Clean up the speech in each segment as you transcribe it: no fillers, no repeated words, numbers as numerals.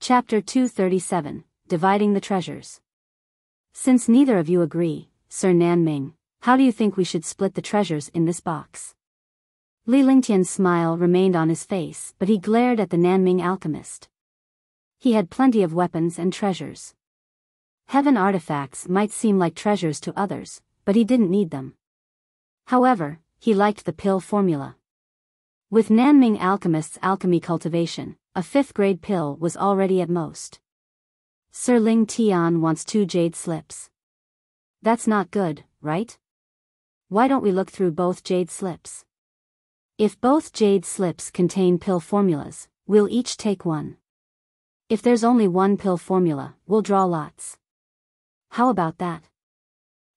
Chapter 237, Dividing the Treasures. Since neither of you agree, Sir Nanming, how do you think we should split the treasures in this box? Li Lingtian's smile remained on his face, but he glared at the Nanming alchemist. He had plenty of weapons and treasures. Heaven artifacts might seem like treasures to others, but he didn't need them. However, he liked the pill formula. With Nanming alchemist's alchemy cultivation, a 5th grade pill was already at most. Sir Ling Tian wants 2 jade slips. That's not good, right? Why don't we look through both jade slips? If both jade slips contain pill formulas, we'll each take one. If there's only one pill formula, we'll draw lots. How about that?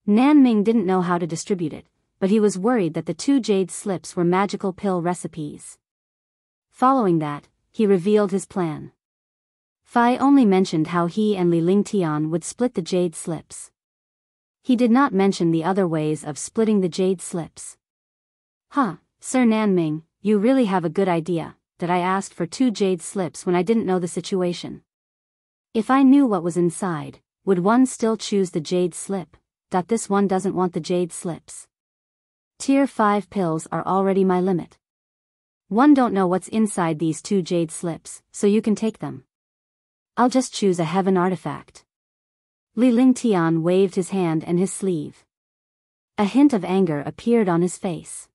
Nanming didn't know how to distribute it, but he was worried that the 2 jade slips were magical pill recipes. Following that, he revealed his plan. Fai only mentioned how he and Li Lingtian would split the jade slips. He did not mention the other ways of splitting the jade slips. Sir Nanming, you really have a good idea, that I asked for 2 jade slips when I didn't know the situation. If I knew what was inside, would one still choose the jade slip? This one doesn't want the jade slips. Tier 5 pills are already my limit. One don't know what's inside these 2 jade slips, so you can take them. I'll just choose a heaven artifact. Li Lingtian waved his hand and his sleeve. A hint of anger appeared on his face.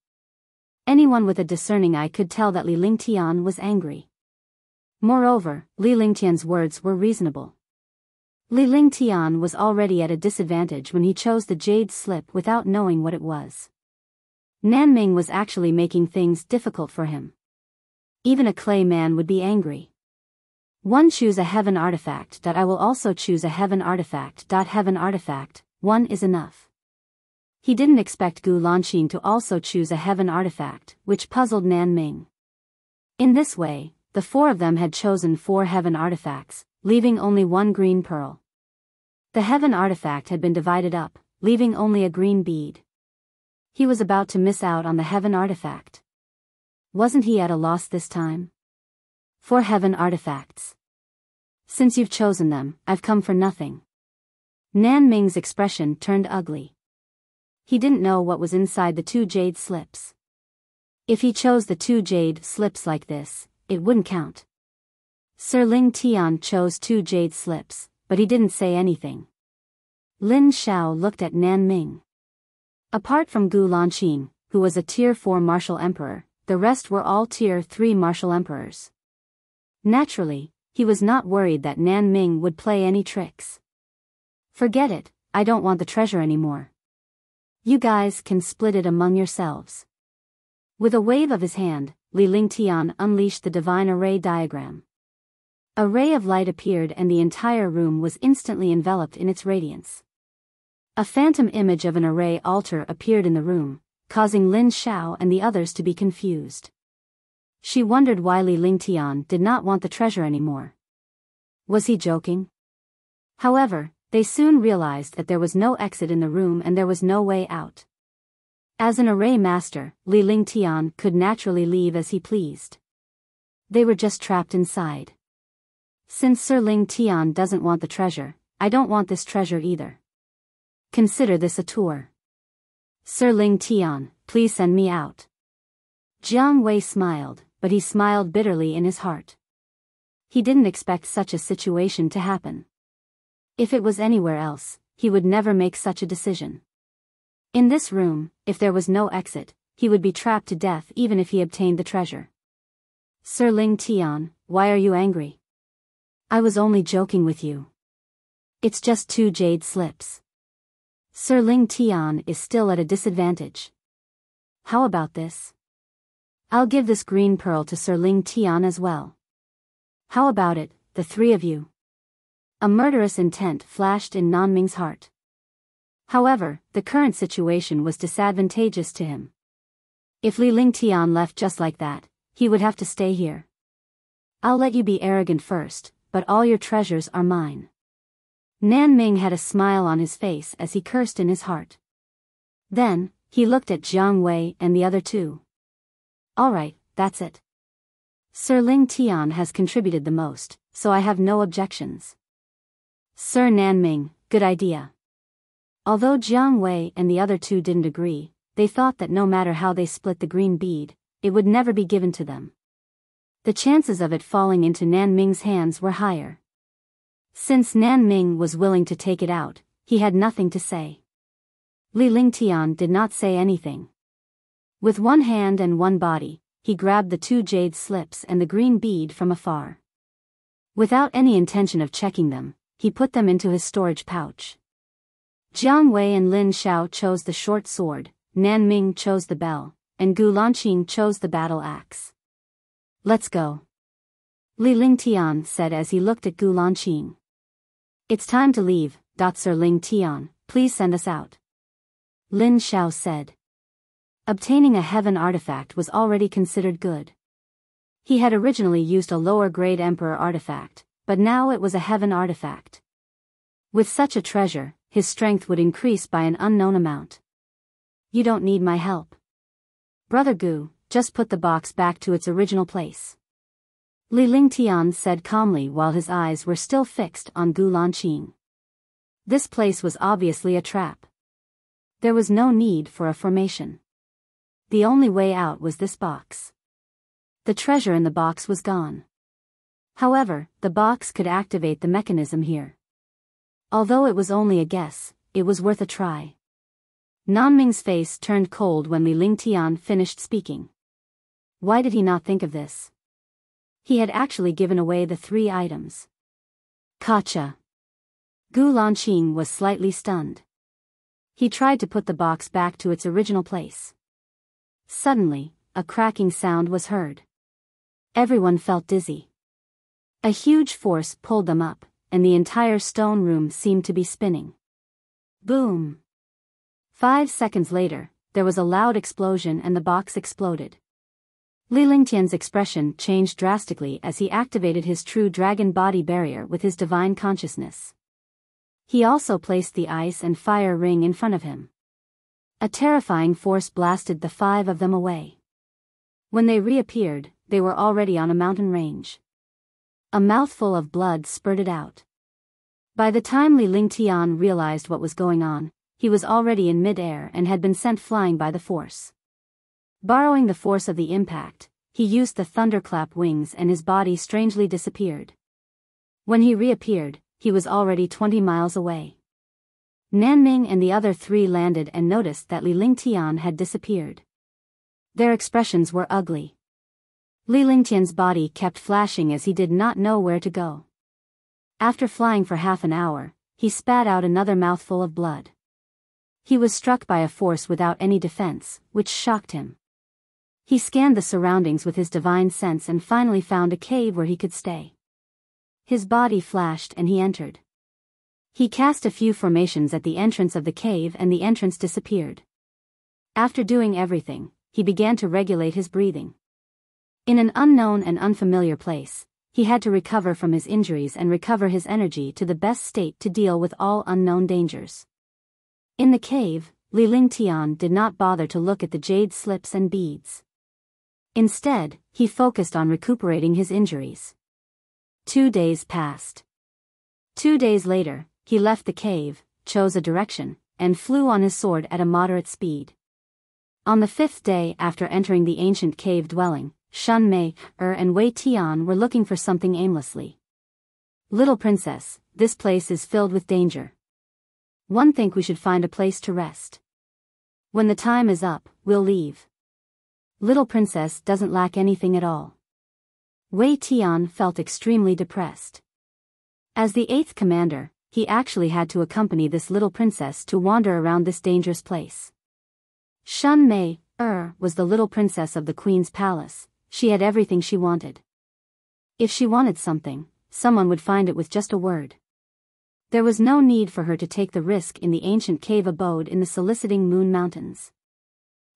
Anyone with a discerning eye could tell that Li Lingtian was angry. Moreover, Li Lingtian's words were reasonable. Li Lingtian was already at a disadvantage when he chose the jade slip without knowing what it was. Nanming was actually making things difficult for him. Even a clay man would be angry. One choose a heaven artifact. I will also choose a heaven artifact. Heaven artifact, one is enough. He didn't expect Gu Lanqin to also choose a heaven artifact, which puzzled Nanming. In this way, the 4 of them had chosen 4 heaven artifacts, leaving only 1 green pearl. The heaven artifact had been divided up, leaving only a green bead. He was about to miss out on the heaven artifact. Wasn't he at a loss this time? 4 heaven artifacts. Since you've chosen them, I've come for nothing. Nanming's expression turned ugly. He didn't know what was inside the 2 jade slips. If he chose the 2 jade slips like this, it wouldn't count. Sir Ling Tian chose 2 jade slips, but he didn't say anything. Lin Xiao looked at Nanming. Apart from Gu Lanqin, who was a Tier 4 martial emperor, the rest were all Tier 3 martial emperors. Naturally, he was not worried that Nanming would play any tricks. Forget it, I don't want the treasure anymore. You guys can split it among yourselves. With a wave of his hand, Li Lingtian unleashed the divine array diagram. A ray of light appeared and the entire room was instantly enveloped in its radiance. A phantom image of an array altar appeared in the room, causing Lin Xiao and the others to be confused. She wondered why Li Lingtian did not want the treasure anymore. Was he joking? However, they soon realized that there was no exit in the room and there was no way out. As an array master, Li Lingtian could naturally leave as he pleased. They were just trapped inside. Since Sir Ling Tian doesn't want the treasure, I don't want this treasure either. Consider this a tour. Sir Ling Tian, please send me out. Jiang Wei smiled, but he smiled bitterly in his heart. He didn't expect such a situation to happen. If it was anywhere else, he would never make such a decision. In this room, if there was no exit, he would be trapped to death even if he obtained the treasure. Sir Ling Tian, why are you angry? I was only joking with you. It's just 2 jade slips. Sir Ling Tian is still at a disadvantage. How about this? I'll give this green pearl to Sir Ling Tian as well. How about it, the 3 of you? A murderous intent flashed in Nanming's heart. However, the current situation was disadvantageous to him. If Li Lingtian left just like that, he would have to stay here. I'll let you be arrogant first, but all your treasures are mine. Nanming had a smile on his face as he cursed in his heart. Then, he looked at Jiang Wei and the other 2. Alright, that's it. Sir Ling Tian has contributed the most, so I have no objections. Sir Nanming, good idea. Although Jiang Wei and the other two didn't agree, they thought that no matter how they split the green bead, it would never be given to them. The chances of it falling into Nanming's hands were higher. Since Nanming was willing to take it out, he had nothing to say. Li Lingtian did not say anything. With one hand and one body, he grabbed the two jade slips and the green bead from afar. Without any intention of checking them, he put them into his storage pouch. Jiang Wei and Lin Xiao chose the short sword, Nanming chose the bell, and Gu Lanqing chose the battle axe. Let's go. Li Lingtian said as he looked at Gu Lanqing. It's time to leave, Sir Lingtian, please send us out. Lin Xiao said. Obtaining a heaven artifact was already considered good. He had originally used a lower-grade Emperor artifact, but now it was a heaven artifact. With such a treasure, his strength would increase by an unknown amount. You don't need my help. Brother Gu, just put the box back to its original place. Li Lingtian said calmly while his eyes were still fixed on Gu Lanqing. This place was obviously a trap. There was no need for a formation. The only way out was this box. The treasure in the box was gone. However, the box could activate the mechanism here. Although it was only a guess, it was worth a try. Nanming's face turned cold when Li Lingtian finished speaking. Why did he not think of this? He had actually given away the 3 items. Gotcha. Gu Lanqing was slightly stunned. He tried to put the box back to its original place. Suddenly, a cracking sound was heard. Everyone felt dizzy. A huge force pulled them up, and the entire stone room seemed to be spinning. Boom! 5 seconds later, there was a loud explosion and the box exploded. Li Lingtian's expression changed drastically as he activated his true dragon body barrier with his divine consciousness. He also placed the ice and fire ring in front of him. A terrifying force blasted the 5 of them away. When they reappeared, they were already on a mountain range. A mouthful of blood spurted out. By the time Li Lingtian realized what was going on, he was already in mid-air and had been sent flying by the force. Borrowing the force of the impact, he used the thunderclap wings and his body strangely disappeared. When he reappeared, he was already 20 miles away. Nanming and the other 3 landed and noticed that Li Lingtian had disappeared. Their expressions were ugly. Li Lingtian's body kept flashing as he did not know where to go. After flying for half an hour, he spat out another mouthful of blood. He was struck by a force without any defense, which shocked him. He scanned the surroundings with his divine sense and finally found a cave where he could stay. His body flashed and he entered. He cast a few formations at the entrance of the cave and the entrance disappeared. After doing everything, he began to regulate his breathing. In an unknown and unfamiliar place, he had to recover from his injuries and recover his energy to the best state to deal with all unknown dangers. In the cave, Li Lingtian did not bother to look at the jade slips and beads. Instead, he focused on recuperating his injuries. 2 days passed. 2 days later, he left the cave, chose a direction, and flew on his sword at a moderate speed. On the 5th day after entering the ancient cave dwelling, Shun Mei, and Wei Tian were looking for something aimlessly. Little princess, this place is filled with danger. One think we should find a place to rest. When the time is up, we'll leave. Little princess doesn't lack anything at all. Wei Tian felt extremely depressed. As the 8th commander, he actually had to accompany this little princess to wander around this dangerous place. Shun Mei, was the little princess of the queen's palace. She had everything she wanted. If she wanted something, someone would find it with just a word. There was no need for her to take the risk in the ancient cave abode in the soliciting Moon Mountains.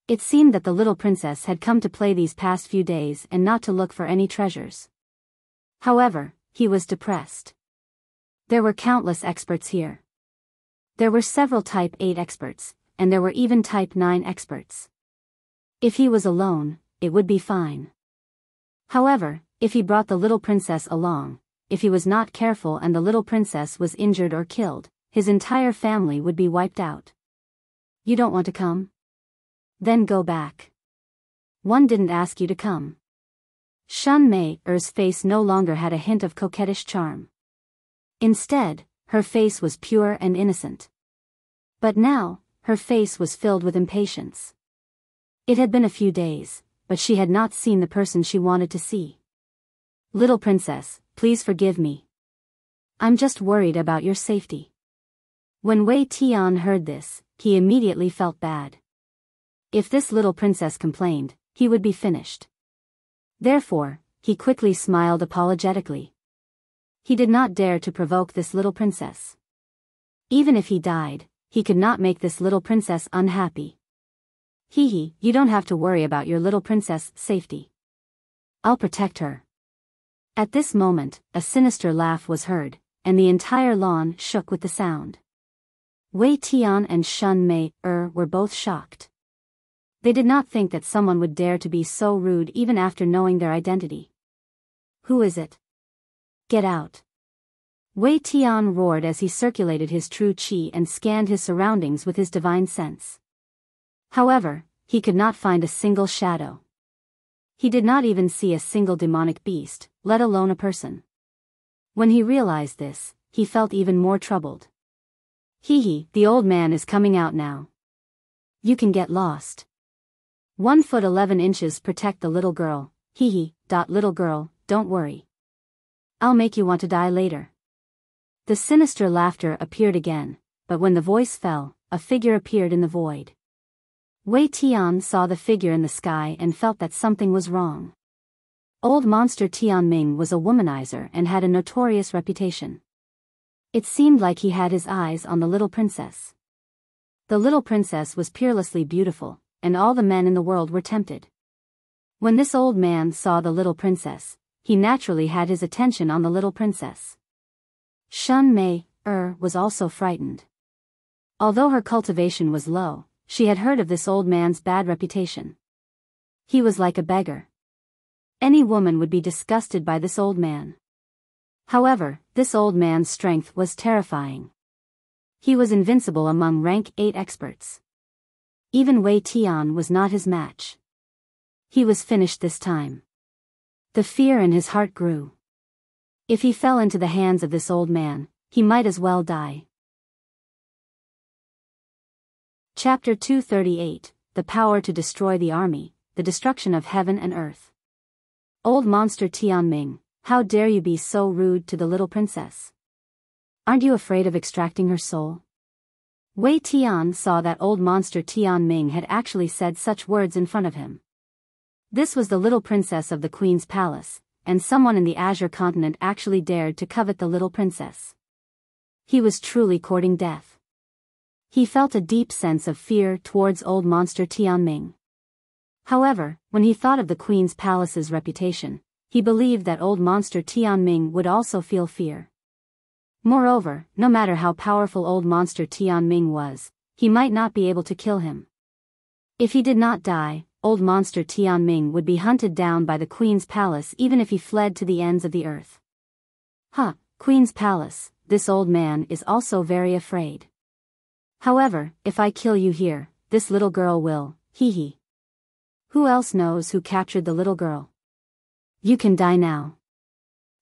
It seemed that the little princess had come to play these past few days and not to look for any treasures. However, he was depressed. There were countless experts here. There were several Type 8 experts, and there were even Type 9 experts. If he was alone, it would be fine. However, if he brought the little princess along, if he was not careful and the little princess was injured or killed, his entire family would be wiped out. You don't want to come? Then go back. One didn't ask you to come. Shun Mei-er's face no longer had a hint of coquettish charm. Instead, her face was pure and innocent. But now, her face was filled with impatience. It had been a few days, but she had not seen the person she wanted to see. Little princess, please forgive me. I'm just worried about your safety. When Wei Tian heard this, he immediately felt bad. If this little princess complained, he would be finished. Therefore, he quickly smiled apologetically. He did not dare to provoke this little princess. Even if he died, he could not make this little princess unhappy. Hee, you don't have to worry about your little princess' safety. I'll protect her. At this moment, a sinister laugh was heard, and the entire lawn shook with the sound. Wei Tian and Shun Mei-er were both shocked. They did not think that someone would dare to be so rude even after knowing their identity. Who is it? Get out. Wei Tian roared as he circulated his true qi and scanned his surroundings with his divine sense. However, he could not find a single shadow. He did not even see a single demonic beast, let alone a person. When he realized this, he felt even more troubled. Hee, the old man is coming out now. You can get lost. 1 foot 11 inches protect the little girl, little girl, don't worry. I'll make you want to die later. The sinister laughter appeared again, but when the voice fell, a figure appeared in the void. Wei Tian saw the figure in the sky and felt that something was wrong. Old monster Tianming was a womanizer and had a notorious reputation. It seemed like he had his eyes on the little princess. The little princess was peerlessly beautiful, and all the men in the world were tempted. When this old man saw the little princess, he naturally had his attention on the little princess. Shun Mei-er was also frightened. Although her cultivation was low, she had heard of this old man's bad reputation. He was like a beggar. Any woman would be disgusted by this old man. However, this old man's strength was terrifying. He was invincible among rank 8 experts. Even Wei Tian was not his match. He was finished this time. The fear in his heart grew. If he fell into the hands of this old man, he might as well die. Chapter 238, The Power to Destroy the Army, The Destruction of Heaven and Earth. Old monster Tianming, how dare you be so rude to the little princess? Aren't you afraid of extracting her soul? Wei Tian saw that old monster Tianming had actually said such words in front of him. This was the little princess of the Queen's palace, and someone in the Azure continent actually dared to covet the little princess. He was truly courting death. He felt a deep sense of fear towards old monster Tianming. However, when he thought of the Queen's palace's reputation, he believed that old monster Tianming would also feel fear. Moreover, no matter how powerful old monster Tianming was, he might not be able to kill him. If he did not die, old monster Tianming would be hunted down by the Queen's palace even if he fled to the ends of the earth. Queen's palace, this old man is also very afraid. However, if I kill you here, this little girl will, Who else knows who captured the little girl? You can die now.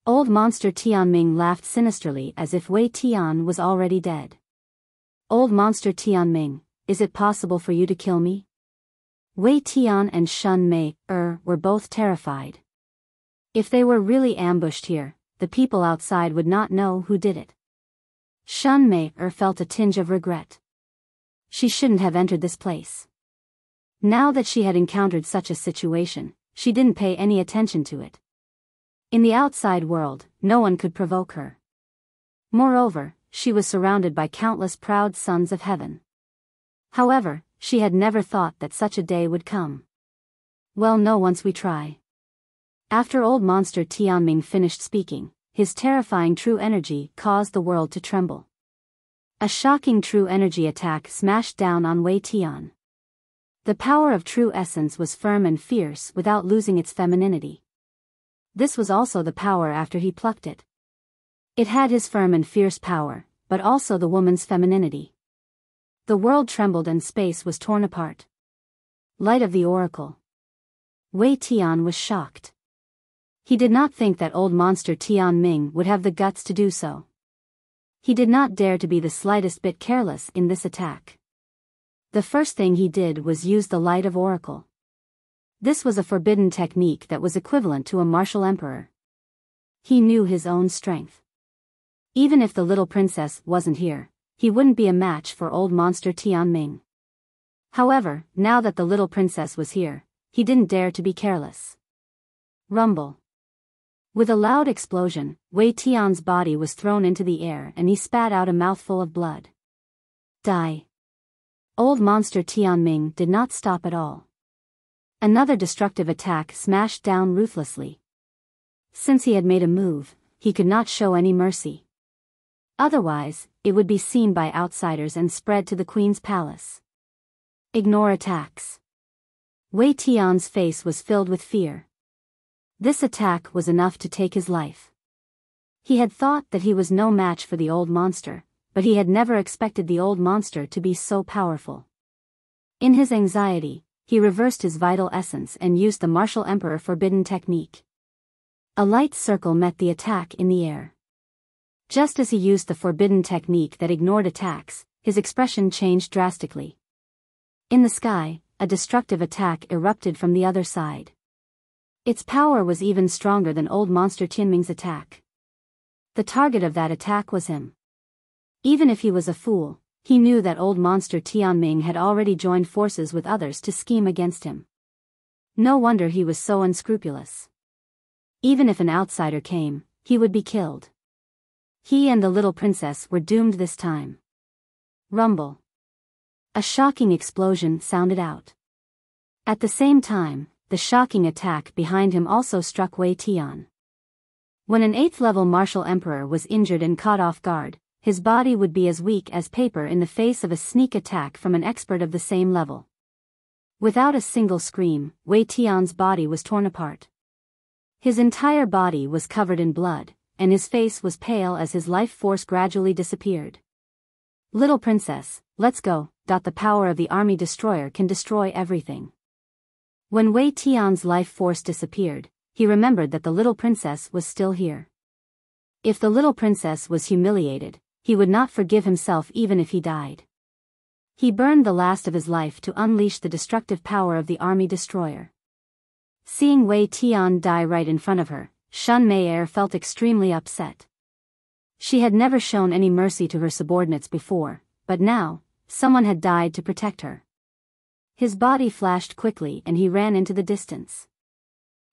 Old monster Tianming laughed sinisterly as if Wei Tian was already dead. Old monster Tianming, is it possible for you to kill me? Wei Tian and Shun Mei-er were both terrified. If they were really ambushed here, the people outside would not know who did it. Shun Mei-er felt a tinge of regret. She shouldn't have entered this place. Now that she had encountered such a situation, she didn't pay any attention to it. In the outside world, no one could provoke her. Moreover, she was surrounded by countless proud sons of heaven. However, she had never thought that such a day would come. Well, no, once we try. After old monster Tianming finished speaking, his terrifying true energy caused the world to tremble. A shocking true energy attack smashed down on Wei Tian. The power of true essence was firm and fierce without losing its femininity. This was also the power after he plucked it. It had his firm and fierce power, but also the woman's femininity. The world trembled and space was torn apart. Light of the Oracle. Wei Tian was shocked. He did not think that old monster Tian Ming would have the guts to do so. He did not dare to be the slightest bit careless in this attack. The first thing he did was use the Light of Oracle. This was a forbidden technique that was equivalent to a martial emperor. He knew his own strength. Even if the little princess wasn't here, he wouldn't be a match for old monster Tian Ming. However, now that the little princess was here, he didn't dare to be careless. Rumble. With a loud explosion, Wei Tian's body was thrown into the air and he spat out a mouthful of blood. Die. Old monster Tian Ming did not stop at all. Another destructive attack smashed down ruthlessly. Since he had made a move, he could not show any mercy. Otherwise, it would be seen by outsiders and spread to the queen's palace. Ignore attacks. Wei Tian's face was filled with fear. This attack was enough to take his life. He had thought that he was no match for the old monster, but he had never expected the old monster to be so powerful. In his anxiety, he reversed his vital essence and used the martial emperor forbidden technique. A light circle met the attack in the air. Just as he used the forbidden technique that ignored attacks, his expression changed drastically. In the sky, a destructive attack erupted from the other side. Its power was even stronger than old monster Tianming's attack. The target of that attack was him. Even if he was a fool, he knew that old monster Tianming had already joined forces with others to scheme against him. No wonder he was so unscrupulous. Even if an outsider came, he would be killed. He and the little princess were doomed this time. Rumble. A shocking explosion sounded out. At the same time, the shocking attack behind him also struck Wei Tian. When an 8th-level martial emperor was injured and caught off guard, his body would be as weak as paper in the face of a sneak attack from an expert of the same level. Without a single scream, Wei Tian's body was torn apart. His entire body was covered in blood, and his face was pale as his life force gradually disappeared. Little princess, let's go. The power of the army destroyer can destroy everything. When Wei Tian's life force disappeared, he remembered that the little princess was still here. If the little princess was humiliated, he would not forgive himself even if he died. He burned the last of his life to unleash the destructive power of the army destroyer. Seeing Wei Tian die right in front of her, Shun Mei'er felt extremely upset. She had never shown any mercy to her subordinates before, but now, someone had died to protect her. His body flashed quickly and he ran into the distance.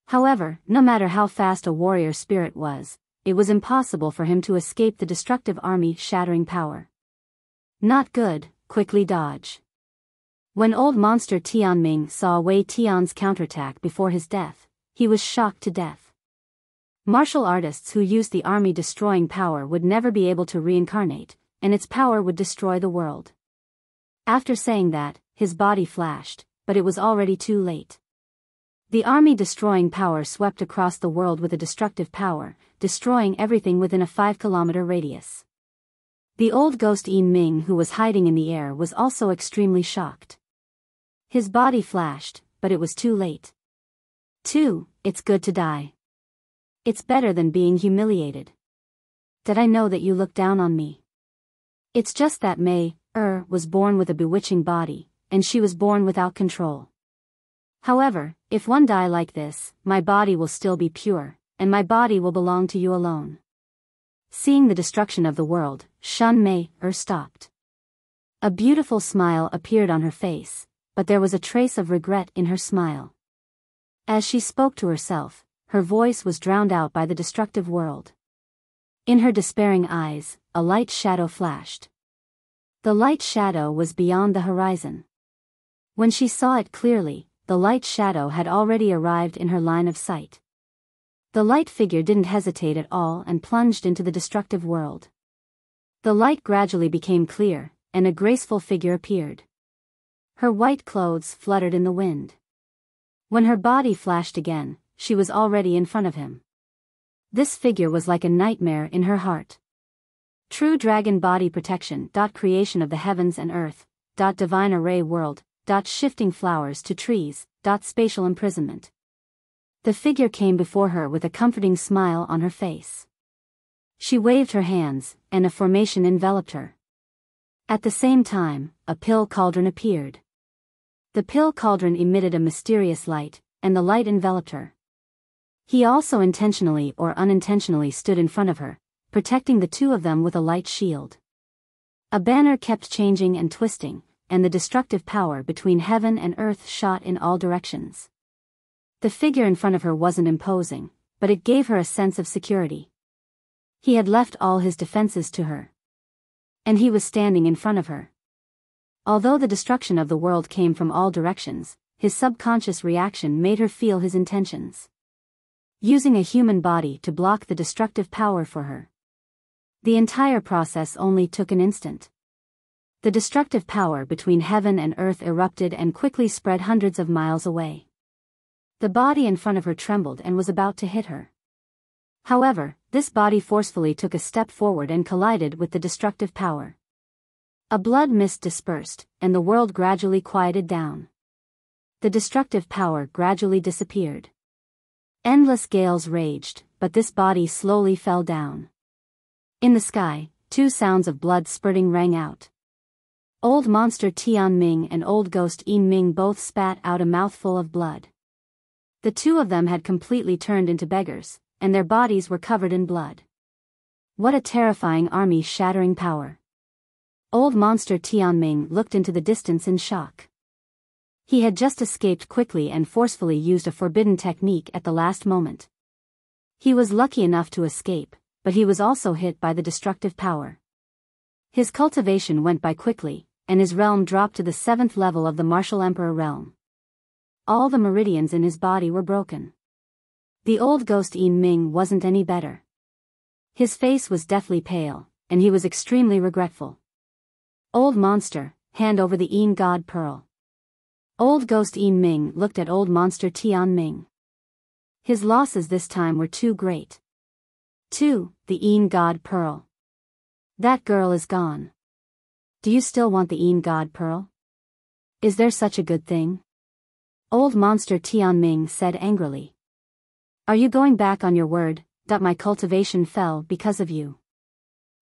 However, no matter how fast a warrior spirit was, it was impossible for him to escape the destructive army-shattering power. Not good, quickly dodge. When old monster Tianming saw Wei Tian's counterattack before his death, he was shocked to death. Martial artists who used the army-destroying power would never be able to reincarnate, and its power would destroy the world. After saying that, his body flashed, but it was already too late. The army-destroying power swept across the world with a destructive power, destroying everything within a 5-kilometer radius. The old ghost Yin Ming who was hiding in the air was also extremely shocked. His body flashed, but it was too late. It's good to die. It's better than being humiliated. Did I know that you look down on me? It's just that Mei-er was born with a bewitching body, and she was born without control. However, if one die like this, my body will still be pure, and my body will belong to you alone. Seeing the destruction of the world, Shun Mei-er stopped. A beautiful smile appeared on her face, but there was a trace of regret in her smile. As she spoke to herself, her voice was drowned out by the destructive world. In her despairing eyes, a light shadow flashed. The light shadow was beyond the horizon. When she saw it clearly, the light shadow had already arrived in her line of sight. The light figure didn't hesitate at all and plunged into the destructive world. The light gradually became clear, and a graceful figure appeared. Her white clothes fluttered in the wind. When her body flashed again, she was already in front of him. This figure was like a nightmare in her heart. True dragon body protection. Creation of the heavens and earth. Divine array world. Shifting flowers to trees. Spatial imprisonment. The figure came before her with a comforting smile on her face. She waved her hands, and a formation enveloped her. At the same time, a pill cauldron appeared. The pill cauldron emitted a mysterious light, and the light enveloped her. He also intentionally or unintentionally stood in front of her, protecting the two of them with a light shield. A banner kept changing and twisting, and the destructive power between heaven and earth shot in all directions. The figure in front of her wasn't imposing, but it gave her a sense of security. He had left all his defenses to her. And he was standing in front of her. Although the destruction of the world came from all directions, his subconscious reaction made her feel his intentions. Using a human body to block the destructive power for her. The entire process only took an instant. The destructive power between heaven and earth erupted and quickly spread hundreds of miles away. The body in front of her trembled and was about to hit her. However, this body forcefully took a step forward and collided with the destructive power. A blood mist dispersed, and the world gradually quieted down. The destructive power gradually disappeared. Endless gales raged, but this body slowly fell down. In the sky, two sounds of blood spurting rang out. Old monster Tian Ming and old ghost Yin Ming both spat out a mouthful of blood. The two of them had completely turned into beggars, and their bodies were covered in blood. What a terrifying army-shattering power. Old monster Tianming looked into the distance in shock. He had just escaped quickly and forcefully used a forbidden technique at the last moment. He was lucky enough to escape, but he was also hit by the destructive power. His cultivation went by quickly, and his realm dropped to the 7th level of the Martial Emperor realm. All the meridians in his body were broken. The old ghost Yin Ming wasn't any better. His face was deathly pale, and he was extremely regretful. Old monster, hand over the Yin God Pearl. Old ghost Yin Ming looked at old monster Tian Ming. His losses this time were too great. 2. The Yin God Pearl. That girl is gone. Do you still want the Yin God Pearl? Is there such a good thing? Old monster Tian Ming said angrily. Are you going back on your word, that my cultivation fell because of you?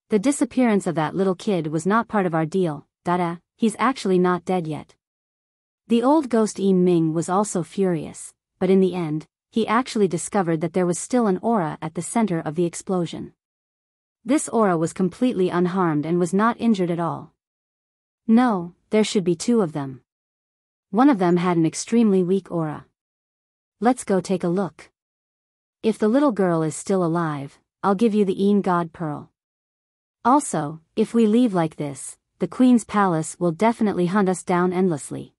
The disappearance of that little kid was not part of our deal, he's actually not dead yet. The old ghost Yin Ming was also furious, but in the end, he actually discovered that there was still an aura at the center of the explosion. This aura was completely unharmed and was not injured at all. No, there should be two of them. One of them had an extremely weak aura. Let's go take a look. If the little girl is still alive, I'll give you the Yin God Pearl. Also, if we leave like this, the Queen's palace will definitely hunt us down endlessly.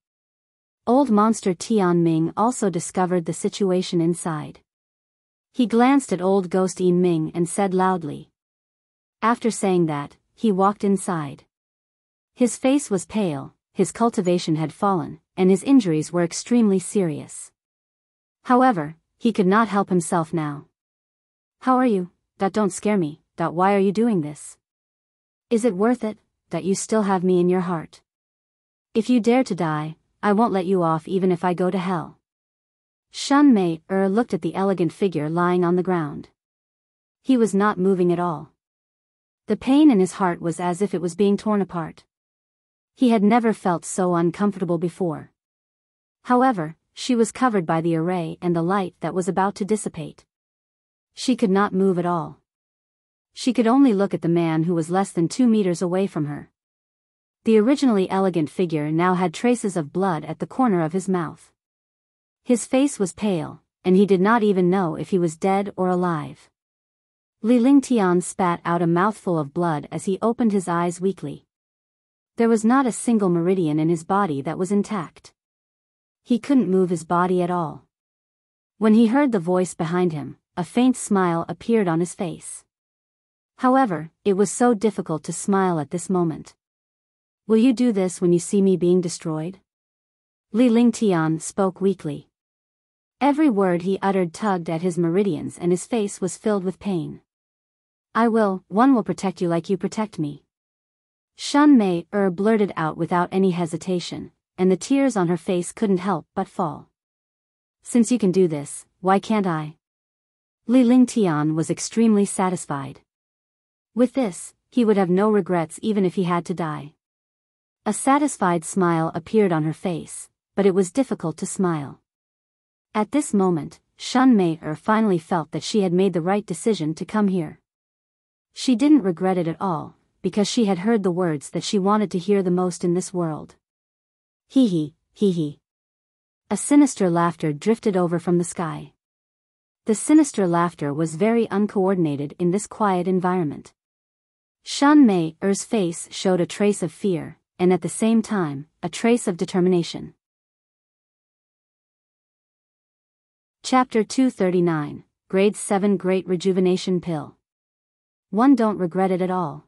Old monster Tian Ming also discovered the situation inside. He glanced at old ghost Yin Ming and said loudly. After saying that, he walked inside. His face was pale, his cultivation had fallen, and his injuries were extremely serious. However, he could not help himself now. How are you? Don't scare me. Why are you doing this? Is it worth it, that you still have me in your heart? If you dare to die, I won't let you off even if I go to hell. Shun Mei looked at the elegant figure lying on the ground. He was not moving at all. The pain in his heart was as if it was being torn apart. He had never felt so uncomfortable before. However, she was covered by the array and the light that was about to dissipate. She could not move at all. She could only look at the man who was less than 2 meters away from her. The originally elegant figure now had traces of blood at the corner of his mouth. His face was pale, and he did not even know if he was dead or alive. Li Lingtian spat out a mouthful of blood as he opened his eyes weakly. There was not a single meridian in his body that was intact. He couldn't move his body at all. When he heard the voice behind him, a faint smile appeared on his face. However, it was so difficult to smile at this moment. Will you do this when you see me being destroyed? Li Lingtian spoke weakly. Every word he uttered tugged at his meridians and his face was filled with pain. One will protect you like you protect me. Shun Mei blurted out without any hesitation, and the tears on her face couldn't help but fall. Since you can do this, why can't I? Li Lingtian was extremely satisfied. With this, he would have no regrets even if he had to die. A satisfied smile appeared on her face, but it was difficult to smile. At this moment, Shun Mei finally felt that she had made the right decision to come here. She didn't regret it at all, because she had heard the words that she wanted to hear the most in this world. Hee hee, hee hee. A sinister laughter drifted over from the sky. The sinister laughter was very uncoordinated in this quiet environment. Shun Mei's face showed a trace of fear, and at the same time, a trace of determination. Chapter 239, Grade 7 Great Rejuvenation Pill. One don't regret it at all.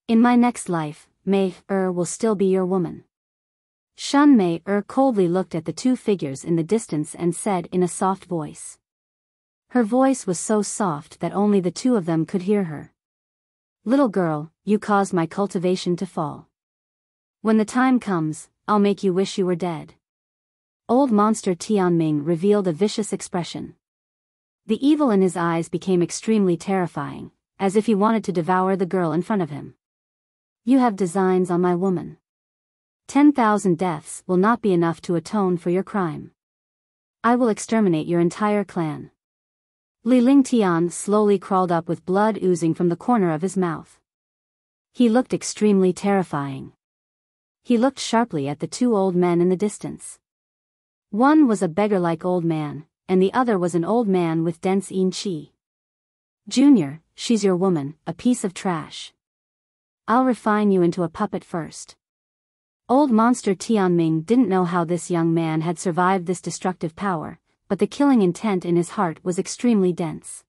In my next life, Mei will still be your woman. Shun Mei coldly looked at the two figures in the distance and said in a soft voice. Her voice was so soft that only the two of them could hear her. Little girl, you caused my cultivation to fall. When the time comes, I'll make you wish you were dead. Old monster Tianming revealed a vicious expression. The evil in his eyes became extremely terrifying, as if he wanted to devour the girl in front of him. You have designs on my woman. 10,000 deaths will not be enough to atone for your crime. I will exterminate your entire clan. Li Lingtian slowly crawled up with blood oozing from the corner of his mouth. He looked extremely terrifying. He looked sharply at the two old men in the distance. One was a beggar-like old man, and the other was an old man with dense yin qi. Junior, she's your woman, a piece of trash. I'll refine you into a puppet first. Old monster Tianming didn't know how this young man had survived this destructive power, but the killing intent in his heart was extremely dense.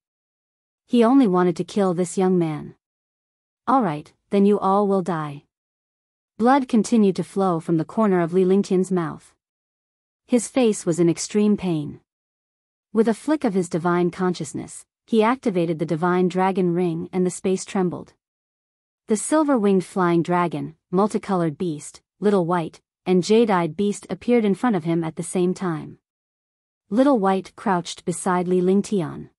He only wanted to kill this young man. All right, then you all will die. Blood continued to flow from the corner of Li Lingtian's mouth. His face was in extreme pain. With a flick of his divine consciousness, he activated the divine dragon ring and the space trembled. The silver-winged flying dragon, multicolored beast, Little White, and jade-eyed beast appeared in front of him at the same time. Little White crouched beside Li Lingtian.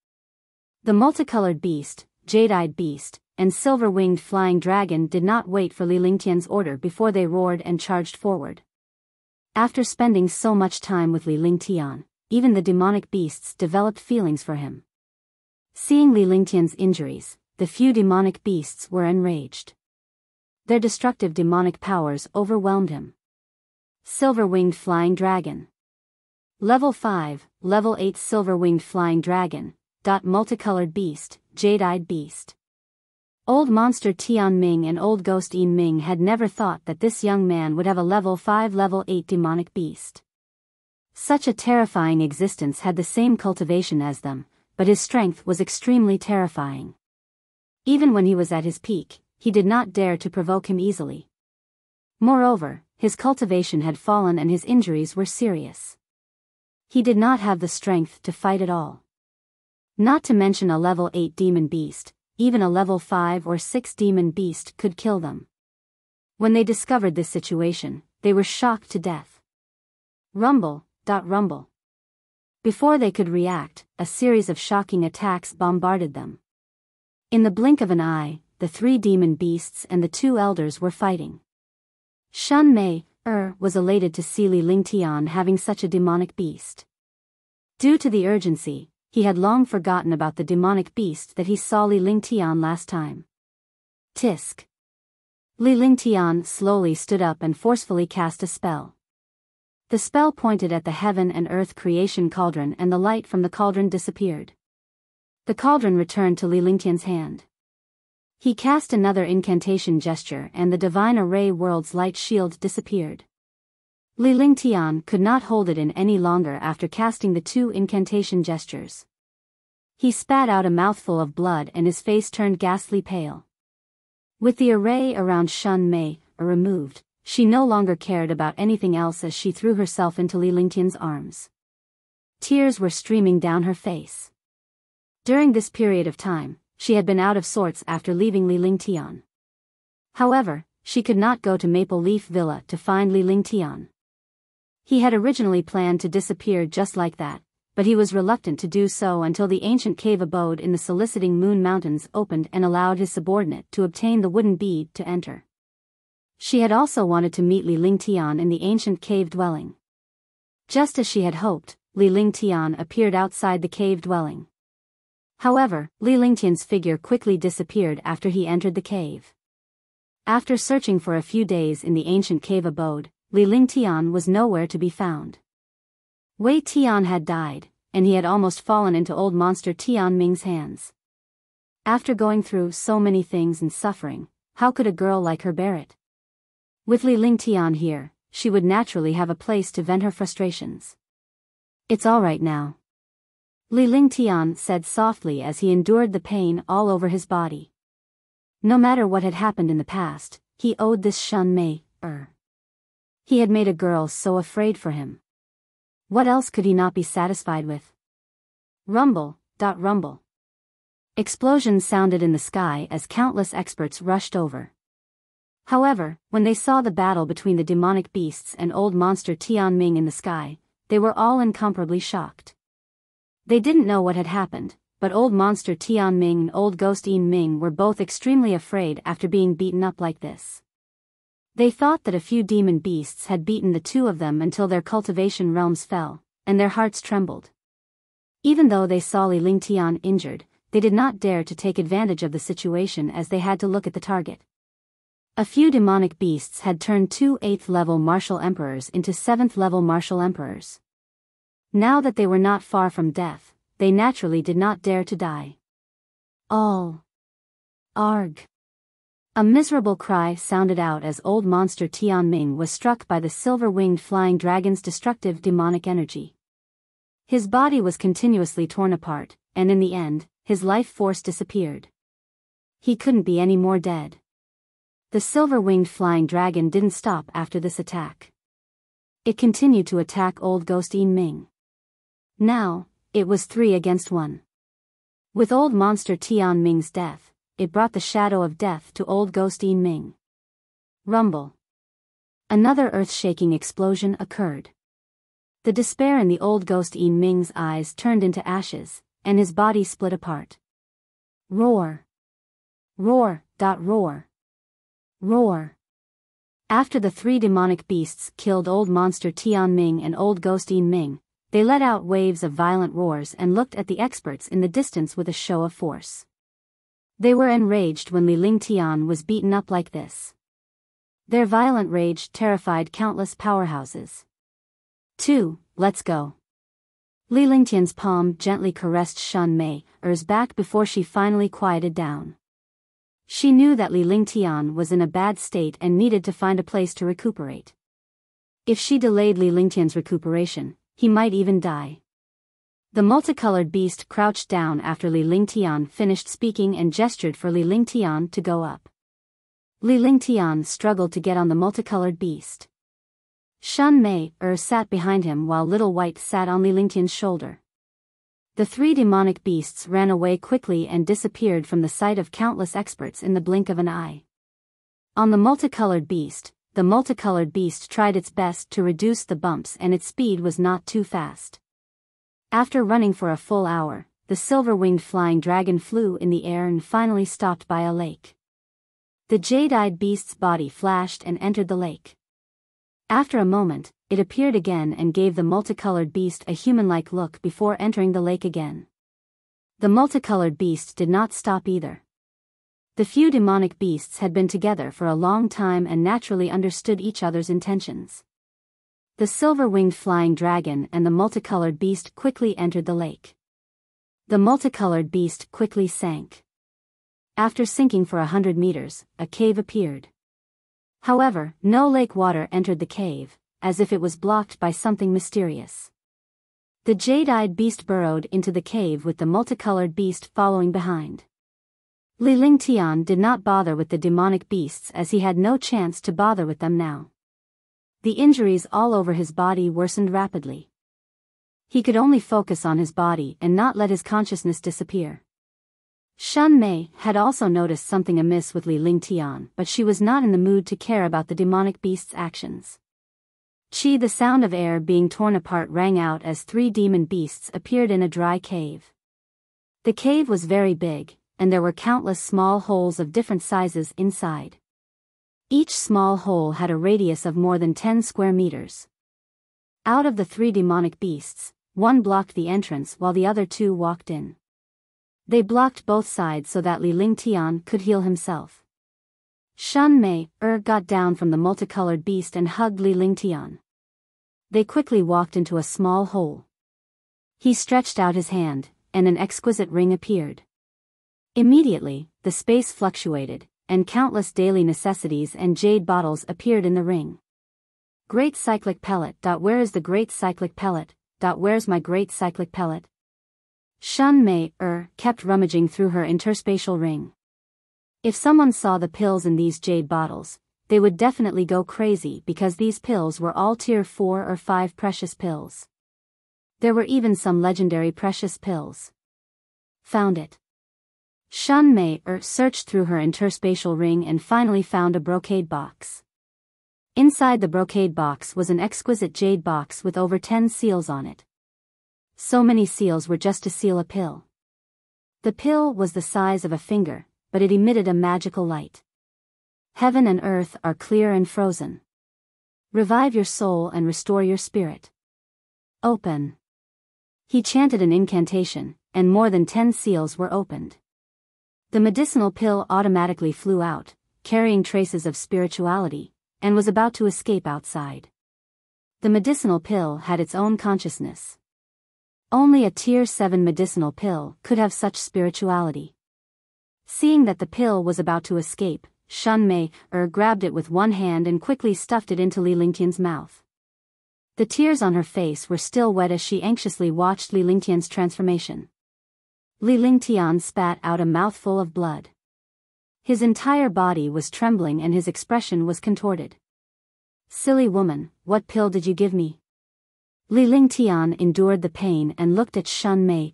The multicolored beast, jade-eyed beast, and silver-winged flying dragon did not wait for Li Lingtian's order before they roared and charged forward. After spending so much time with Li Lingtian, even the demonic beasts developed feelings for him. Seeing Li Lingtian's injuries, the few demonic beasts were enraged. Their destructive demonic powers overwhelmed him. Silver-winged flying dragon. Level 5, Level 8 silver-winged flying dragon, multicolored beast, jade-eyed beast. Old monster Tianming and old ghost Yin Ming had never thought that this young man would have a level 5 level 8 demonic beast. Such a terrifying existence had the same cultivation as them, but his strength was extremely terrifying. Even when he was at his peak, he did not dare to provoke him easily. Moreover, his cultivation had fallen and his injuries were serious. He did not have the strength to fight at all. Not to mention a level 8 demon beast. Even a level 5 or 6 demon beast could kill them. When they discovered this situation, they were shocked to death. Rumble. Before they could react, a series of shocking attacks bombarded them. In the blink of an eye, the 3 demon beasts and the 2 elders were fighting. Shun Mei was elated to see Li Lingtian having such a demonic beast. Due to the urgency, he had long forgotten about the demonic beast that he saw Li Lingtian last time. Tisk. Li Lingtian slowly stood up and forcefully cast a spell. The spell pointed at the heaven and earth creation cauldron and the light from the cauldron disappeared. The cauldron returned to Li Lingtian's hand. He cast another incantation gesture and the divine array world's light shield disappeared. Li Lingtian could not hold it in any longer after casting the 2 incantation gestures. He spat out a mouthful of blood and his face turned ghastly pale. With the array around Shun Mei removed, she no longer cared about anything else as she threw herself into Li Lingtian's arms. Tears were streaming down her face. During this period of time, she had been out of sorts after leaving Li Lingtian. However, she could not go to Maple Leaf Villa to find Li Lingtian. He had originally planned to disappear just like that, but he was reluctant to do so until the ancient cave abode in the soliciting Moon Mountains opened and allowed his subordinate to obtain the wooden bead to enter. She had also wanted to meet Li Lingtian in the ancient cave dwelling. Just as she had hoped, Li Lingtian appeared outside the cave dwelling. However, Li Lingtian's figure quickly disappeared after he entered the cave. After searching for a few days in the ancient cave abode, Li Lingtian was nowhere to be found. Wei Tian had died, and he had almost fallen into old monster Tian Ming's hands. After going through so many things and suffering, how could a girl like her bear it? With Li Lingtian here, she would naturally have a place to vent her frustrations. It's all right now, Li Lingtian said softly as he endured the pain all over his body. No matter what had happened in the past, he owed this Shun Mei. He had made a girl so afraid for him. What else could he not be satisfied with? Rumble, rumble. Explosions sounded in the sky as countless experts rushed over. However, when they saw the battle between the demonic beasts and old monster Tian Ming in the sky, they were all incomparably shocked. They didn't know what had happened, but old monster Tian Ming and old ghost Yin Ming were both extremely afraid after being beaten up like this. They thought that a few demon beasts had beaten the two of them until their cultivation realms fell, and their hearts trembled. Even though they saw Li Lingtian injured, they did not dare to take advantage of the situation as they had to look at the target. A few demonic beasts had turned two 8th-level martial emperors into 7th-level martial emperors. Now that they were not far from death, they naturally did not dare to die. All. Arg. A miserable cry sounded out as old monster Tian Ming was struck by the silver-winged flying dragon's destructive demonic energy. His body was continuously torn apart, and in the end, his life force disappeared. He couldn't be any more dead. The silver-winged flying dragon didn't stop after this attack. It continued to attack old ghost Yin Ming. Now, it was 3 against 1. With old monster Tian Ming's death, it brought the shadow of death to old ghost Yin Ming. Rumble. Another earth-shaking explosion occurred. The despair in the old ghost Yin Ming's eyes turned into ashes, and his body split apart. Roar. Roar, roar. Roar. After the 3 demonic beasts killed old monster Tian Ming and old ghost Yin Ming, they let out waves of violent roars and looked at the experts in the distance with a show of force. They were enraged when Li Lingtian was beaten up like this. Their violent rage terrified countless powerhouses. 2, let's go. Li Lingtian's palm gently caressed Shun Mei's back before she finally quieted down. She knew that Li Lingtian was in a bad state and needed to find a place to recuperate. If she delayed Li Lingtian's recuperation, he might even die. The multicolored beast crouched down after Li Lingtian finished speaking and gestured for Li Lingtian to go up. Li Lingtian struggled to get on the multicolored beast. Shun Mei sat behind him while Little White sat on Li Lingtian's shoulder. The 3 demonic beasts ran away quickly and disappeared from the sight of countless experts in the blink of an eye. On the multicolored beast tried its best to reduce the bumps and its speed was not too fast. After running for a full hour, the silver-winged flying dragon flew in the air and finally stopped by a lake. The jade-eyed beast's body flashed and entered the lake. After a moment, it appeared again and gave the multicolored beast a human-like look before entering the lake again. The multicolored beast did not stop either. The few demonic beasts had been together for a long time and naturally understood each other's intentions. The silver-winged flying dragon and the multicolored beast quickly entered the lake. The multicolored beast quickly sank. After sinking for 100 meters, a cave appeared. However, no lake water entered the cave, as if it was blocked by something mysterious. The jade-eyed beast burrowed into the cave with the multicolored beast following behind. Li Lingtian did not bother with the demonic beasts as he had no chance to bother with them now. The injuries all over his body worsened rapidly. He could only focus on his body and not let his consciousness disappear. Shun Mei had also noticed something amiss with Li Lingtian, but she was not in the mood to care about the demonic beast's actions. The sound of air being torn apart rang out as 3 demon beasts appeared in a dry cave. The cave was very big, and there were countless small holes of different sizes inside. Each small hole had a radius of more than 10 square meters. Out of the 3 demonic beasts, one blocked the entrance while the other 2 walked in. They blocked both sides so that Li Lingtian could heal himself. Shun Mei got down from the multicolored beast and hugged Li Lingtian. They quickly walked into a small hole. He stretched out his hand, and an exquisite ring appeared. Immediately, the space fluctuated, and countless daily necessities and jade bottles appeared in the ring. Great cyclic pellet. Where is the great cyclic pellet? Where's my great cyclic pellet? Shun Mei kept rummaging through her interspatial ring. If someone saw the pills in these jade bottles, they would definitely go crazy because these pills were all tier 4 or 5 precious pills. There were even some legendary precious pills. Found it. Shun Mei searched through her interspatial ring and finally found a brocade box. Inside the brocade box was an exquisite jade box with over 10 seals on it. So many seals were just to seal a pill. The pill was the size of a finger, but it emitted a magical light. Heaven and earth are clear and frozen. Revive your soul and restore your spirit. Open. He chanted an incantation, and more than 10 seals were opened. The medicinal pill automatically flew out, carrying traces of spirituality, and was about to escape outside. The medicinal pill had its own consciousness. Only a tier 7 medicinal pill could have such spirituality. Seeing that the pill was about to escape, Shun Mei grabbed it with one hand and quickly stuffed it into Li Lingtian's mouth. The tears on her face were still wet as she anxiously watched Li Lingtian's transformation. Li Lingtian spat out a mouthful of blood. His entire body was trembling and his expression was contorted. Silly woman, what pill did you give me? Li Lingtian endured the pain and looked at Shun Mei.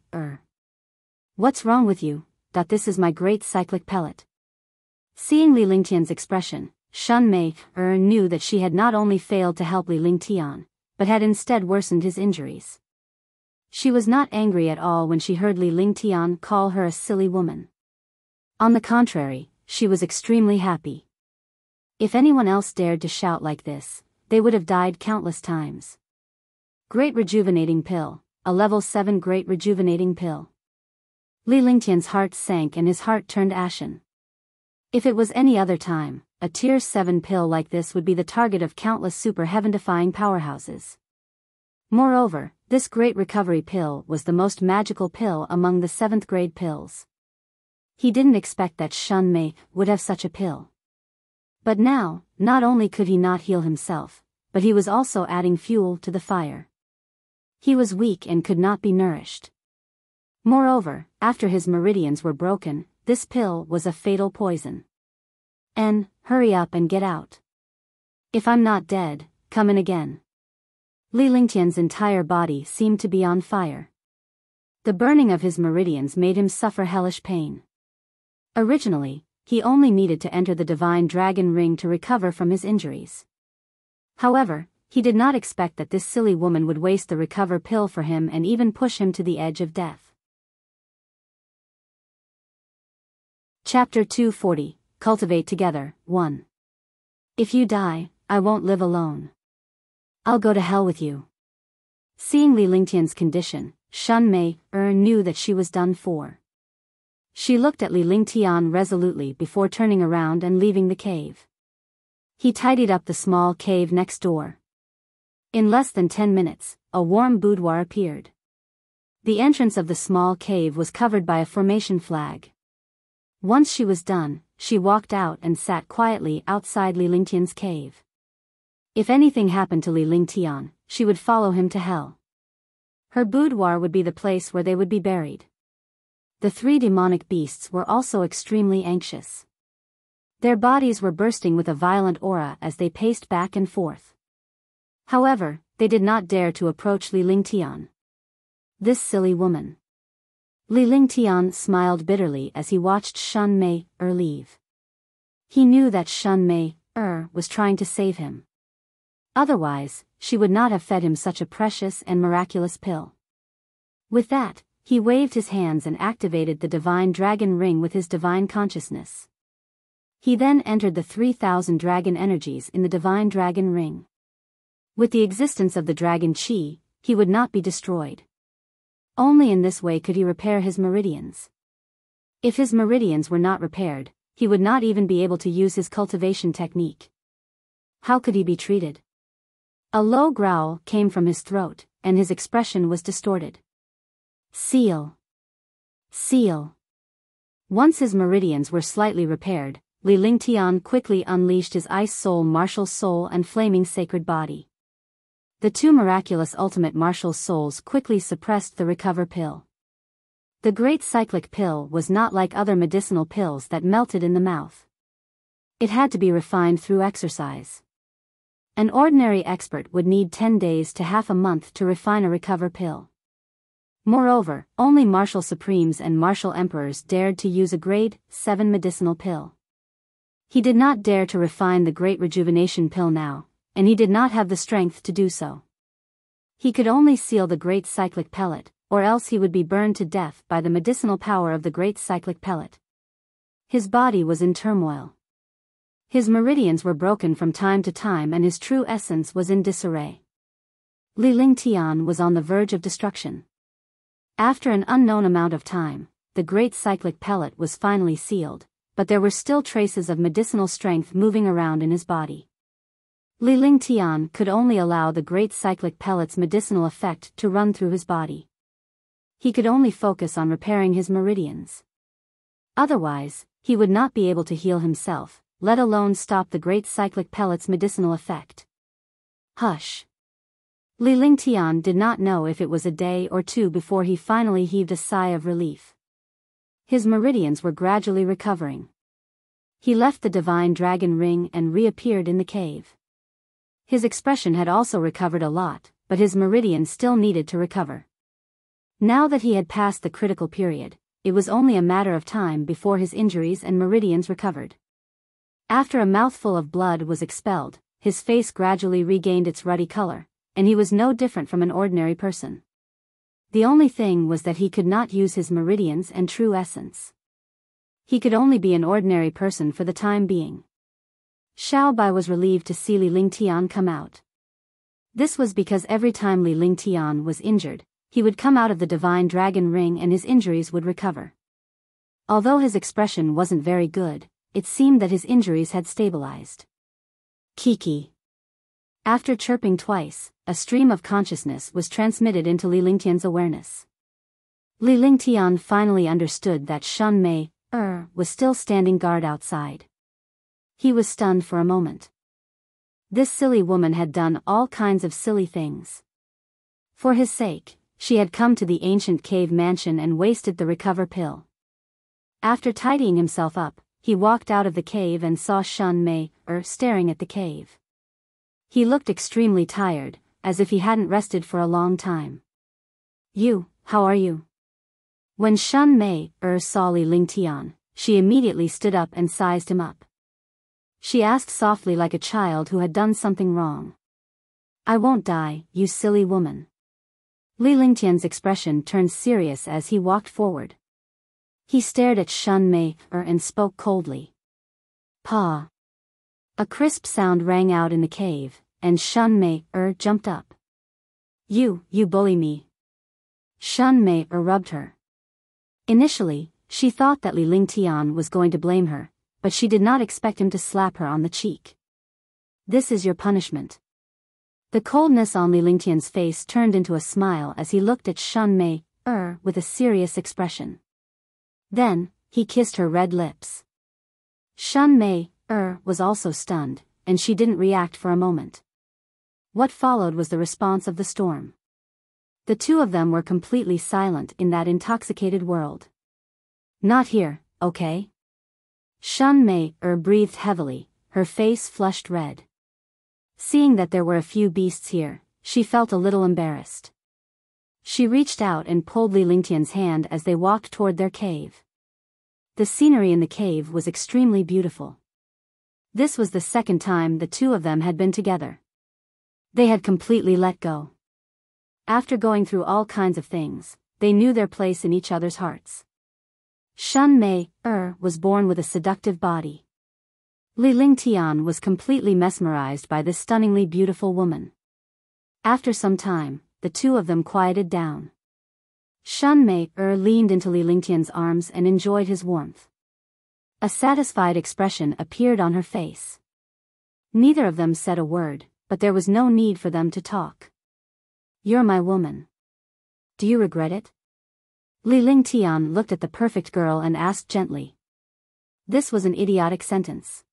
What's wrong with you? This is my great cyclic pellet. Seeing Li Lingtian's expression, Shun Mei knew that she had not only failed to help Li Lingtian, but had instead worsened his injuries. She was not angry at all when she heard Li Lingtian call her a silly woman. On the contrary, she was extremely happy. If anyone else dared to shout like this, they would have died countless times. Great rejuvenating pill, a level 7 great rejuvenating pill. Li Lingtian's heart sank and his heart turned ashen. If it was any other time, a tier 7 pill like this would be the target of countless super heaven-defying powerhouses. Moreover, this great recovery pill was the most magical pill among the 7th grade pills. He didn't expect that Shun Mei would have such a pill. But now, not only could he not heal himself, but he was also adding fuel to the fire. He was weak and could not be nourished. Moreover, after his meridians were broken, this pill was a fatal poison. Hurry up and get out. If I'm not dead, come in again. Li Lingtian's entire body seemed to be on fire. The burning of his meridians made him suffer hellish pain. Originally, he only needed to enter the divine dragon ring to recover from his injuries. However, he did not expect that this silly woman would waste the recover pill for him and even push him to the edge of death. Chapter 240, Cultivate Together, 1. If you die, I won't live alone. I'll go to hell with you. Seeing Li Lingtian's condition, Shun Mei knew that she was done for. She looked at Li Lingtian resolutely before turning around and leaving the cave. He tidied up the small cave next door. In less than 10 minutes, a warm boudoir appeared. The entrance of the small cave was covered by a formation flag. Once she was done, she walked out and sat quietly outside Li Lingtian's cave. If anything happened to Li Lingtian, she would follow him to hell. Her boudoir would be the place where they would be buried. The 3 demonic beasts were also extremely anxious. Their bodies were bursting with a violent aura as they paced back and forth. However, they did not dare to approach Li Lingtian. This silly woman. Li Lingtian smiled bitterly as he watched Shen Mei leave. He knew that Shen Mei was trying to save him. Otherwise, she would not have fed him such a precious and miraculous pill. With that, he waved his hands and activated the divine dragon ring with his divine consciousness. He then entered the 3,000 dragon energies in the divine dragon ring. With the existence of the dragon chi, he would not be destroyed. Only in this way could he repair his meridians. If his meridians were not repaired, he would not even be able to use his cultivation technique. How could he be treated? A low growl came from his throat, and his expression was distorted. Seal. Seal. Once his meridians were slightly repaired, Li Lingtian quickly unleashed his Ice Soul Martial Soul and Flaming Sacred Body. The two miraculous ultimate martial souls quickly suppressed the recover pill. The Great Cyclic Pill was not like other medicinal pills that melted in the mouth. It had to be refined through exercise. An ordinary expert would need 10 days to half a month to refine a recover pill. Moreover, only martial supremes and martial emperors dared to use a grade 7 medicinal pill. He did not dare to refine the Great Rejuvenation Pill now, and he did not have the strength to do so. He could only seal the Great Cyclic Pellet, or else he would be burned to death by the medicinal power of the Great Cyclic Pellet. His body was in turmoil. His meridians were broken from time to time and his true essence was in disarray. Li Lingtian was on the verge of destruction. After an unknown amount of time, the Great Cyclic Pellet was finally sealed, but there were still traces of medicinal strength moving around in his body. Li Lingtian could only allow the Great Cyclic Pellet's medicinal effect to run through his body. He could only focus on repairing his meridians. Otherwise, he would not be able to heal himself, let alone stop the Great Cyclic Pellet's medicinal effect. Hush. Li Lingtian did not know if it was a day or two before he finally heaved a sigh of relief. His meridians were gradually recovering. He left the divine dragon ring and reappeared in the cave. His expression had also recovered a lot, but his meridians still needed to recover. Now that he had passed the critical period, it was only a matter of time before his injuries and meridians recovered. After a mouthful of blood was expelled, his face gradually regained its ruddy color, and he was no different from an ordinary person. The only thing was that he could not use his meridians and true essence. He could only be an ordinary person for the time being. Xiao Bai was relieved to see Li Lingtian come out. This was because every time Li Lingtian was injured, he would come out of the divine dragon ring and his injuries would recover. Although his expression wasn't very good, it seemed that his injuries had stabilized. Kiki. After chirping twice, a stream of consciousness was transmitted into Li Lingtian's awareness. Li Lingtian finally understood that Shen Mei was still standing guard outside. He was stunned for a moment. This silly woman had done all kinds of silly things. For his sake, she had come to the ancient cave mansion and wasted the recover pill. After tidying himself up, he walked out of the cave and saw Shen Mei staring at the cave. He looked extremely tired, as if he hadn't rested for a long time. "You, how are you?" When Shen Mei saw Li Lingtian, she immediately stood up and sized him up. She asked softly like a child who had done something wrong. "I won't die, you silly woman." Li Lingtian's expression turned serious as he walked forward. He stared at Shen Mei and spoke coldly. "Pa." A crisp sound rang out in the cave, and Shen Mei jumped up. You bully me." Shen Mei rubbed her. Initially, she thought that Li Lingtian was going to blame her, but she did not expect him to slap her on the cheek. "This is your punishment." The coldness on Li Lingtian's face turned into a smile as he looked at Shen Mei with a serious expression. Then, he kissed her red lips. Shen Mei was also stunned, and she didn't react for a moment. What followed was the response of the storm. The two of them were completely silent in that intoxicated world. "Not here, okay?" Shen Mei breathed heavily, her face flushed red. Seeing that there were a few beasts here, she felt a little embarrassed. She reached out and pulled Li Lingtian's hand as they walked toward their cave. The scenery in the cave was extremely beautiful. This was the second time the two of them had been together. They had completely let go. After going through all kinds of things, they knew their place in each other's hearts. Shun Mei was born with a seductive body. Li Lingtian was completely mesmerized by this stunningly beautiful woman. After some time, the two of them quieted down. Shun Mei leaned into Li Lingtian's arms and enjoyed his warmth. A satisfied expression appeared on her face. Neither of them said a word, but there was no need for them to talk. "You're my woman. Do you regret it?" Li Lingtian looked at the perfect girl and asked gently. This was an idiotic sentence.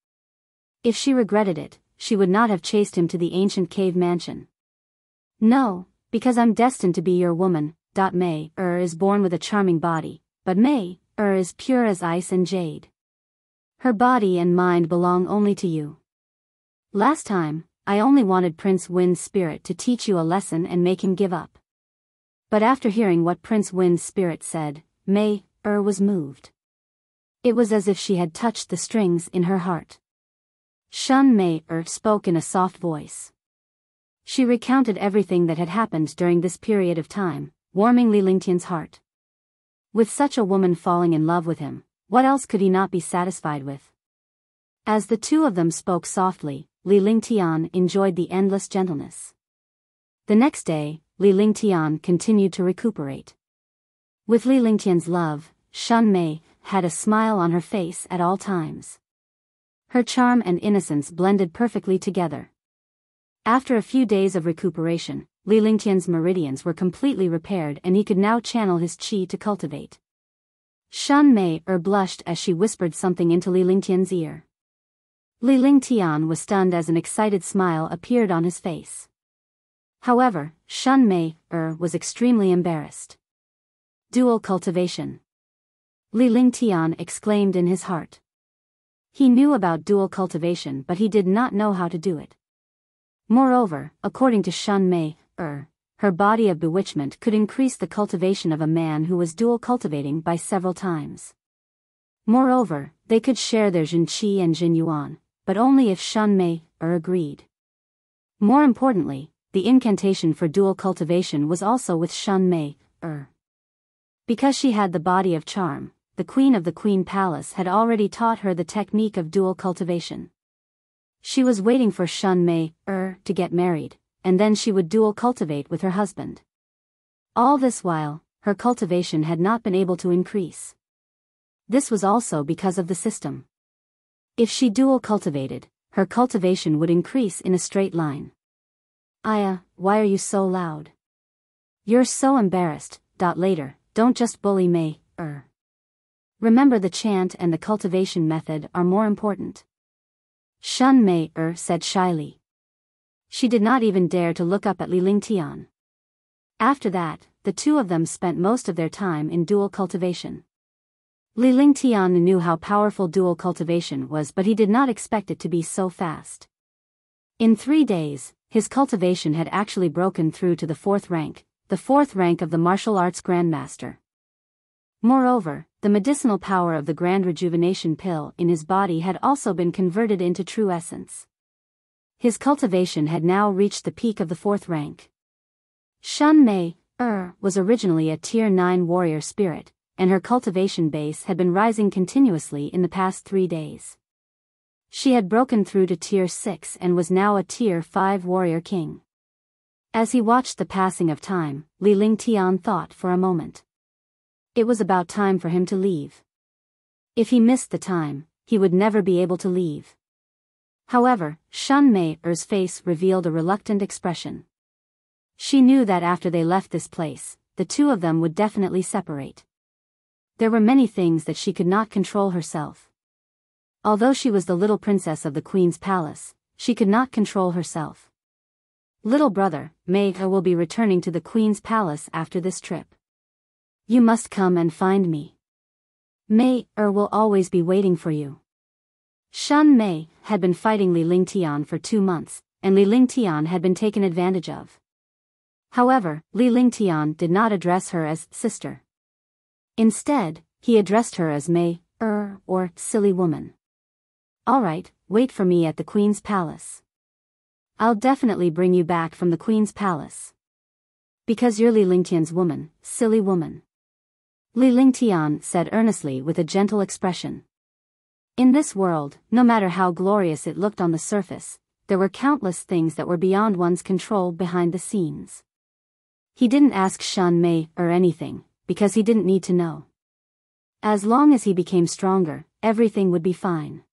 If she regretted it, she would not have chased him to the ancient cave mansion. "No, because I'm destined to be your woman." Mei is born with a charming body, but Mei is pure as ice and jade. Her body and mind belong only to you. Last time, I only wanted Prince Wind's spirit to teach you a lesson and make him give up. But after hearing what Prince Wind's spirit said, Mei was moved. It was as if she had touched the strings in her heart. Shun Mei spoke in a soft voice. She recounted everything that had happened during this period of time, warming Li Lingtian's heart. With such a woman falling in love with him, what else could he not be satisfied with? As the two of them spoke softly, Li Lingtian enjoyed the endless gentleness. The next day, Li Lingtian continued to recuperate. With Li Lingtian's love, Shun Mei had a smile on her face at all times. Her charm and innocence blended perfectly together. After a few days of recuperation, Li Lingtian's meridians were completely repaired and he could now channel his qi to cultivate. Shun Mei blushed as she whispered something into Li Lingtian's ear. Li Lingtian was stunned as an excited smile appeared on his face. However, Shun Mei was extremely embarrassed. Dual cultivation. Li Lingtian exclaimed in his heart. He knew about dual cultivation but he did not know how to do it. Moreover, according to Shun Mei, her body of bewitchment could increase the cultivation of a man who was dual cultivating by several times. Moreover, they could share their Jin Qi and Jin Yuan, but only if Shun Mei agreed. More importantly, the incantation for dual cultivation was also with Shun Mei. Because she had the body of charm, the queen of the Queen Palace had already taught her the technique of dual cultivation. She was waiting for Shun Mei to get married, and then she would dual cultivate with her husband. All this while, her cultivation had not been able to increase. This was also because of the system. If she dual cultivated, her cultivation would increase in a straight line. Aya, why are you so loud? You're so embarrassed. Later, don't just bully Mei. Remember the chant and the cultivation method are more important. Shun Mei said shyly. She did not even dare to look up at Li Lingtian. After that, the two of them spent most of their time in dual cultivation. Li Lingtian knew how powerful dual cultivation was but he did not expect it to be so fast. In 3 days, his cultivation had actually broken through to the 4th rank of the martial arts grandmaster. Moreover, the medicinal power of the grand rejuvenation pill in his body had also been converted into true essence. His cultivation had now reached the peak of the 4th rank. Shun Mei was originally a Tier 9 warrior spirit, and her cultivation base had been rising continuously in the past 3 days. She had broken through to Tier 6 and was now a Tier 5 warrior king. As he watched the passing of time, Li Lingtian thought for a moment. It was about time for him to leave. If he missed the time, he would never be able to leave. However, Shun Mei's face revealed a reluctant expression. She knew that after they left this place, the two of them would definitely separate. There were many things that she could not control herself. Although she was the little princess of the Queen's palace, she could not control herself. Little brother, Mei will be returning to the Queen's palace after this trip. You must come and find me. Mei will always be waiting for you. Shun Mei had been fighting Li Lingtian for 2 months, and Li Lingtian had been taken advantage of. However, Li Lingtian did not address her as sister. Instead, he addressed her as Mei, or silly woman. Alright, wait for me at the Queen's Palace. I'll definitely bring you back from the Queen's Palace. Because you're Li Lingtian's woman, silly woman. Li Lingtian said earnestly with a gentle expression. In this world, no matter how glorious it looked on the surface, there were countless things that were beyond one's control behind the scenes. He didn't ask Shan Mei anything, because he didn't need to know. As long as he became stronger, everything would be fine.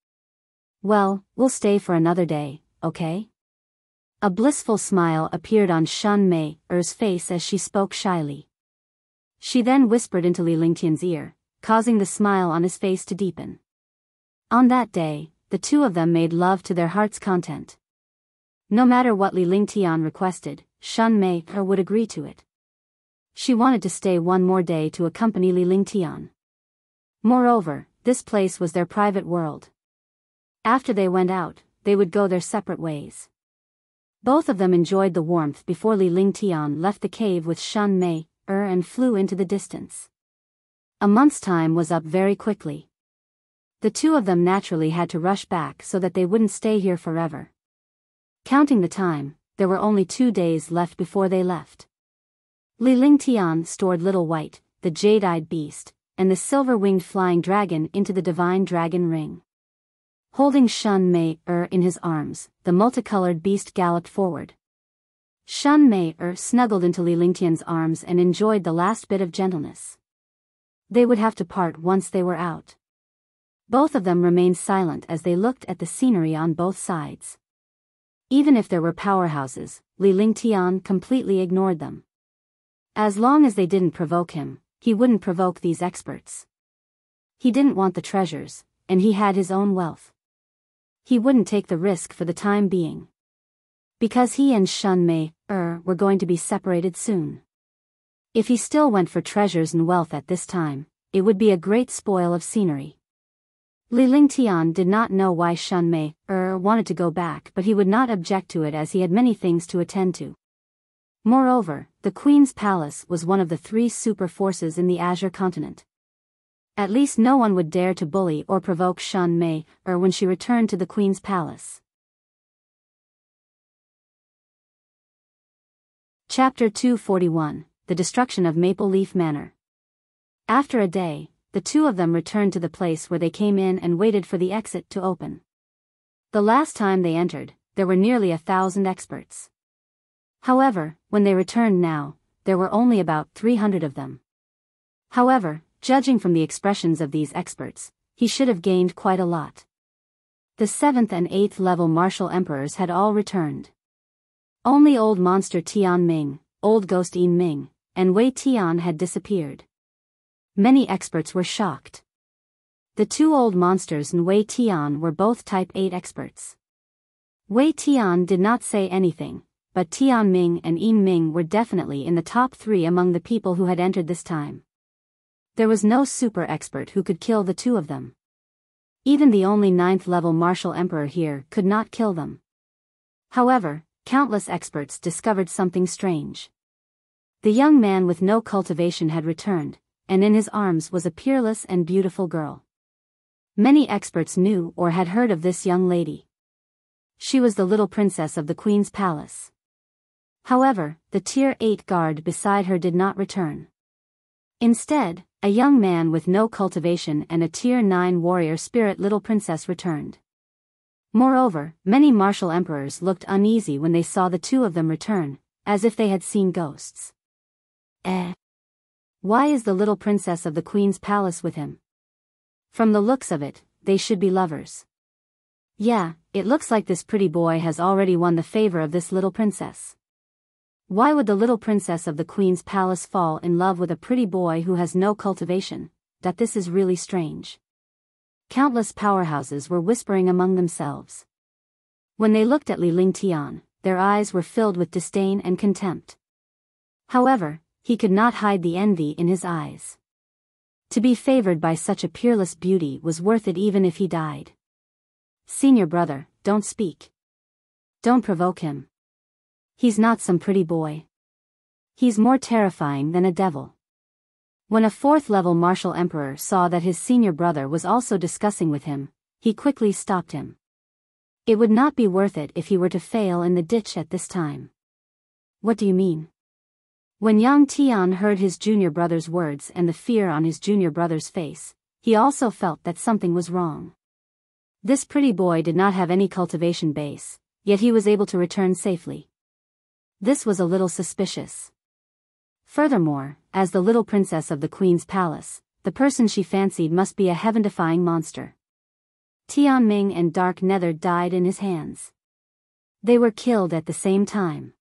Well, we'll stay for another day, okay? A blissful smile appeared on Shan Mei's face as she spoke shyly. She then whispered into Li Lingtian's ear, causing the smile on his face to deepen. On that day, the two of them made love to their heart's content. No matter what Li Lingtian requested, Shan Mei would agree to it. She wanted to stay one more day to accompany Li Lingtian. Moreover, this place was their private world. After they went out, they would go their separate ways. Both of them enjoyed the warmth before Li Lingtian left the cave with Shan Mei and flew into the distance. A month's time was up very quickly. The two of them naturally had to rush back so that they wouldn't stay here forever. Counting the time, there were only 2 days left before they left. Li Lingtian stored Little White, the jade-eyed beast, and the silver-winged flying dragon into the divine dragon ring. Holding Shan Mei in his arms, the multicolored beast galloped forward. Shan Mei snuggled into Li Lingtian's arms and enjoyed the last bit of gentleness. They would have to part once they were out. Both of them remained silent as they looked at the scenery on both sides. Even if there were powerhouses, Li Lingtian completely ignored them. As long as they didn't provoke him, he wouldn't provoke these experts. He didn't want the treasures, and he had his own wealth. He wouldn't take the risk for the time being. Because he and Shan Mei were going to be separated soon. If he still went for treasures and wealth at this time, it would be a great spoil of scenery. Li Lingtian did not know why Shan Mei wanted to go back, but he would not object to it as he had many things to attend to. Moreover, the Queen's Palace was one of the 3 super forces in the Azure continent. At least no one would dare to bully or provoke Shan Mei when she returned to the Queen's Palace. Chapter 241, The Destruction of Maple Leaf Manor. After a day, the two of them returned to the place where they came in and waited for the exit to open. The last time they entered, there were nearly 1,000 experts. However, when they returned now, there were only about 300 of them. However, judging from the expressions of these experts, he should have gained quite a lot. The 7th and 8th level martial emperors had all returned. Only old monster Tian Ming, old ghost Yin Ming, and Wei Tian had disappeared. Many experts were shocked. The 2 old monsters and Wei Tian were both Type 8 experts. Wei Tian did not say anything, but Tian Ming and Yin Ming were definitely in the top 3 among the people who had entered this time. There was no super expert who could kill the 2 of them. Even the only 9th level martial emperor here could not kill them. However, countless experts discovered something strange. The young man with no cultivation had returned, and in his arms was a peerless and beautiful girl. Many experts knew or had heard of this young lady. She was the little princess of the Queen's Palace. However, the Tier 8 guard beside her did not return. Instead, a young man with no cultivation and a Tier 9 warrior spirit little princess returned. Moreover, many martial emperors looked uneasy when they saw the 2 of them return, as if they had seen ghosts. Why is the little princess of the Queen's Palace with him? From the looks of it, they should be lovers. Yeah, it looks like this pretty boy has already won the favor of this little princess. Why would the little princess of the Queen's Palace fall in love with a pretty boy who has no cultivation? That this is really strange. Countless powerhouses were whispering among themselves. When they looked at Li Lingtian, their eyes were filled with disdain and contempt. However, he could not hide the envy in his eyes. To be favored by such a peerless beauty was worth it even if he died. Senior brother, don't speak. Don't provoke him. He's not some pretty boy. He's more terrifying than a devil. When a fourth-level martial emperor saw that his senior brother was also discussing with him, he quickly stopped him. It would not be worth it if he were to fail in the ditch at this time. What do you mean? When Yang Tian heard his junior brother's words and the fear on his junior brother's face, he also felt that something was wrong. This pretty boy did not have any cultivation base, yet he was able to return safely. This was a little suspicious. Furthermore, as the little princess of the queen's palace, the person she fancied must be a heaven-defying monster. Tianming and Dark Nether died in his hands. They were killed at the same time.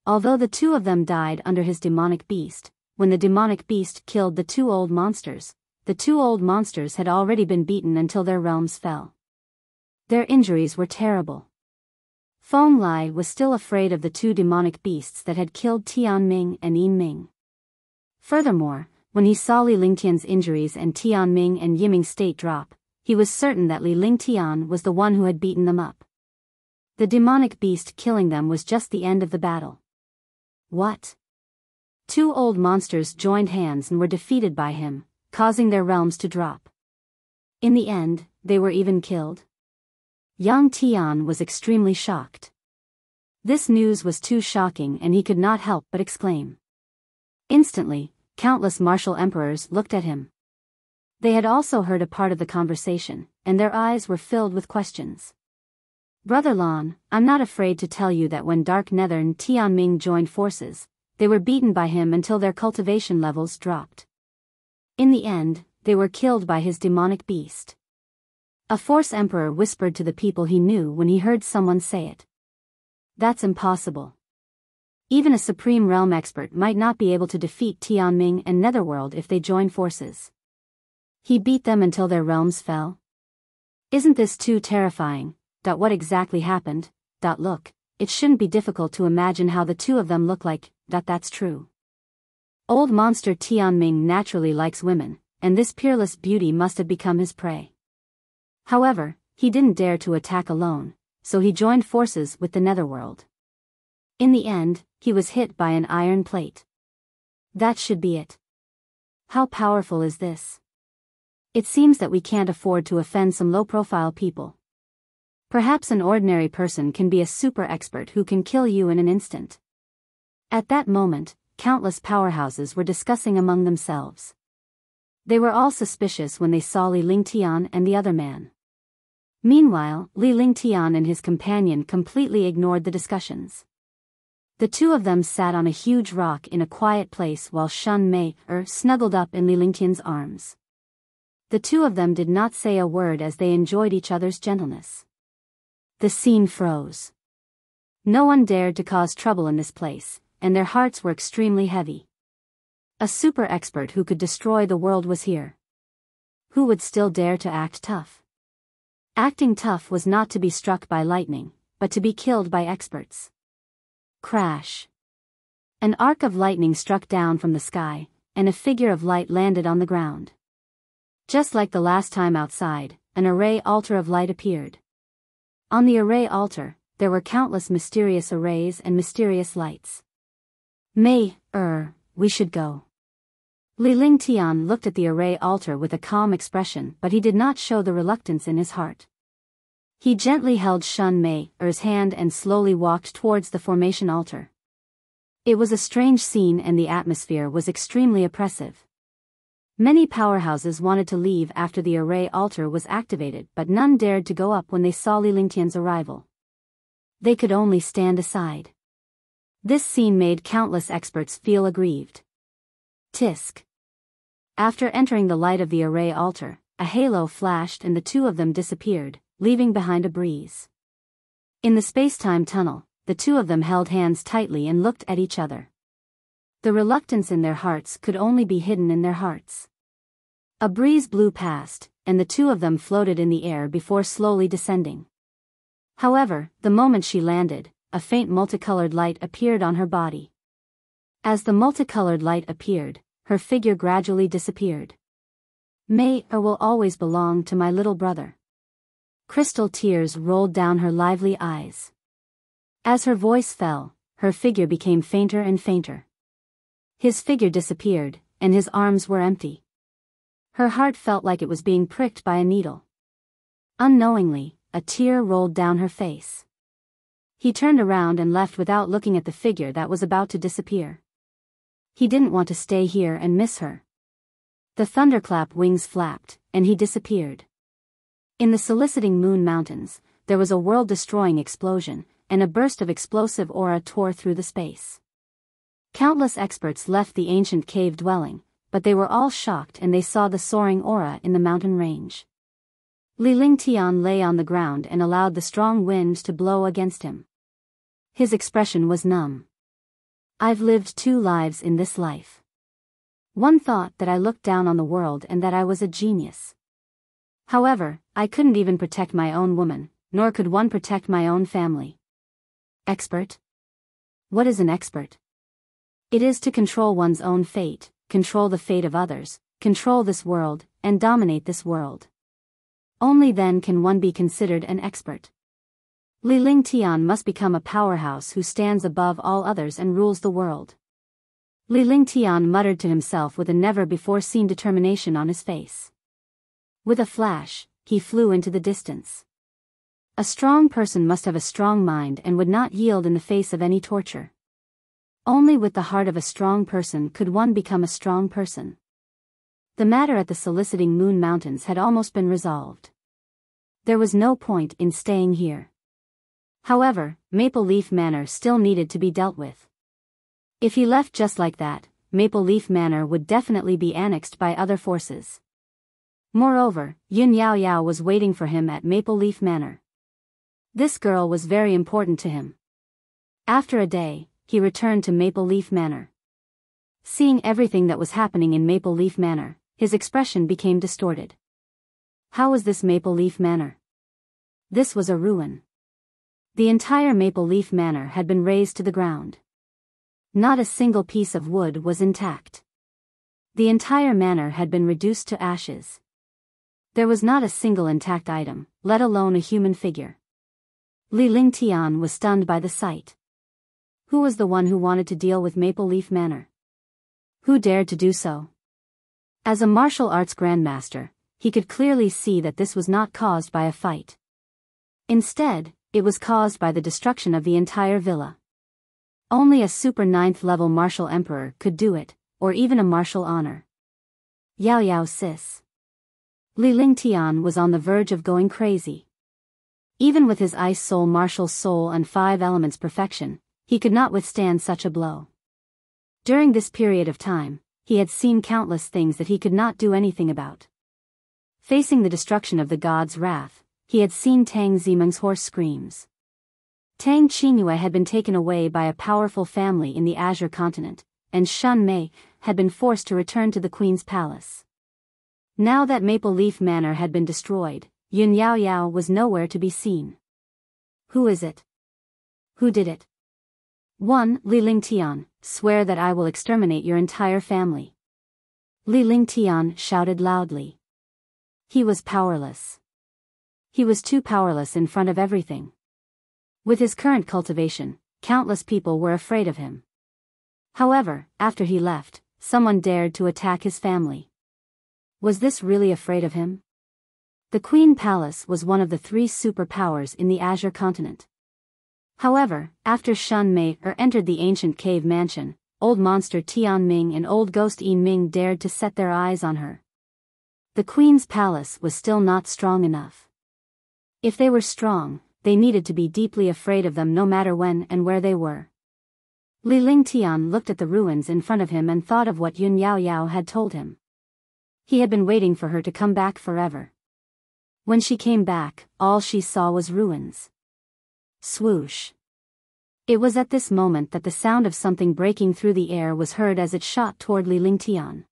Although the two of them died under his demonic beast, when the demonic beast killed the two old monsters had already been beaten until their realms fell. Their injuries were terrible. Feng Lai was still afraid of the two demonic beasts that had killed Tianming and Yinming. Furthermore, when he saw Li Lingtian's injuries and Tianming and Yiming's state drop, he was certain that Li Lingtian was the one who had beaten them up. The demonic beast killing them was just the end of the battle. What? Two old monsters joined hands and were defeated by him, causing their realms to drop. In the end, they were even killed. Yang Tian was extremely shocked. This news was too shocking and he could not help but exclaim. Instantly, countless martial emperors looked at him. They had also heard a part of the conversation, and their eyes were filled with questions. Brother Lan, I'm not afraid to tell you that when Dark Nether and Tianming joined forces, they were beaten by him until their cultivation levels dropped. In the end, they were killed by his demonic beast. A Force Emperor whispered to the people he knew when he heard someone say it. That's impossible. Even a Supreme Realm expert might not be able to defeat Tianming and Netherworld if they join forces. He beat them until their realms fell? Isn't this too terrifying? What exactly happened? Look, it shouldn't be difficult to imagine how the two of them look like. That's true. Old monster Tianming naturally likes women, and this peerless beauty must have become his prey. However, he didn't dare to attack alone, so he joined forces with the Netherworld. In the end, he was hit by an iron plate. That should be it. How powerful is this? It seems that we can't afford to offend some low-profile people. Perhaps an ordinary person can be a super expert who can kill you in an instant. At that moment, countless powerhouses were discussing among themselves. They were all suspicious when they saw Li Lingtian and the other man. Meanwhile, Li Lingtian and his companion completely ignored the discussions. The two of them sat on a huge rock in a quiet place while Shen Mei snuggled up in Li Lingtian's arms. The two of them did not say a word as they enjoyed each other's gentleness. The scene froze. No one dared to cause trouble in this place, and their hearts were extremely heavy. A super expert who could destroy the world was here. Who would still dare to act tough? Acting tough was not to be struck by lightning, but to be killed by experts. Crash. An arc of lightning struck down from the sky, and a figure of light landed on the ground. Just like the last time outside, an array altar of light appeared. On the array altar, there were countless mysterious arrays and mysterious lights. We should go. Li Lingtian looked at the array altar with a calm expression, but he did not show the reluctance in his heart. He gently held Shen Mei's hand and slowly walked towards the formation altar. It was a strange scene and the atmosphere was extremely oppressive. Many powerhouses wanted to leave after the array altar was activated, but none dared to go up when they saw Li Lingtian's arrival. They could only stand aside. This scene made countless experts feel aggrieved. Tisk. After entering the light of the array altar, a halo flashed and the two of them disappeared, leaving behind a breeze. In the space-time tunnel, the two of them held hands tightly and looked at each other. The reluctance in their hearts could only be hidden in their hearts. A breeze blew past, and the two of them floated in the air before slowly descending. However, the moment she landed, a faint multicolored light appeared on her body. As the multicolored light appeared, her figure gradually disappeared. Will always belong to my little brother. Crystal tears rolled down her lively eyes. As her voice fell, her figure became fainter and fainter. His figure disappeared, and his arms were empty. Her heart felt like it was being pricked by a needle. Unknowingly, a tear rolled down her face. He turned around and left without looking at the figure that was about to disappear. He didn't want to stay here and miss her. The thunderclap wings flapped, and he disappeared. In the soliciting Moon Mountains, there was a world-destroying explosion, and a burst of explosive aura tore through the space. Countless experts left the ancient cave dwelling, but they were all shocked and they saw the soaring aura in the mountain range. Li Lingtian lay on the ground and allowed the strong wind to blow against him. His expression was numb. I've lived 2 lives in this life. One thought that I looked down on the world and that I was a genius. However, I couldn't even protect my own woman, nor could one protect my own family. Expert? What is an expert? It is to control one's own fate, control the fate of others, control this world, and dominate this world. Only then can one be considered an expert. Li Lingtian must become a powerhouse who stands above all others and rules the world. Li Lingtian muttered to himself with a never-before-seen determination on his face. With a flash, he flew into the distance. A strong person must have a strong mind and would not yield in the face of any torture. Only with the heart of a strong person could one become a strong person. The matter at the soliciting Moon Mountains had almost been resolved. There was no point in staying here. However, Maple Leaf Manor still needed to be dealt with. If he left just like that, Maple Leaf Manor would definitely be annexed by other forces. Moreover, Yun Yao Yao was waiting for him at Maple Leaf Manor. This girl was very important to him. After a day, he returned to Maple Leaf Manor. Seeing everything that was happening in Maple Leaf Manor, his expression became distorted. How was this Maple Leaf Manor? This was a ruin. The entire Maple Leaf Manor had been razed to the ground. Not a single piece of wood was intact. The entire manor had been reduced to ashes. There was not a single intact item, let alone a human figure. Li Lingtian was stunned by the sight. Who was the one who wanted to deal with Maple Leaf Manor? Who dared to do so? As a martial arts grandmaster, he could clearly see that this was not caused by a fight. Instead, it was caused by the destruction of the entire villa. Only a super 9th level martial emperor could do it, or even a martial honor. Yao Yao sis. Li Lingtian was on the verge of going crazy. Even with his ice soul martial soul and 5 elements perfection, he could not withstand such a blow. During this period of time, he had seen countless things that he could not do anything about. Facing the destruction of the god's wrath, he had seen Tang Zimeng's hoarse screams. Tang Qingyue had been taken away by a powerful family in the Azure continent, and Shun Mei had been forced to return to the Queen's palace. Now that Maple Leaf Manor had been destroyed, Yun Yao Yao was nowhere to be seen. Who is it? Who did it? 1. Li Lingtian, swear that I will exterminate your entire family. Li Lingtian shouted loudly. He was powerless. He was too powerless in front of everything. With his current cultivation, countless people were afraid of him. However, after he left, someone dared to attack his family. Was this really afraid of him? The Queen Palace was one of the 3 superpowers in the Azure continent. However, after Shun Mei entered the ancient cave mansion, old monster Tian Ming and old ghost Yin Ming dared to set their eyes on her. The Queen's palace was still not strong enough. If they were strong, they needed to be deeply afraid of them no matter when and where they were. Li Lingtian looked at the ruins in front of him and thought of what Yun Yao Yao had told him. He had been waiting for her to come back forever. When she came back, all she saw was ruins. Swoosh. It was at this moment that the sound of something breaking through the air was heard as it shot toward Li Lingtian.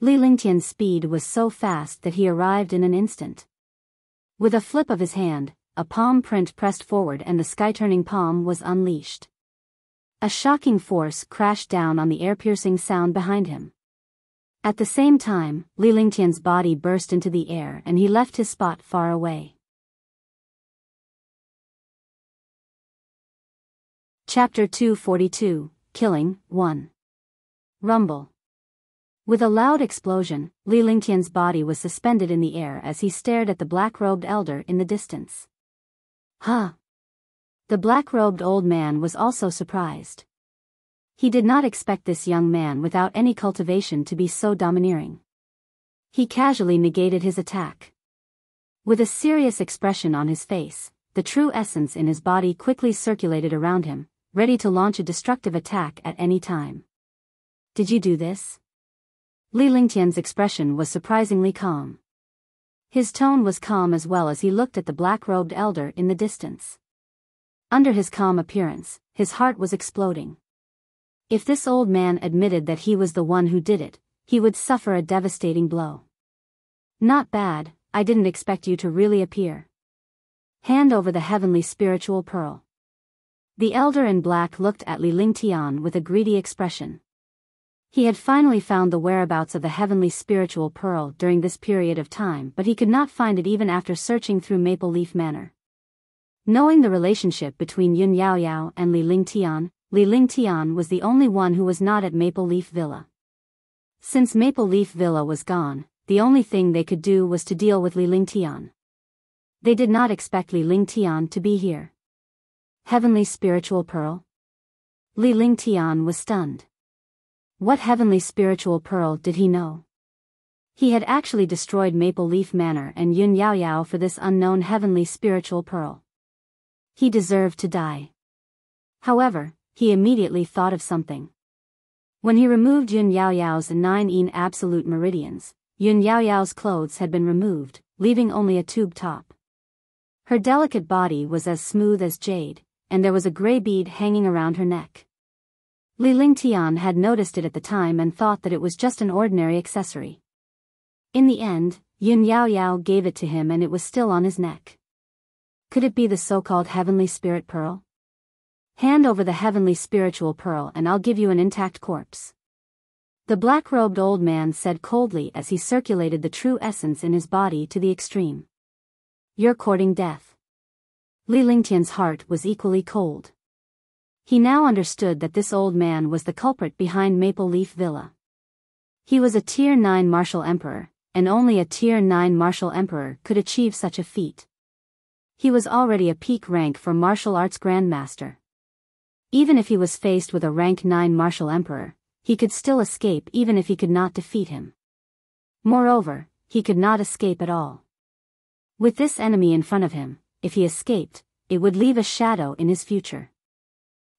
Li Lingtian's speed was so fast that he arrived in an instant. With a flip of his hand, a palm print pressed forward and the sky-turning palm was unleashed. A shocking force crashed down on the air-piercing sound behind him. At the same time, Li Lingtian's body burst into the air and he left his spot far away. Chapter 242, Killing, 1. Rumble. With a loud explosion, Li Lingtian's body was suspended in the air as he stared at the black-robed elder in the distance. Huh! The black-robed old man was also surprised. He did not expect this young man without any cultivation to be so domineering. He casually negated his attack. With a serious expression on his face, the true essence in his body quickly circulated around him, ready to launch a destructive attack at any time. Did you do this? Li Lingtian's expression was surprisingly calm. His tone was calm as well as he looked at the black-robed elder in the distance. Under his calm appearance, his heart was exploding. If this old man admitted that he was the one who did it, he would suffer a devastating blow. Not bad, I didn't expect you to really appear. Hand over the heavenly spiritual pearl. The elder in black looked at Li Lingtian with a greedy expression. He had finally found the whereabouts of the heavenly spiritual pearl during this period of time, but he could not find it even after searching through Maple Leaf Manor. Knowing the relationship between Yun Yaoyao and Li Lingtian was the only one who was not at Maple Leaf Villa. Since Maple Leaf Villa was gone, the only thing they could do was to deal with Li Lingtian. They did not expect Li Lingtian to be here. Heavenly spiritual pearl? Li Lingtian was stunned. What heavenly spiritual pearl did he know? He had actually destroyed Maple Leaf Manor and Yun Yaoyao for this unknown heavenly spiritual pearl. He deserved to die. However, he immediately thought of something. When he removed Yun Yaoyao's 9 absolute meridians, Yun Yaoyao's clothes had been removed, leaving only a tube top. Her delicate body was as smooth as jade, and there was a gray bead hanging around her neck. Li Lingtian had noticed it at the time and thought that it was just an ordinary accessory. In the end, Yun Yaoyao gave it to him and it was still on his neck. Could it be the so-called heavenly spirit pearl? Hand over the heavenly spiritual pearl and I'll give you an intact corpse. The black-robed old man said coldly as he circulated the true essence in his body to the extreme. You're courting death. Li Lingtian's heart was equally cold. He now understood that this old man was the culprit behind Maple Leaf Villa. He was a Tier 9 martial emperor, and only a Tier 9 martial emperor could achieve such a feat. He was already a peak rank for martial arts grandmaster. Even if he was faced with a rank 9 martial emperor, he could still escape even if he could not defeat him. Moreover, he could not escape at all. With this enemy in front of him, if he escaped, it would leave a shadow in his future.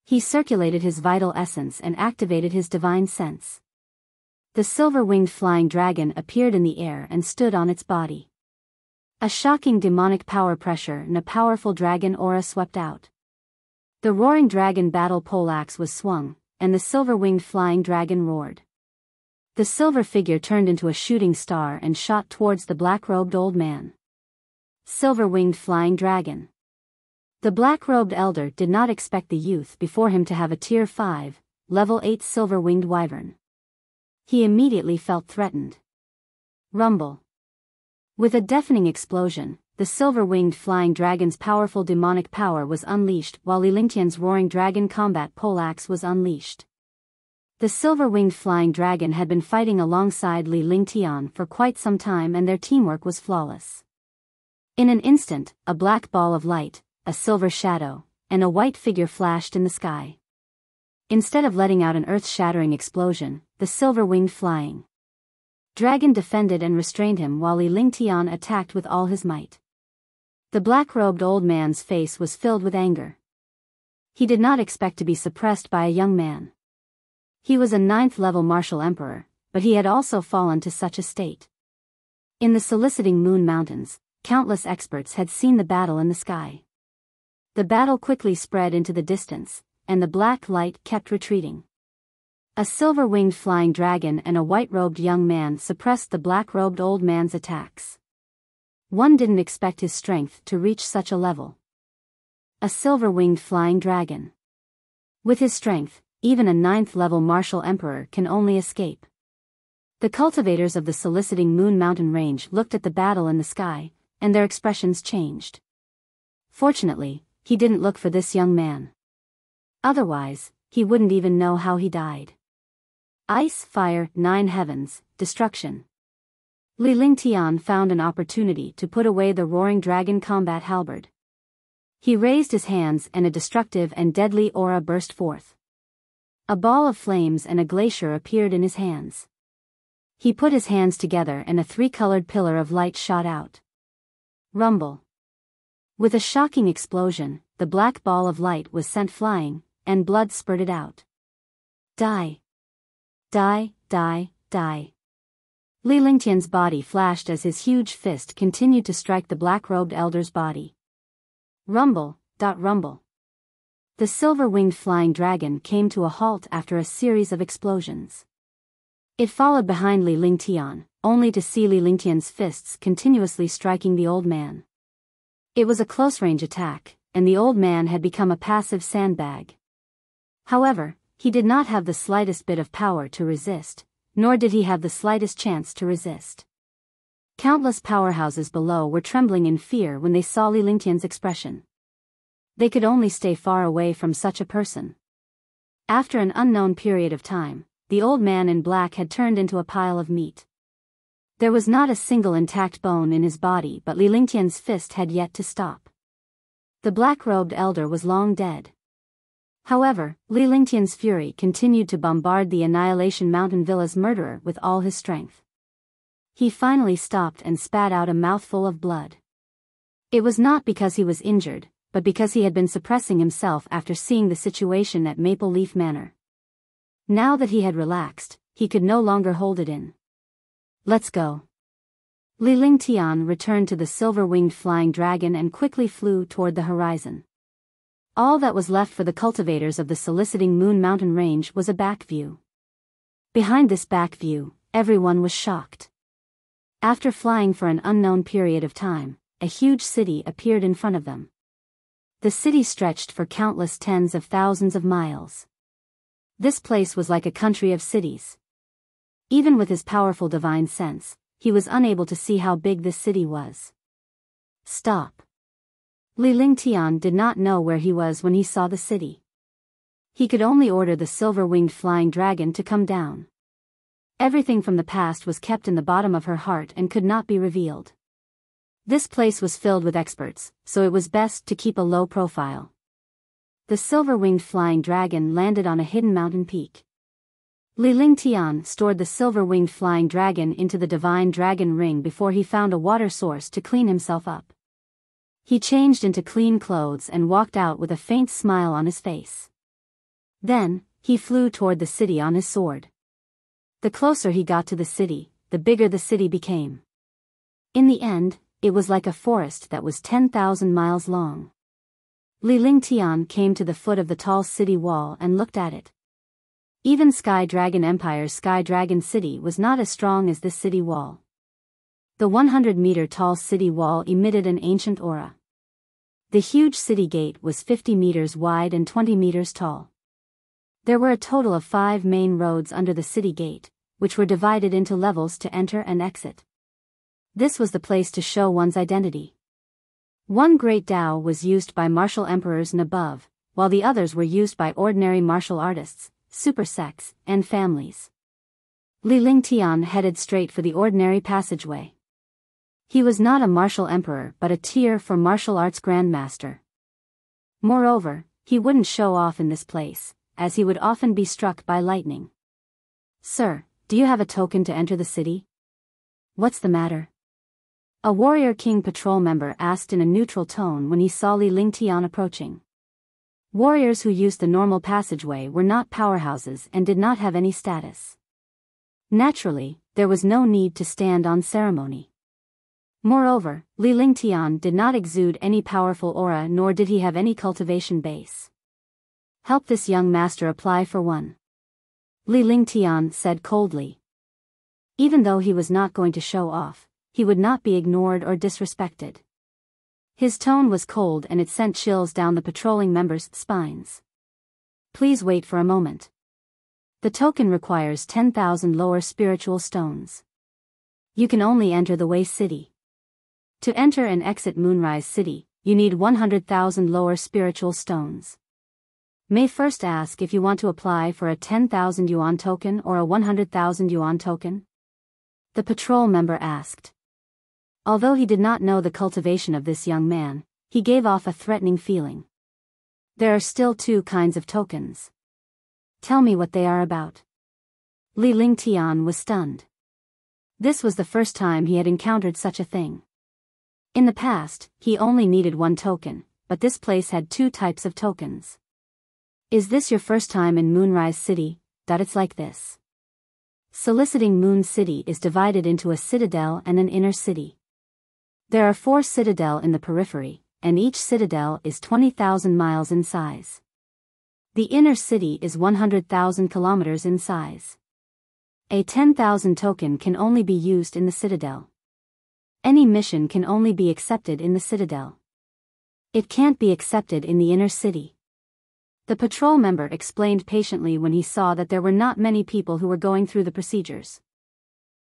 He circulated his vital essence and activated his divine sense. The silver-winged flying dragon appeared in the air and stood on its body. A shocking demonic power pressure and a powerful dragon aura swept out. The roaring dragon battle poleaxe was swung, and the silver-winged flying dragon roared. The silver figure turned into a shooting star and shot towards the black-robed old man. Silver-winged flying dragon. The black-robed elder did not expect the youth before him to have a Tier 5, Level 8 silver-winged wyvern. He immediately felt threatened. Rumble. With a deafening explosion, the silver-winged flying dragon's powerful demonic power was unleashed while Li Lingtian's roaring dragon combat poleaxe was unleashed. The silver-winged flying dragon had been fighting alongside Li Lingtian for quite some time and their teamwork was flawless. In an instant, a black ball of light, a silver shadow, and a white figure flashed in the sky. Instead of letting out an earth-shattering explosion, the silver-winged flying dragon defended and restrained him while Li Lingtian attacked with all his might. The black-robed old man's face was filled with anger. He did not expect to be suppressed by a young man. He was a 9th-level martial emperor, but he had also fallen to such a state. In the soliciting Moon Mountains, countless experts had seen the battle in the sky. The battle quickly spread into the distance, and the black light kept retreating. A silver-winged flying dragon and a white-robed young man suppressed the black-robed old man's attacks. One didn't expect his strength to reach such a level. A silver-winged flying dragon. With his strength, even a 9th-level martial emperor can only escape. The cultivators of the soliciting Moon Mountain range looked at the battle in the sky, and their expressions changed. Fortunately, he didn't look for this young man. Otherwise, he wouldn't even know how he died. Ice, fire, 9 heavens, destruction. Li Lingtian found an opportunity to put away the roaring dragon combat halberd. He raised his hands and a destructive and deadly aura burst forth. A ball of flames and a glacier appeared in his hands. He put his hands together and a 3-colored pillar of light shot out. Rumble. With a shocking explosion, the black ball of light was sent flying, and blood spurted out. Die. Die, die, die. Li Lingtian's body flashed as his huge fist continued to strike the black-robed elder's body. Rumble, rumble. The silver-winged flying dragon came to a halt after a series of explosions. It followed behind Li Lingtian, only to see Li Lingtian's fists continuously striking the old man. It was a close-range attack, and the old man had become a passive sandbag. However, he did not have the slightest bit of power to resist, nor did he have the slightest chance to resist. Countless powerhouses below were trembling in fear when they saw Li Lingtian's expression. They could only stay far away from such a person. After an unknown period of time, the old man in black had turned into a pile of meat. There was not a single intact bone in his body, but Li Lingtian's fist had yet to stop. The black-robed elder was long dead. However, Li Lingtian's fury continued to bombard the Annihilation Mountain Villa's murderer with all his strength. He finally stopped and spat out a mouthful of blood. It was not because he was injured, but because he had been suppressing himself after seeing the situation at Maple Leaf Manor. Now that he had relaxed, he could no longer hold it in. Let's go. Li Lingtian returned to the silver-winged flying dragon and quickly flew toward the horizon. All that was left for the cultivators of the soliciting Moon Mountain Range was a back view. Behind this back view, everyone was shocked. After flying for an unknown period of time, a huge city appeared in front of them. The city stretched for countless tens of thousands of miles. This place was like a country of cities. Even with his powerful divine sense, he was unable to see how big this city was. Stop. Li Lingtian did not know where he was when he saw the city. He could only order the silver-winged flying dragon to come down. Everything from the past was kept in the bottom of her heart and could not be revealed. This place was filled with experts, so it was best to keep a low profile. The silver-winged flying dragon landed on a hidden mountain peak. Li Lingtian stored the silver-winged flying dragon into the divine dragon ring before he found a water source to clean himself up. He changed into clean clothes and walked out with a faint smile on his face. Then, he flew toward the city on his sword. The closer he got to the city, the bigger the city became. In the end, it was like a forest that was 10,000 miles long. Li Lingtian came to the foot of the tall city wall and looked at it. Even Sky Dragon Empire's Sky Dragon City was not as strong as this city wall. The 100-meter-tall city wall emitted an ancient aura. The huge city gate was 50 meters wide and 20 meters tall. There were a total of 5 main roads under the city gate, which were divided into levels to enter and exit. This was the place to show one's identity. One great Dao was used by martial emperors and above, while the others were used by ordinary martial artists, super sects, and families. Li Lingtian headed straight for the ordinary passageway. He was not a martial emperor but a tier for martial arts grandmaster. Moreover, he wouldn't show off in this place, as he would often be struck by lightning. Sir, do you have a token to enter the city? What's the matter? A warrior king patrol member asked in a neutral tone when he saw Li Lingtian approaching. Warriors who used the normal passageway were not powerhouses and did not have any status. Naturally, there was no need to stand on ceremony. Moreover, Li Lingtian did not exude any powerful aura nor did he have any cultivation base. Help this young master apply for one. Li Lingtian said coldly. Even though he was not going to show off, he would not be ignored or disrespected. His tone was cold and it sent chills down the patrolling members' spines. Please wait for a moment. The token requires 10,000 lower spiritual stones. You can only enter the Way City. To enter and exit Moonrise City, you need 100,000 lower spiritual stones. May first ask if you want to apply for a 10,000 yuan token or a 100,000 yuan token? The patrol member asked. Although he did not know the cultivation of this young man, he gave off a threatening feeling. There are still two kinds of tokens. Tell me what they are about. Li Lingtian was stunned. This was the first time he had encountered such a thing. In the past, he only needed one token, but this place had two types of tokens. Is this your first time in Moonrise City? That it's like this. Soliciting Moon City is divided into a citadel and an inner city. There are 4 citadel in the periphery, and each citadel is 20,000 miles in size. The inner city is 100,000 kilometers in size. A 10,000 token can only be used in the citadel. Any mission can only be accepted in the citadel. It can't be accepted in the inner city. The patrol member explained patiently when he saw that there were not many people who were going through the procedures.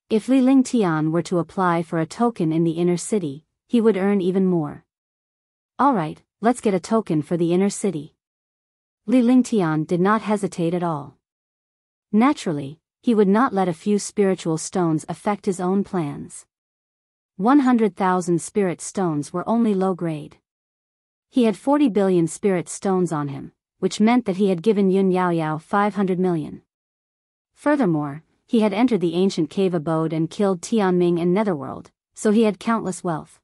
If Li Lingtian were to apply for a token in the inner city, he would earn even more. Alright, let's get a token for the inner city. Li Lingtian did not hesitate at all. Naturally, he would not let a few spiritual stones affect his own plans. 100,000 spirit stones were only low grade. He had 40 billion spirit stones on him, which meant that he had given Yun Yaoyao 500 million. Furthermore, he had entered the ancient cave abode and killed Tianming and Netherworld, so he had countless wealth.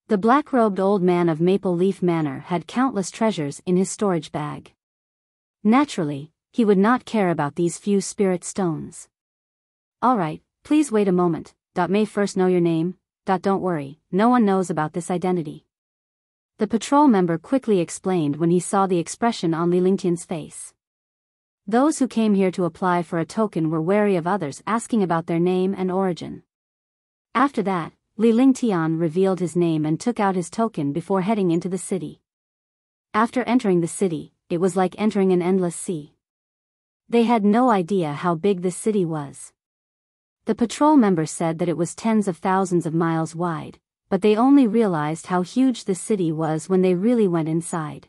The black-robed old man of Maple Leaf Manor had countless treasures in his storage bag. Naturally, he would not care about these few spirit stones. Alright, please wait a moment. May first know your name? Don't worry, no one knows about this identity. The patrol member quickly explained when he saw the expression on Li Lingtian's face. Those who came here to apply for a token were wary of others asking about their name and origin. After that, Li Lingtian revealed his name and took out his token before heading into the city. After entering the city, it was like entering an endless sea. They had no idea how big this city was. The patrol member said that it was tens of thousands of miles wide, but they only realized how huge the city was when they really went inside.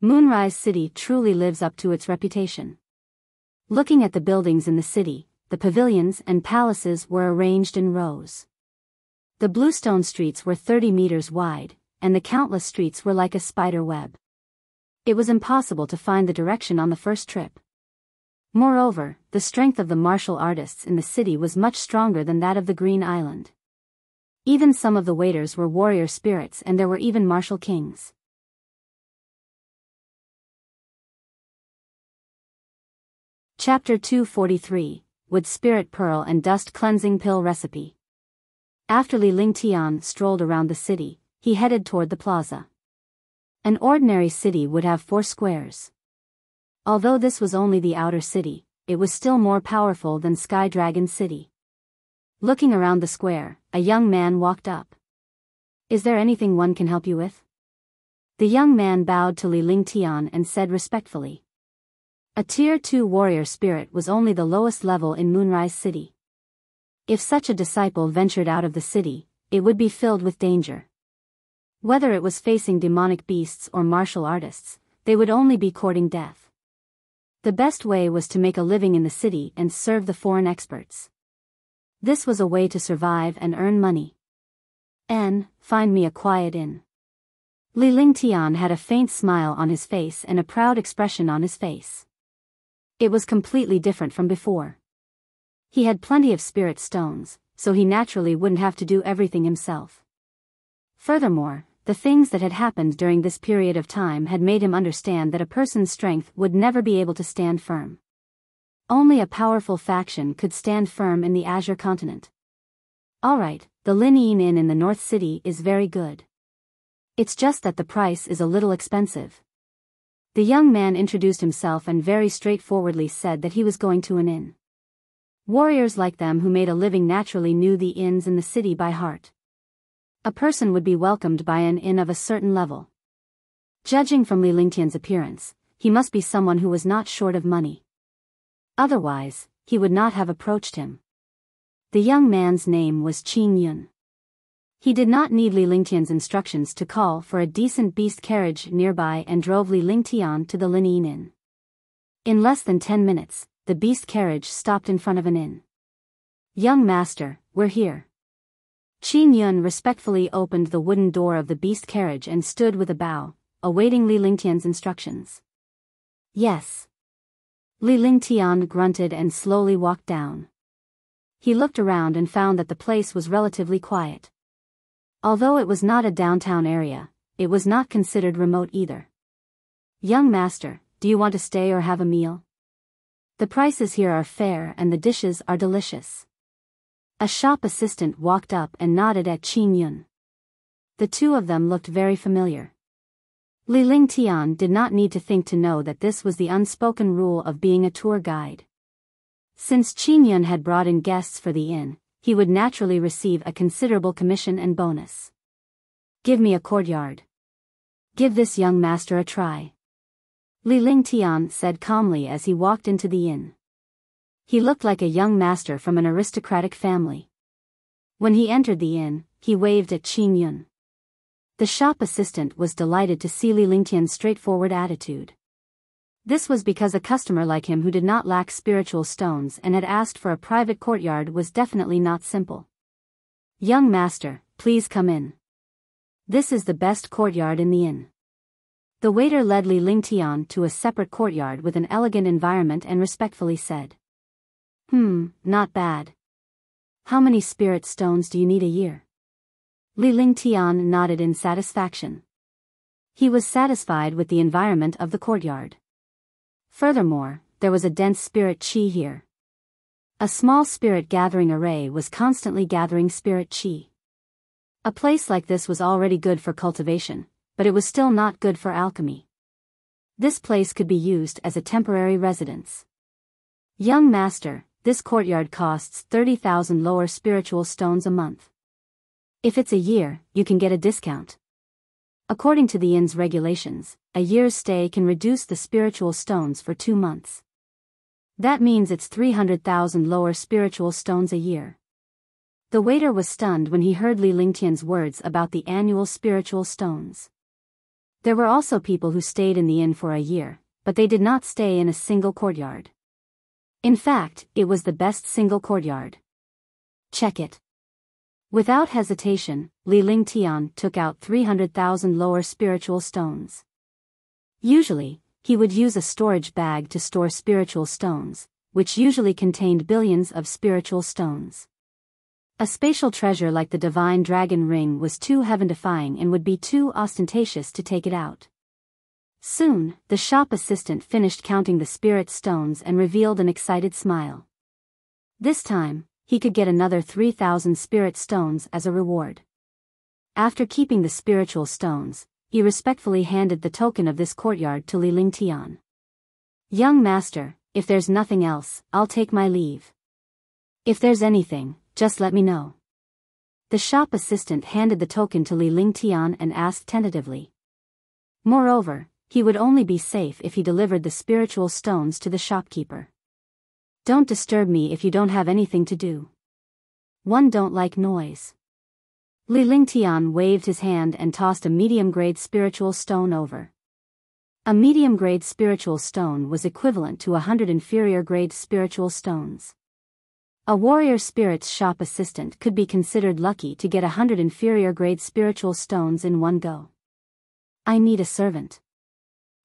Moonrise City truly lives up to its reputation. Looking at the buildings in the city, the pavilions and palaces were arranged in rows. The bluestone streets were 30 meters wide, and the countless streets were like a spider web. It was impossible to find the direction on the first trip. Moreover, the strength of the martial artists in the city was much stronger than that of the Green Island. Even some of the waiters were warrior spirits and there were even martial kings. Chapter 243, Wood Spirit Pearl and Dust Cleansing Pill Recipe. After Li Lingtian strolled around the city, he headed toward the plaza. An ordinary city would have 4 squares. Although this was only the outer city, it was still more powerful than Sky Dragon City. Looking around the square, a young man walked up. Is there anything one can help you with? The young man bowed to Li Lingtian and said respectfully. A Tier 2 warrior spirit was only the lowest level in Moonrise City. If such a disciple ventured out of the city, it would be filled with danger. Whether it was facing demonic beasts or martial artists, they would only be courting death. The best way was to make a living in the city and serve the foreign experts. This was a way to survive and earn money. Find me a quiet inn. Li Lingtian had a faint smile on his face and a proud expression on his face. It was completely different from before. He had plenty of spirit stones, so he naturally wouldn't have to do everything himself. Furthermore, the things that had happened during this period of time had made him understand that a person's strength would never be able to stand firm. Only a powerful faction could stand firm in the Azure continent. Alright, the Lin Yin Inn in the North City is very good. It's just that the price is a little expensive. The young man introduced himself and very straightforwardly said that he was going to an inn. Warriors like them who made a living naturally knew the inns in the city by heart. A person would be welcomed by an inn of a certain level. Judging from Li Lingtian's appearance, he must be someone who was not short of money. Otherwise, he would not have approached him. The young man's name was Qing Yun. He did not need Li Lingtian's instructions to call for a decent beast carriage nearby and drove Li Lingtian to the Linyin Inn. In less than 10 minutes, the beast carriage stopped in front of an inn. "Young master, we're here." Qin Yun respectfully opened the wooden door of the beast carriage and stood with a bow, awaiting Li Lingtian's instructions. "Yes." Li Lingtian grunted and slowly walked down. He looked around and found that the place was relatively quiet. Although it was not a downtown area, it was not considered remote either. "Young master, do you want to stay or have a meal? The prices here are fair and the dishes are delicious." A shop assistant walked up and nodded at Qin Yun. The two of them looked very familiar. Li Lingtian did not need to think to know that this was the unspoken rule of being a tour guide. Since Qin Yun had brought in guests for the inn, he would naturally receive a considerable commission and bonus. "Give me a courtyard. Give this young master a try," Li Lingtian said calmly as he walked into the inn. He looked like a young master from an aristocratic family. When he entered the inn, he waved at Qin Yun. The shop assistant was delighted to see Li Lingtian's straightforward attitude. This was because a customer like him who did not lack spiritual stones and had asked for a private courtyard was definitely not simple. "Young master, please come in. This is the best courtyard in the inn." The waiter led Li Lingtian to a separate courtyard with an elegant environment and respectfully said, "Not bad. How many spirit stones do you need a year?" Li Lingtian nodded in satisfaction. He was satisfied with the environment of the courtyard. Furthermore, there was a dense spirit qi here. A small spirit gathering array was constantly gathering spirit qi. A place like this was already good for cultivation, but it was still not good for alchemy. This place could be used as a temporary residence. "Young master, this courtyard costs 30,000 lower spiritual stones a month. If it's a year, you can get a discount. According to the inn's regulations, a year's stay can reduce the spiritual stones for 2 months. That means it's 300,000 lower spiritual stones a year." The waiter was stunned when he heard Li Lingtian's words about the annual spiritual stones. There were also people who stayed in the inn for a year, but they did not stay in a single courtyard. In fact, it was the best single courtyard. "Check it." Without hesitation, Li Lingtian took out 300,000 lower spiritual stones. Usually, he would use a storage bag to store spiritual stones, which usually contained billions of spiritual stones. A spatial treasure like the divine dragon ring was too heaven-defying and would be too ostentatious to take it out. Soon, the shop assistant finished counting the spirit stones and revealed an excited smile. This time, he could get another 3,000 spirit stones as a reward. After keeping the spiritual stones, he respectfully handed the token of this courtyard to Li Lingtian. "Young master, if there's nothing else, I'll take my leave. If there's anything, just let me know." The shop assistant handed the token to Li Lingtian and asked tentatively. Moreover, he would only be safe if he delivered the spiritual stones to the shopkeeper. "Don't disturb me if you don't have anything to do. One don't like noise." Li Lingtian waved his hand and tossed a medium-grade spiritual stone over. A medium-grade spiritual stone was equivalent to 100 inferior-grade spiritual stones. A warrior spirit's shop assistant could be considered lucky to get 100 inferior-grade spiritual stones in one go. "I need a servant.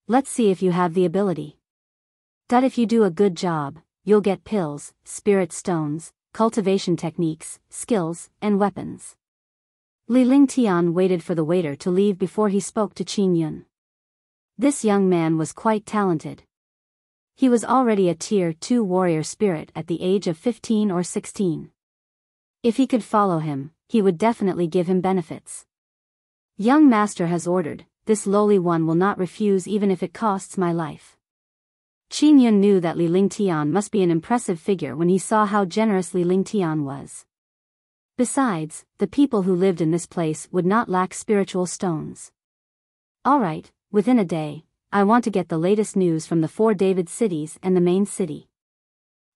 Let's see if you have the ability. If you do a good job, you'll get pills, spirit stones, cultivation techniques, skills, and weapons." Li Lingtian waited for the waiter to leave before he spoke to Qin Yun. This young man was quite talented. He was already a Tier 2 warrior spirit at the age of 15 or 16. If he could follow him, he would definitely give him benefits. "Young master has ordered, this lowly one will not refuse even if it costs my life." Qin Yun knew that Li Lingtian must be an impressive figure when he saw how generous Li Lingtian was. Besides, the people who lived in this place would not lack spiritual stones. "All right, within a day, I want to get the latest news from the 4 David cities and the main city.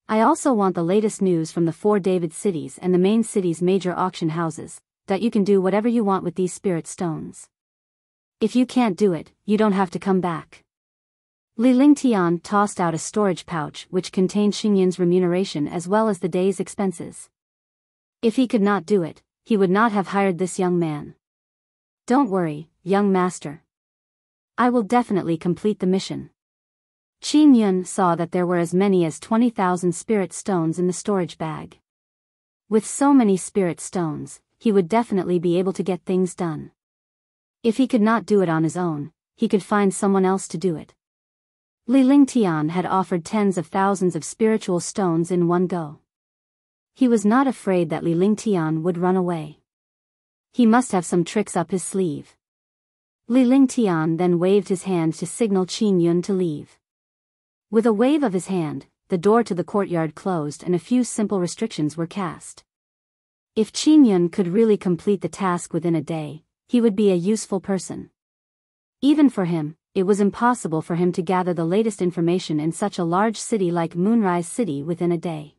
I also want the latest news from the 4 David cities and the main city's major auction houses, that you can do whatever you want with these spirit stones. If you can't do it, you don't have to come back. Li Lingtian tossed out a storage pouch which contained Xinyan's remuneration as well as the day's expenses. If he could not do it, he would not have hired this young man. Don't worry, young master. I will definitely complete the mission. Qin Yun saw that there were as many as 20,000 spirit stones in the storage bag. With so many spirit stones, he would definitely be able to get things done. If he could not do it on his own, he could find someone else to do it. Li Lingtian had offered tens of thousands of spiritual stones in one go. He was not afraid that Li Lingtian would run away. He must have some tricks up his sleeve. Li Lingtian then waved his hand to signal Qin Yun to leave. With a wave of his hand, the door to the courtyard closed and a few simple restrictions were cast. If Qin Yun could really complete the task within a day, he would be a useful person. Even for him, it was impossible for him to gather the latest information in such a large city like Moonrise City within a day.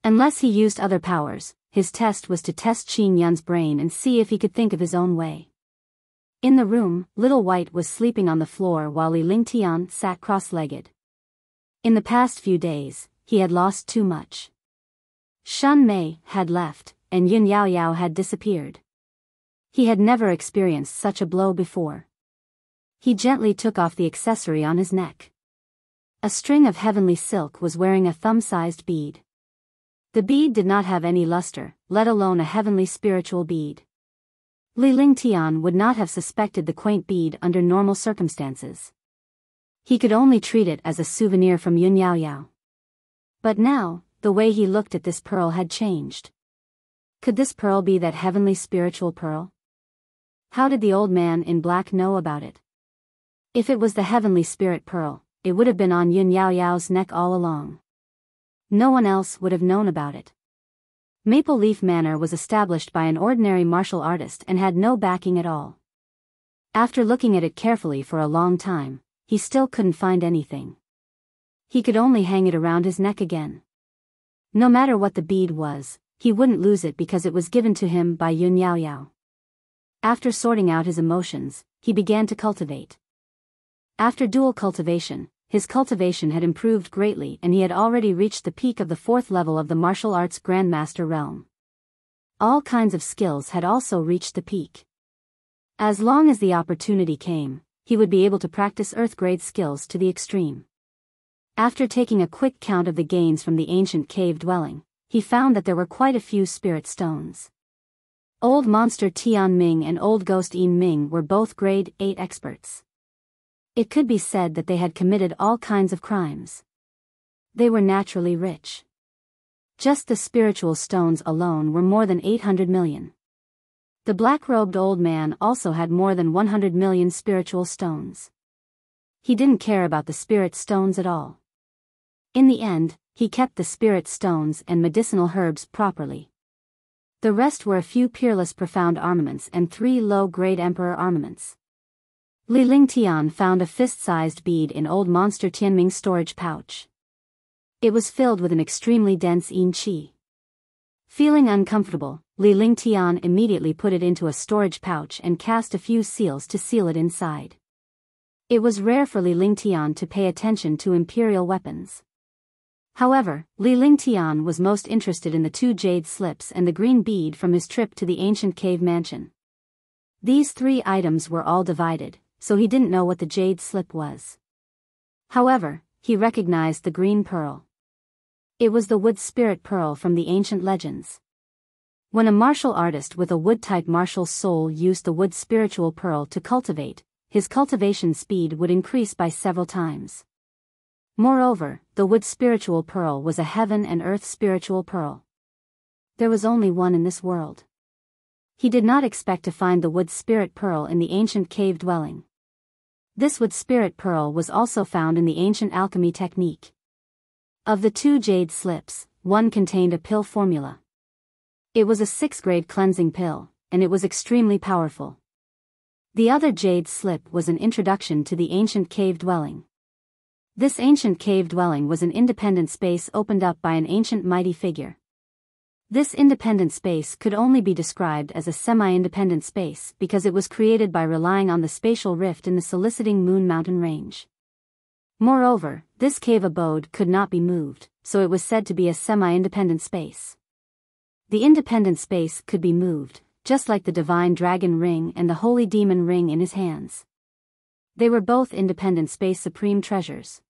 Unless he used other powers, his test was to test Qin Yun's brain and see if he could think of his own way. In the room, Little White was sleeping on the floor while Li Lingtian sat cross-legged. In the past few days, he had lost too much. Shun Mei had left, and Yun Yao Yao had disappeared. He had never experienced such a blow before. He gently took off the accessory on his neck. A string of heavenly silk was wearing a thumb-sized bead. The bead did not have any luster, let alone a heavenly spiritual bead. Li Lingtian would not have suspected the quaint bead under normal circumstances. He could only treat it as a souvenir from Yun Yao Yao. But now, the way he looked at this pearl had changed. Could this pearl be that heavenly spiritual pearl? How did the old man in black know about it? If it was the heavenly spirit pearl, it would have been on Yun Yao Yao's neck all along. No one else would have known about it. Maple Leaf Manor was established by an ordinary martial artist and had no backing at all. After looking at it carefully for a long time, he still couldn't find anything. He could only hang it around his neck again. No matter what the bead was, he wouldn't lose it because it was given to him by Yun Yao Yao. After sorting out his emotions, he began to cultivate. After dual cultivation, his cultivation had improved greatly and he had already reached the peak of the 4th level of the martial arts Grandmaster realm. All kinds of skills had also reached the peak. As long as the opportunity came, he would be able to practice Earth-grade skills to the extreme. After taking a quick count of the gains from the ancient cave dwelling, he found that there were quite a few spirit stones. Old Monster Tian Ming and Old Ghost Yin Ming were both grade 8 experts. It could be said that they had committed all kinds of crimes. They were naturally rich. Just the spiritual stones alone were more than 800 million. The black-robed old man also had more than 100 million spiritual stones. He didn't care about the spirit stones at all. In the end, he kept the spirit stones and medicinal herbs properly. The rest were a few peerless profound armaments and 3 low-grade emperor armaments. Li Lingtian found a fist-sized bead in Old Monster Tianming's storage pouch. It was filled with an extremely dense yin qi. Feeling uncomfortable, Li Lingtian immediately put it into a storage pouch and cast a few seals to seal it inside. It was rare for Li Lingtian to pay attention to imperial weapons. However, Li Lingtian was most interested in the 2 jade slips and the green bead from his trip to the ancient cave mansion. These 3 items were all divided, so he didn't know what the jade slip was. However, he recognized the green pearl. It was the wood spirit pearl from the ancient legends. When a martial artist with a wood-type martial soul used the wood spiritual pearl to cultivate, his cultivation speed would increase by several times. Moreover, the wood spiritual pearl was a heaven and earth spiritual pearl. There was only one in this world. He did not expect to find the wood spirit pearl in the ancient cave dwelling. This wood spirit pearl was also found in the ancient alchemy technique. Of the 2 jade slips, one contained a pill formula. It was a 6th-grade cleansing pill, and it was extremely powerful. The other jade slip was an introduction to the ancient cave dwelling. This ancient cave dwelling was an independent space opened up by an ancient mighty figure. This independent space could only be described as a semi-independent space because it was created by relying on the spatial rift in the soliciting Moon Mountain range. Moreover, this cave abode could not be moved, so it was said to be a semi-independent space. The independent space could be moved, just like the divine dragon ring and the holy demon ring in his hands. They were both independent space supreme treasures.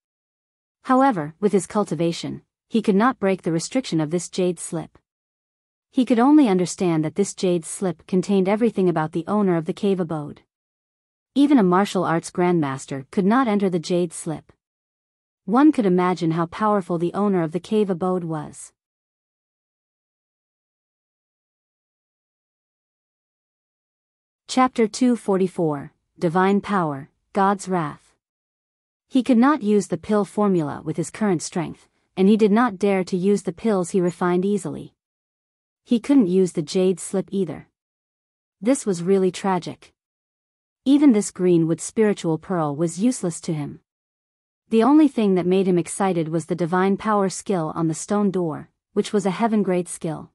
However, with his cultivation, he could not break the restriction of this jade slip. He could only understand that this jade slip contained everything about the owner of the cave abode. Even a martial arts grandmaster could not enter the jade slip. One could imagine how powerful the owner of the cave abode was. Chapter 244, Divine Power, God's Wrath. He could not use the pill formula with his current strength, and he did not dare to use the pills he refined easily. He couldn't use the jade slip either. This was really tragic. Even this greenwood spiritual pearl was useless to him. The only thing that made him excited was the divine power skill on the stone door, which was a heaven-grade skill.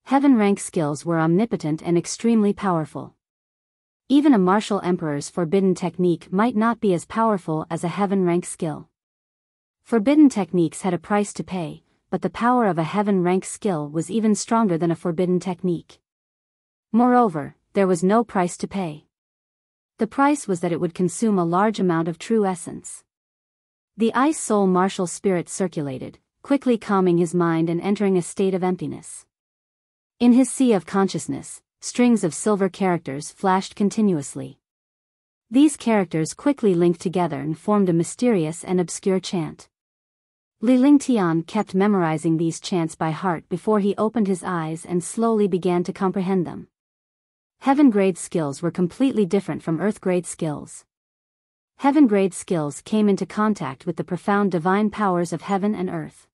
Heaven-rank skills were omnipotent and extremely powerful. Even a martial emperor's forbidden technique might not be as powerful as a heaven-rank skill. Forbidden techniques had a price to pay, but the power of a heaven-rank skill was even stronger than a forbidden technique. Moreover, there was no price to pay. The price was that it would consume a large amount of true essence. The ice soul martial spirit circulated, quickly calming his mind and entering a state of emptiness. In his sea of consciousness, strings of silver characters flashed continuously. These characters quickly linked together and formed a mysterious and obscure chant. Li Lingtian kept memorizing these chants by heart before he opened his eyes and slowly began to comprehend them. Heaven-grade skills were completely different from earth-grade skills. Heaven-grade skills came into contact with the profound divine powers of heaven and earth.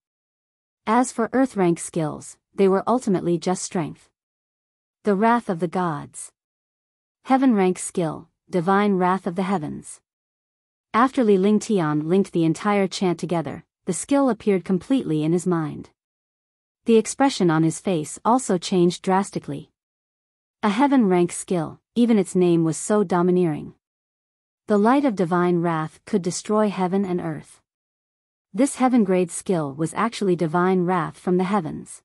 As for earth-rank skills, they were ultimately just strength. The wrath of the gods. Heaven-rank skill, divine wrath of the heavens. After Li Lingtian linked the entire chant together, the skill appeared completely in his mind. The expression on his face also changed drastically. A heaven-rank skill, even its name was so domineering. The light of divine wrath could destroy heaven and earth. This heaven-grade skill was actually divine wrath from the heavens.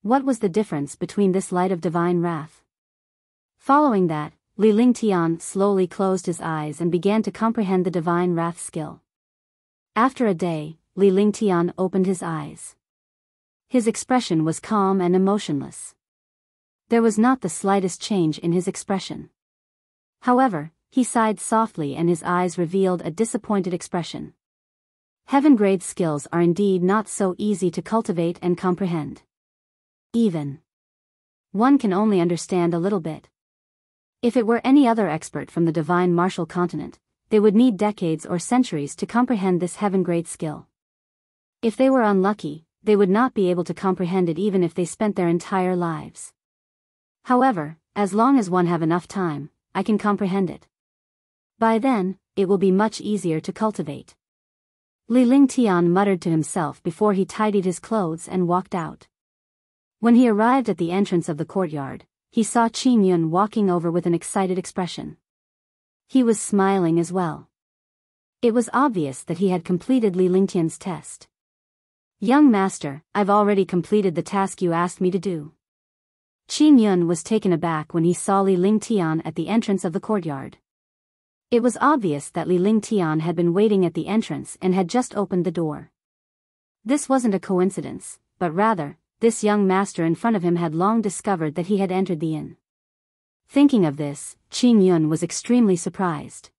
What was the difference between this light of divine wrath? Following that, Li Lingtian slowly closed his eyes and began to comprehend the divine wrath skill. After a day, Li Lingtian opened his eyes. His expression was calm and emotionless. There was not the slightest change in his expression. However, he sighed softly and his eyes revealed a disappointed expression. Heaven-grade skills are indeed not so easy to cultivate and comprehend. Even one can only understand a little bit. If it were any other expert from the divine martial continent, they would need decades or centuries to comprehend this heaven-grade skill. If they were unlucky, they would not be able to comprehend it even if they spent their entire lives. However, as long as one have enough time, I can comprehend it. By then, it will be much easier to cultivate. Li Lingtian muttered to himself before he tidied his clothes and walked out. When he arrived at the entrance of the courtyard, he saw Qin Yun walking over with an excited expression. He was smiling as well. It was obvious that he had completed Li Lingtian's test. "Young master, I've already completed the task you asked me to do." Qin Yun was taken aback when he saw Li Lingtian at the entrance of the courtyard. It was obvious that Li Lingtian had been waiting at the entrance and had just opened the door. This wasn't a coincidence, but rather, this young master in front of him had long discovered that he had entered the inn. Thinking of this, Qin Yun was extremely surprised.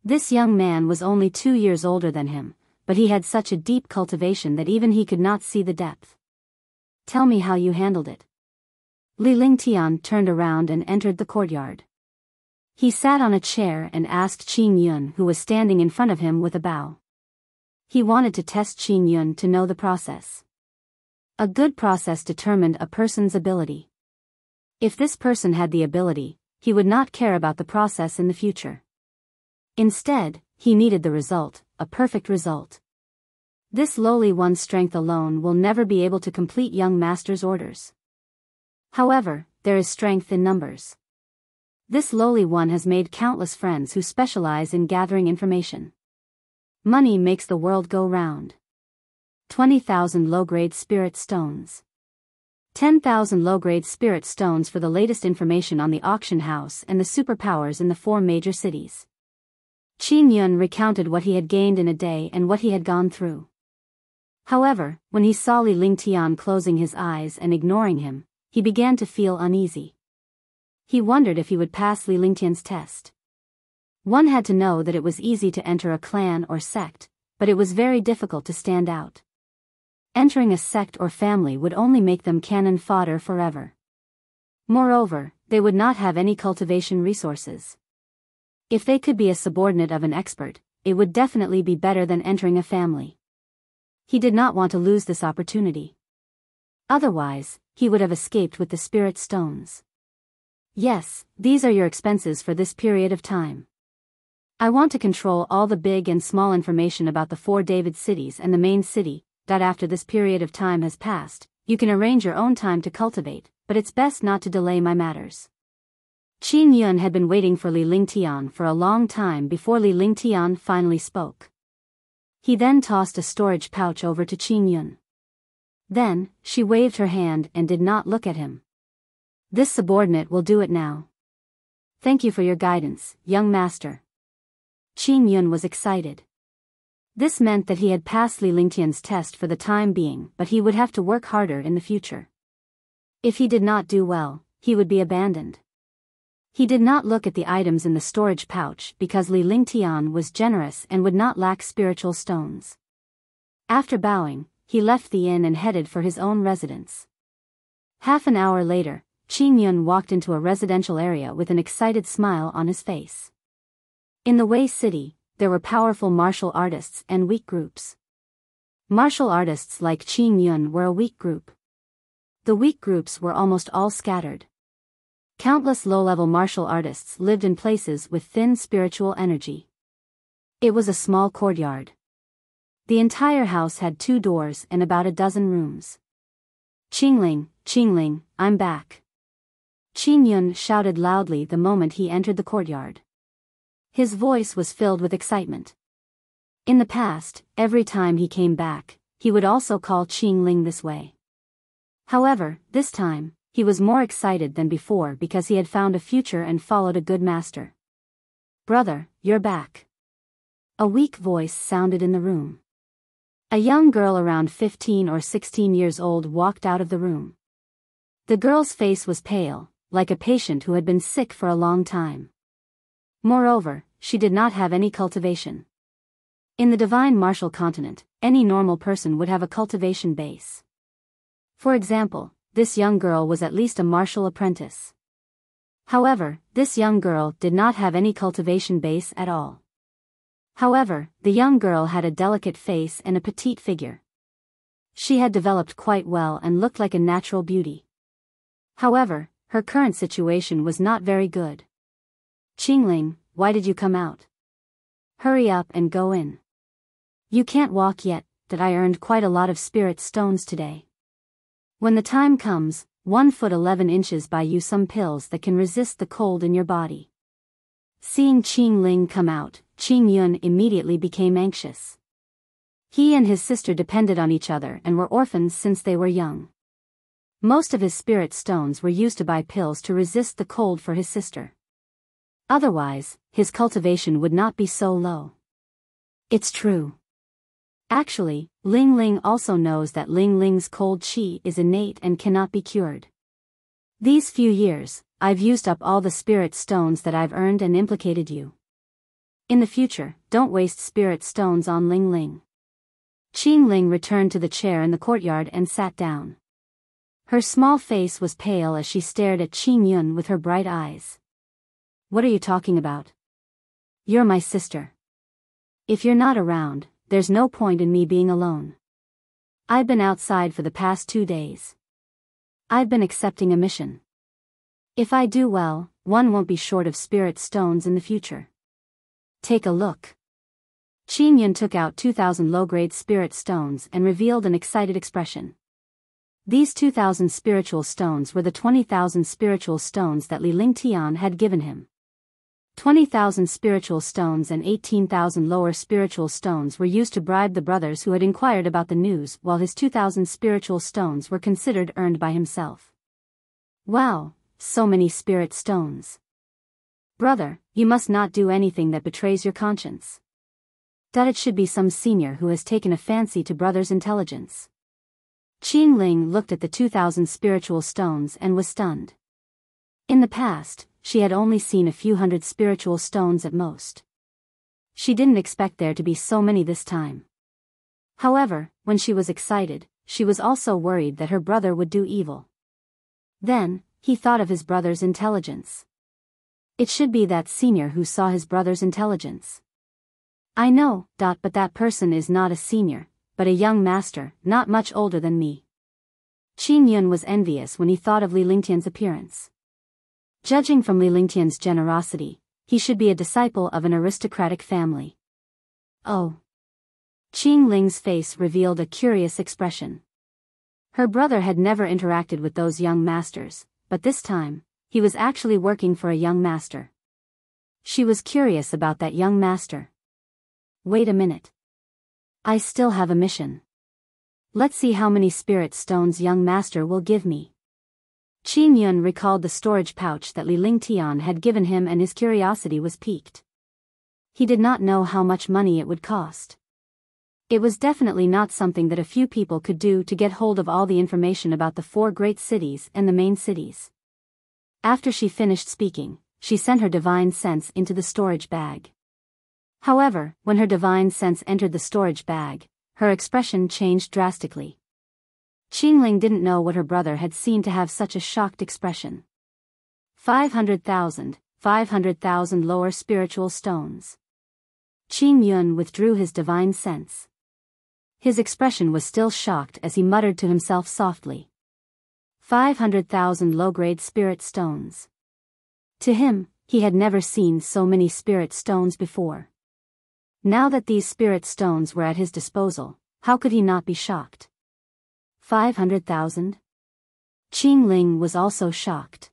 This young man was only 2 years older than him, but he had such a deep cultivation that even he could not see the depth. "Tell me how you handled it." Li Lingtian turned around and entered the courtyard. He sat on a chair and asked Qin Yun, who was standing in front of him, with a bow. He wanted to test Qin Yun to know the process. A good process determined a person's ability. If this person had the ability, he would not care about the process in the future. Instead, he needed the result, a perfect result. This lowly one's strength alone will never be able to complete young master's orders. However, there is strength in numbers. This lowly one has made countless friends who specialize in gathering information. Money makes the world go round. 20,000 low-grade spirit stones. 10,000 low-grade spirit stones for the latest information on the auction house and the superpowers in the 4 major cities. Qin Yun recounted what he had gained in a day and what he had gone through. However, when he saw Li Lingtian closing his eyes and ignoring him, he began to feel uneasy. He wondered if he would pass Li Lingtian's test. One had to know that it was easy to enter a clan or sect, but it was very difficult to stand out. Entering a sect or family would only make them cannon fodder forever. Moreover, they would not have any cultivation resources. If they could be a subordinate of an expert, it would definitely be better than entering a family. He did not want to lose this opportunity. Otherwise, he would have escaped with the spirit stones. Yes, these are your expenses for this period of time. I want to control all the big and small information about the 4 David cities and the main city, that after this period of time has passed, you can arrange your own time to cultivate, but it's best not to delay my matters. Qin Yun had been waiting for Li Lingtian for a long time before Li Lingtian finally spoke. He then tossed a storage pouch over to Qin Yun. Then, she waved her hand and did not look at him. This subordinate will do it now. Thank you for your guidance, young master. Qin Yun was excited. This meant that he had passed Li Lingtian's test for the time being, but he would have to work harder in the future. If he did not do well, he would be abandoned. He did not look at the items in the storage pouch because Li Lingtian was generous and would not lack spiritual stones. After bowing, he left the inn and headed for his own residence. Half an hour later, Qin Yun walked into a residential area with an excited smile on his face. In the Wei City, there were powerful martial artists and weak groups. Martial artists like Qin Yun were a weak group. The weak groups were almost all scattered. Countless low-level martial artists lived in places with thin spiritual energy. It was a small courtyard. The entire house had 2 doors and about a dozen rooms. Qingling, I'm back. Qin Yun shouted loudly the moment he entered the courtyard. His voice was filled with excitement. In the past, every time he came back, he would also call Qingling this way. However, this time, he was more excited than before because he had found a future and followed a good master. Brother, you're back. A weak voice sounded in the room. A young girl around 15 or 16 years old walked out of the room. The girl's face was pale, like a patient who had been sick for a long time. Moreover, she did not have any cultivation. In the divine martial continent, any normal person would have a cultivation base. For example, this young girl was at least a martial apprentice. However, this young girl did not have any cultivation base at all. However, the young girl had a delicate face and a petite figure. She had developed quite well and looked like a natural beauty. However, her current situation was not very good. Qingling, why did you come out? Hurry up and go in. You can't walk yet, that I earned quite a lot of spirit stones today. When the time comes, 1 foot 11 inches buy you some pills that can resist the cold in your body. Seeing Qingling come out, Qin Yun immediately became anxious. He and his sister depended on each other and were orphans since they were young. Most of his spirit stones were used to buy pills to resist the cold for his sister. Otherwise, his cultivation would not be so low. It's true. Actually, Ling Ling also knows that Ling Ling's cold qi is innate and cannot be cured. These few years, I've used up all the spirit stones that I've earned and implicated you. In the future, don't waste spirit stones on Ling Ling. Qingling returned to the chair in the courtyard and sat down. Her small face was pale as she stared at Qin Yun with her bright eyes. What are you talking about? You're my sister. If you're not around, there's no point in me being alone. I've been outside for the past 2 days. I've been accepting a mission. If I do well, one won't be short of spirit stones in the future. Take a look. Qin Yun took out 2,000 low-grade spirit stones and revealed an excited expression. These 2,000 spiritual stones were the 20,000 spiritual stones that Li Lingtian had given him. 20,000 spiritual stones and 18,000 lower spiritual stones were used to bribe the brothers who had inquired about the news, while his 2,000 spiritual stones were considered earned by himself. Wow, so many spirit stones. Brother, you must not do anything that betrays your conscience. That it should be some senior who has taken a fancy to brother's intelligence. Qin Ling looked at the 2,000 spiritual stones and was stunned. In the past, she had only seen a few hundred spiritual stones at most. She didn't expect there to be so many this time. However, when she was excited, she was also worried that her brother would do evil. Then, he thought of his brother's intelligence. It should be that senior who saw his brother's intelligence. I know, but that person is not a senior, but a young master, not much older than me. Qin Yun was envious when he thought of Li Lingtian's appearance. Judging from Li Lingtian's generosity, he should be a disciple of an aristocratic family. Oh. Qin Ling's face revealed a curious expression. Her brother had never interacted with those young masters, but this time, he was actually working for a young master. She was curious about that young master. Wait a minute. I still have a mission. Let's see how many spirit stones young master will give me. Qin Yun recalled the storage pouch that Li Lingtian had given him and his curiosity was piqued. He did not know how much money it would cost. It was definitely not something that a few people could do to get hold of all the information about the 4 great cities and the main cities. After she finished speaking, she sent her divine sense into the storage bag. However, when her divine sense entered the storage bag, her expression changed drastically. Qin Ling didn't know what her brother had seen to have such a shocked expression. 500,000 lower spiritual stones. Qin Yun withdrew his divine sense. His expression was still shocked as he muttered to himself softly. 500,000 low-grade spirit stones. To him, he had never seen so many spirit stones before. Now that these spirit stones were at his disposal, how could he not be shocked? 500,000? Qin Ling was also shocked.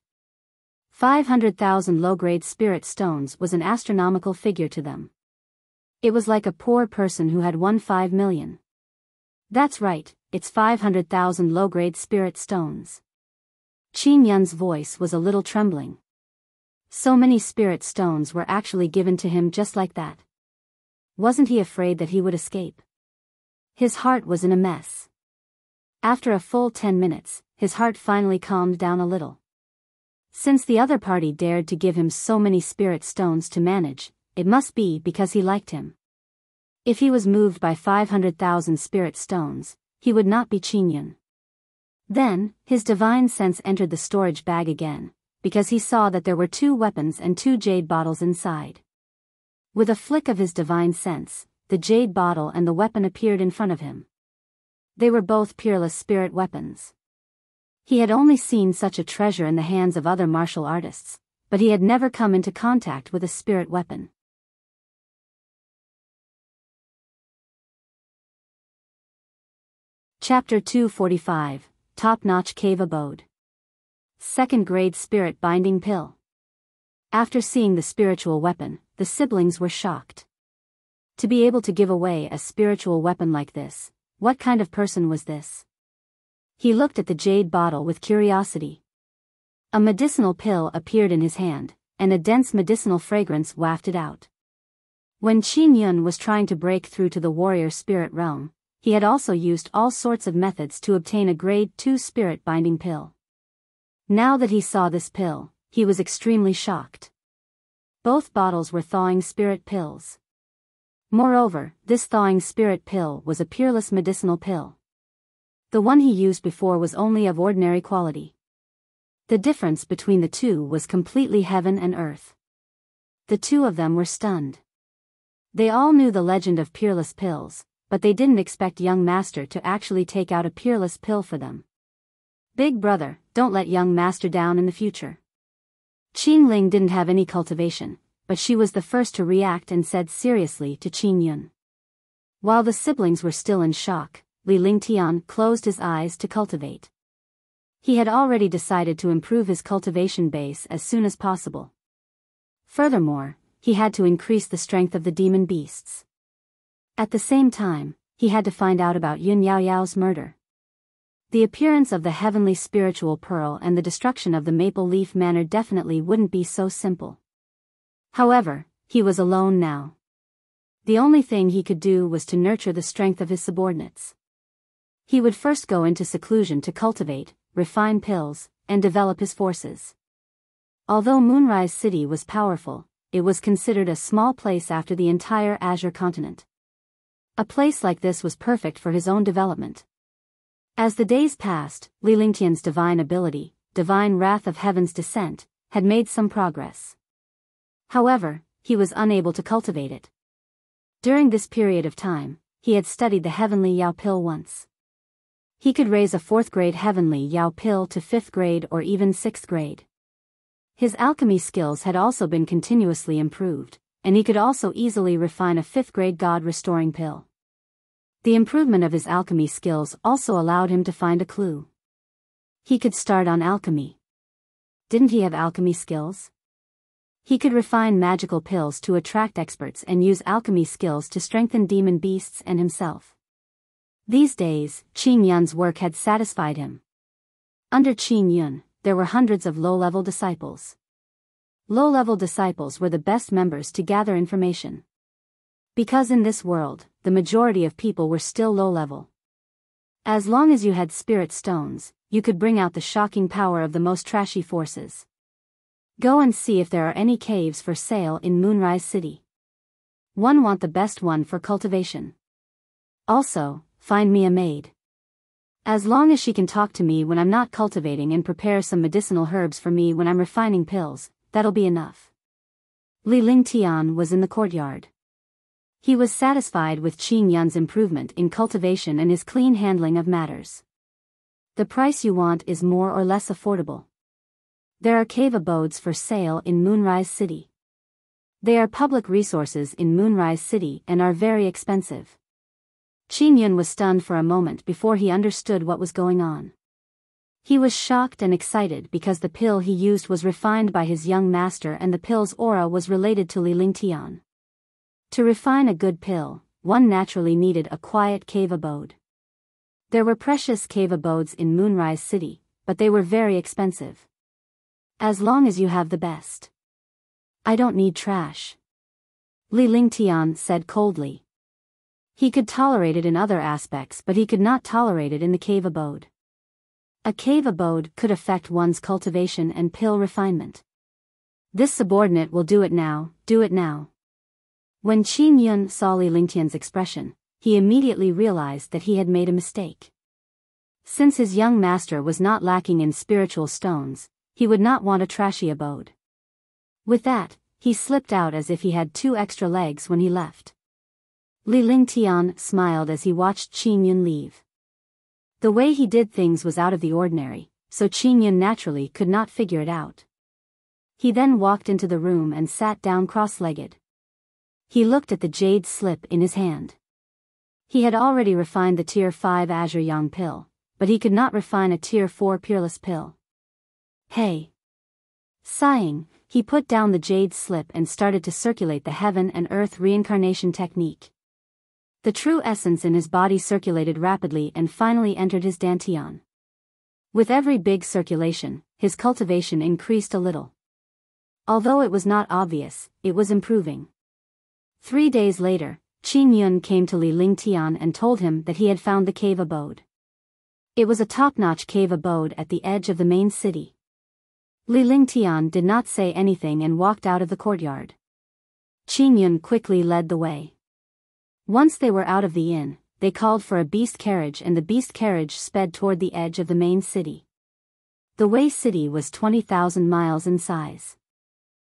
500,000 low-grade spirit stones was an astronomical figure to them. It was like a poor person who had won 5 million. That's right, it's 500,000 low-grade spirit stones. Qin Yun's voice was a little trembling. So many spirit stones were actually given to him just like that. Wasn't he afraid that he would escape? His heart was in a mess. After a full 10 minutes, his heart finally calmed down a little. Since the other party dared to give him so many spirit stones to manage, it must be because he liked him. If he was moved by 500,000 spirit stones, he would not be Qin Yun. Then, his divine sense entered the storage bag again, because he saw that there were 2 weapons and 2 jade bottles inside. With a flick of his divine sense, the jade bottle and the weapon appeared in front of him. They were both peerless spirit weapons. He had only seen such a treasure in the hands of other martial artists, but he had never come into contact with a spirit weapon. Chapter 245, Top-Notch Cave Abode. 2nd Grade Spirit Binding Pill. After seeing the spiritual weapon, the siblings were shocked. To be able to give away a spiritual weapon like this, what kind of person was this? He looked at the jade bottle with curiosity. A medicinal pill appeared in his hand, and a dense medicinal fragrance wafted out. When Qin Yun was trying to break through to the warrior spirit realm, he had also used all sorts of methods to obtain a grade 2 spirit binding pill. Now that he saw this pill, he was extremely shocked. Both bottles were thawing spirit pills. Moreover, this thawing spirit pill was a peerless medicinal pill. The one he used before was only of ordinary quality. The difference between the two was completely heaven and earth. The 2 of them were stunned. They all knew the legend of peerless pills, but they didn't expect young master to actually take out a peerless pill for them. Big brother, don't let young master down in the future. Qin Ling didn't have any cultivation, but she was the first to react and said seriously to Qin Yun. While the siblings were still in shock, Li Lingtian closed his eyes to cultivate. He had already decided to improve his cultivation base as soon as possible. Furthermore, he had to increase the strength of the demon beasts. At the same time, he had to find out about Yun Yaoyao's murder. The appearance of the heavenly spiritual pearl and the destruction of the Maple Leaf Manor definitely wouldn't be so simple. However, he was alone now. The only thing he could do was to nurture the strength of his subordinates. He would first go into seclusion to cultivate, refine pills, and develop his forces. Although Moonrise City was powerful, it was considered a small place after the entire Azure continent. A place like this was perfect for his own development. As the days passed, Li Lingtian's divine ability, divine wrath of heaven's descent, had made some progress. However, he was unable to cultivate it. During this period of time, he had studied the heavenly Yao pill once. He could raise a 4th grade heavenly Yao pill to 5th grade or even 6th grade. His alchemy skills had also been continuously improved, and he could also easily refine a 5th grade god restoring pill. The improvement of his alchemy skills also allowed him to find a clue. He could start on alchemy. Didn't he have alchemy skills? He could refine magical pills to attract experts and use alchemy skills to strengthen demon beasts and himself. These days, Qin Yun's work had satisfied him. Under Qin Yun, there were hundreds of low-level disciples. Low-level disciples were the best members to gather information. Because in this world, the majority of people were still low-level. As long as you had spirit stones, you could bring out the shocking power of the most trashy forces. Go and see if there are any caves for sale in Moonrise City. Want the best one for cultivation. Also, find me a maid. As long as she can talk to me when I'm not cultivating and prepare some medicinal herbs for me when I'm refining pills, that'll be enough. Li Lingtian was in the courtyard. He was satisfied with Qin Yun's improvement in cultivation and his clean handling of matters. The price you want is more or less affordable. There are cave abodes for sale in Moonrise City. They are public resources in Moonrise City and are very expensive. Qin Yun was stunned for a moment before he understood what was going on. He was shocked and excited because the pill he used was refined by his young master and the pill's aura was related to Li Lingtian. To refine a good pill, one naturally needed a quiet cave abode. There were precious cave abodes in Moonrise City, but they were very expensive. As long as you have the best. I don't need trash. Li Lingtian said coldly. He could tolerate it in other aspects but he could not tolerate it in the cave abode. A cave abode could affect one's cultivation and pill refinement. This subordinate will do it now, do it now. When Qin Yun saw Li Lingtian's expression, he immediately realized that he had made a mistake. Since his young master was not lacking in spiritual stones, he would not want a trashy abode. With that, he slipped out as if he had 2 extra legs when he left. Li Lingtian smiled as he watched Qin Yun leave. The way he did things was out of the ordinary, so Qin Yun naturally could not figure it out. He then walked into the room and sat down cross-legged. He looked at the jade slip in his hand. He had already refined the Tier 5 Azure Yang pill, but he could not refine a Tier 4 Peerless pill. Hey! Sighing, he put down the jade slip and started to circulate the heaven and earth reincarnation technique. The true essence in his body circulated rapidly and finally entered his dantian. With every big circulation, his cultivation increased a little. Although it was not obvious, it was improving. 3 days later, Qin Yun came to Li Lingtian and told him that he had found the cave abode. It was a top-notch cave abode at the edge of the main city. Li Lingtian did not say anything and walked out of the courtyard. Qin Yun quickly led the way. Once they were out of the inn, they called for a beast carriage and the beast carriage sped toward the edge of the main city. The Wei city was 20,000 miles in size.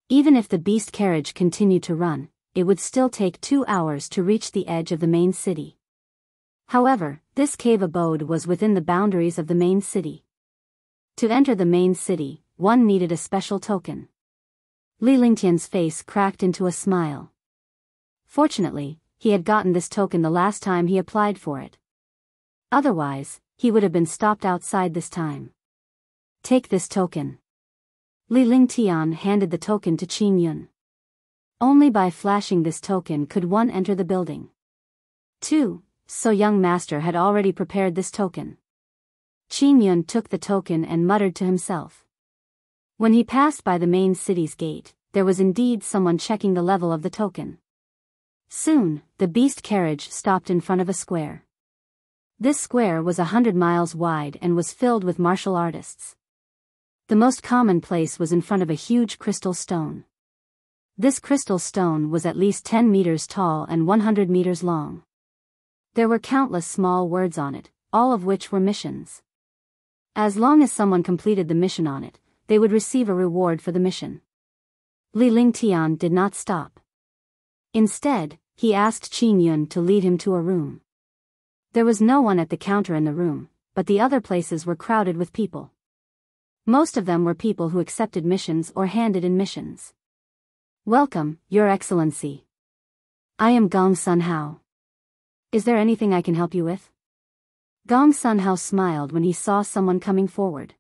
Even if the beast carriage continued to run, it would still take 2 hours to reach the edge of the main city. However, this cave abode was within the boundaries of the main city. To enter the main city, one needed a special token. Li Lingtian's face cracked into a smile. Fortunately, he had gotten this token the last time he applied for it. Otherwise, he would have been stopped outside this time. Take this token. Li Lingtian handed the token to Qin Yun. Only by flashing this token could one enter the building. 2. So young master had already prepared this token. Qin Yun took the token and muttered to himself. When he passed by the main city's gate, there was indeed someone checking the level of the token. Soon, the beast carriage stopped in front of a square. This square was 100 miles wide and was filled with martial artists. The most common place was in front of a huge crystal stone. This crystal stone was at least 10 meters tall and 100 meters long. There were countless small words on it, all of which were missions. As long as someone completed the mission on it, they would receive a reward for the mission. Li Lingtian did not stop. Instead, he asked Qin Yun to lead him to a room. There was no one at the counter in the room, but the other places were crowded with people. Most of them were people who accepted missions or handed in missions. Welcome, Your Excellency. I am Gong Sun Hao. Is there anything I can help you with? Gong Sun Hao smiled when he saw someone coming forward.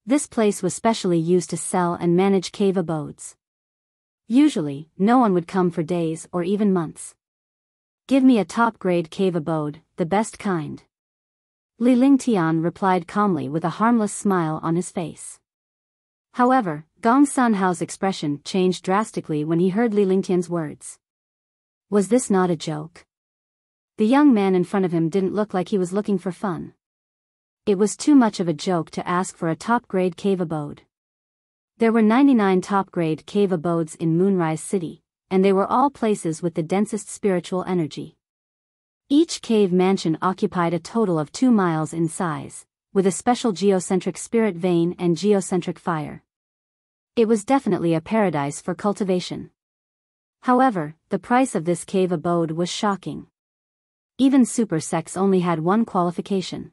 This place was specially used to sell and manage cave abodes. Usually, no one would come for days or even months. Give me a top-grade cave abode, the best kind. Li Lingtian replied calmly with a harmless smile on his face. However, Gong Sun Hao's expression changed drastically when he heard Li Lingtian's words. Was this not a joke? The young man in front of him didn't look like he was looking for fun. It was too much of a joke to ask for a top-grade cave abode. There were 99 top-grade cave abodes in Moonrise City, and they were all places with the densest spiritual energy. Each cave mansion occupied a total of 2 miles in size, with a special geocentric spirit vein and geocentric fire. It was definitely a paradise for cultivation. However, the price of this cave abode was shocking. Even super sects only had one qualification.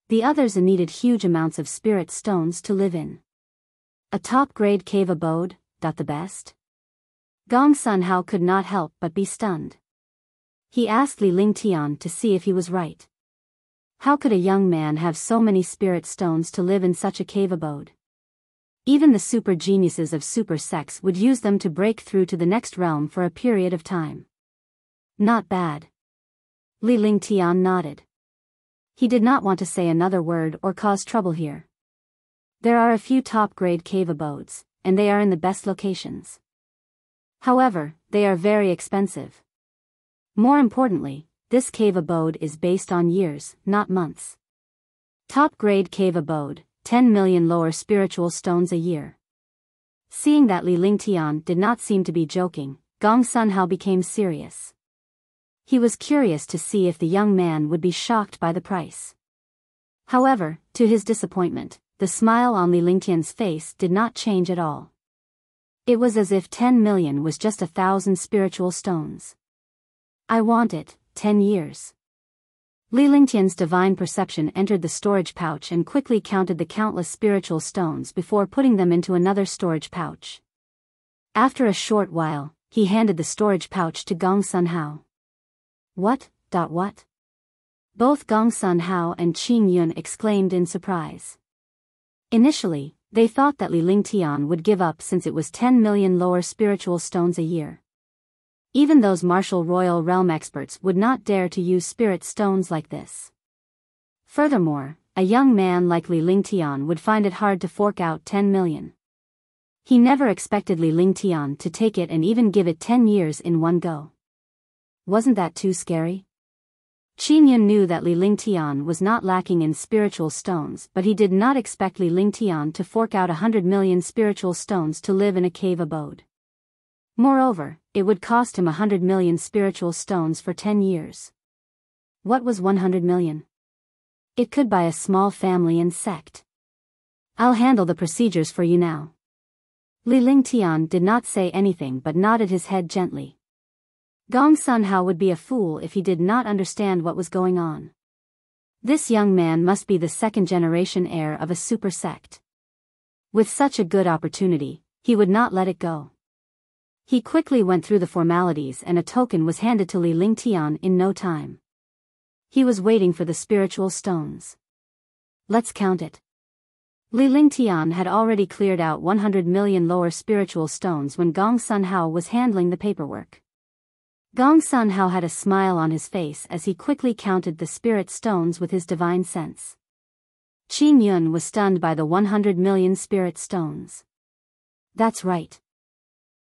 The others needed huge amounts of spirit stones to live in. A top-grade cave abode, the best? Gong Sun Hao could not help but be stunned. He asked Li Lingtian to see if he was right. How could a young man have so many spirit stones to live in such a cave abode? Even the super geniuses of super sects would use them to break through to the next realm for a period of time. Not bad. Li Lingtian nodded. He did not want to say another word or cause trouble here. There are a few top-grade cave abodes, and they are in the best locations. However, they are very expensive. More importantly, this cave abode is based on years, not months. Top-grade cave abode, 10 million lower spiritual stones a year. Seeing that Li Lingtian did not seem to be joking, Gong Sun Hao became serious. He was curious to see if the young man would be shocked by the price. However, to his disappointment, the smile on Li Lingtian's face did not change at all. It was as if 10 million was just 1,000 spiritual stones. I want it, 10 years. Li Lingtian's divine perception entered the storage pouch and quickly counted the countless spiritual stones before putting them into another storage pouch. After a short while, he handed the storage pouch to Gong Sun Hao. What? Both Gong Sun Hao and Qin Yun exclaimed in surprise. Initially, they thought that Li Lingtian would give up since it was 10 million lower spiritual stones a year. Even those martial royal realm experts would not dare to use spirit stones like this. Furthermore, a young man like Li Lingtian would find it hard to fork out 10 million. He never expected Li Lingtian to take it and even give it 10 years in one go. Wasn't that too scary? Qin Yun knew that Li Lingtian was not lacking in spiritual stones, but he did not expect Li Lingtian to fork out 100 million spiritual stones to live in a cave abode. Moreover, it would cost him 100 million spiritual stones for 10 years. What was 100 million? It could buy a small family and sect. I'll handle the procedures for you now. Li Lingtian did not say anything but nodded his head gently. Gong Sun Hao would be a fool if he did not understand what was going on. This young man must be the second-generation heir of a super sect. With such a good opportunity, he would not let it go. He quickly went through the formalities and a token was handed to Li Lingtian in no time. He was waiting for the spiritual stones. Let's count it. Li Lingtian had already cleared out 100 million lower spiritual stones when Gong Sunhao was handling the paperwork. Gong Sunhao had a smile on his face as he quickly counted the spirit stones with his divine sense. Qing Yun was stunned by the 100 million spirit stones. That's right.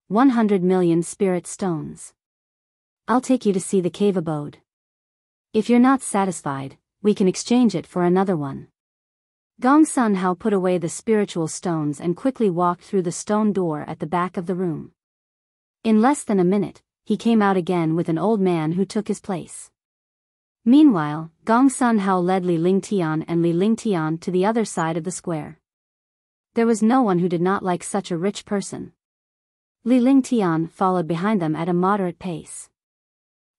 100 million spirit stones. I'll take you to see the cave abode. If you're not satisfied, we can exchange it for another one. Gong Sunhao put away the spiritual stones and quickly walked through the stone door at the back of the room. In less than a minute, he came out again with an old man who took his place. Meanwhile, Gong Sunhao led Li Lingtian and Li Lingtian to the other side of the square. There was no one who did not like such a rich person. Li Lingtian followed behind them at a moderate pace.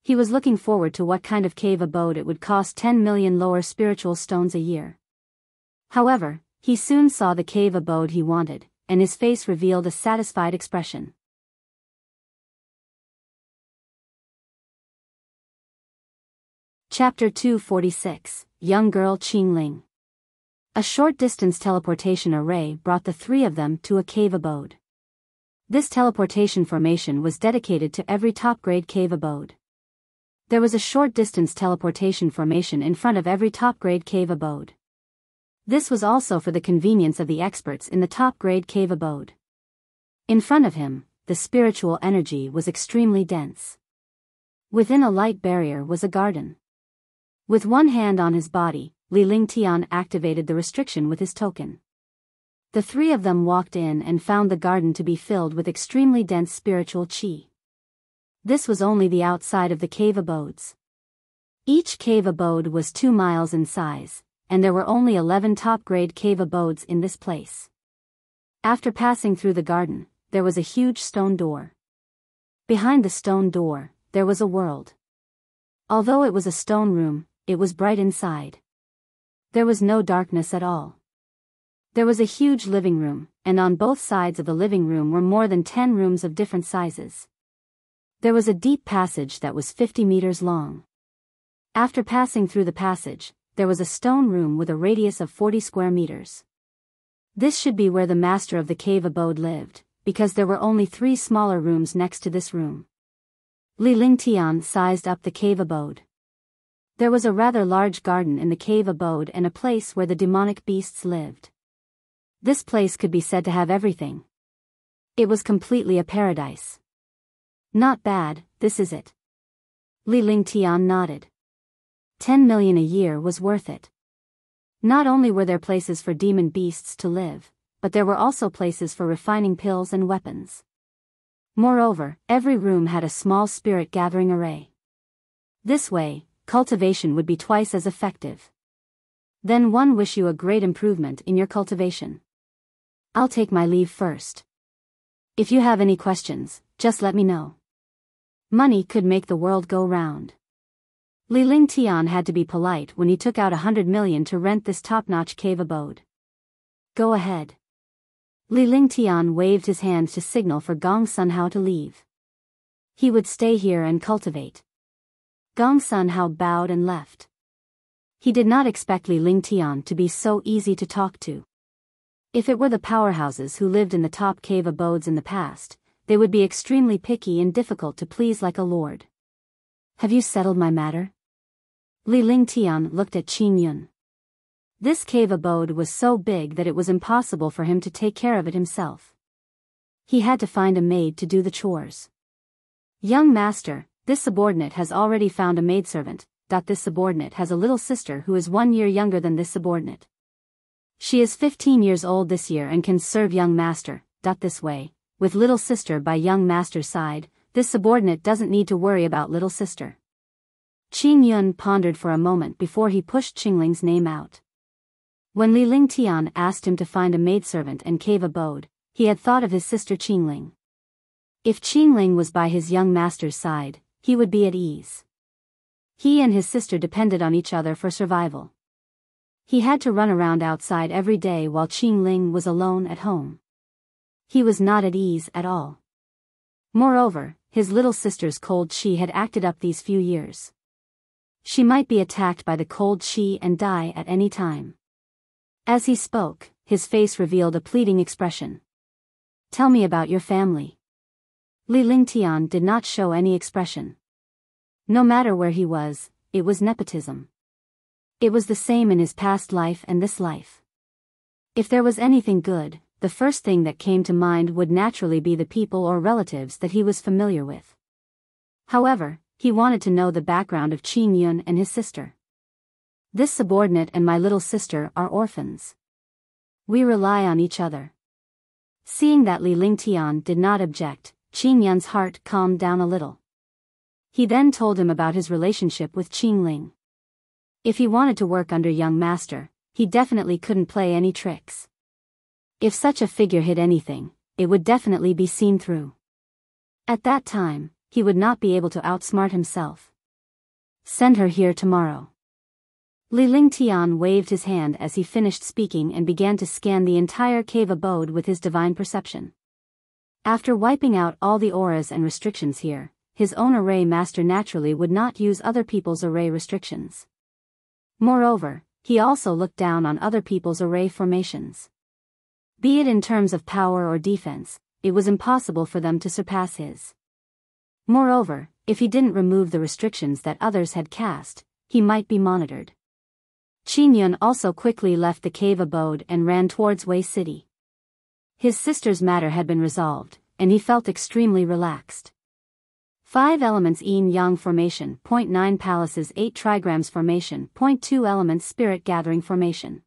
He was looking forward to what kind of cave abode it would cost 10 million lower spiritual stones a year. However, he soon saw the cave abode he wanted, and his face revealed a satisfied expression. Chapter 246, Young Girl Qingling. A short-distance teleportation array brought the three of them to a cave abode. This teleportation formation was dedicated to every top-grade cave abode. There was a short-distance teleportation formation in front of every top-grade cave abode. This was also for the convenience of the experts in the top-grade cave abode. In front of him, the spiritual energy was extremely dense. Within a light barrier was a garden. With one hand on his body, Li Lingtian activated the restriction with his token. The three of them walked in and found the garden to be filled with extremely dense spiritual qi. This was only the outside of the cave abodes. Each cave abode was 2 miles in size, and there were only 11 top-grade cave abodes in this place. After passing through the garden, there was a huge stone door. Behind the stone door, there was a world. Although it was a stone room, it was bright inside. There was no darkness at all. There was a huge living room, and on both sides of the living room were more than 10 rooms of different sizes. There was a deep passage that was 50 meters long. After passing through the passage, there was a stone room with a radius of 40 square meters. This should be where the master of the cave abode lived, because there were only 3 smaller rooms next to this room. Li Lingtian sized up the cave abode. There was a rather large garden in the cave abode and a place where the demonic beasts lived. This place could be said to have everything. It was completely a paradise. Not bad, this is it. Li Lingtian nodded. 10 million a year was worth it. Not only were there places for demon beasts to live, but there were also places for refining pills and weapons. Moreover, every room had a small spirit gathering array. This way, cultivation would be twice as effective. Then one wish you a great improvement in your cultivation. I'll take my leave first. If you have any questions, just let me know. Money could make the world go round. Li Lingtian had to be polite when he took out 100 million to rent this top-notch cave abode. Go ahead. Li Lingtian waved his hand to signal for Gong Sunhao to leave. He would stay here and cultivate. Gong Sunhao bowed and left. He did not expect Li Lingtian to be so easy to talk to. If it were the powerhouses who lived in the top cave abodes in the past, they would be extremely picky and difficult to please like a lord. Have you settled my matter? Li Lingtian looked at Qing Yun. This cave abode was so big that it was impossible for him to take care of it himself. He had to find a maid to do the chores. Young master, this subordinate has already found a maidservant. This subordinate has a little sister who is 1 year younger than this subordinate. She is 15 years old this year and can serve young master. This way, with little sister by young master's side, this subordinate doesn't need to worry about little sister. Qing Yun pondered for a moment before he pushed Qingling's name out. When Li Lingtian asked him to find a maidservant and cave abode, he had thought of his sister Qingling. If Qingling was by his young master's side, he would be at ease. He and his sister depended on each other for survival. He had to run around outside every day while Qingling was alone at home. He was not at ease at all. Moreover, his little sister's cold qi had acted up these few years. She might be attacked by the cold qi and die at any time. As he spoke, his face revealed a pleading expression. Tell me about your family. Li Lingtian did not show any expression. No matter where he was, it was nepotism. It was the same in his past life and this life. If there was anything good, the first thing that came to mind would naturally be the people or relatives that he was familiar with. However, he wanted to know the background of Qin Yun and his sister. This subordinate and my little sister are orphans. We rely on each other. Seeing that Li Lingtian did not object, Qin Yun's heart calmed down a little. He then told him about his relationship with Qing Ling. If he wanted to work under young master, he definitely couldn't play any tricks. If such a figure hid anything, it would definitely be seen through. At that time, he would not be able to outsmart himself. Send her here tomorrow. Li Lingtian waved his hand as he finished speaking and began to scan the entire cave abode with his divine perception. After wiping out all the auras and restrictions here, his own array master naturally would not use other people's array restrictions. Moreover, he also looked down on other people's array formations. Be it in terms of power or defense, it was impossible for them to surpass his. Moreover, if he didn't remove the restrictions that others had cast, he might be monitored. Qin Yun also quickly left the cave abode and ran towards Wei City. His sister's matter had been resolved, and he felt extremely relaxed. 5 elements yin-yang formation, 0.9 palaces 8 trigrams formation, 0.2 elements spirit gathering formation.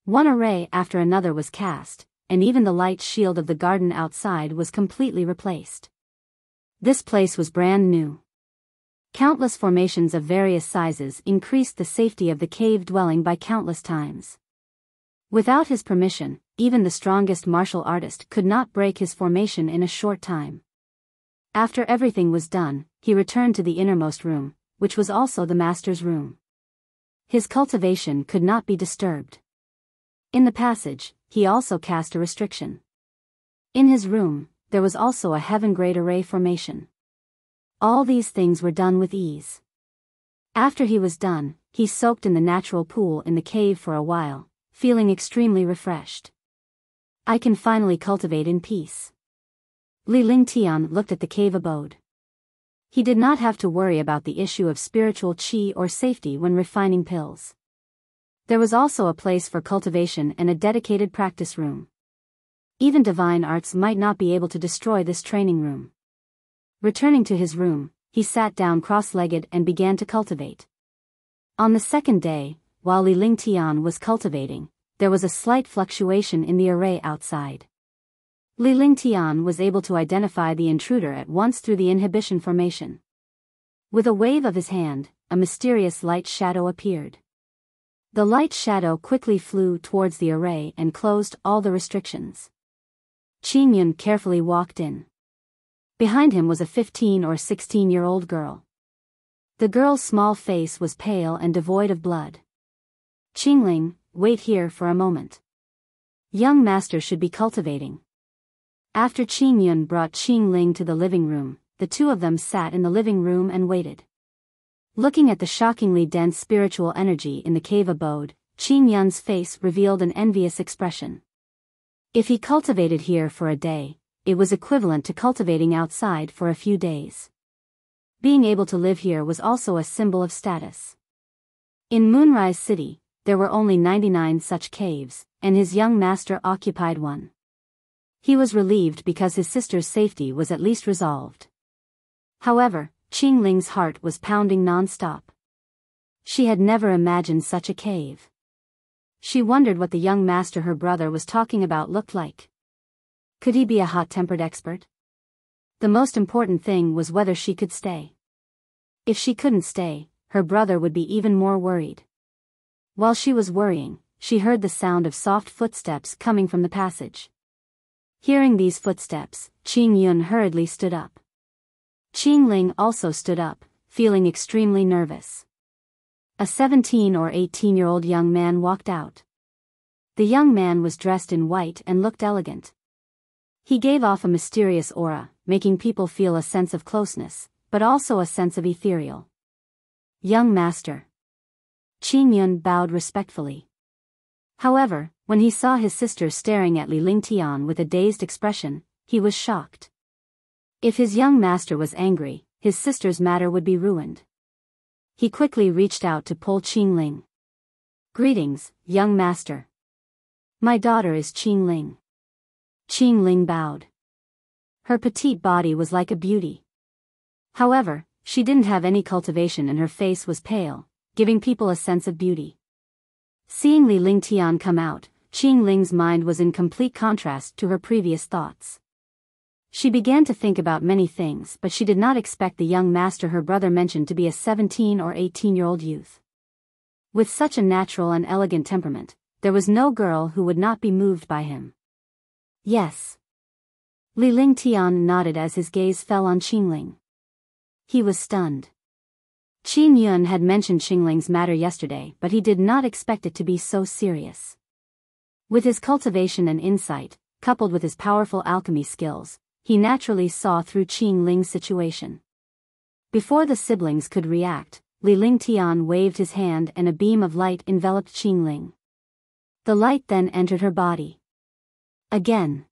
One array after another was cast, and even the light shield of the garden outside was completely replaced. This place was brand new. Countless formations of various sizes increased the safety of the cave dwelling by countless times. Without his permission, even the strongest martial artist could not break his formation in a short time. After everything was done, he returned to the innermost room, which was also the master's room. His cultivation could not be disturbed. In the passage, he also cast a restriction. In his room, there was also a heaven-grade array formation. All these things were done with ease. After he was done, he soaked in the natural pool in the cave for a while, feeling extremely refreshed. I can finally cultivate in peace. Li Lingtian looked at the cave abode. He did not have to worry about the issue of spiritual qi or safety when refining pills. There was also a place for cultivation and a dedicated practice room. Even divine arts might not be able to destroy this training room. Returning to his room, he sat down cross-legged and began to cultivate. On the second day, while Li Lingtian was cultivating, there was a slight fluctuation in the array outside. Li Lingtian was able to identify the intruder at once through the inhibition formation. With a wave of his hand, a mysterious light shadow appeared. The light shadow quickly flew towards the array and closed all the restrictions. Qin Yun carefully walked in. Behind him was a 15 or 16-year-old girl. The girl's small face was pale and devoid of blood. Qingling, wait here for a moment. Young master should be cultivating. After Qin Yun brought Qingling to the living room, the two of them sat in the living room and waited. Looking at the shockingly dense spiritual energy in the cave abode, Qin Yun's face revealed an envious expression. If he cultivated here for a day, it was equivalent to cultivating outside for a few days. Being able to live here was also a symbol of status. In Moonrise City, there were only 99 such caves, and his young master occupied one. He was relieved because his sister's safety was at least resolved. However, Qingling's heart was pounding non-stop. She had never imagined such a cave. She wondered what the young master her brother was talking about looked like. Could he be a hot-tempered expert? The most important thing was whether she could stay. If she couldn't stay, her brother would be even more worried. While she was worrying, she heard the sound of soft footsteps coming from the passage. Hearing these footsteps, Qin Yun hurriedly stood up. Qingling also stood up, feeling extremely nervous. A 17 or 18-year-old young man walked out. The young man was dressed in white and looked elegant. He gave off a mysterious aura, making people feel a sense of closeness, but also a sense of ethereal. Young master. Qing Yun bowed respectfully. However, when he saw his sister staring at Li Lingtian with a dazed expression, he was shocked. If his young master was angry, his sister's matter would be ruined. He quickly reached out to pull Qing Ling. Greetings, young master. My daughter is Qing Ling. Qing Ling bowed. Her petite body was like a beauty. However, she didn't have any cultivation and her face was pale, giving people a sense of beauty. Seeing Li Lingtian come out, Qing Ling's mind was in complete contrast to her previous thoughts. She began to think about many things, but she did not expect the young master her brother mentioned to be a 17 or 18-year-old youth. With such a natural and elegant temperament, there was no girl who would not be moved by him. Yes. Li Lingtian nodded as his gaze fell on Qing Ling. He was stunned. Qing Yun had mentioned Qing Ling's matter yesterday, but he did not expect it to be so serious. With his cultivation and insight, coupled with his powerful alchemy skills, he naturally saw through Qing Ling's situation. Before the siblings could react, Li Lingtian waved his hand and a beam of light enveloped Qing Ling. The light then entered her body. Again.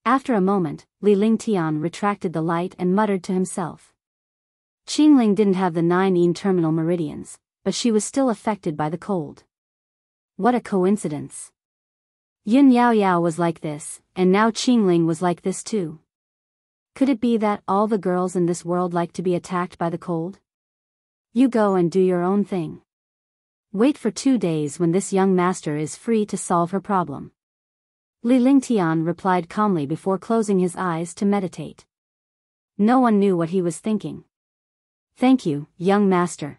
After a moment, Li Lingtian retracted the light and muttered to himself. Qing Ling didn't have the 9 terminal meridians, but she was still affected by the cold. What a coincidence. Yun Yao Yao was like this, and now Qing Ling was like this too. Could it be that all the girls in this world like to be attacked by the cold? You go and do your own thing. Wait for 2 days when this young master is free to solve her problem. Li Lingtian replied calmly before closing his eyes to meditate. No one knew what he was thinking. Thank you, young master.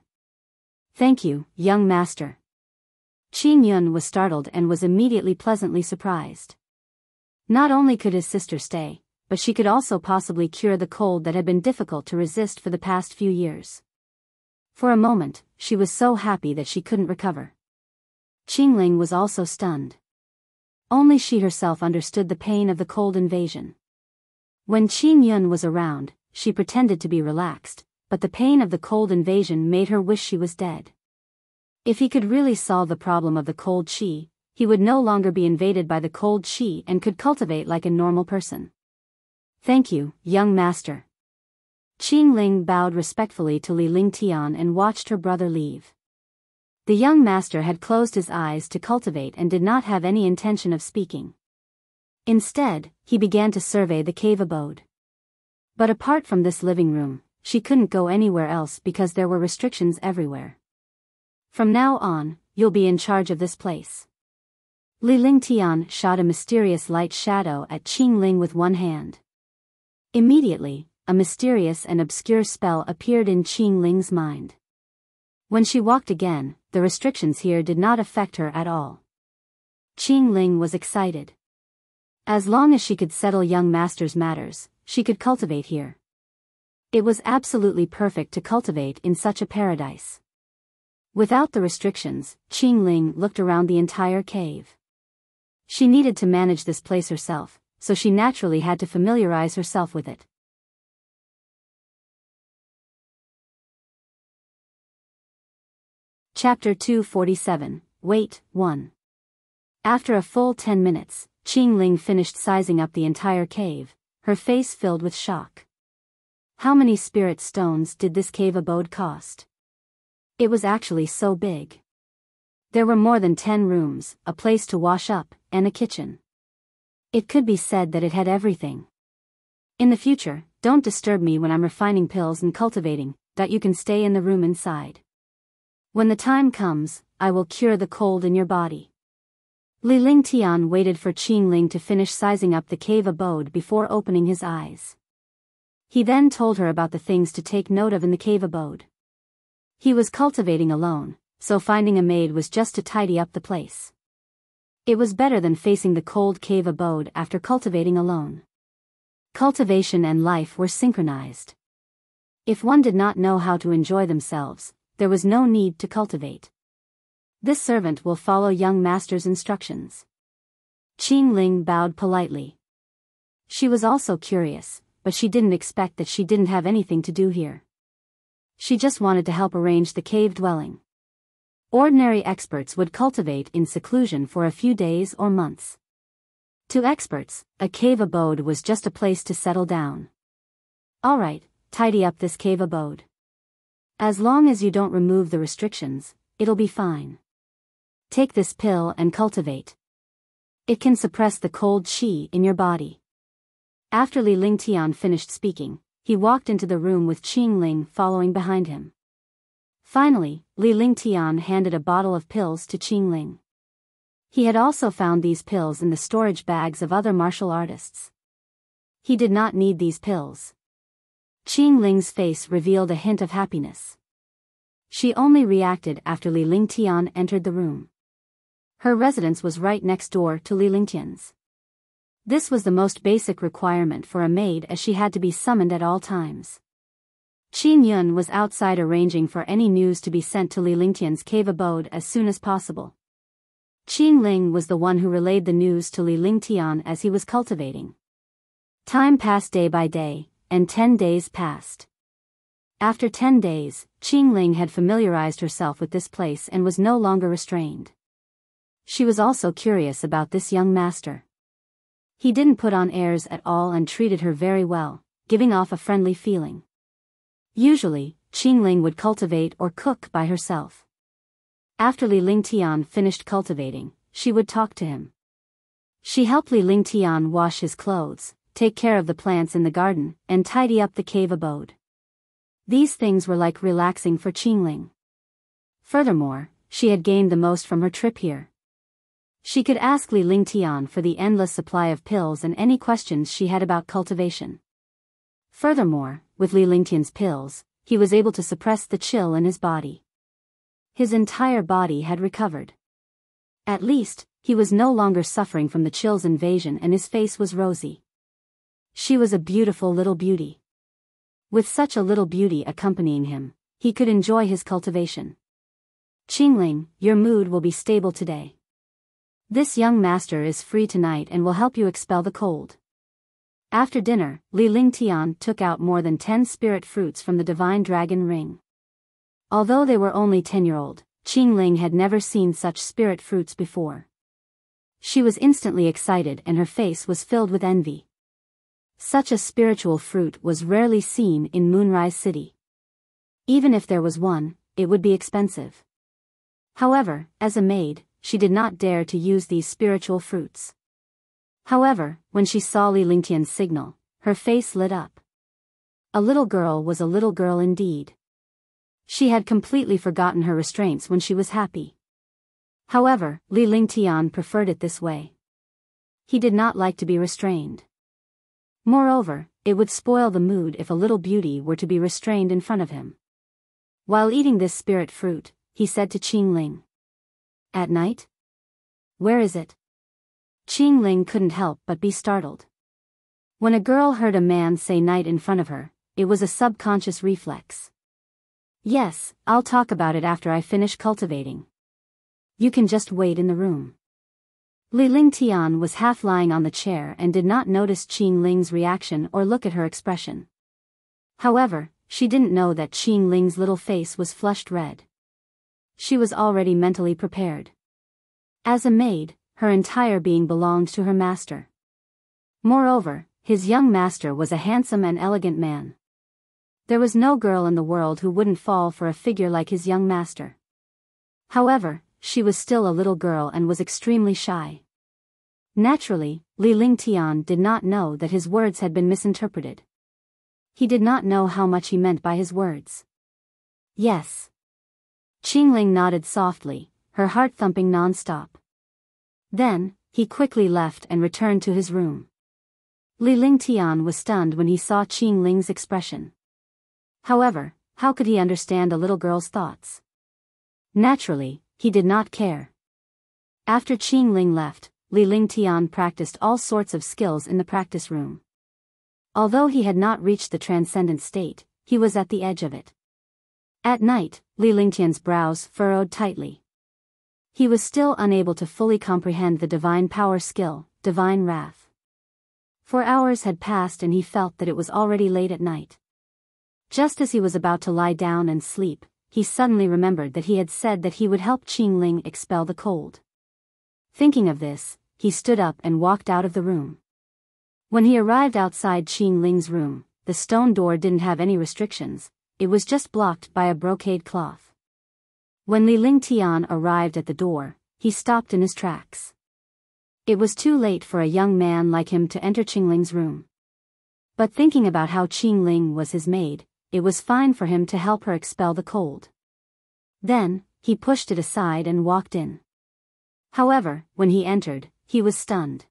Thank you, young master. Qing Yun was startled and was immediately pleasantly surprised. Not only could his sister stay, but she could also possibly cure the cold that had been difficult to resist for the past few years. For a moment, she was so happy that she couldn't recover. Qing Ling was also stunned. Only she herself understood the pain of the cold invasion. When Qing Yun was around, she pretended to be relaxed, but the pain of the cold invasion made her wish she was dead. If he could really solve the problem of the cold qi, he would no longer be invaded by the cold qi and could cultivate like a normal person. Thank you, young master. Qing Ling bowed respectfully to Li Lingtian and watched her brother leave. The young master had closed his eyes to cultivate and did not have any intention of speaking. Instead, he began to survey the cave abode. But apart from this living room, she couldn't go anywhere else because there were restrictions everywhere. From now on, you'll be in charge of this place. Li Lingtian shot a mysterious light shadow at Qing Ling with one hand. Immediately, a mysterious and obscure spell appeared in Qing Ling's mind. When she walked again, the restrictions here did not affect her at all. Qing Ling was excited. As long as she could settle young master's matters, she could cultivate here. It was absolutely perfect to cultivate in such a paradise. Without the restrictions, Qing Ling looked around the entire cave. She needed to manage this place herself, so she naturally had to familiarize herself with it. Chapter 247, Wait, 1. After a full 10 minutes, Qing Ling finished sizing up the entire cave, her face filled with shock. How many spirit stones did this cave abode cost? It was actually so big. There were more than 10 rooms, a place to wash up, and a kitchen. It could be said that it had everything. In the future, don't disturb me when I'm refining pills and cultivating, that you can stay in the room inside. When the time comes, I will cure the cold in your body. Li Lingtian waited for Qing Ling to finish sizing up the cave abode before opening his eyes. He then told her about the things to take note of in the cave abode. He was cultivating alone, so finding a maid was just to tidy up the place. It was better than facing the cold cave abode after cultivating alone. Cultivation and life were synchronized. If one did not know how to enjoy themselves, there was no need to cultivate. This servant will follow young master's instructions. Qing Ling bowed politely. She was also curious, but she didn't expect that she didn't have anything to do here. She just wanted to help arrange the cave dwelling. Ordinary experts would cultivate in seclusion for a few days or months. To experts, a cave abode was just a place to settle down. Alright, tidy up this cave abode. As long as you don't remove the restrictions, it'll be fine. Take this pill and cultivate. It can suppress the cold qi in your body. After Li Lingtian finished speaking, he walked into the room with Qingling following behind him. Finally, Li Lingtian handed a bottle of pills to Qingling. He had also found these pills in the storage bags of other martial artists. He did not need these pills. Qingling's face revealed a hint of happiness. She only reacted after Li Lingtian entered the room. Her residence was right next door to Li Lingtian's. This was the most basic requirement for a maid, as she had to be summoned at all times. Qin Yun was outside arranging for any news to be sent to Li Lingtian's cave abode as soon as possible. Qingling was the one who relayed the news to Li Lingtian as he was cultivating. Time passed day by day, and 10 days passed. After 10 days, Qingling had familiarized herself with this place and was no longer restrained. She was also curious about this young master. He didn't put on airs at all and treated her very well, giving off a friendly feeling. Usually, Qingling would cultivate or cook by herself. After Li Lingtian finished cultivating, she would talk to him. She helped Li Lingtian wash his clothes, take care of the plants in the garden, and tidy up the cave abode. These things were like relaxing for Qingling. Furthermore, she had gained the most from her trip here. She could ask Li Lingtian for the endless supply of pills and any questions she had about cultivation. Furthermore, with Li Lingtian's pills, he was able to suppress the chill in his body. His entire body had recovered. At least, he was no longer suffering from the chill's invasion and his face was rosy. She was a beautiful little beauty. With such a little beauty accompanying him, he could enjoy his cultivation. Qingling, your mood will be stable today. This young master is free tonight and will help you expel the cold. After dinner, Li Lingtian took out more than 10 spirit fruits from the divine dragon ring. Although they were only 10-year-old, Qingling had never seen such spirit fruits before. She was instantly excited and her face was filled with envy. Such a spiritual fruit was rarely seen in Moonrise City. Even if there was one, it would be expensive. However, as a maid, she did not dare to use these spiritual fruits. However, when she saw Li Lingtian's signal, her face lit up. A little girl was a little girl indeed. She had completely forgotten her restraints when she was happy. However, Li Lingtian preferred it this way. He did not like to be restrained. Moreover, it would spoil the mood if a little beauty were to be restrained in front of him. While eating this spirit fruit, he said to Qingling, "At night? Where is it?" Qingling couldn't help but be startled. When a girl heard a man say night in front of her, it was a subconscious reflex. "Yes, I'll talk about it after I finish cultivating. You can just wait in the room." Li Lingtian was half lying on the chair and did not notice Qingling's reaction or look at her expression. However, she didn't know that Qingling's little face was flushed red. She was already mentally prepared. As a maid, her entire being belonged to her master. Moreover, his young master was a handsome and elegant man. There was no girl in the world who wouldn't fall for a figure like his young master. However, she was still a little girl and was extremely shy. Naturally, Li Lingtian did not know that his words had been misinterpreted. He did not know how much he meant by his words. "Yes." Qingling nodded softly, her heart thumping non-stop. Then, he quickly left and returned to his room. Li Lingtian was stunned when he saw Qingling's expression. However, how could he understand a little girl's thoughts? Naturally, he did not care. After Qingling left, Li Lingtian practiced all sorts of skills in the practice room. Although he had not reached the transcendent state, he was at the edge of it. At night, Li Lingtian's brows furrowed tightly. He was still unable to fully comprehend the divine power skill, divine wrath. 4 hours had passed and he felt that it was already late at night. Just as he was about to lie down and sleep, he suddenly remembered that he had said that he would help Qingling expel the cold. Thinking of this, he stood up and walked out of the room. When he arrived outside Qingling's room, the stone door didn't have any restrictions, it was just blocked by a brocade cloth. When Li Lingtian arrived at the door, he stopped in his tracks. It was too late for a young man like him to enter Qingling's room. But thinking about how Qingling was his maid, it was fine for him to help her expel the cold. Then, he pushed it aside and walked in. However, when he entered, he was stunned.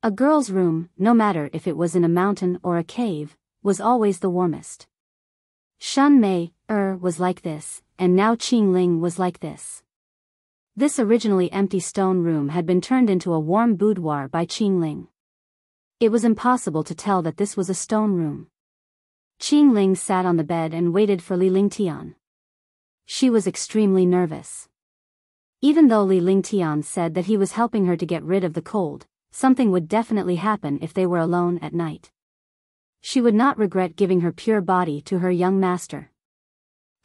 A girl's room, no matter if it was in a mountain or a cave, was always the warmest. Shun Mei was like this, and now Qingling was like this. This originally empty stone room had been turned into a warm boudoir by Qingling. It was impossible to tell that this was a stone room. Qingling sat on the bed and waited for Li Lingtian. She was extremely nervous. Even though Li Lingtian said that he was helping her to get rid of the cold, something would definitely happen if they were alone at night. She would not regret giving her pure body to her young master.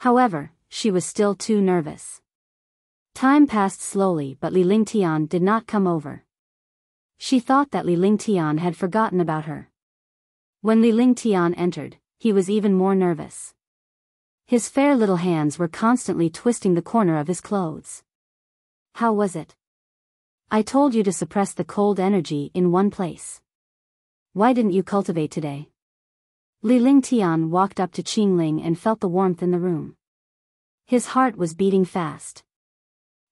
However, she was still too nervous. Time passed slowly, but Li Lingtian did not come over. She thought that Li Lingtian had forgotten about her. When Li Lingtian entered, he was even more nervous. His fair little hands were constantly twisting the corner of his clothes. How was it? I told you to suppress the cold energy in one place. Why didn't you cultivate today? Li Lingtian walked up to Qingling and felt the warmth in the room. His heart was beating fast.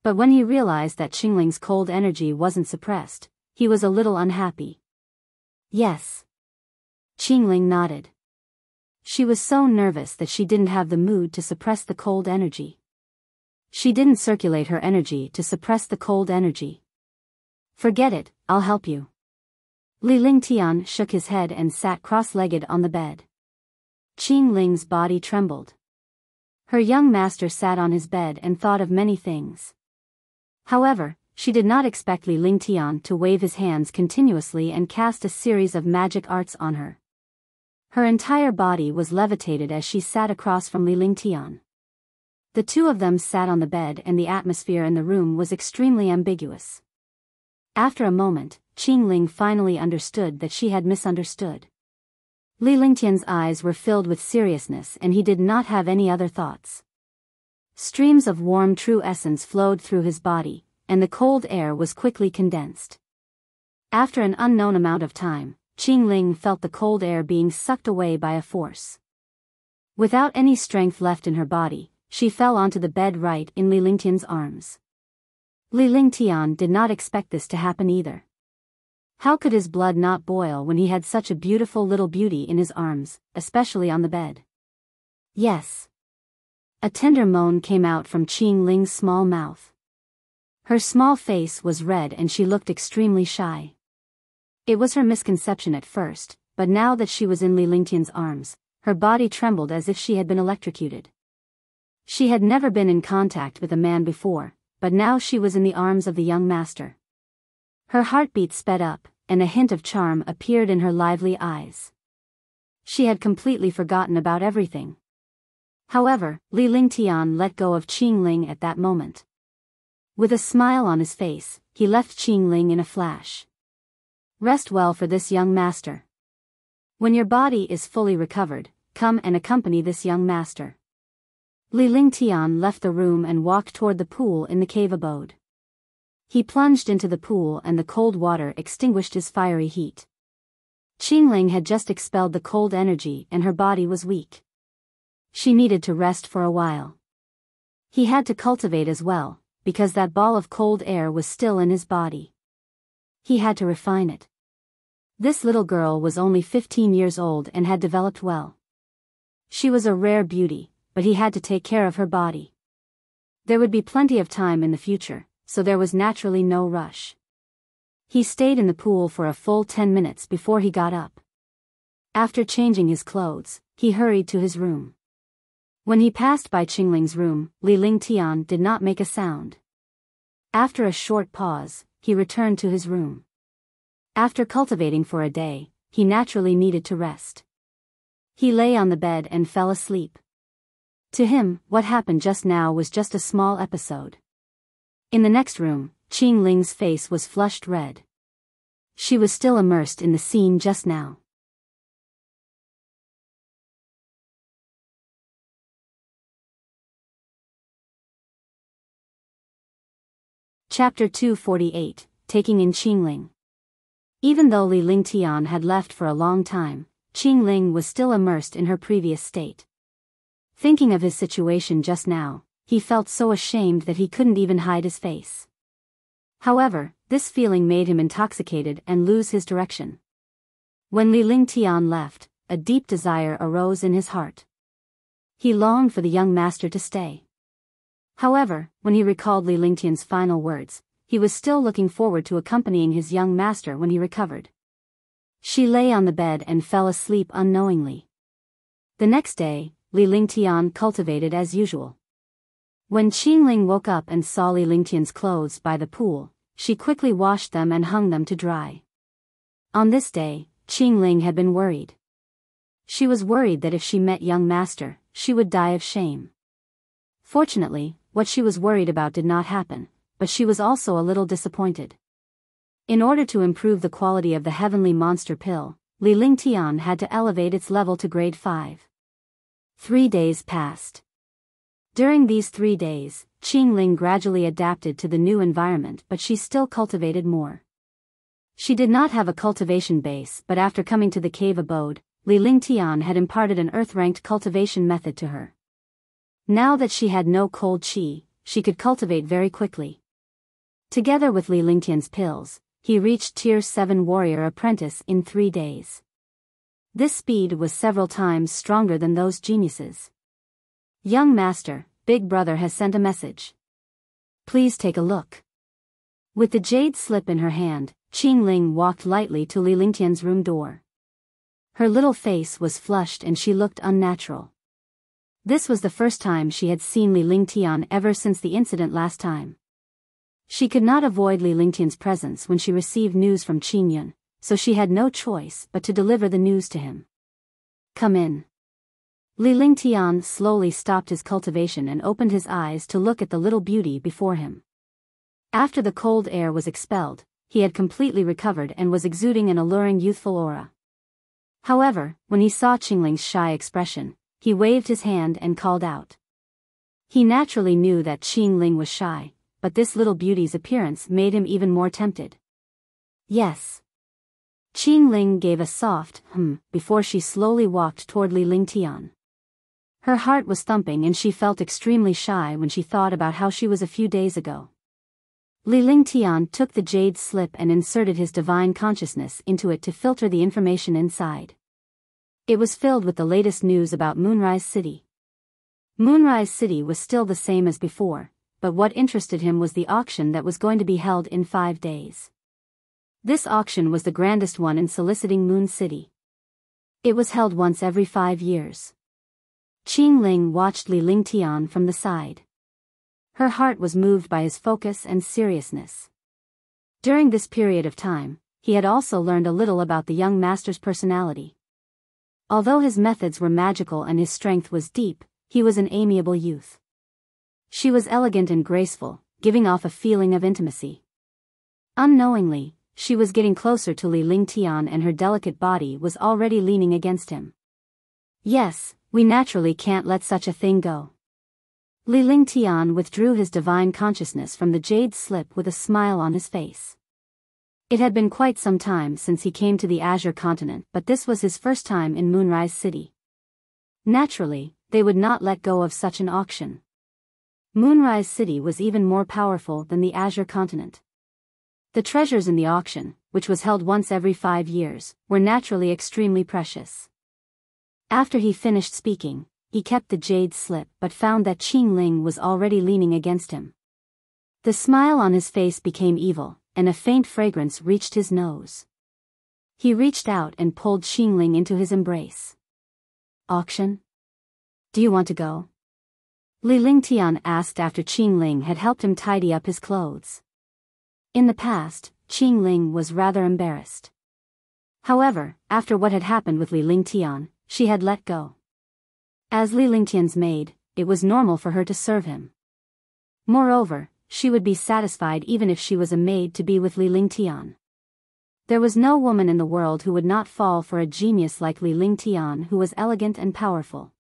But when he realized that Qingling's cold energy wasn't suppressed, he was a little unhappy. Yes. Qingling nodded. She was so nervous that she didn't have the mood to suppress the cold energy. She didn't circulate her energy to suppress the cold energy. Forget it, I'll help you. Li Lingtian shook his head and sat cross-legged on the bed. Qingling's body trembled. Her young master sat on his bed and thought of many things. However, she did not expect Li Lingtian to wave his hands continuously and cast a series of magic arts on her. Her entire body was levitated as she sat across from Li Lingtian. The two of them sat on the bed and the atmosphere in the room was extremely ambiguous. After a moment, Qingling finally understood that she had misunderstood. Li Lingtian's eyes were filled with seriousness and he did not have any other thoughts. Streams of warm true essence flowed through his body, and the cold air was quickly condensed. After an unknown amount of time, Qingling felt the cold air being sucked away by a force. Without any strength left in her body, she fell onto the bed right in Li Lingtian's arms. Li Lingtian did not expect this to happen either. How could his blood not boil when he had such a beautiful little beauty in his arms, especially on the bed? Yes. A tender moan came out from Qingling's small mouth. Her small face was red and she looked extremely shy. It was her misconception at first, but now that she was in Li Lingtian's arms, her body trembled as if she had been electrocuted. She had never been in contact with a man before, but now she was in the arms of the young master. Her heartbeat sped up, and a hint of charm appeared in her lively eyes. She had completely forgotten about everything. However, Li Lingtian let go of Qingling at that moment. With a smile on his face, he left Qingling in a flash. Rest well for this young master. When your body is fully recovered, come and accompany this young master. Li Lingtian left the room and walked toward the pool in the cave abode. He plunged into the pool and the cold water extinguished his fiery heat. Qingling had just expelled the cold energy and her body was weak. She needed to rest for a while. He had to cultivate as well, because that ball of cold air was still in his body. He had to refine it. This little girl was only 15 years old and had developed well. She was a rare beauty, but he had to take care of her body. There would be plenty of time in the future, so there was naturally no rush. He stayed in the pool for a full 10 minutes before he got up. After changing his clothes, he hurried to his room. When he passed by Qingling's room, Li Lingtian did not make a sound. After a short pause, he returned to his room. After cultivating for a day, he naturally needed to rest. He lay on the bed and fell asleep. To him, what happened just now was just a small episode. In the next room, Qing Ling's face was flushed red. She was still immersed in the scene just now. Chapter 248, Taking in Qingling. Even though Li Lingtian had left for a long time, Qingling was still immersed in her previous state. Thinking of his situation just now, he felt so ashamed that he couldn't even hide his face. However, this feeling made him intoxicated and lose his direction. When Li Lingtian left, a deep desire arose in his heart. He longed for the young master to stay. However, when he recalled Li Lingtian's final words, he was still looking forward to accompanying his young master when he recovered. She lay on the bed and fell asleep unknowingly. The next day, Li Lingtian cultivated as usual. When Qingling woke up and saw Li Lingtian's clothes by the pool, she quickly washed them and hung them to dry. On this day, Qingling had been worried. She was worried that if she met young master, she would die of shame. Fortunately, what she was worried about did not happen, but she was also a little disappointed. In order to improve the quality of the heavenly monster pill, Li Lingtian had to elevate its level to grade 5. 3 days passed. During these 3 days, Qingling gradually adapted to the new environment, but she still cultivated more. She did not have a cultivation base, but after coming to the cave abode, Li Lingtian had imparted an earth-ranked cultivation method to her. Now that she had no cold qi, she could cultivate very quickly. Together with Li Lingtian's pills, he reached Tier 7 warrior apprentice in 3 days. This speed was several times stronger than those geniuses. Young master, Big Brother has sent a message. Please take a look. With the jade slip in her hand, Qingling walked lightly to Li Lingtian's room door. Her little face was flushed and she looked unnatural. This was the first time she had seen Li Lingtian ever since the incident last time. She could not avoid Li Lingtian's presence when she received news from Qingyun, so she had no choice but to deliver the news to him. Come in. Li Lingtian slowly stopped his cultivation and opened his eyes to look at the little beauty before him. After the cold air was expelled, he had completely recovered and was exuding an alluring youthful aura. However, when he saw Qingling's shy expression, he waved his hand and called out. He naturally knew that Qingling was shy, but this little beauty's appearance made him even more tempted. Yes. Qingling gave a soft before she slowly walked toward Li Lingtian. Her heart was thumping and she felt extremely shy when she thought about how she was a few days ago. Li Lingtian took the jade slip and inserted his divine consciousness into it to filter the information inside. It was filled with the latest news about Moonrise City. Moonrise City was still the same as before, but what interested him was the auction that was going to be held in 5 days. This auction was the grandest one in soliciting Moon City. It was held once every 5 years. Qingling watched Li Lingtian from the side. Her heart was moved by his focus and seriousness. During this period of time, he had also learned a little about the young master's personality. Although his methods were magical and his strength was deep, he was an amiable youth. She was elegant and graceful, giving off a feeling of intimacy. Unknowingly, she was getting closer to Li Lingtian and her delicate body was already leaning against him. Yes, we naturally can't let such a thing go. Li Lingtian withdrew his divine consciousness from the jade slip with a smile on his face. It had been quite some time since he came to the Azure continent, but this was his first time in Moonrise City. Naturally, they would not let go of such an auction. Moonrise City was even more powerful than the Azure continent. The treasures in the auction, which was held once every 5 years, were naturally extremely precious. After he finished speaking, he kept the jade slip but found that Qingling was already leaning against him. The smile on his face became evil, and a faint fragrance reached his nose. He reached out and pulled Qingling into his embrace. Auction? Do you want to go? Li Lingtian asked after Qingling had helped him tidy up his clothes. In the past, Qingling was rather embarrassed. However, after what had happened with Li Lingtian, she had let go. As Li Lingtian's maid, it was normal for her to serve him. Moreover, she would be satisfied even if she was a maid to be with Li Lingtian. There was no woman in the world who would not fall for a genius like Li Lingtian, who was elegant and powerful.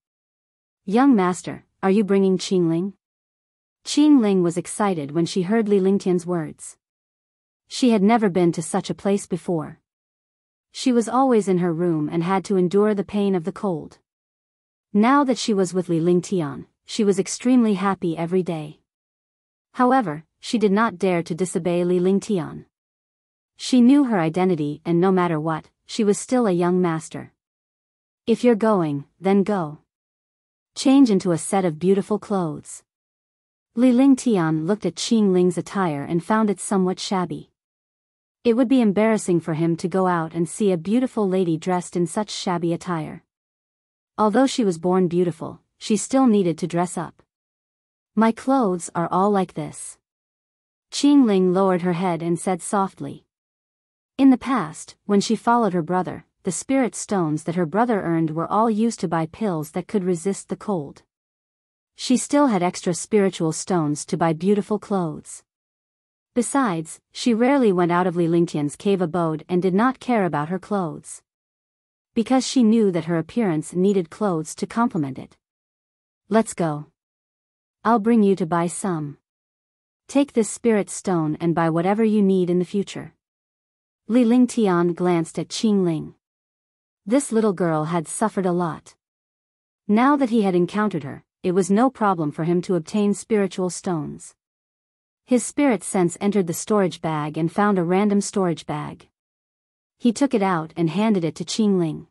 "Young master, are you bringing Qingling?" Qingling was excited when she heard Li Lingtian's words. She had never been to such a place before. She was always in her room and had to endure the pain of the cold. Now that she was with Li Lingtian, she was extremely happy every day. However, she did not dare to disobey Li Lingtian. She knew her identity, and no matter what, she was still a young master. "If you're going, then go. Change into a set of beautiful clothes." Li Lingtian looked at Qingling's attire and found it somewhat shabby. It would be embarrassing for him to go out and see a beautiful lady dressed in such shabby attire. Although she was born beautiful, she still needed to dress up. "My clothes are all like this." Qingling lowered her head and said softly. In the past, when she followed her brother, the spirit stones that her brother earned were all used to buy pills that could resist the cold. She still had extra spiritual stones to buy beautiful clothes. Besides, she rarely went out of Li Lingtian's cave abode and did not care about her clothes. Because she knew that her appearance needed clothes to complement it. "Let's go. I'll bring you to buy some. Take this spirit stone and buy whatever you need in the future." Li Lingtian glanced at Qingling. This little girl had suffered a lot. Now that he had encountered her, it was no problem for him to obtain spiritual stones. His spirit sense entered the storage bag and found a random storage bag. He took it out and handed it to Qingling.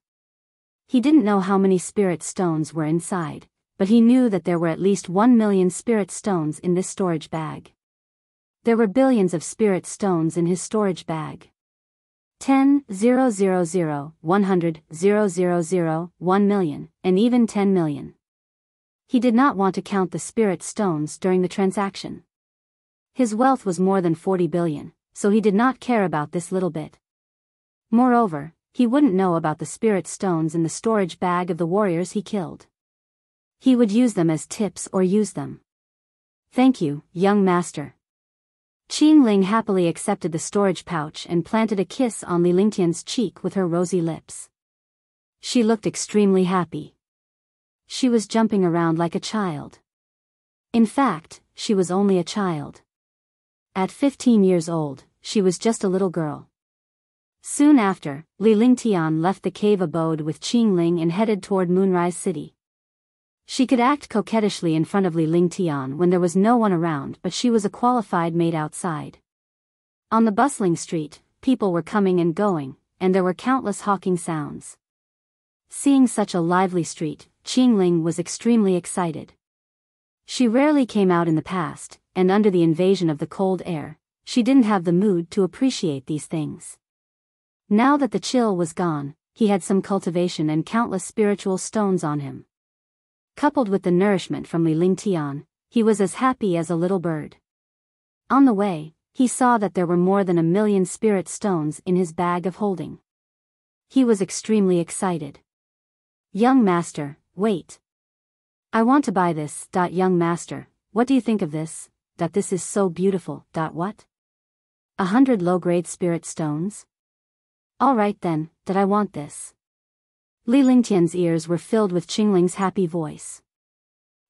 He didn't know how many spirit stones were inside, but he knew that there were at least 1 million spirit stones in this storage bag. There were billions of spirit stones in his storage bag. 10, 000, 100, 000, 1 million, and even 10 million. He did not want to count the spirit stones during the transaction. His wealth was more than 40 billion, so he did not care about this little bit. Moreover, he wouldn't know about the spirit stones in the storage bag of the warriors he killed. He would use them as tips or use them. "Thank you, young master." Qingling happily accepted the storage pouch and planted a kiss on Li Lingtian's cheek with her rosy lips. She looked extremely happy. She was jumping around like a child. In fact, she was only a child. At 15 years old, she was just a little girl. Soon after, Li Lingtian left the cave abode with Qingling and headed toward Moonrise City. She could act coquettishly in front of Li Lingtian when there was no one around, but she was a qualified maid outside. On the bustling street, people were coming and going, and there were countless hawking sounds. Seeing such a lively street, Qingling was extremely excited. She rarely came out in the past, and under the invasion of the cold air, she didn't have the mood to appreciate these things. Now that the chill was gone, he had some cultivation and countless spiritual stones on him. Coupled with the nourishment from Li Lingtian, he was as happy as a little bird. On the way, he saw that there were more than 1 million spirit stones in his bag of holding. He was extremely excited. "Young master, wait. I want to buy this. Young master, what do you think of this? This is so beautiful. What? 100 low-grade spirit stones? All right then, I want this." Li Lingtian's ears were filled with Qingling's happy voice.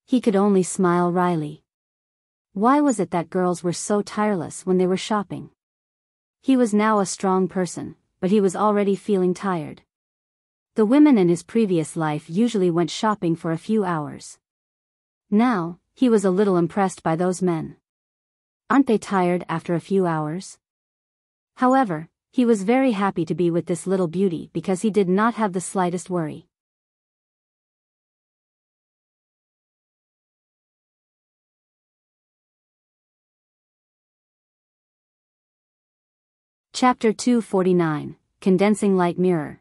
He could only smile wryly. Why was it that girls were so tireless when they were shopping? He was now a strong person, but he was already feeling tired. The women in his previous life usually went shopping for a few hours. Now, he was a little impressed by those men. Aren't they tired after a few hours? However, he was very happy to be with this little beauty because he did not have the slightest worry. Chapter 249, Condensing Light Mirror.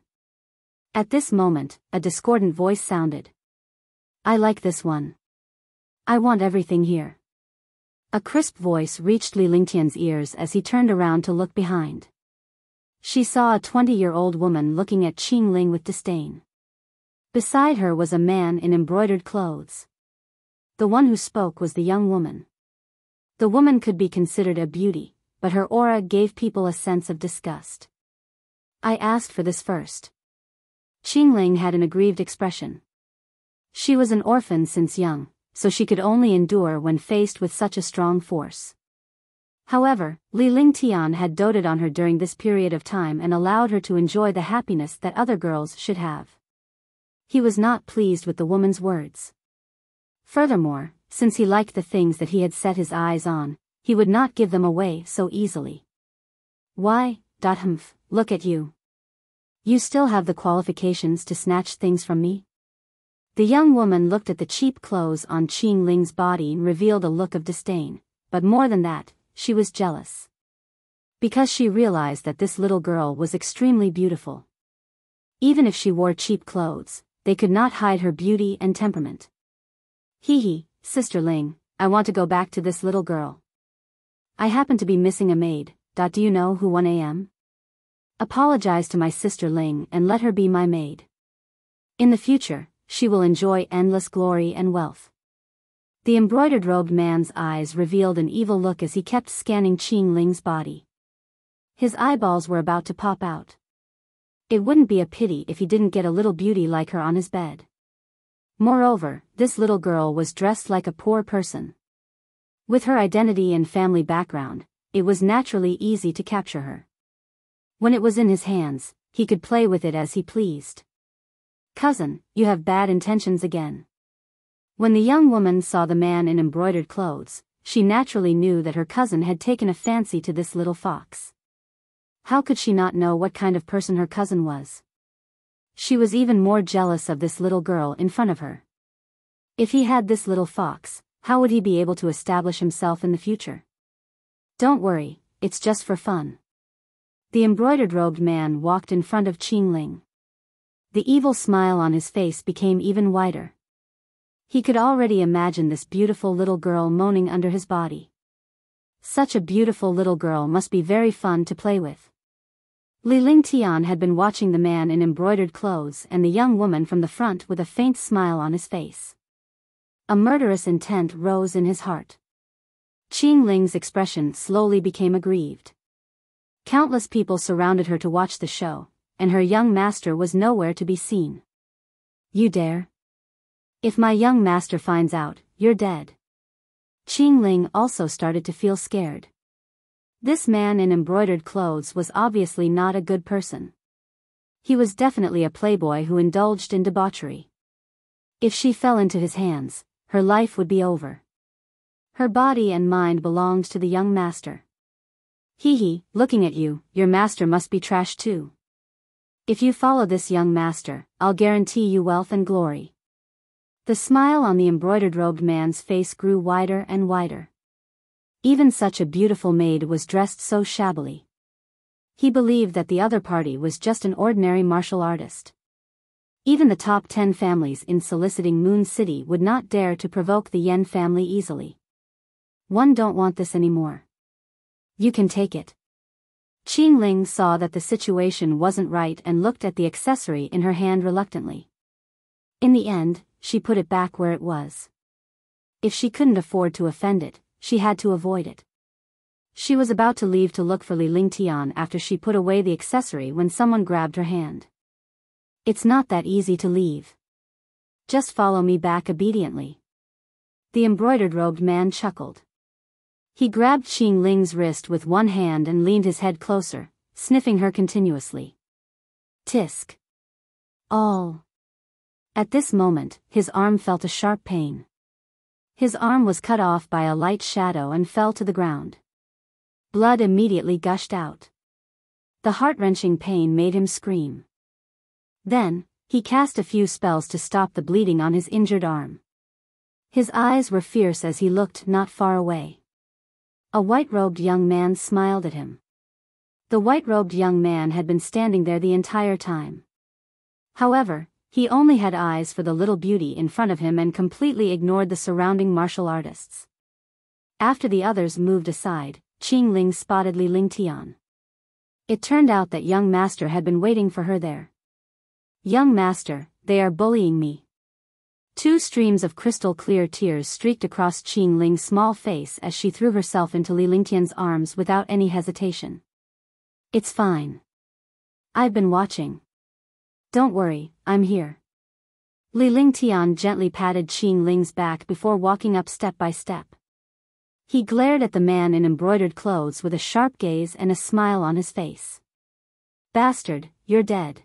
At this moment, a discordant voice sounded. "I like this one. I want everything here." A crisp voice reached Li Lingtian's ears as he turned around to look behind. She saw a 20-year-old woman looking at Qing Ling with disdain. Beside her was a man in embroidered clothes. The one who spoke was the young woman. The woman could be considered a beauty, but her aura gave people a sense of disgust. I asked for this first. Qing Ling had an aggrieved expression. She was an orphan since young, so she could only endure when faced with such a strong force. However, Li Lingtian had doted on her during this period of time and allowed her to enjoy the happiness that other girls should have. He was not pleased with the woman's words. Furthermore, since he liked the things that he had set his eyes on, he would not give them away so easily. Why, humph, look at you. You still have the qualifications to snatch things from me? The young woman looked at the cheap clothes on Qing Ling's body and revealed a look of disdain, but more than that, she was jealous. Because she realized that this little girl was extremely beautiful. Even if she wore cheap clothes, they could not hide her beauty and temperament. Hee, Sister Ling, I want to go back to this little girl. I happen to be missing a maid. Do you know who 1 a.m.? Apologize to my sister Ling and let her be my maid. In the future, she will enjoy endless glory and wealth. The embroidered-robed man's eyes revealed an evil look as he kept scanning Qing Ling's body. His eyeballs were about to pop out. It wouldn't be a pity if he didn't get a little beauty like her on his bed. Moreover, this little girl was dressed like a poor person. With her identity and family background, it was naturally easy to capture her. When it was in his hands, he could play with it as he pleased. Cousin, you have bad intentions again. When the young woman saw the man in embroidered clothes, she naturally knew that her cousin had taken a fancy to this little fox. How could she not know what kind of person her cousin was? She was even more jealous of this little girl in front of her. If he had this little fox, how would he be able to establish himself in the future? Don't worry, it's just for fun. The embroidered-robed man walked in front of Qing Ling. The evil smile on his face became even wider. He could already imagine this beautiful little girl moaning under his body. Such a beautiful little girl must be very fun to play with. Li Lingtian had been watching the man in embroidered clothes and the young woman from the front with a faint smile on his face. A murderous intent rose in his heart. Qing Ling's expression slowly became aggrieved. Countless people surrounded her to watch the show, and her young master was nowhere to be seen. You dare? If my young master finds out, you're dead. Qing Ling also started to feel scared. This man in embroidered clothes was obviously not a good person. He was definitely a playboy who indulged in debauchery. If she fell into his hands, her life would be over. Her body and mind belonged to the young master. Hee, looking at you, your master must be trash too. If you follow this young master, I'll guarantee you wealth and glory. The smile on the embroidered-robed man's face grew wider and wider. Even such a beautiful maid was dressed so shabbily. He believed that the other party was just an ordinary martial artist. Even the top 10 families in soliciting Moon City would not dare to provoke the Yen family easily. One don't want this anymore. You can take it. Qing Ling saw that the situation wasn't right and looked at the accessory in her hand reluctantly. In the end, she put it back where it was. If she couldn't afford to offend it, she had to avoid it. She was about to leave to look for Li Lingtian after she put away the accessory when someone grabbed her hand. It's not that easy to leave. Just follow me back obediently. The embroidered-robed man chuckled. He grabbed Qing Ling's wrist with one hand and leaned his head closer, sniffing her continuously. Tisk. All. At this moment, his arm felt a sharp pain. His arm was cut off by a light shadow and fell to the ground. Blood immediately gushed out. The heart-wrenching pain made him scream. Then, he cast a few spells to stop the bleeding on his injured arm. His eyes were fierce as he looked not far away. A white-robed young man smiled at him. The white-robed young man had been standing there the entire time. However, he only had eyes for the little beauty in front of him and completely ignored the surrounding martial artists. After the others moved aside, Qing Ling spotted Li Lingtian. It turned out that young master had been waiting for her there. Young master, they are bullying me. Two streams of crystal-clear tears streaked across Qing Ling's small face as she threw herself into Li Lingtian's arms without any hesitation. It's fine. I've been watching. Don't worry, I'm here. Li Lingtian gently patted Qing Ling's back before walking up step by step. He glared at the man in embroidered clothes with a sharp gaze and a smile on his face. Bastard, you're dead.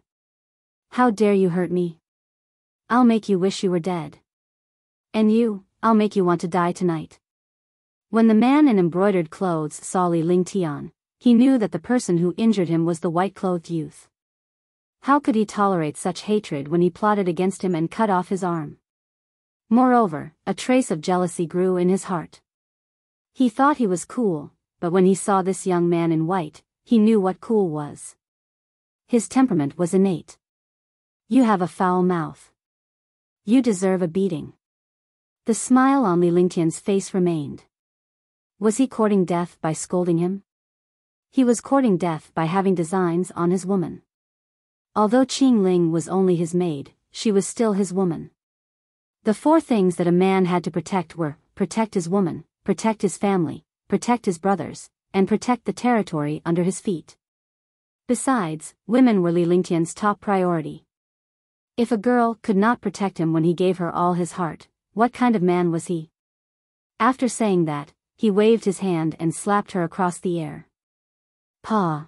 How dare you hurt me? I'll make you wish you were dead. And you, I'll make you want to die tonight. When the man in embroidered clothes saw Li Lingtian, he knew that the person who injured him was the white-clothed youth. How could he tolerate such hatred when he plotted against him and cut off his arm? Moreover, a trace of jealousy grew in his heart. He thought he was cool, but when he saw this young man in white, he knew what cool was. His temperament was innate. You have a foul mouth. You deserve a beating. The smile on Li Lingtian's face remained. Was he courting death by scolding him? He was courting death by having designs on his woman. Although Qing Ling was only his maid, she was still his woman. The four things that a man had to protect were, protect his woman, protect his family, protect his brothers, and protect the territory under his feet. Besides, women were Li Lingtian's top priority. If a girl could not protect him when he gave her all his heart, what kind of man was he? After saying that, he waved his hand and slapped her across the air. Paw!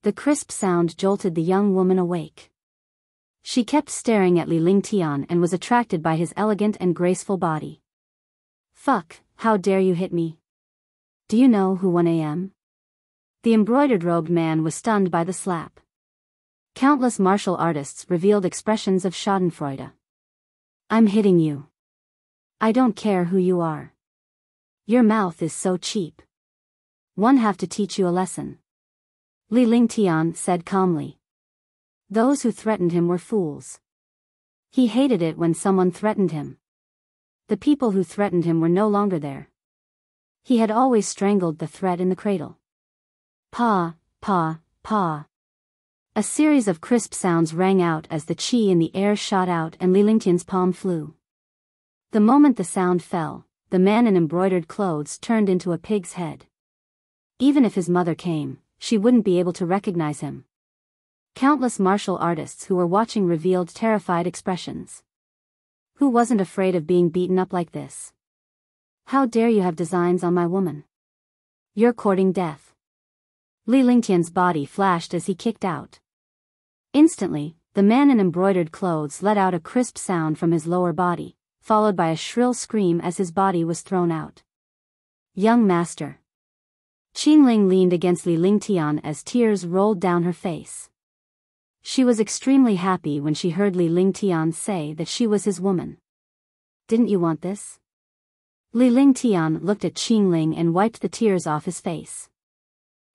The crisp sound jolted the young woman awake. She kept staring at Li Lingtian and was attracted by his elegant and graceful body. Fuck, how dare you hit me? Do you know who 1 a.m.? The embroidered-robed man was stunned by the slap. Countless martial artists revealed expressions of schadenfreude. I'm hitting you. I don't care who you are. Your mouth is so cheap. One have to teach you a lesson. Li Lingtian said calmly. Those who threatened him were fools. He hated it when someone threatened him. The people who threatened him were no longer there. He had always strangled the threat in the cradle. Pa, pa, pa. A series of crisp sounds rang out as the qi in the air shot out and Li Lingtian's palm flew. The moment the sound fell, the man in embroidered clothes turned into a pig's head. Even if his mother came, she wouldn't be able to recognize him. Countless martial artists who were watching revealed terrified expressions. Who wasn't afraid of being beaten up like this? How dare you have designs on my woman? You're courting death. Li Lingtian's body flashed as he kicked out. Instantly, the man in embroidered clothes let out a crisp sound from his lower body, followed by a shrill scream as his body was thrown out. Young master. Qing Ling leaned against Li Lingtian as tears rolled down her face. She was extremely happy when she heard Li Lingtian say that she was his woman. Didn't you want this? Li Lingtian looked at Qing Ling and wiped the tears off his face.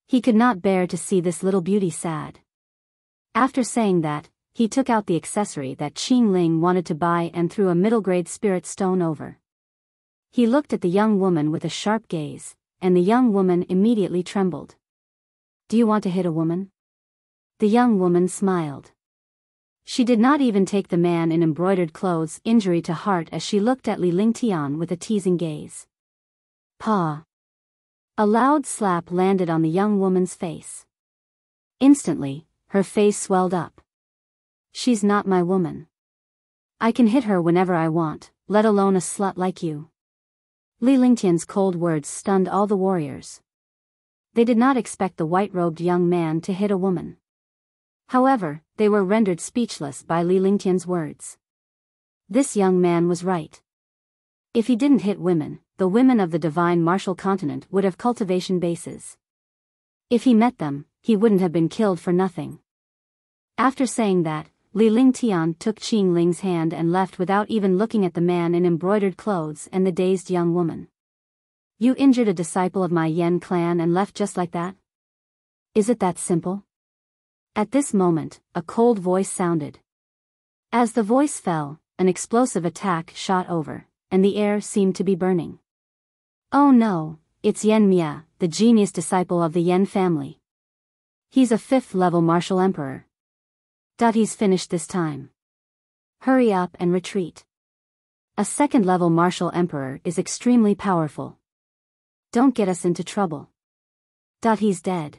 He could not bear to see this little beauty sad. After saying that, he took out the accessory that Qing Ling wanted to buy and threw a middle-grade spirit stone over. He looked at the young woman with a sharp gaze, and the young woman immediately trembled. Do you want to hit a woman? The young woman smiled. She did not even take the man in embroidered clothes' injury to heart as she looked at Li Lingtian with a teasing gaze. Pa! A loud slap landed on the young woman's face. Instantly, her face swelled up. She's not my woman. I can hit her whenever I want, let alone a slut like you. Li Lingtian's cold words stunned all the warriors. They did not expect the white-robed young man to hit a woman. However, they were rendered speechless by Li Lingtian's words. This young man was right. If he didn't hit women, the women of the divine martial continent would have cultivation bases. If he met them, he wouldn't have been killed for nothing. After saying that, Li Lingtian took Qing Ling's hand and left without even looking at the man in embroidered clothes and the dazed young woman. You injured a disciple of my Yen clan and left just like that? Is it that simple? At this moment, a cold voice sounded. As the voice fell, an explosive attack shot over, and the air seemed to be burning. Oh no, it's Yan Mia, the genius disciple of the Yan family. He's a 5th-level martial emperor. He's finished this time. Hurry up and retreat. A 2nd-level martial emperor is extremely powerful. Don't get us into trouble. He's dead.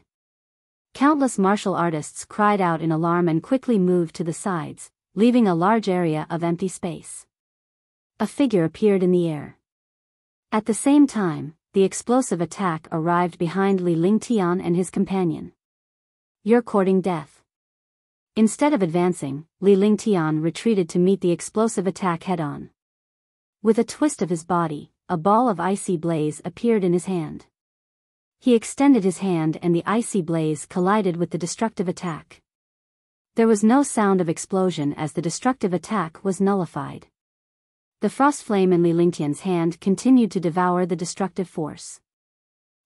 Countless martial artists cried out in alarm and quickly moved to the sides, leaving a large area of empty space. A figure appeared in the air. At the same time, the explosive attack arrived behind Li Lingtian and his companion. You're courting death. Instead of advancing, Li Lingtian retreated to meet the explosive attack head-on. With a twist of his body, a ball of icy blaze appeared in his hand. He extended his hand and the icy blaze collided with the destructive attack. There was no sound of explosion as the destructive attack was nullified. The frost flame in Li Lingtian's hand continued to devour the destructive force.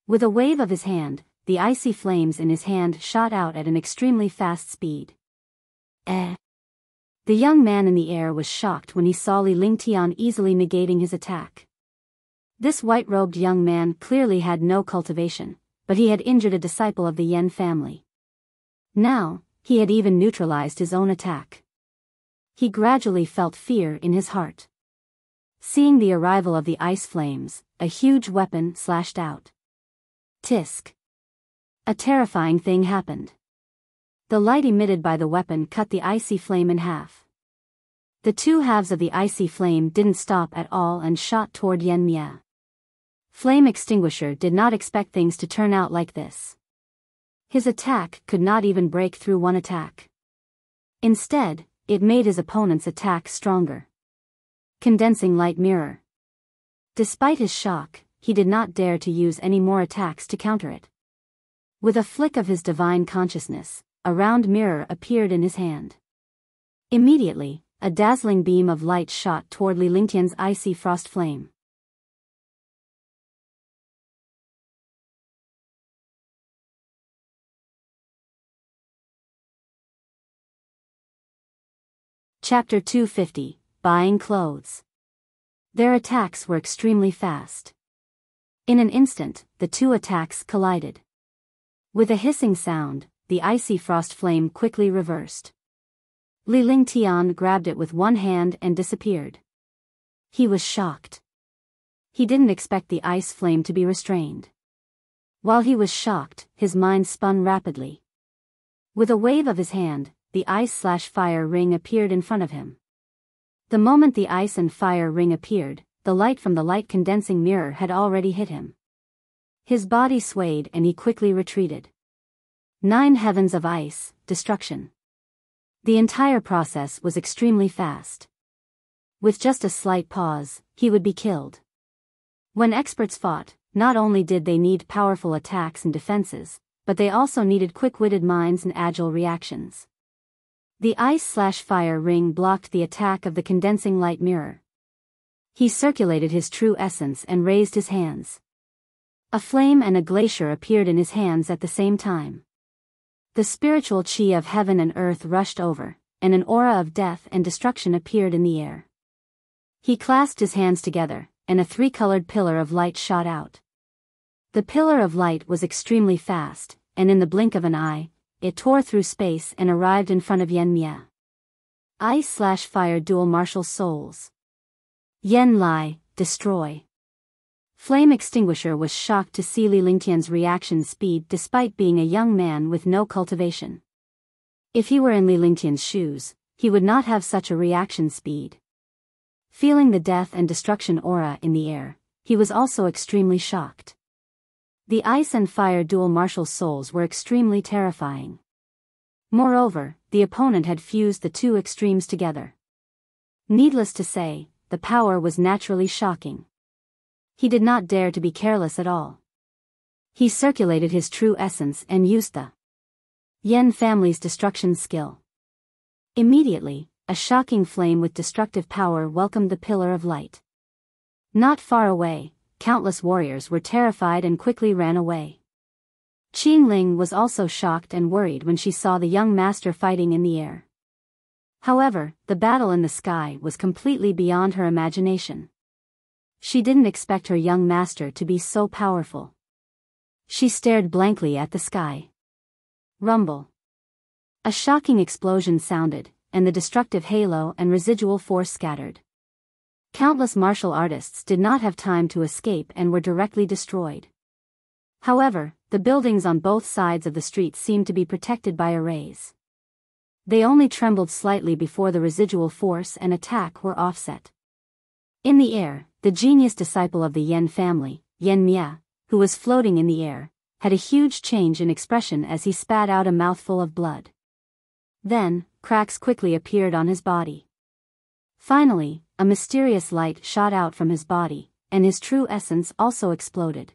With a wave of his hand, the icy flames in his hand shot out at an extremely fast speed. The young man in the air was shocked when he saw Li Lingtian easily negating his attack. This white-robed young man clearly had no cultivation, but he had injured a disciple of the Yan family. Now, he had even neutralized his own attack. He gradually felt fear in his heart. Seeing the arrival of the ice flames, a huge weapon slashed out. Tisk. A terrifying thing happened. The light emitted by the weapon cut the icy flame in half. The two halves of the icy flame didn't stop at all and shot toward Yan Mia. Flame Extinguisher did not expect things to turn out like this. His attack could not even break through one attack. Instead, it made his opponent's attack stronger. Condensing Light Mirror. Despite his shock, he did not dare to use any more attacks to counter it. With a flick of his divine consciousness, a round mirror appeared in his hand. Immediately, a dazzling beam of light shot toward Li Lingtian's icy frost flame. Chapter 250, Buying Clothes. Their attacks were extremely fast. In an instant, the two attacks collided. With a hissing sound, the icy frost flame quickly reversed. Li Lingtian grabbed it with one hand and disappeared. He was shocked. He didn't expect the ice flame to be restrained. While he was shocked, his mind spun rapidly. With a wave of his hand, the ice/fire ring appeared in front of him. The moment the ice and fire ring appeared, the light from the light condensing mirror had already hit him. His body swayed and he quickly retreated. 9 heavens of ice, destruction. The entire process was extremely fast. With just a slight pause, he would be killed. When experts fought, not only did they need powerful attacks and defenses, but they also needed quick-witted minds and agile reactions. The ice/fire ring blocked the attack of the condensing light mirror. He circulated his true essence and raised his hands. A flame and a glacier appeared in his hands at the same time. The spiritual chi of heaven and earth rushed over, and an aura of death and destruction appeared in the air. He clasped his hands together, and a 3-colored pillar of light shot out. The pillar of light was extremely fast, and in the blink of an eye, it tore through space and arrived in front of Yan Mia. Ice/fire dual martial souls. Yen Lai, destroy. Flame Extinguisher was shocked to see Li Lingtian's reaction speed despite being a young man with no cultivation. If he were in Li Lingtian's shoes, he would not have such a reaction speed. Feeling the death and destruction aura in the air, he was also extremely shocked. The ice and fire dual martial souls were extremely terrifying. Moreover, the opponent had fused the two extremes together. Needless to say, the power was naturally shocking. He did not dare to be careless at all. He circulated his true essence and used the Yan family's destruction skill. Immediately, a shocking flame with destructive power welcomed the pillar of light. Not far away, countless warriors were terrified and quickly ran away. Qingling was also shocked and worried when she saw the young master fighting in the air. However, the battle in the sky was completely beyond her imagination. She didn't expect her young master to be so powerful. She stared blankly at the sky. Rumble. A shocking explosion sounded, and the destructive halo and residual force scattered. Countless martial artists did not have time to escape and were directly destroyed. However, the buildings on both sides of the street seemed to be protected by arrays. They only trembled slightly before the residual force and attack were offset. In the air, the genius disciple of the Yen family, Yen Mia, who was floating in the air, had a huge change in expression as he spat out a mouthful of blood. Then, cracks quickly appeared on his body. Finally, a mysterious light shot out from his body, and his true essence also exploded.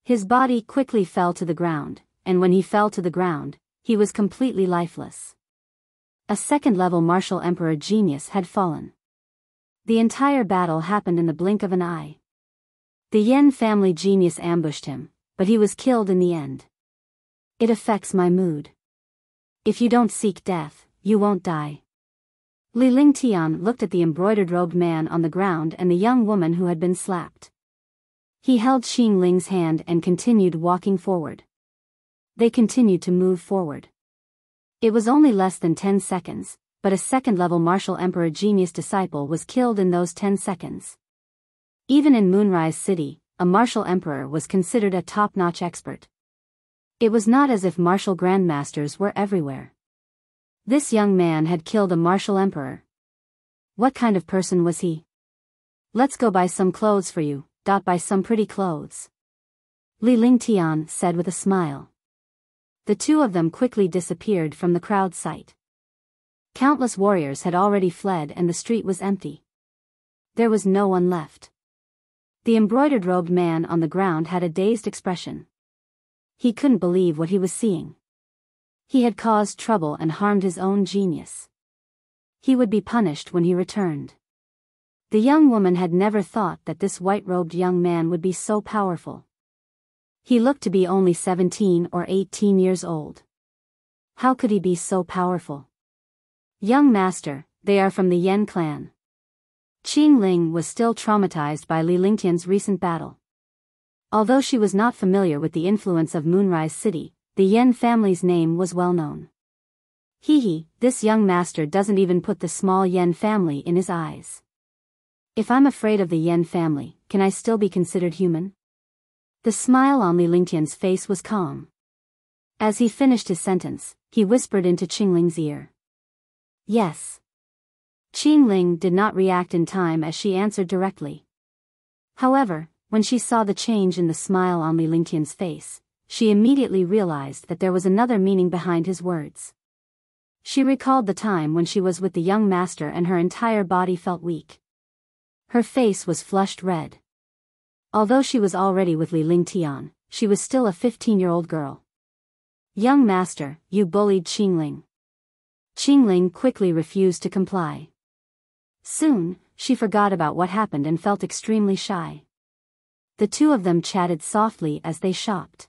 His body quickly fell to the ground, and when he fell to the ground, he was completely lifeless. A second-level martial emperor genius had fallen. The entire battle happened in the blink of an eye. The Yen family genius ambushed him, but he was killed in the end. It affects my mood. If you don't seek death, you won't die. Li Lingtian looked at the embroidered-robed man on the ground and the young woman who had been slapped. He held Qing Ling's hand and continued walking forward. They continued to move forward. It was only less than 10 seconds, but a second-level martial emperor genius disciple was killed in those 10 seconds. Even in Moonrise City, a martial emperor was considered a top-notch expert. It was not as if martial grandmasters were everywhere. This young man had killed a martial emperor. What kind of person was he? Let's go buy some clothes for you, buy some pretty clothes. Li Lingtian said with a smile. The two of them quickly disappeared from the crowd sight. Countless warriors had already fled and the street was empty. There was no one left. The embroidered-robed man on the ground had a dazed expression. He couldn't believe what he was seeing. He had caused trouble and harmed his own genius. He would be punished when he returned. The young woman had never thought that this white-robed young man would be so powerful. He looked to be only 17 or 18 years old. How could he be so powerful? Young master, they are from the Yen clan. Qing Ling was still traumatized by Li Lingtian's recent battle. Although she was not familiar with the influence of Moonrise City, the Yen family's name was well known. This young master doesn't even put the small Yen family in his eyes. If I'm afraid of the Yen family, can I still be considered human? The smile on Li Lingtian's face was calm. As he finished his sentence, he whispered into Qingling's ear. Yes. Qingling did not react in time as she answered directly. However, when she saw the change in the smile on Li Lingtian's face, she immediately realized that there was another meaning behind his words. She recalled the time when she was with the young master and her entire body felt weak. Her face was flushed red. Although she was already with Li Lingtian, she was still a 15-year-old girl. Young master, you bullied Qingling. Qingling quickly refused to comply. Soon, she forgot about what happened and felt extremely shy. The two of them chatted softly as they shopped.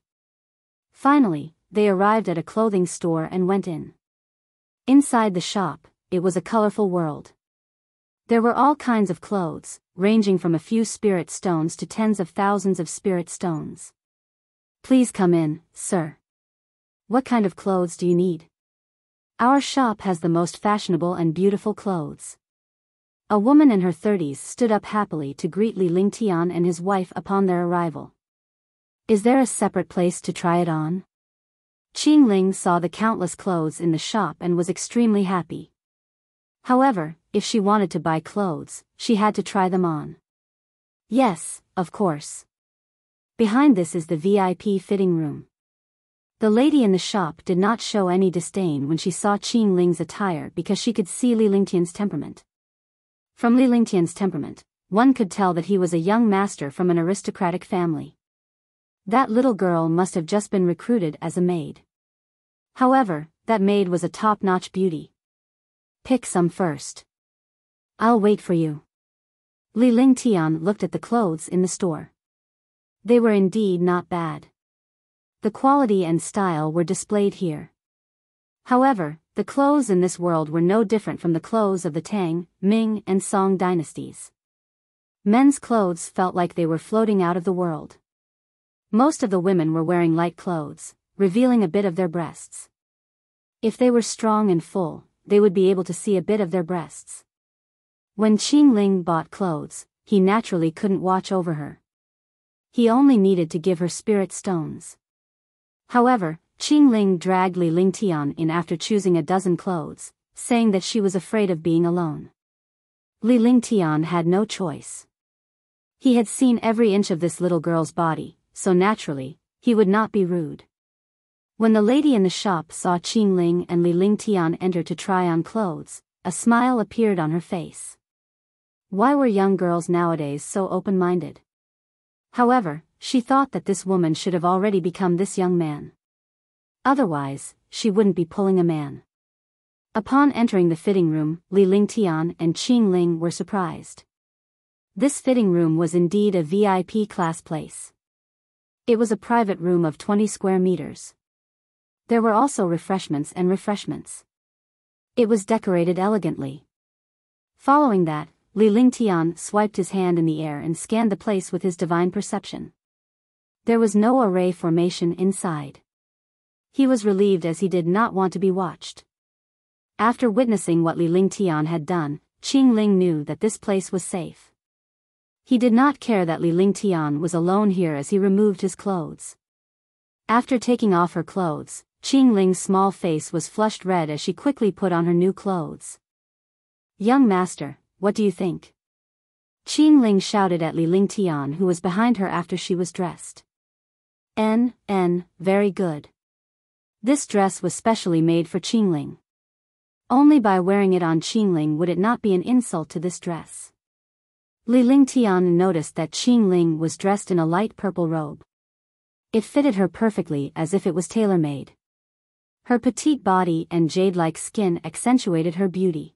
Finally, they arrived at a clothing store and went in. Inside the shop, it was a colorful world. There were all kinds of clothes, ranging from a few spirit stones to tens of thousands of spirit stones. Please come in, sir. What kind of clothes do you need? Our shop has the most fashionable and beautiful clothes. A woman in her 30s stood up happily to greet Li Lingtian and his wife upon their arrival. Is there a separate place to try it on? Qingling saw the countless clothes in the shop and was extremely happy. However, if she wanted to buy clothes, she had to try them on. Yes, of course. Behind this is the VIP fitting room. The lady in the shop did not show any disdain when she saw Qingling's attire because she could see Li Lingtian's temperament. From Li Lingtian's temperament, one could tell that he was a young master from an aristocratic family. That little girl must have just been recruited as a maid. However, that maid was a top-notch beauty. Pick some first. I'll wait for you. Li Lingtian looked at the clothes in the store. They were indeed not bad. The quality and style were displayed here. However, the clothes in this world were no different from the clothes of the Tang, Ming, and Song dynasties. Men's clothes felt like they were floating out of the world. Most of the women were wearing light clothes, revealing a bit of their breasts. If they were strong and full, they would be able to see a bit of their breasts. When Qing Ling bought clothes, he naturally couldn't watch over her. He only needed to give her spirit stones. However, Qing Ling dragged Li Lingtian in after choosing a dozen clothes, saying that she was afraid of being alone. Li Lingtian had no choice. He had seen every inch of this little girl's body, so naturally, he would not be rude. When the lady in the shop saw Qing Ling and Li Lingtian enter to try on clothes, a smile appeared on her face. Why were young girls nowadays so open-minded? However, she thought that this woman should have already become this young man. Otherwise, she wouldn't be pulling a man. Upon entering the fitting room, Li Lingtian and Qing Ling were surprised. This fitting room was indeed a VIP class place. It was a private room of 20 square meters. There were also refreshments. It was decorated elegantly. Following that, Li Lingtian swiped his hand in the air and scanned the place with his divine perception. There was no array formation inside. He was relieved as he did not want to be watched. After witnessing what Li Lingtian had done, Qing Ling knew that this place was safe. He did not care that Li Lingtian was alone here as he removed his clothes. After taking off her clothes, Qing Ling's small face was flushed red as she quickly put on her new clothes. "Young master, what do you think?" Qing Ling shouted at Li Lingtian, who was behind her after she was dressed. Very good. This dress was specially made for Qing Ling. Only by wearing it on Qing Ling would it not be an insult to this dress. Li Lingtian noticed that Qing Ling was dressed in a light purple robe. It fitted her perfectly as if it was tailor-made. Her petite body and jade-like skin accentuated her beauty.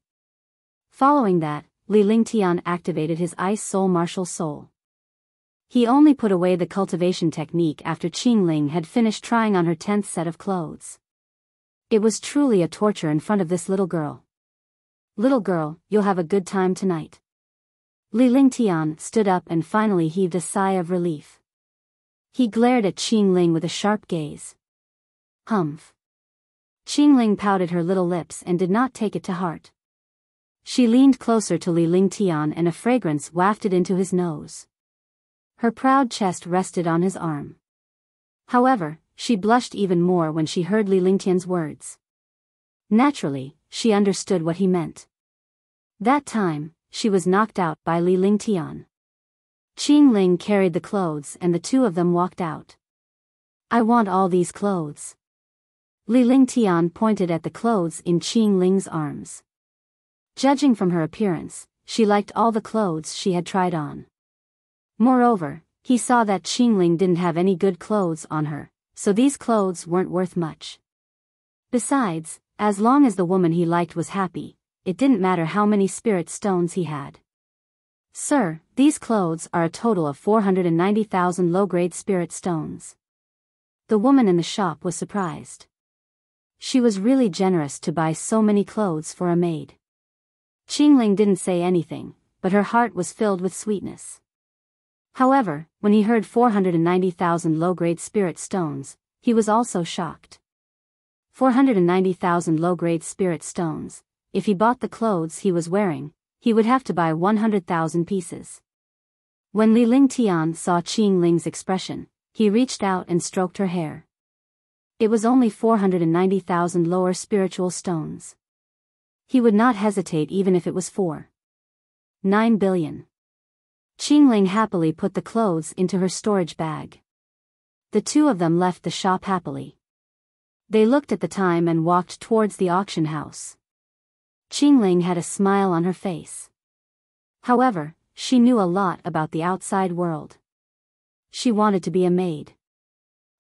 Following that, Li Lingtian activated his Ice Soul Martial Soul. He only put away the cultivation technique after Qing Ling had finished trying on her 10th set of clothes. It was truly a torture in front of this little girl. "Little girl, you'll have a good time tonight." Li Lingtian stood up and finally heaved a sigh of relief. He glared at Qing Ling with a sharp gaze. "Humph." Qing Ling pouted her little lips and did not take it to heart. She leaned closer to Li Lingtian and a fragrance wafted into his nose. Her proud chest rested on his arm. However, she blushed even more when she heard Li Lingtian's words. Naturally, she understood what he meant. That time, she was knocked out by Li Lingtian. Qing Ling carried the clothes and the two of them walked out. "I want all these clothes." Li Lingtian pointed at the clothes in Qing Ling's arms. Judging from her appearance, she liked all the clothes she had tried on. Moreover, he saw that Qing Ling didn't have any good clothes on her, so these clothes weren't worth much. Besides, as long as the woman he liked was happy, it didn't matter how many spirit stones he had. "Sir, these clothes are a total of 490,000 low-grade spirit stones." The woman in the shop was surprised. She was really generous to buy so many clothes for a maid. Qing Ling didn't say anything, but her heart was filled with sweetness. However, when he heard 490,000 low-grade spirit stones, he was also shocked. 490,000 low-grade spirit stones. If he bought the clothes he was wearing, he would have to buy 100,000 pieces. When Li Lingtian saw Qing Ling's expression, he reached out and stroked her hair. It was only 490,000 lower spiritual stones. He would not hesitate even if it was 9 billion. Qing Ling happily put the clothes into her storage bag. The two of them left the shop happily. They looked at the time and walked towards the auction house. Qing Ling had a smile on her face. However, she knew a lot about the outside world. She wanted to be a maid.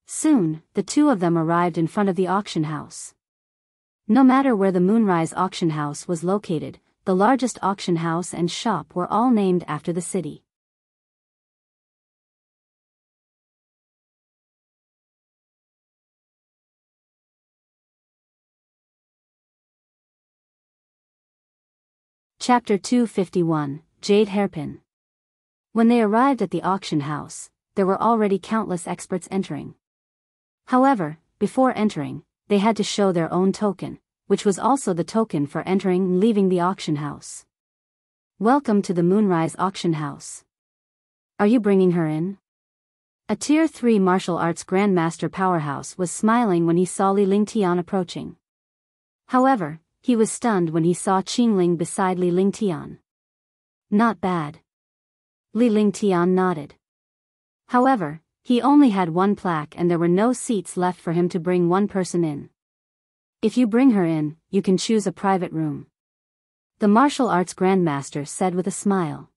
Soon, the two of them arrived in front of the auction house. No matter where the Moonrise auction house was located, the largest auction house and shop were all named after the city. Chapter 251, Jade Hairpin. When they arrived at the auction house, there were already countless experts entering. However, before entering, they had to show their own token, which was also the token for entering and leaving the auction house. Welcome to the Moonrise Auction House. Are you bringing her in? A Tier 3 martial arts grandmaster powerhouse was smiling when he saw Li Lingtian approaching. However, he was stunned when he saw Qingling beside Li Lingtian. Not bad. Li Lingtian nodded. However, he only had one plaque and there were no seats left for him to bring one person in. If you bring her in, you can choose a private room. The martial arts grandmaster said with a smile.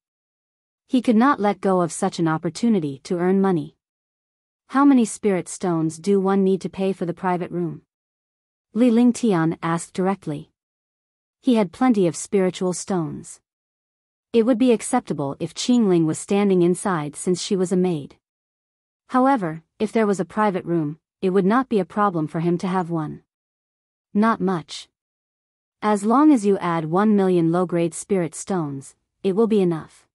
He could not let go of such an opportunity to earn money. How many spirit stones do one need to pay for the private room? Li Lingtian asked directly. He had plenty of spiritual stones. It would be acceptable if Qingling was standing inside since she was a maid. However, if there was a private room, it would not be a problem for him to have one. Not much. As long as you add 1 million low-grade spirit stones, it will be enough.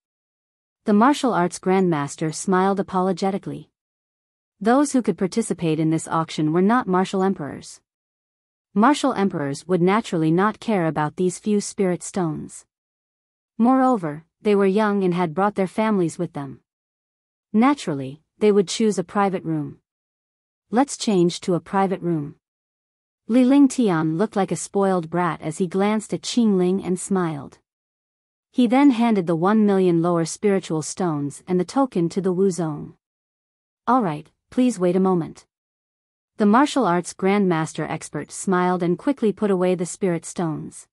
The martial arts grandmaster smiled apologetically. Those who could participate in this auction were not martial emperors. Martial emperors would naturally not care about these few spirit stones. Moreover, they were young and had brought their families with them. Naturally, they would choose a private room. Let's change to a private room. Li Lingtian looked like a spoiled brat as he glanced at Qingling and smiled. He then handed the 1 million lower spiritual stones and the token to the Wuzong. Alright, please wait a moment. The martial arts grandmaster expert smiled and quickly put away the spirit stones.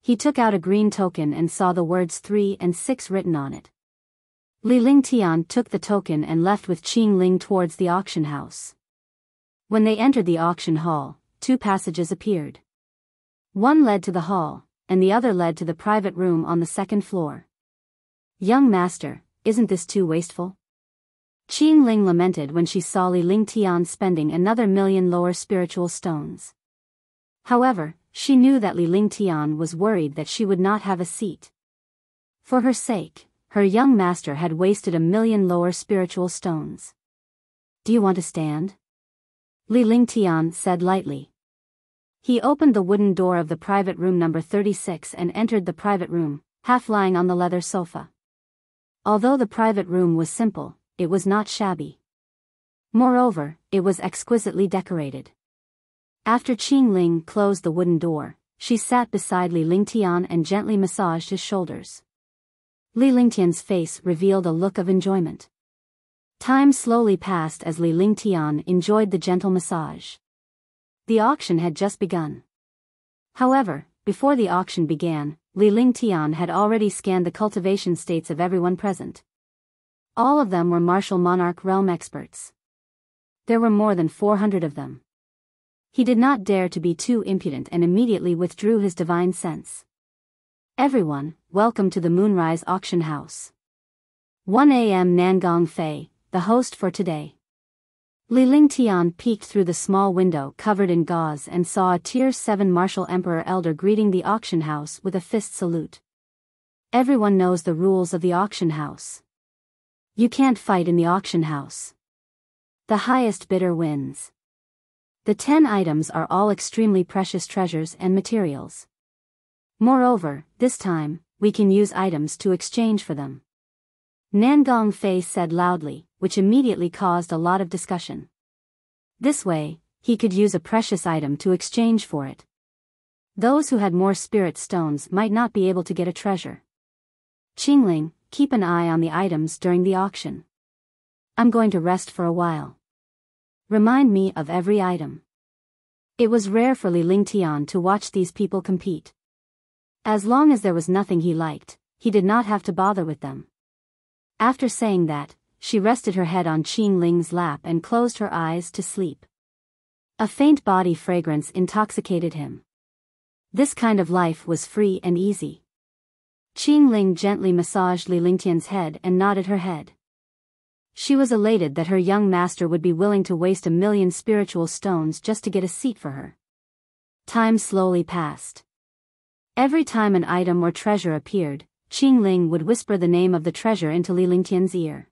He took out a green token and saw the words 3 and 6 written on it. Li Lingtian took the token and left with Qingling towards the auction house. When they entered the auction hall, 2 passages appeared. One led to the hall, and the other led to the private room on the 2nd floor. Young master, isn't this too wasteful? Qingling lamented when she saw Li Lingtian spending another million lower spiritual stones. However, she knew that Li Lingtian was worried that she would not have a seat. For her sake, her young master had wasted 1 million lower spiritual stones. Do you want to stand? Li Lingtian said lightly. He opened the wooden door of the private room number 36 and entered the private room, half lying on the leather sofa. Although the private room was simple, it was not shabby. Moreover, it was exquisitely decorated. After Qingling closed the wooden door, she sat beside Li Lingtian and gently massaged his shoulders. Li Lingtian's face revealed a look of enjoyment. Time slowly passed as Li Lingtian enjoyed the gentle massage. The auction had just begun. However, before the auction began, Li Lingtian had already scanned the cultivation states of everyone present. All of them were martial monarch realm experts. There were more than 400 of them. He did not dare to be too impudent and immediately withdrew his divine sense. Everyone, welcome to the Moonrise Auction House. 1 a.m. Nangong Fei, the host for today. Li Lingtian peeked through the small window covered in gauze and saw a Tier 7 martial emperor elder greeting the auction house with a fist salute. Everyone knows the rules of the auction house. You can't fight in the auction house. The highest bidder wins. The 10 items are all extremely precious treasures and materials. Moreover, this time, we can use items to exchange for them. Nangong Fei said loudly, which immediately caused a lot of discussion. This way, he could use a precious item to exchange for it. Those who had more spirit stones might not be able to get a treasure. Qingling, keep an eye on the items during the auction. I'm going to rest for a while. Remind me of every item. It was rare for Li Lingtian to watch these people compete. As long as there was nothing he liked, he did not have to bother with them. After saying that, she rested her head on Qingling's lap and closed her eyes to sleep. A faint body fragrance intoxicated him. This kind of life was free and easy. Qingling gently massaged Li Lingtian's head and nodded her head. She was elated that her young master would be willing to waste 1 million spiritual stones just to get a seat for her. Time slowly passed. Every time an item or treasure appeared, Qing Ling would whisper the name of the treasure into Li Lingtian's ear.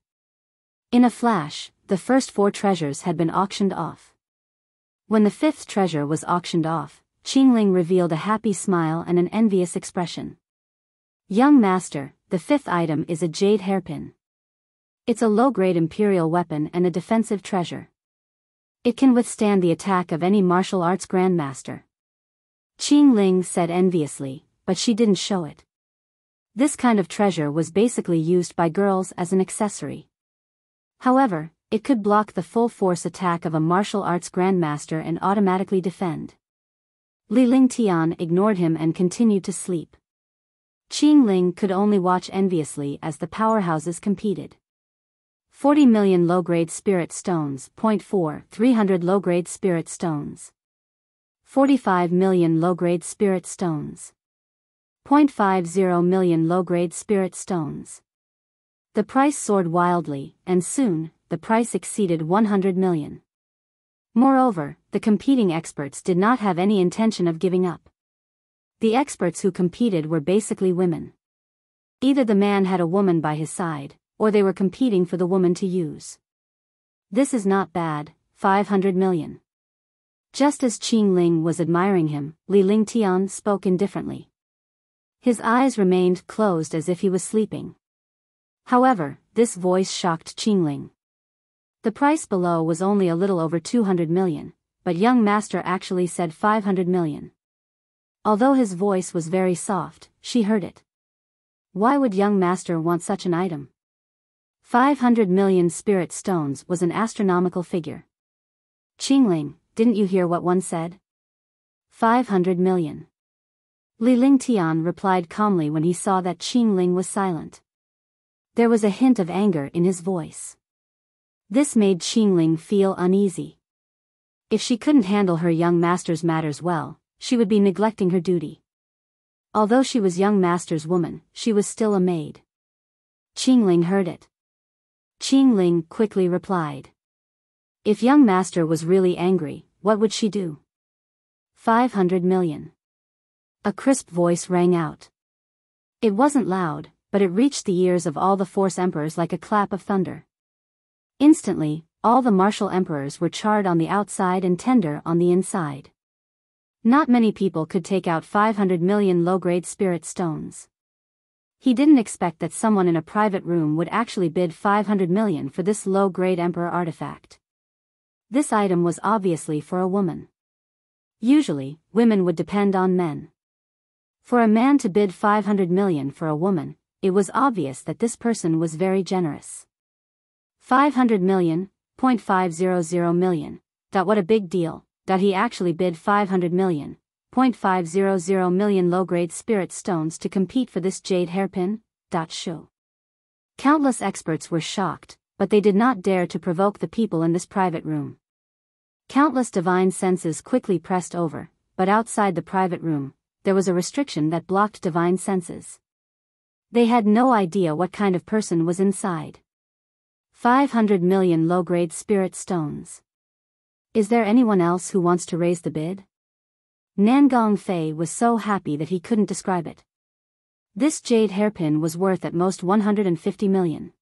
In a flash, the first 4 treasures had been auctioned off. When the 5th treasure was auctioned off, Qing Ling revealed a happy smile and an envious expression. Young master, the 5th item is a jade hairpin. It's a low-grade imperial weapon and a defensive treasure. It can withstand the attack of any martial arts grandmaster. Qing Ling said enviously, but she didn't show it. This kind of treasure was basically used by girls as an accessory. However, it could block the full force attack of a martial arts grandmaster and automatically defend. Li Lingtian ignored him and continued to sleep. Qing Ling could only watch enviously as the powerhouses competed. 40 million low-grade spirit stones. 300 low-grade spirit stones. 45 million low-grade spirit stones. 50 million low-grade spirit stones. The price soared wildly, and soon, the price exceeded 100 million. Moreover, the competing experts did not have any intention of giving up. The experts who competed were basically women. Either the man had a woman by his side, or they were competing for the woman to use. This is not bad, 500 million. Just as Qing Ling was admiring him, Li Lingtian spoke indifferently. His eyes remained closed as if he was sleeping. However, this voice shocked Qing Ling. The price below was only a little over 200 million, but young master actually said 500 million. Although his voice was very soft, she heard it. Why would young master want such an item? 500 million spirit stones was an astronomical figure. Qing Ling, didn't you hear what one said? 500 million. Li Lingtian replied calmly when he saw that Qing Ling was silent. There was a hint of anger in his voice. This made Qing Ling feel uneasy. If she couldn't handle her young master's matters well, she would be neglecting her duty. Although she was young master's woman, she was still a maid. Qing Ling heard it. Qing Ling quickly replied. If young master was really angry, what would she do? 500 million. A crisp voice rang out. It wasn't loud, but it reached the ears of all the Force Emperors like a clap of thunder. Instantly, all the martial emperors were charred on the outside and tender on the inside. Not many people could take out 500 million low-grade spirit stones. He didn't expect that someone in a private room would actually bid 500 million for this low-grade emperor artifact. This item was obviously for a woman. Usually, women would depend on men. For a man to bid 500 million for a woman, it was obvious that this person was very generous. 500 million, 0.500 million, that what a big deal, that he actually bid 500 million, 0.500 million low-grade spirit stones to compete for this jade hairpin, show. Countless experts were shocked, but they did not dare to provoke the people in this private room. Countless divine senses quickly pressed over, but outside the private room, there was a restriction that blocked divine senses. They had no idea what kind of person was inside. 500 million low-grade spirit stones. Is there anyone else who wants to raise the bid? Nangong Fei was so happy that he couldn't describe it. This jade hairpin was worth at most 150 million.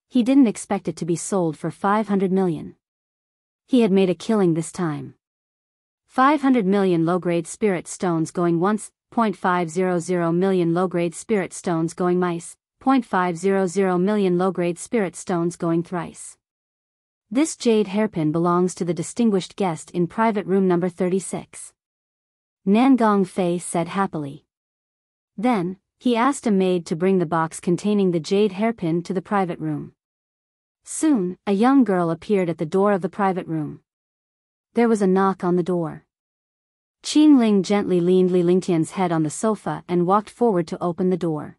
He didn't expect it to be sold for 500 million. He had made a killing this time. 500 million low-grade spirit stones going once, 0.500 million low-grade spirit stones going mice, 0.500 million low-grade spirit stones going thrice. This jade hairpin belongs to the distinguished guest in private room number 36. Nangong Fei said happily. Then, he asked a maid to bring the box containing the jade hairpin to the private room. Soon, a young girl appeared at the door of the private room. There was a knock on the door. Qing Ling gently leaned Li Lingtian's head on the sofa and walked forward to open the door.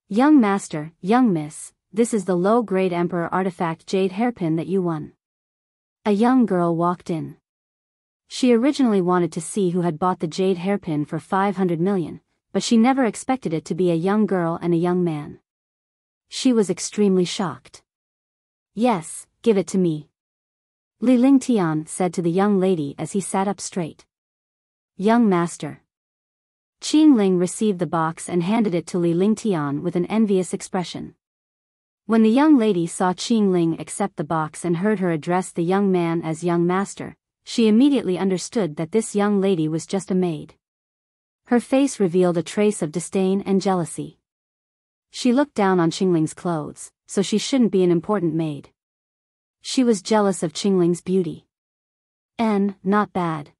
Young master, young miss, this is the low-grade emperor artifact jade hairpin that you won. A young girl walked in. She originally wanted to see who had bought the jade hairpin for 500 million, but she never expected it to be a young girl and a young man. She was extremely shocked. Yes, give it to me. Li Lingtian said to the young lady as he sat up straight. Young master. Qing Ling received the box and handed it to Li Lingtian with an envious expression. When the young lady saw Qing Ling accept the box and heard her address the young man as young master, she immediately understood that this young lady was just a maid. Her face revealed a trace of disdain and jealousy. She looked down on Qing Ling's clothes, so she shouldn't be an important maid. She was jealous of Qing Ling's beauty. Not bad.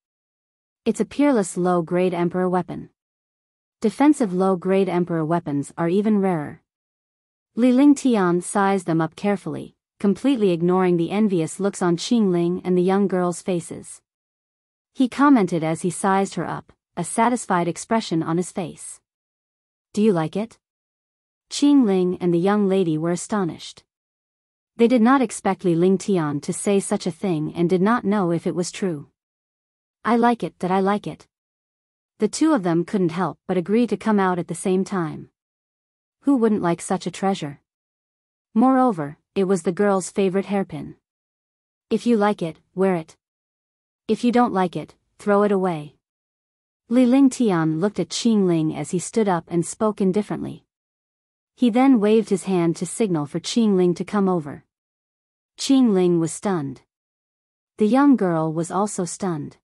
It's a peerless low-grade emperor weapon. Defensive low-grade emperor weapons are even rarer. Li Lingtian sized them up carefully, completely ignoring the envious looks on Qing Ling and the young girls' faces. He commented as he sized her up, a satisfied expression on his face. Do you like it? Qing Ling and the young lady were astonished. They did not expect Li Lingtian to say such a thing and did not know if it was true. I like it. The two of them couldn't help but agree to come out at the same time. Who wouldn't like such a treasure? Moreover, it was the girl's favorite hairpin. If you like it, wear it. If you don't like it, throw it away. Li Lingtian looked at Qing Ling as he stood up and spoke indifferently. He then waved his hand to signal for Qing Ling to come over. Qing Ling was stunned. The young girl was also stunned.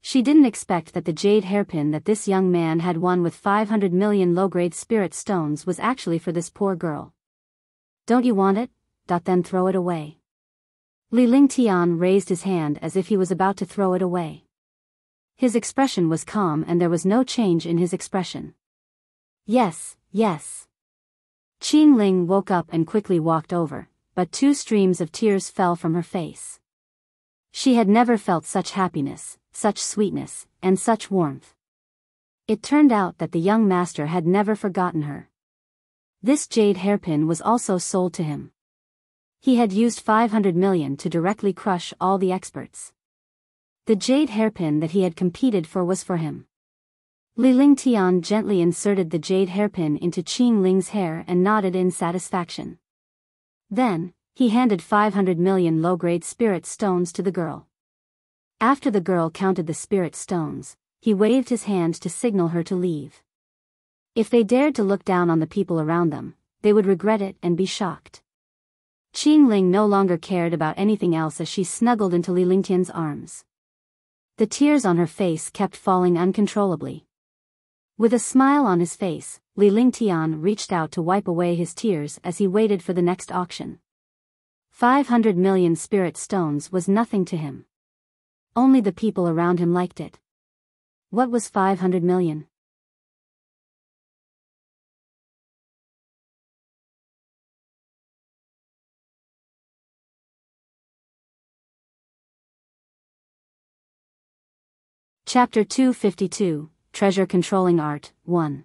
She didn't expect that the jade hairpin that this young man had won with 500 million low-grade spirit stones was actually for this poor girl. Don't you want it? Then throw it away. Li Lingtian raised his hand as if he was about to throw it away. His expression was calm and there was no change in his expression. Yes. Qing Ling woke up and quickly walked over, but 2 streams of tears fell from her face. She had never felt such happiness, such sweetness, and such warmth. It turned out that the young master had never forgotten her. This jade hairpin was also sold to him. He had used 500 million to directly crush all the experts. The jade hairpin that he had competed for was for him. Li Lingtian gently inserted the jade hairpin into Qing Ling's hair and nodded in satisfaction. Then, he handed 500 million low-grade spirit stones to the girl. After the girl counted the spirit stones, he waved his hand to signal her to leave. If they dared to look down on the people around them, they would regret it and be shocked. Qing Ling no longer cared about anything else as she snuggled into Li Lingtian's arms. The tears on her face kept falling uncontrollably. With a smile on his face, Li Lingtian reached out to wipe away his tears as he waited for the next auction. 500 million spirit stones was nothing to him. Only the people around him liked it. What was 500 million? Chapter 252, Treasure Controlling Art, 1.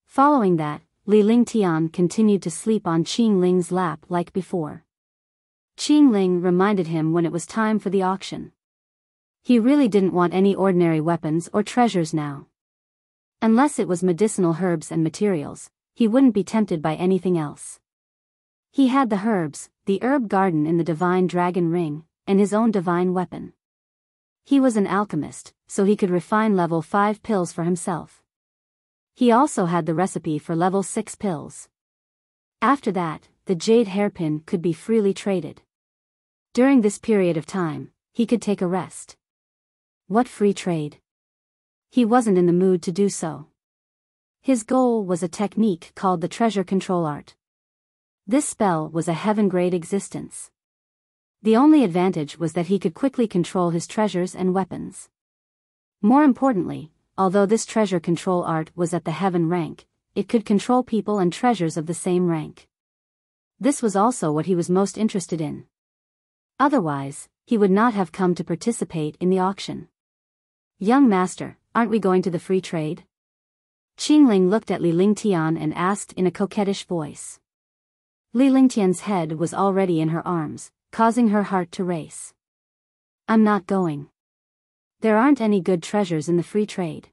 Following that, Li Lingtian continued to sleep on Qing Ling's lap like before. Qing Ling reminded him when it was time for the auction. He really didn't want any ordinary weapons or treasures now. Unless it was medicinal herbs and materials, he wouldn't be tempted by anything else. He had the herbs, the herb garden in the divine dragon ring, and his own divine weapon. He was an alchemist, so he could refine level 5 pills for himself. He also had the recipe for level 6 pills. After that, the jade hairpin could be freely traded. During this period of time, he could take a rest. What free trade? He wasn't in the mood to do so. His goal was a technique called the treasure control art. This spell was a heaven-grade existence. The only advantage was that he could quickly control his treasures and weapons. More importantly, although this treasure control art was at the heaven rank, it could control people and treasures of the same rank. This was also what he was most interested in. Otherwise, he would not have come to participate in the auction. Young master, aren't we going to the free trade? Qing Ling looked at Li Lingtian and asked in a coquettish voice. Li Lingtian's head was already in her arms, causing her heart to race. I'm not going. There aren't any good treasures in the free trade.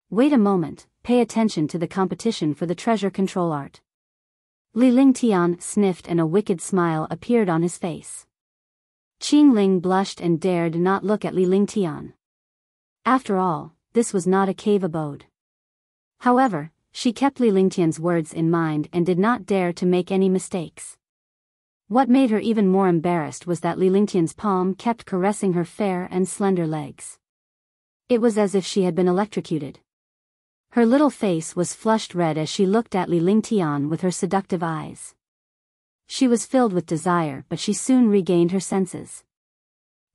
Wait a moment, pay attention to the competition for the treasure control art. Li Lingtian sniffed and a wicked smile appeared on his face. Qing Ling blushed and dared not look at Li Lingtian. After all, this was not a cave abode. However, she kept Li Lingtian's words in mind and did not dare to make any mistakes. What made her even more embarrassed was that Li Lingtian's palm kept caressing her fair and slender legs. It was as if she had been electrocuted. Her little face was flushed red as she looked at Li Lingtian with her seductive eyes. She was filled with desire, but she soon regained her senses.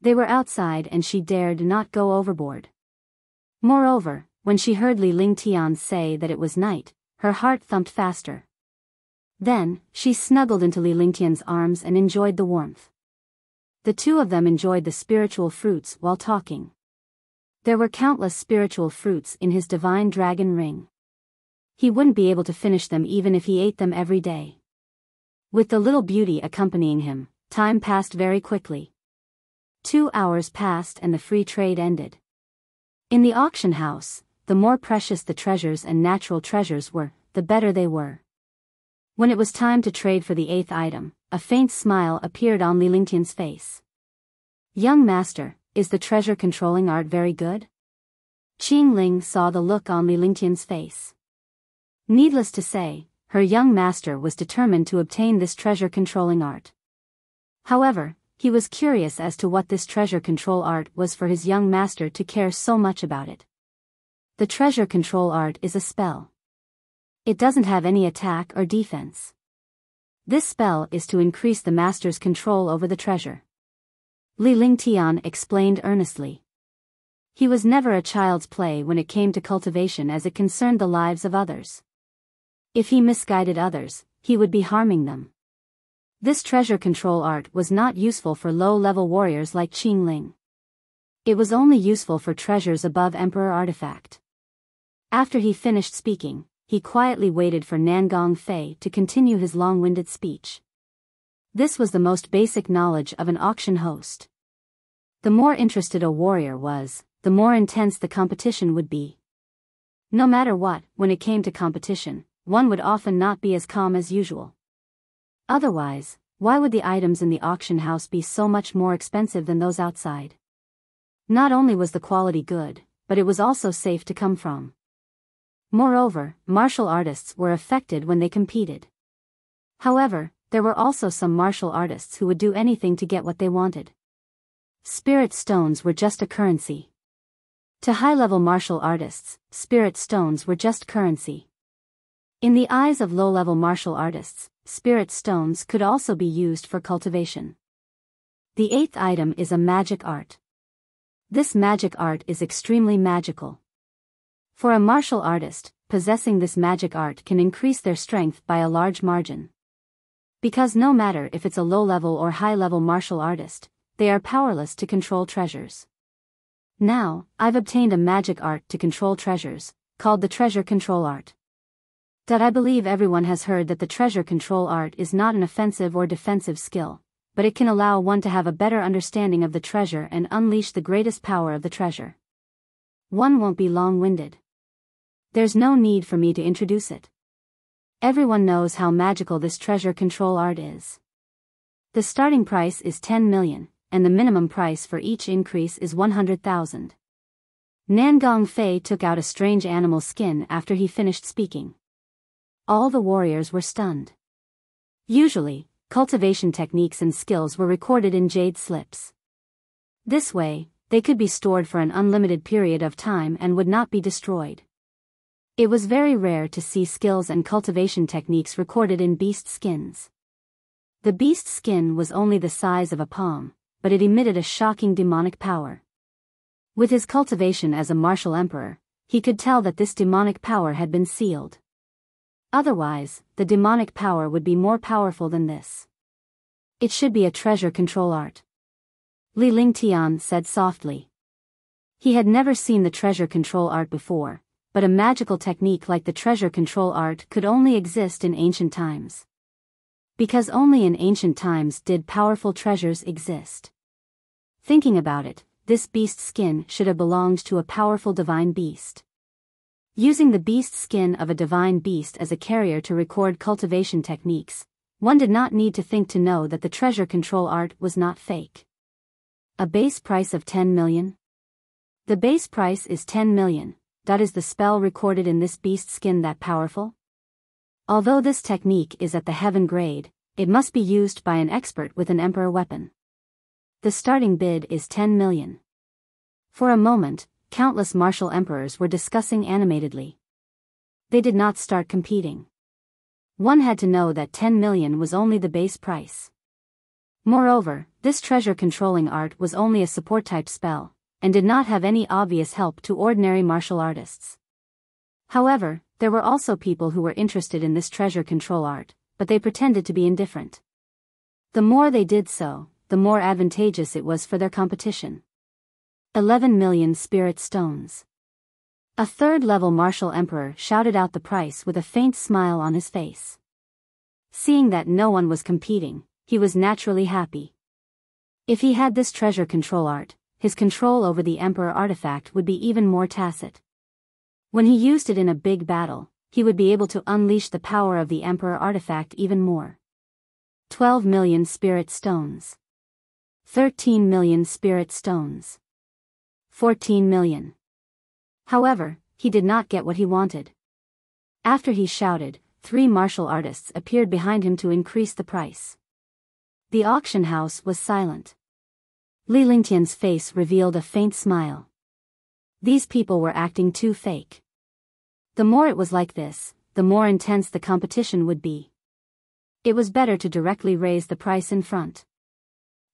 They were outside and she dared not go overboard. Moreover, when she heard Li Lingtian say that it was night, her heart thumped faster. Then, she snuggled into Li Lingtian's arms and enjoyed the warmth. The two of them enjoyed the spiritual fruits while talking. There were countless spiritual fruits in his divine dragon ring. He wouldn't be able to finish them even if he ate them every day. With the little beauty accompanying him, time passed very quickly. 2 hours passed and the free trade ended. In the auction house, the more precious the treasures and natural treasures were, the better they were. When it was time to trade for the 8th item, a faint smile appeared on Li Lingtian's face. "Young master, is the treasure controlling art very good?" Qing Ling saw the look on Li Lingtian's face. Needless to say, her young master was determined to obtain this treasure controlling art. However, he was curious as to what this treasure control art was for his young master to care so much about it. The treasure control art is a spell. It doesn't have any attack or defense. This spell is to increase the master's control over the treasure. Li Lingtian explained earnestly. He was never a child's play when it came to cultivation as it concerned the lives of others. If he misguided others, he would be harming them. This treasure control art was not useful for low-level warriors like Qing Ling. It was only useful for treasures above Emperor Artifact. After he finished speaking, he quietly waited for Nangong Fei to continue his long-winded speech. This was the most basic knowledge of an auction host. The more interested a warrior was, the more intense the competition would be. No matter what, when it came to competition, one would often not be as calm as usual. Otherwise, why would the items in the auction house be so much more expensive than those outside? Not only was the quality good, but it was also safe to come from. Moreover, martial artists were affected when they competed. However, there were also some martial artists who would do anything to get what they wanted. Spirit stones were just a currency. To high-level martial artists, spirit stones were just currency. In the eyes of low-level martial artists, spirit stones could also be used for cultivation. The 8th item is a magic art. This magic art is extremely magical. For a martial artist, possessing this magic art can increase their strength by a large margin. Because no matter if it's a low-level or high-level martial artist, they are powerless to control treasures. Now, I've obtained a magic art to control treasures, called the treasure control art. I believe everyone has heard that the treasure control art is not an offensive or defensive skill, but it can allow one to have a better understanding of the treasure and unleash the greatest power of the treasure. One won't be long-winded. There's no need for me to introduce it. Everyone knows how magical this treasure control art is. The starting price is 10 million, and the minimum price for each increase is 100,000. Nangong Fei took out a strange animal skin after he finished speaking. All the warriors were stunned. Usually, cultivation techniques and skills were recorded in jade slips. This way, they could be stored for an unlimited period of time and would not be destroyed. It was very rare to see skills and cultivation techniques recorded in beast skins. The beast skin was only the size of a palm, but it emitted a shocking demonic power. With his cultivation as a martial emperor, he could tell that this demonic power had been sealed. Otherwise, the demonic power would be more powerful than this. It should be a treasure control art. Li Lingtian said softly. He had never seen the treasure control art before, but a magical technique like the treasure control art could only exist in ancient times. Because only in ancient times did powerful treasures exist. Thinking about it, this beast skin should have belonged to a powerful divine beast. Using the beast skin of a divine beast as a carrier to record cultivation techniques, one did not need to think to know that the treasure control art was not fake. A base price of 10 million? The base price is 10 million. Is the spell recorded in this beast skin that powerful? Although this technique is at the heaven grade, it must be used by an expert with an emperor weapon. The starting bid is 10 million. For a moment, countless martial emperors were discussing animatedly. They did not start competing. One had to know that 10 million was only the base price. Moreover, this treasure controlling art was only a support type spell, and did not have any obvious help to ordinary martial artists. However, there were also people who were interested in this treasure control art, but they pretended to be indifferent. The more they did so, the more advantageous it was for their competition. 11 million spirit stones. A third-level martial emperor shouted out the price with a faint smile on his face. Seeing that no one was competing, he was naturally happy. If he had this treasure control art, his control over the emperor artifact would be even more tacit. When he used it in a big battle, he would be able to unleash the power of the emperor artifact even more. 12 million spirit stones. 13 million spirit stones. 14 million. However, he did not get what he wanted. After he shouted, 3 martial artists appeared behind him to increase the price. The auction house was silent. Li Lingtian's face revealed a faint smile. These people were acting too fake. The more it was like this, the more intense the competition would be. It was better to directly raise the price in front.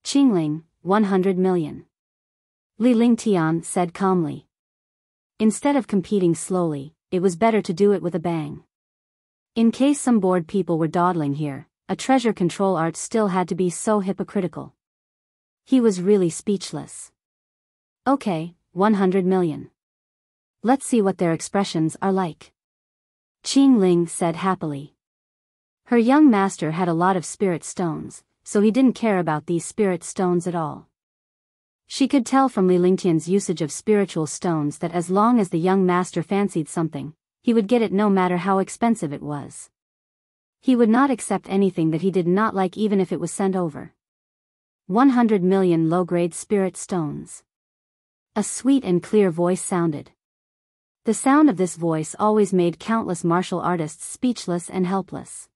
Qingling, 100 million. Li Lingtian said calmly. Instead of competing slowly, it was better to do it with a bang. In case some bored people were dawdling here, a treasure control art still had to be so hypocritical. He was really speechless. Okay, 100 million. Let's see what their expressions are like. Qingling said happily. Her young master had a lot of spirit stones, so he didn't care about these spirit stones at all. She could tell from Li Lingtian's usage of spiritual stones that as long as the young master fancied something, he would get it no matter how expensive it was. He would not accept anything that he did not like even if it was sent over. 100 million low-grade spirit stones. A sweet and clear voice sounded. The sound of this voice always made countless martial artists speechless and helpless.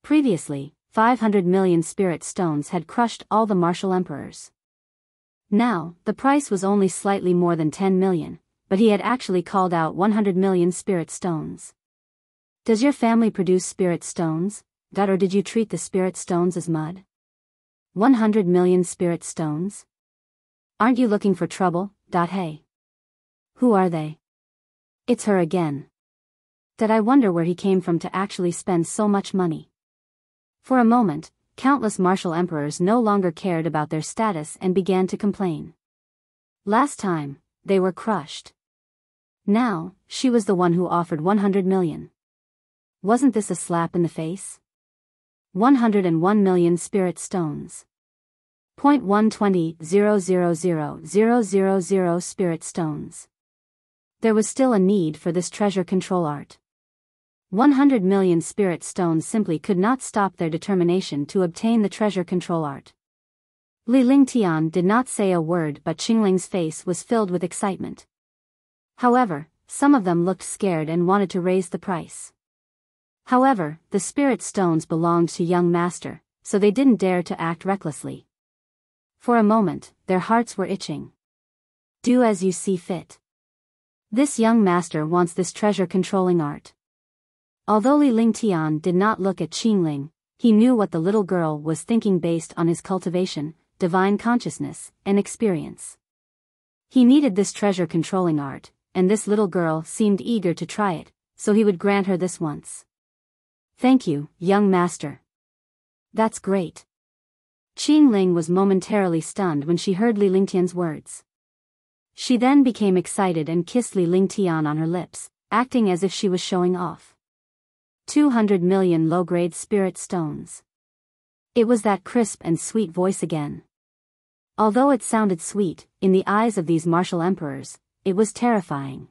Previously, 500 million spirit stones had crushed all the martial emperors. Now, the price was only slightly more than 10 million, but he had actually called out 100 million spirit stones. Does your family produce spirit stones, or did you treat the spirit stones as mud? 100 million spirit stones? Aren't you looking for trouble? Hey. Who are they? It's her again. I wonder where he came from to actually spend so much money. For a moment, countless martial emperors no longer cared about their status and began to complain. Last time, they were crushed. Now, she was the one who offered 100 million. Wasn't this a slap in the face? 101 million spirit stones. 120,000,000 spirit stones. There was still a need for this treasure control art. 100 million spirit stones simply could not stop their determination to obtain the treasure control art. Li Lingtian did not say a word, but Qingling's face was filled with excitement. However, some of them looked scared and wanted to raise the price. However, the spirit stones belonged to young master, so they didn't dare to act recklessly. For a moment, their hearts were itching. Do as you see fit. This young master wants this treasure controlling art. Although Li Lingtian did not look at Qingling, he knew what the little girl was thinking based on his cultivation, divine consciousness, and experience. He needed this treasure controlling art, and this little girl seemed eager to try it, so he would grant her this once. Thank you, young master. That's great. Qingling was momentarily stunned when she heard Li Lingtian's words. She then became excited and kissed Li Lingtian on her lips, acting as if she was showing off. 200 million low-grade spirit stones. It was that crisp and sweet voice again. Although it sounded sweet, in the eyes of these martial emperors, it was terrifying.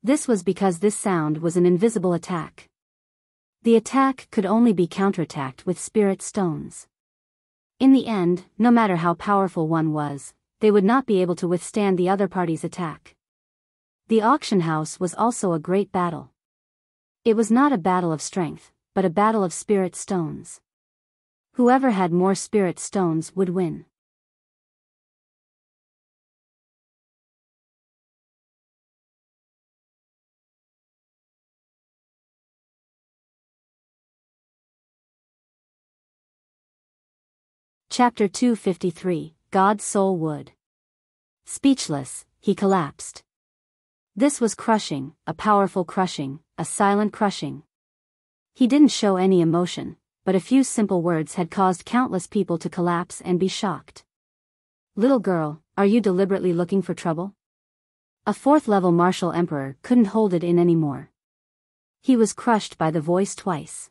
This was because this sound was an invisible attack. The attack could only be counterattacked with spirit stones. In the end, no matter how powerful one was, they would not be able to withstand the other party's attack. The auction house was also a great battle. It was not a battle of strength, but a battle of spirit stones. Whoever had more spirit stones would win. Chapter 253, God's Soul Wood. Speechless, he collapsed. This was crushing, a powerful crushing, a silent crushing. He didn't show any emotion, but a few simple words had caused countless people to collapse and be shocked. Little girl, are you deliberately looking for trouble? A fourth-level martial emperor couldn't hold it in anymore. He was crushed by the voice twice.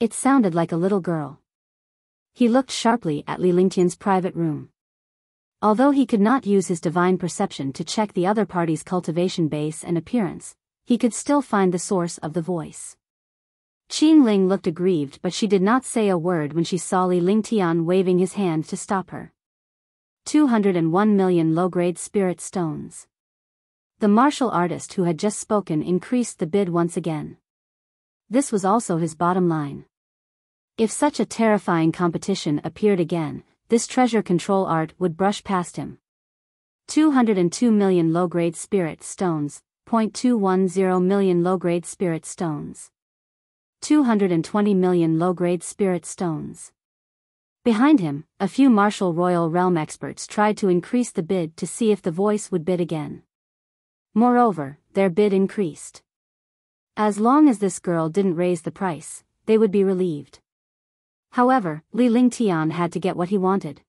It sounded like a little girl. He looked sharply at Li Lingtian's private room. Although he could not use his divine perception to check the other party's cultivation base and appearance, he could still find the source of the voice. Qing Ling looked aggrieved, but she did not say a word when she saw Li Lingtian waving his hand to stop her. 201 million low-grade spirit stones. The martial artist who had just spoken increased the bid once again. This was also his bottom line. If such a terrifying competition appeared again, this treasure control art would brush past him. 202 million low-grade spirit stones, 0.210 million low-grade spirit stones. 220 million low-grade spirit stones. Behind him, a few martial royal realm experts tried to increase the bid to see if the voice would bid again. Moreover, their bid increased. As long as this girl didn't raise the price, they would be relieved. However, Li Lingtian had to get what he wanted.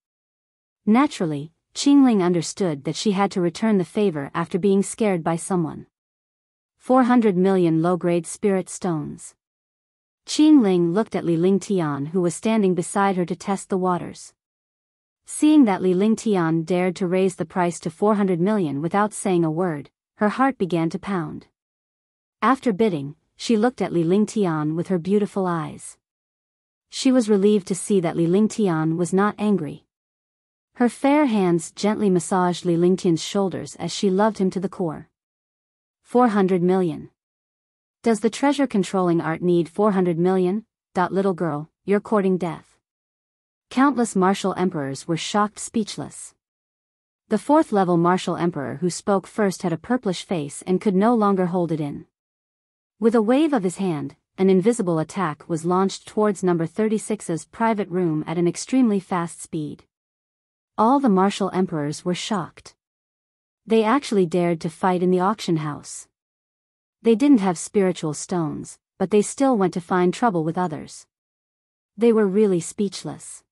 Naturally, Qingling understood that she had to return the favor after being scared by someone. 400 million low-grade spirit stones. Qingling looked at Li Lingtian, who was standing beside her to test the waters. Seeing that Li Lingtian dared to raise the price to 400 million without saying a word, her heart began to pound. After bidding, she looked at Li Lingtian with her beautiful eyes. She was relieved to see that Li Lingtian was not angry. Her fair hands gently massaged Li Lingtian's shoulders as she loved him to the core. 400 million. Does the treasure-controlling art need 400 million? Little girl, you're courting death. Countless martial emperors were shocked speechless. The fourth-level martial emperor who spoke first had a purplish face and could no longer hold it in. With a wave of his hand, an invisible attack was launched towards number 36's private room at an extremely fast speed. All the martial emperors were shocked. They actually dared to fight in the auction house. They didn't have spiritual stones, but they still went to find trouble with others. They were really speechless.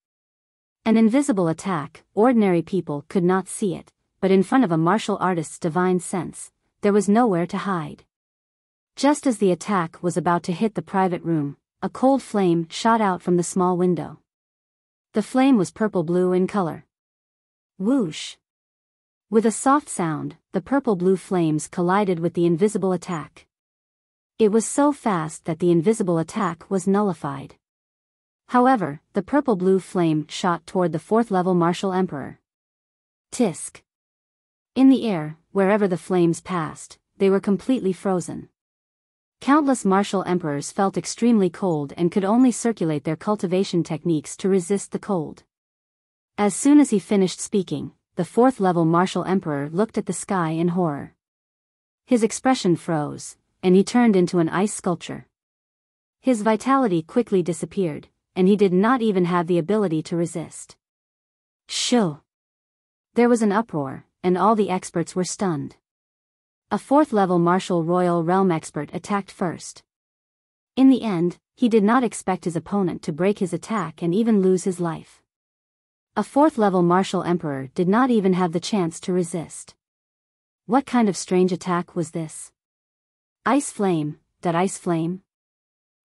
An invisible attack, ordinary people could not see it, but in front of a martial artist's divine sense, there was nowhere to hide. Just as the attack was about to hit the private room, a cold flame shot out from the small window. The flame was purple-blue in color. Whoosh! With a soft sound, the purple-blue flames collided with the invisible attack. It was so fast that the invisible attack was nullified. However, the purple-blue flame shot toward the fourth-level martial emperor. Tisk! In the air, wherever the flames passed, they were completely frozen. Countless martial emperors felt extremely cold and could only circulate their cultivation techniques to resist the cold. As soon as he finished speaking, the fourth-level martial emperor looked at the sky in horror. His expression froze, and he turned into an ice sculpture. His vitality quickly disappeared, and he did not even have the ability to resist. Shoo! There was an uproar, and all the experts were stunned. A fourth-level martial royal realm expert attacked first. In the end, he did not expect his opponent to break his attack and even lose his life. A fourth-level martial emperor did not even have the chance to resist. What kind of strange attack was this? Ice flame, that ice flame?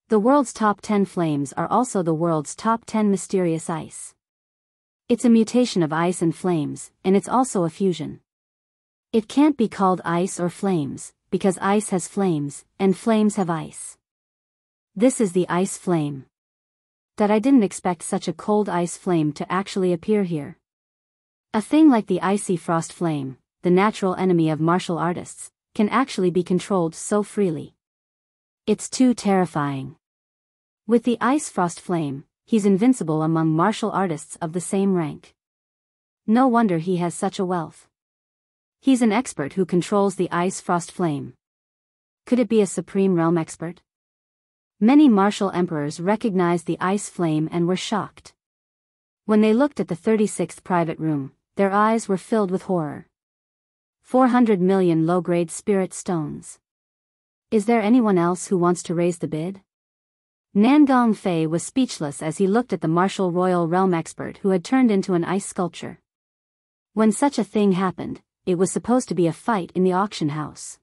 The world's top 10 flames are also the world's top 10 mysterious ice. It's a mutation of ice and flames, and it's also a fusion. It can't be called ice or flames, because ice has flames, and flames have ice. This is the ice flame. That I didn't expect such a cold ice flame to actually appear here. A thing like the icy frost flame, the natural enemy of martial artists, can actually be controlled so freely. It's too terrifying. With the ice frost flame, he's invincible among martial artists of the same rank. No wonder he has such a wealth. He's an expert who controls the ice frost flame. Could it be a supreme realm expert? Many martial emperors recognized the ice flame and were shocked. When they looked at the 36th private room, their eyes were filled with horror. 400 million low-grade spirit stones. Is there anyone else who wants to raise the bid? Nangong Fei was speechless as he looked at the martial royal realm expert who had turned into an ice sculpture. When such a thing happened, it was supposed to be a fight in the auction house.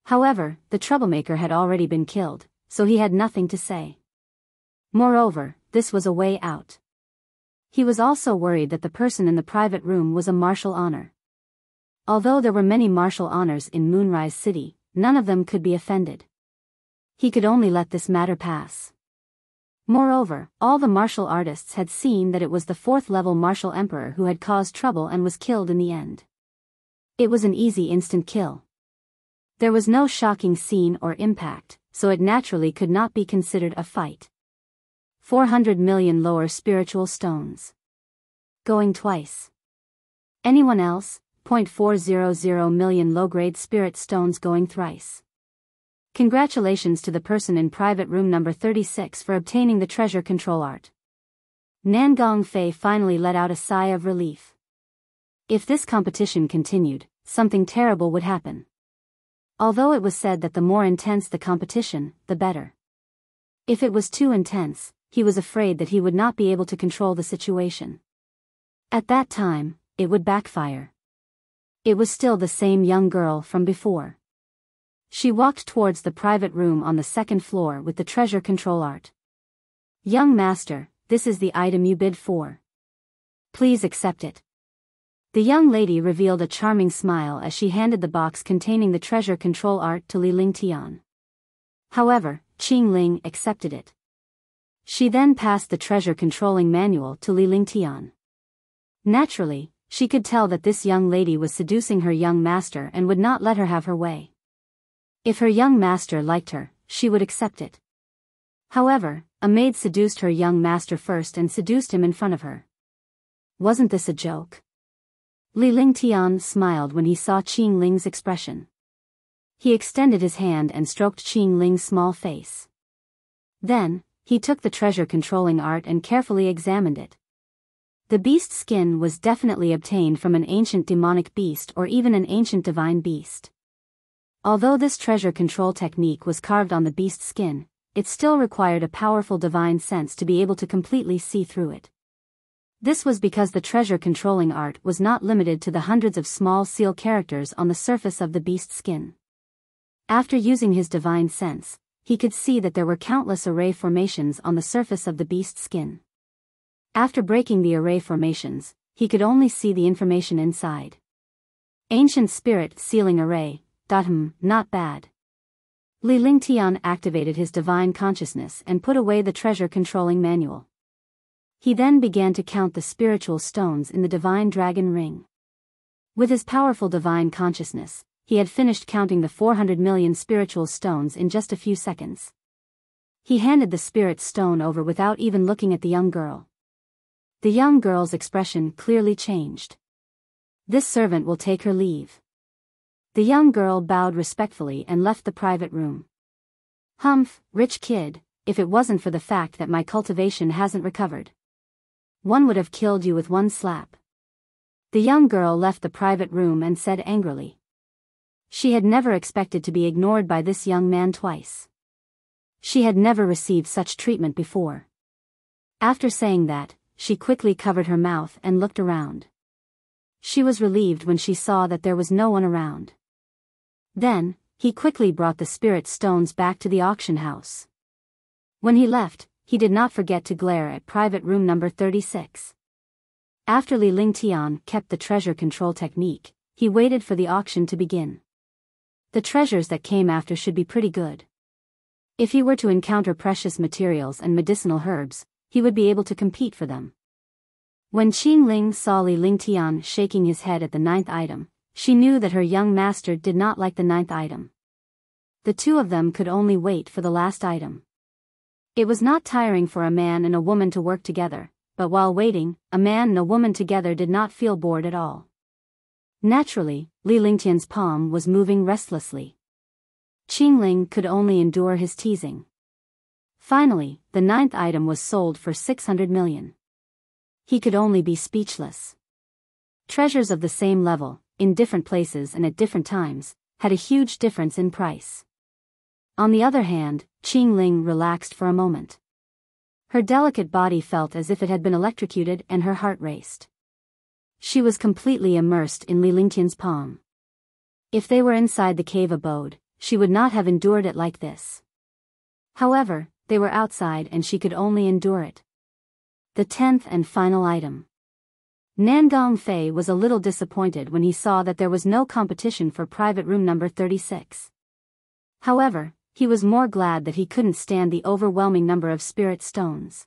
However, the troublemaker had already been killed, so he had nothing to say. Moreover, this was a way out. He was also worried that the person in the private room was a martial honor. Although there were many martial honors in Moonrise City, none of them could be offended. He could only let this matter pass. Moreover, all the martial artists had seen that it was the 4th-level martial emperor who had caused trouble and was killed in the end. It was an easy instant kill. There was no shocking scene or impact, so it naturally could not be considered a fight. 400 million lower spiritual stones. Going twice. Anyone else? 0.400 million low-grade spirit stones going thrice. Congratulations to the person in private room number 36 for obtaining the treasure control art. Nangong Fei finally let out a sigh of relief. If this competition continued, something terrible would happen. Although it was said that the more intense the competition, the better. If it was too intense, he was afraid that he would not be able to control the situation. At that time, it would backfire. It was still the same young girl from before. She walked towards the private room on the 2nd floor with the treasure control art. Young master, this is the item you bid for. Please accept it. The young lady revealed a charming smile as she handed the box containing the treasure control art to Li Lingtian. However, Qing Ling accepted it. She then passed the treasure controlling manual to Li Lingtian. Naturally, she could tell that this young lady was seducing her young master and would not let her have her way. If her young master liked her, she would accept it. However, a maid seduced her young master first and seduced him in front of her. Wasn't this a joke? Li Lingtian smiled when he saw Qing Ling's expression. He extended his hand and stroked Qing Ling's small face. Then, he took the treasure controlling art and carefully examined it. The beast skin was definitely obtained from an ancient demonic beast or even an ancient divine beast. Although this treasure control technique was carved on the beast skin, it still required a powerful divine sense to be able to completely see through it. This was because the treasure controlling art was not limited to the hundreds of small seal characters on the surface of the beast skin. After using his divine sense, he could see that there were countless array formations on the surface of the beast skin. After breaking the array formations, he could only see the information inside. Ancient Spirit Sealing Array, not bad. Li Lingtian activated his divine consciousness and put away the treasure controlling manual. He then began to count the spiritual stones in the divine dragon ring. With his powerful divine consciousness, he had finished counting the 400 million spiritual stones in just a few seconds. He handed the spirit stone over without even looking at the young girl. The young girl's expression clearly changed. This servant will take her leave. The young girl bowed respectfully and left the private room. Humph, rich kid, if it wasn't for the fact that my cultivation hasn't recovered. One would have killed you with one slap. The young girl left the private room and said angrily. She had never expected to be ignored by this young man twice. She had never received such treatment before. After saying that, she quickly covered her mouth and looked around. She was relieved when she saw that there was no one around. Then, he quickly brought the spirit stones back to the auction house. When he left, he did not forget to glare at private room number 36. After Li Lingtian kept the treasure control technique, he waited for the auction to begin. The treasures that came after should be pretty good. If he were to encounter precious materials and medicinal herbs, he would be able to compete for them. When Qingling saw Li Lingtian shaking his head at the ninth item, she knew that her young master did not like the ninth item. The two of them could only wait for the last item. It was not tiring for a man and a woman to work together, but while waiting, a man and a woman together did not feel bored at all. Naturally, Li Lingtian's palm was moving restlessly. Qingling could only endure his teasing. Finally, the ninth item was sold for 600 million. He could only be speechless. Treasures of the same level, in different places and at different times, had a huge difference in price. On the other hand, Qingling relaxed for a moment. Her delicate body felt as if it had been electrocuted and her heart raced. She was completely immersed in Li Lingtian's palm. If they were inside the cave abode, she would not have endured it like this. However, they were outside and she could only endure it. The 10th and final item. Nangong Fei was a little disappointed when he saw that there was no competition for private room number 36. However, he was more glad that he couldn't stand the overwhelming number of spirit stones.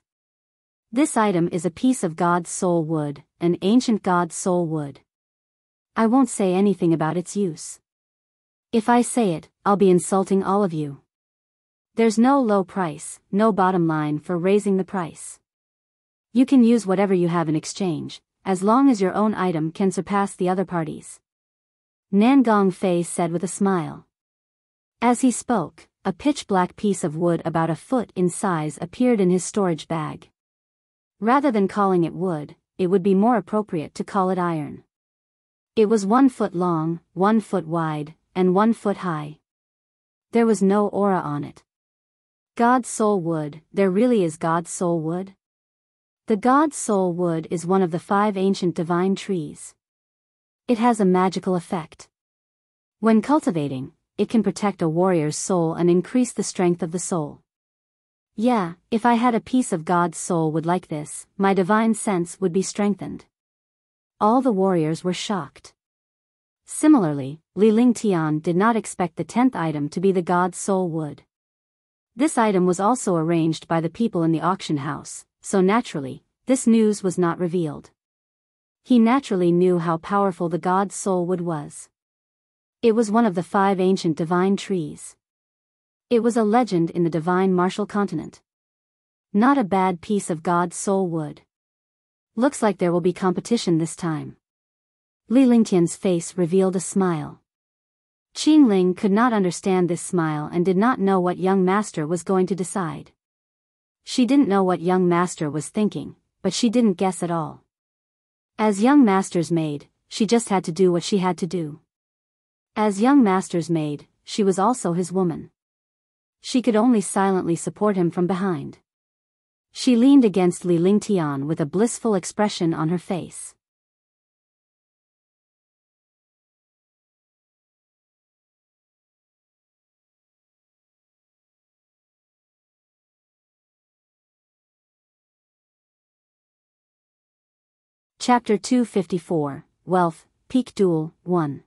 This item is a piece of God's soul wood, an ancient God's soul wood. I won't say anything about its use. If I say it, I'll be insulting all of you. There's no low price, no bottom line for raising the price. You can use whatever you have in exchange, as long as your own item can surpass the other parties. Nangong Fei said with a smile. As he spoke, a pitch-black piece of wood about a foot in size appeared in his storage bag. Rather than calling it wood, it would be more appropriate to call it iron. It was 1 foot long, 1 foot wide, and 1 foot high. There was no aura on it. God's soul wood, there really is God's soul wood? The God's soul wood is one of the 5 ancient divine trees. It has a magical effect. When cultivating, it can protect a warrior's soul and increase the strength of the soul. Yeah, if I had a piece of God's soul wood like this, my divine sense would be strengthened. All the warriors were shocked. Similarly, Li Lingtian did not expect the 10th item to be the God's soul wood. This item was also arranged by the people in the auction house, so naturally, this news was not revealed. He naturally knew how powerful the God's soul wood was. It was one of the 5 ancient divine trees. It was a legend in the divine martial continent. Not a bad piece of God's soul wood. Looks like there will be competition this time. Li Lingtian's face revealed a smile. Qingling could not understand this smile and did not know what young master was going to decide. She didn't know what young master was thinking, but she didn't guess at all. As young master's maid, she just had to do what she had to do. As young master's maid, she was also his woman. She could only silently support him from behind. She leaned against Li Lingtian with a blissful expression on her face. Chapter 254, Wealth, Peak Duel, 1.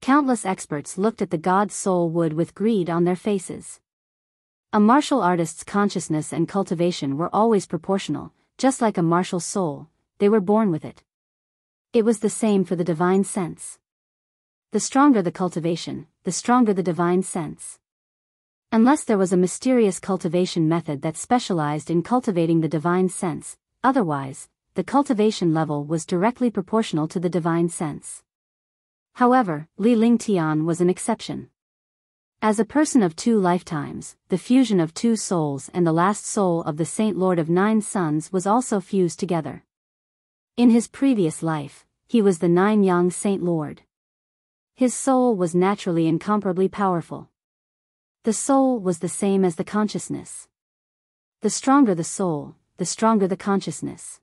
Countless experts looked at the God's soul wood with greed on their faces. A martial artist's consciousness and cultivation were always proportional, just like a martial soul, they were born with it. It was the same for the divine sense. The stronger the cultivation, the stronger the divine sense. Unless there was a mysterious cultivation method that specialized in cultivating the divine sense, otherwise, the cultivation level was directly proportional to the divine sense. However, Li Lingtian was an exception. As a person of 2 lifetimes, the fusion of 2 souls and the last soul of the Saint Lord of 9 Suns was also fused together. In his previous life, he was the 9 Yang Saint Lord. His soul was naturally incomparably powerful. The soul was the same as the consciousness. The stronger the soul, the stronger the consciousness.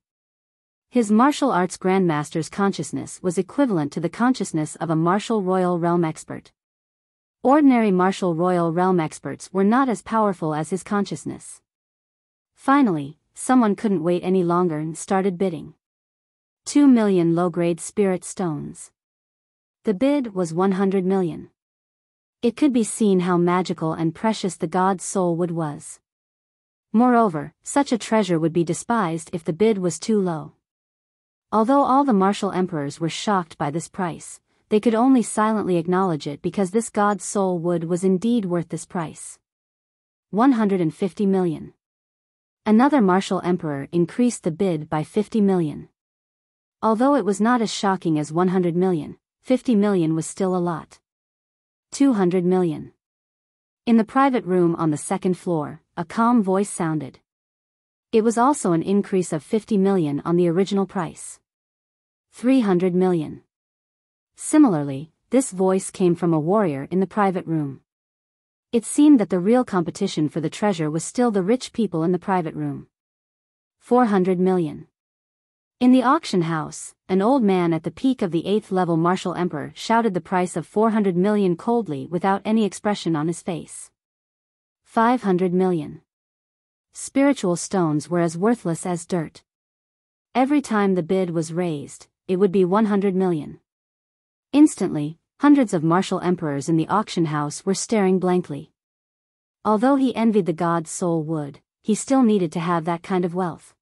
His martial arts grandmaster's consciousness was equivalent to the consciousness of a martial royal realm expert. Ordinary martial royal realm experts were not as powerful as his consciousness. Finally, someone couldn't wait any longer and started bidding. 2 million low-grade spirit stones. The bid was 100 million. It could be seen how magical and precious the God's soul wood was. Moreover, such a treasure would be despised if the bid was too low. Although all the martial emperors were shocked by this price, they could only silently acknowledge it because this god's soul wood was indeed worth this price. 150 million. Another martial emperor increased the bid by 50 million. Although it was not as shocking as 100 million, 50 million was still a lot. 200 million. In the private room on the second floor, a calm voice sounded. It was also an increase of 50 million on the original price. 300 million. Similarly, this voice came from a warrior in the private room. It seemed that the real competition for the treasure was still the rich people in the private room. 400 million. In the auction house, an old man at the peak of the 8th level martial emperor shouted the price of 400 million coldly without any expression on his face. 500 million. Spiritual stones were as worthless as dirt. Every time the bid was raised, it would be 100 million. Instantly, hundreds of martial emperors in the auction house were staring blankly. Although he envied the god's soul wood, he still needed to have that kind of wealth.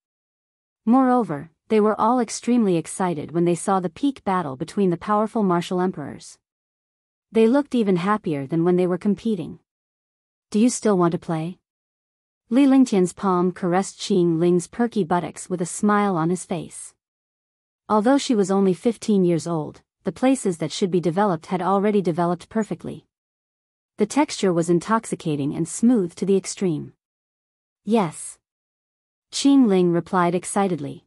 Moreover, they were all extremely excited when they saw the peak battle between the powerful martial emperors. They looked even happier than when they were competing. Do you still want to play? Li Lingtian's palm caressed Qing Ling's perky buttocks with a smile on his face. Although she was only 15 years old, the places that should be developed had already developed perfectly. The texture was intoxicating and smooth to the extreme. Yes. Qing Ling replied excitedly.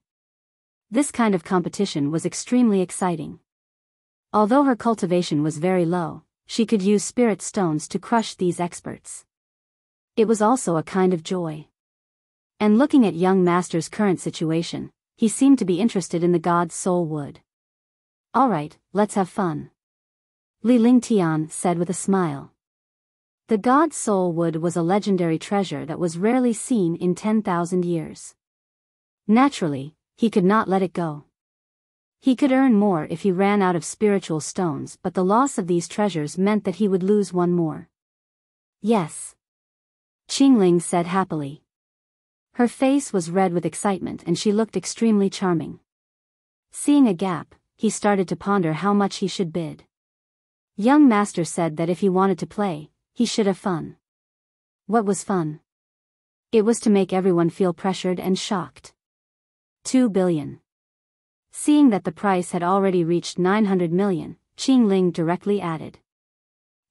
This kind of competition was extremely exciting. Although her cultivation was very low, she could use spirit stones to crush these experts. It was also a kind of joy. And looking at young master's current situation, he seemed to be interested in the god's soul wood. Alright, let's have fun. Li Lingtian said with a smile. The god's soul wood was a legendary treasure that was rarely seen in 10,000 years. Naturally, he could not let it go. He could earn more if he ran out of spiritual stones, but the loss of these treasures meant that he would lose one more. Yes. Qingling said happily. Her face was red with excitement and she looked extremely charming. Seeing a gap, he started to ponder how much he should bid. Young master said that if he wanted to play, he should have fun. What was fun? It was to make everyone feel pressured and shocked. 2 billion. Seeing that the price had already reached 900 million, Qingling directly added.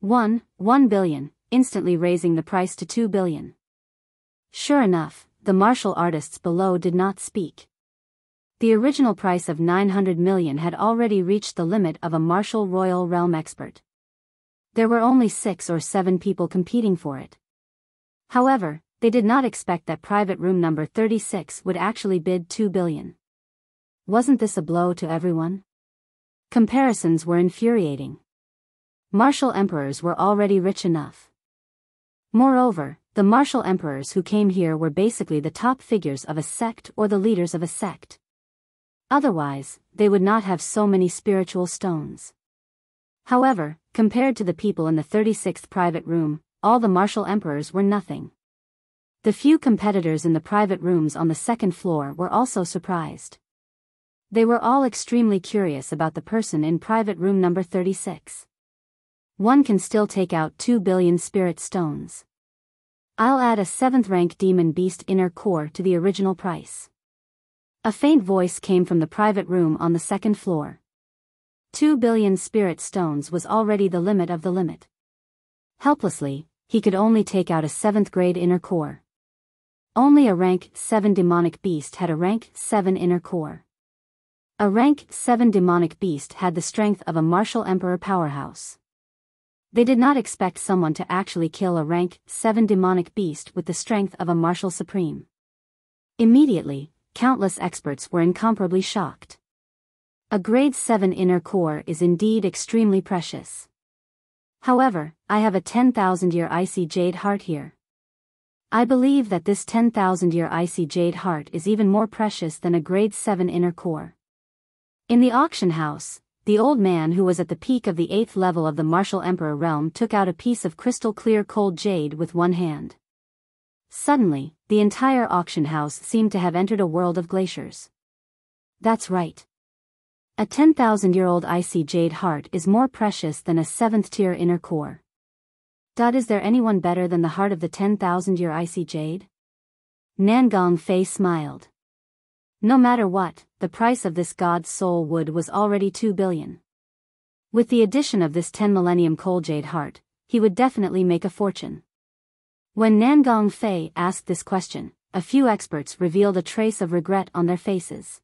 1 billion, instantly raising the price to 2 billion. Sure enough, the martial artists below did not speak. The original price of 900 million had already reached the limit of a martial royal realm expert. There were only 6 or 7 people competing for it. However, they did not expect that private room number 36 would actually bid 2 billion. Wasn't this a blow to everyone? Comparisons were infuriating. Martial emperors were already rich enough. Moreover, the martial emperors who came here were basically the top figures of a sect or the leaders of a sect. Otherwise, they would not have so many spiritual stones. However, compared to the people in the 36th private room, all the martial emperors were nothing. The few competitors in the private rooms on the second floor were also surprised. They were all extremely curious about the person in private room number 36. One can still take out 2 billion spirit stones. I'll add a 7th rank demon beast inner core to the original price. A faint voice came from the private room on the second floor. 2 billion spirit stones was already the limit of the limit. Helplessly, he could only take out a 7th grade inner core. Only a rank 7 demonic beast had a rank 7 inner core. A rank 7 demonic beast had the strength of a martial emperor powerhouse. They did not expect someone to actually kill a rank 7 demonic beast with the strength of a martial supreme. Immediately, countless experts were incomparably shocked. A grade 7 inner core is indeed extremely precious. However, I have a 10,000-year icy jade heart here. I believe that this 10,000-year icy jade heart is even more precious than a grade 7 inner core. In the auction house, the old man who was at the peak of the 8th level of the martial emperor realm took out a piece of crystal clear cold jade with one hand. Suddenly, the entire auction house seemed to have entered a world of glaciers. That's right. A 10,000-year-old icy jade heart is more precious than a 7th-tier inner core. Is there anyone better than the heart of the 10,000-year icy jade? Nan Gongfei smiled. No matter what, the price of this god's soul wood was already 2 billion. With the addition of this 10 millennium coal jade heart, he would definitely make a fortune. When Nan Gongfei asked this question, a few experts revealed a trace of regret on their faces.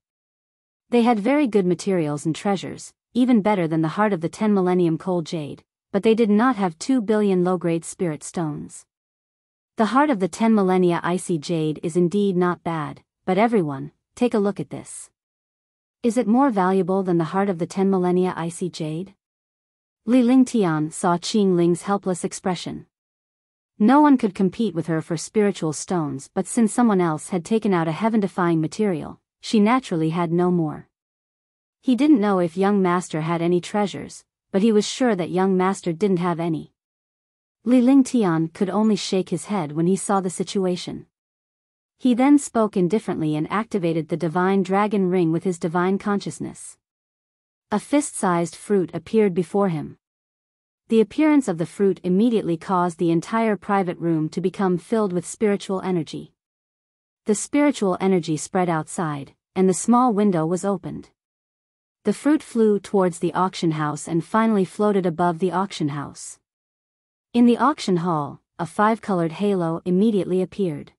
They had very good materials and treasures, even better than the heart of the 10 millennium coal jade, but they did not have 2 billion low-grade spirit stones. The heart of the 10 millennia icy jade is indeed not bad, but everyone, take a look at this. Is it more valuable than the heart of the 10 millennia icy jade? Li Lingtian saw Qing Ling's helpless expression. No one could compete with her for spiritual stones, but since someone else had taken out a heaven-defying material, she naturally had no more. He didn't know if young master had any treasures, but he was sure that young master didn't have any. Li Lingtian could only shake his head when he saw the situation. He then spoke indifferently and activated the divine dragon ring with his divine consciousness. A fist-sized fruit appeared before him. The appearance of the fruit immediately caused the entire private room to become filled with spiritual energy. The spiritual energy spread outside, and the small window was opened. The fruit flew towards the auction house and finally floated above the auction house. In the auction hall, a 5-colored halo immediately appeared.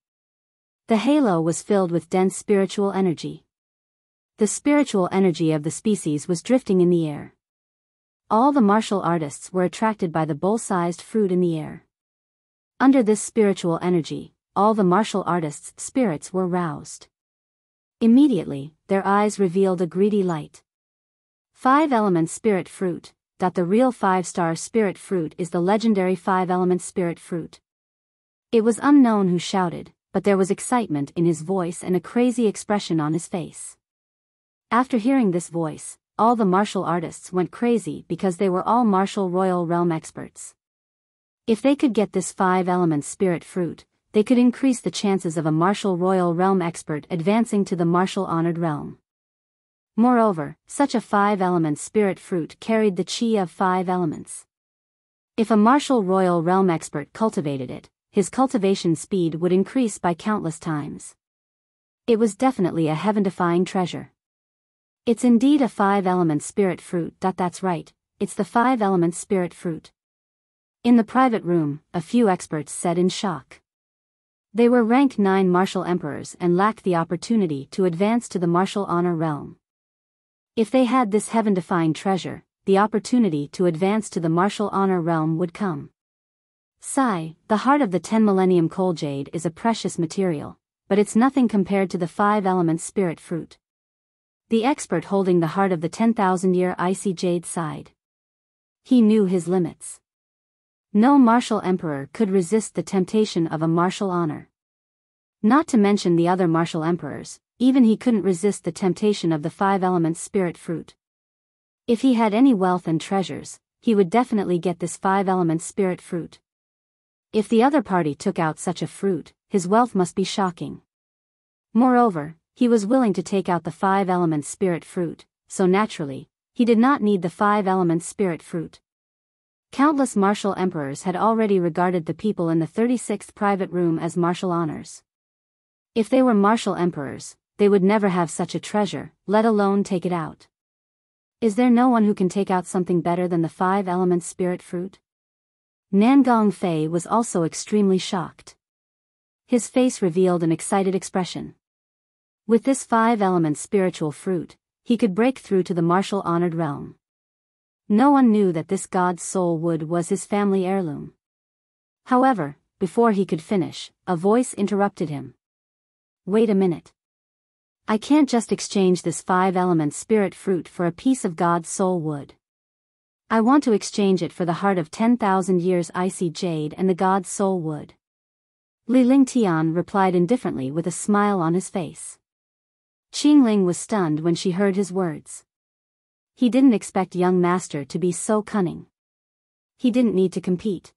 The halo was filled with dense spiritual energy. The spiritual energy of the species was drifting in the air. All the martial artists were attracted by the bowl-sized fruit in the air. Under this spiritual energy, all the martial artists' spirits were roused. Immediately, their eyes revealed a greedy light. 5-element spirit fruit. The real 5-star spirit fruit is the legendary 5-element spirit fruit. It was unknown who shouted, but there was excitement in his voice and a crazy expression on his face. After hearing this voice, all the martial artists went crazy because they were all martial royal realm experts. If they could get this 5-element spirit fruit, they could increase the chances of a martial royal realm expert advancing to the martial honored realm. Moreover, such a 5-element spirit fruit carried the chi of 5 elements. If a martial royal realm expert cultivated it, his cultivation speed would increase by countless times. It was definitely a heaven-defying treasure. It's indeed a 5-element spirit fruit. That's right, it's the 5-element spirit fruit. In the private room, a few experts said in shock. They were rank 9 martial emperors and lacked the opportunity to advance to the martial honor realm. If they had this heaven-defying treasure, the opportunity to advance to the martial honor realm would come. The heart of the 10 millennium coal jade is a precious material, but it's nothing compared to the 5-element spirit fruit. The expert holding the heart of the 10,000-year icy jade sighed. He knew his limits. No martial emperor could resist the temptation of a martial honor. Not to mention the other martial emperors, even he couldn't resist the temptation of the 5-element spirit fruit. If he had any wealth and treasures, he would definitely get this 5-element spirit fruit. If the other party took out such a fruit, his wealth must be shocking. Moreover, he was willing to take out the 5-element spirit fruit, so naturally, he did not need the 5-element spirit fruit. Countless martial emperors had already regarded the people in the 36th private room as martial honors. If they were martial emperors, they would never have such a treasure, let alone take it out. Is there no one who can take out something better than the 5-element spirit fruit? Nan Gongfei was also extremely shocked. His face revealed an excited expression. With this 5-element spiritual fruit, he could break through to the martial honored realm. No one knew that this god's soul wood was his family heirloom. However, before he could finish, a voice interrupted him. Wait a minute. I can't just exchange this 5-element spirit fruit for a piece of god's soul wood. I want to exchange it for the heart of 10,000 years icy jade and the god's soul wood. Li Lingtian replied indifferently with a smile on his face. Qingling was stunned when she heard his words. He didn't expect young master to be so cunning. He didn't need to compete.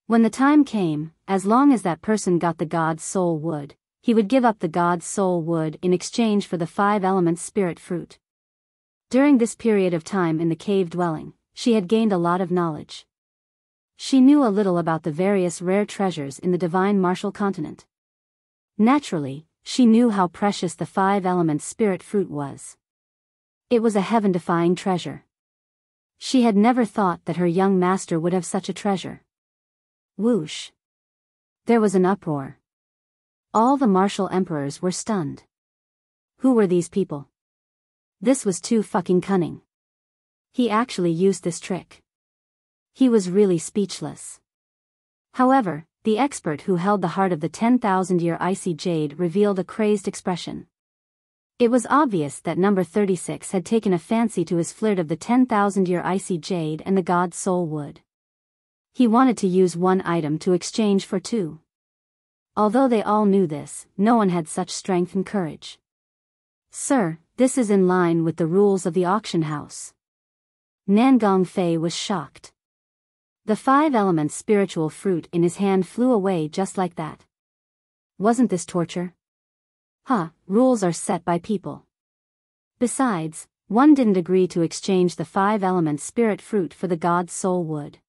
When the time came, as long as that person got the god's soul wood, he would give up the god's soul wood in exchange for the 5-element spirit fruit. During this period of time in the cave dwelling, she had gained a lot of knowledge. She knew a little about the various rare treasures in the divine martial continent. Naturally, she knew how precious the 5 elements spirit fruit was. It was a heaven-defying treasure. She had never thought that her young master would have such a treasure. Whoosh! There was an uproar. All the martial emperors were stunned. Who were these people? This was too fucking cunning. He actually used this trick. He was really speechless. However, the expert who held the heart of the 10,000-year icy jade revealed a crazed expression. It was obvious that number 36 had taken a fancy to his flirt of the 10,000-year icy jade and the god's soul wood. He wanted to use one item to exchange for 2. Although they all knew this, no one had such strength and courage. Sir, this is in line with the rules of the auction house. Nan Gongfei was shocked. The 5 elements spiritual fruit in his hand flew away just like that. Wasn't this torture? Rules are set by people. Besides, one didn't agree to exchange the 5 elements spirit fruit for the god's soul wood.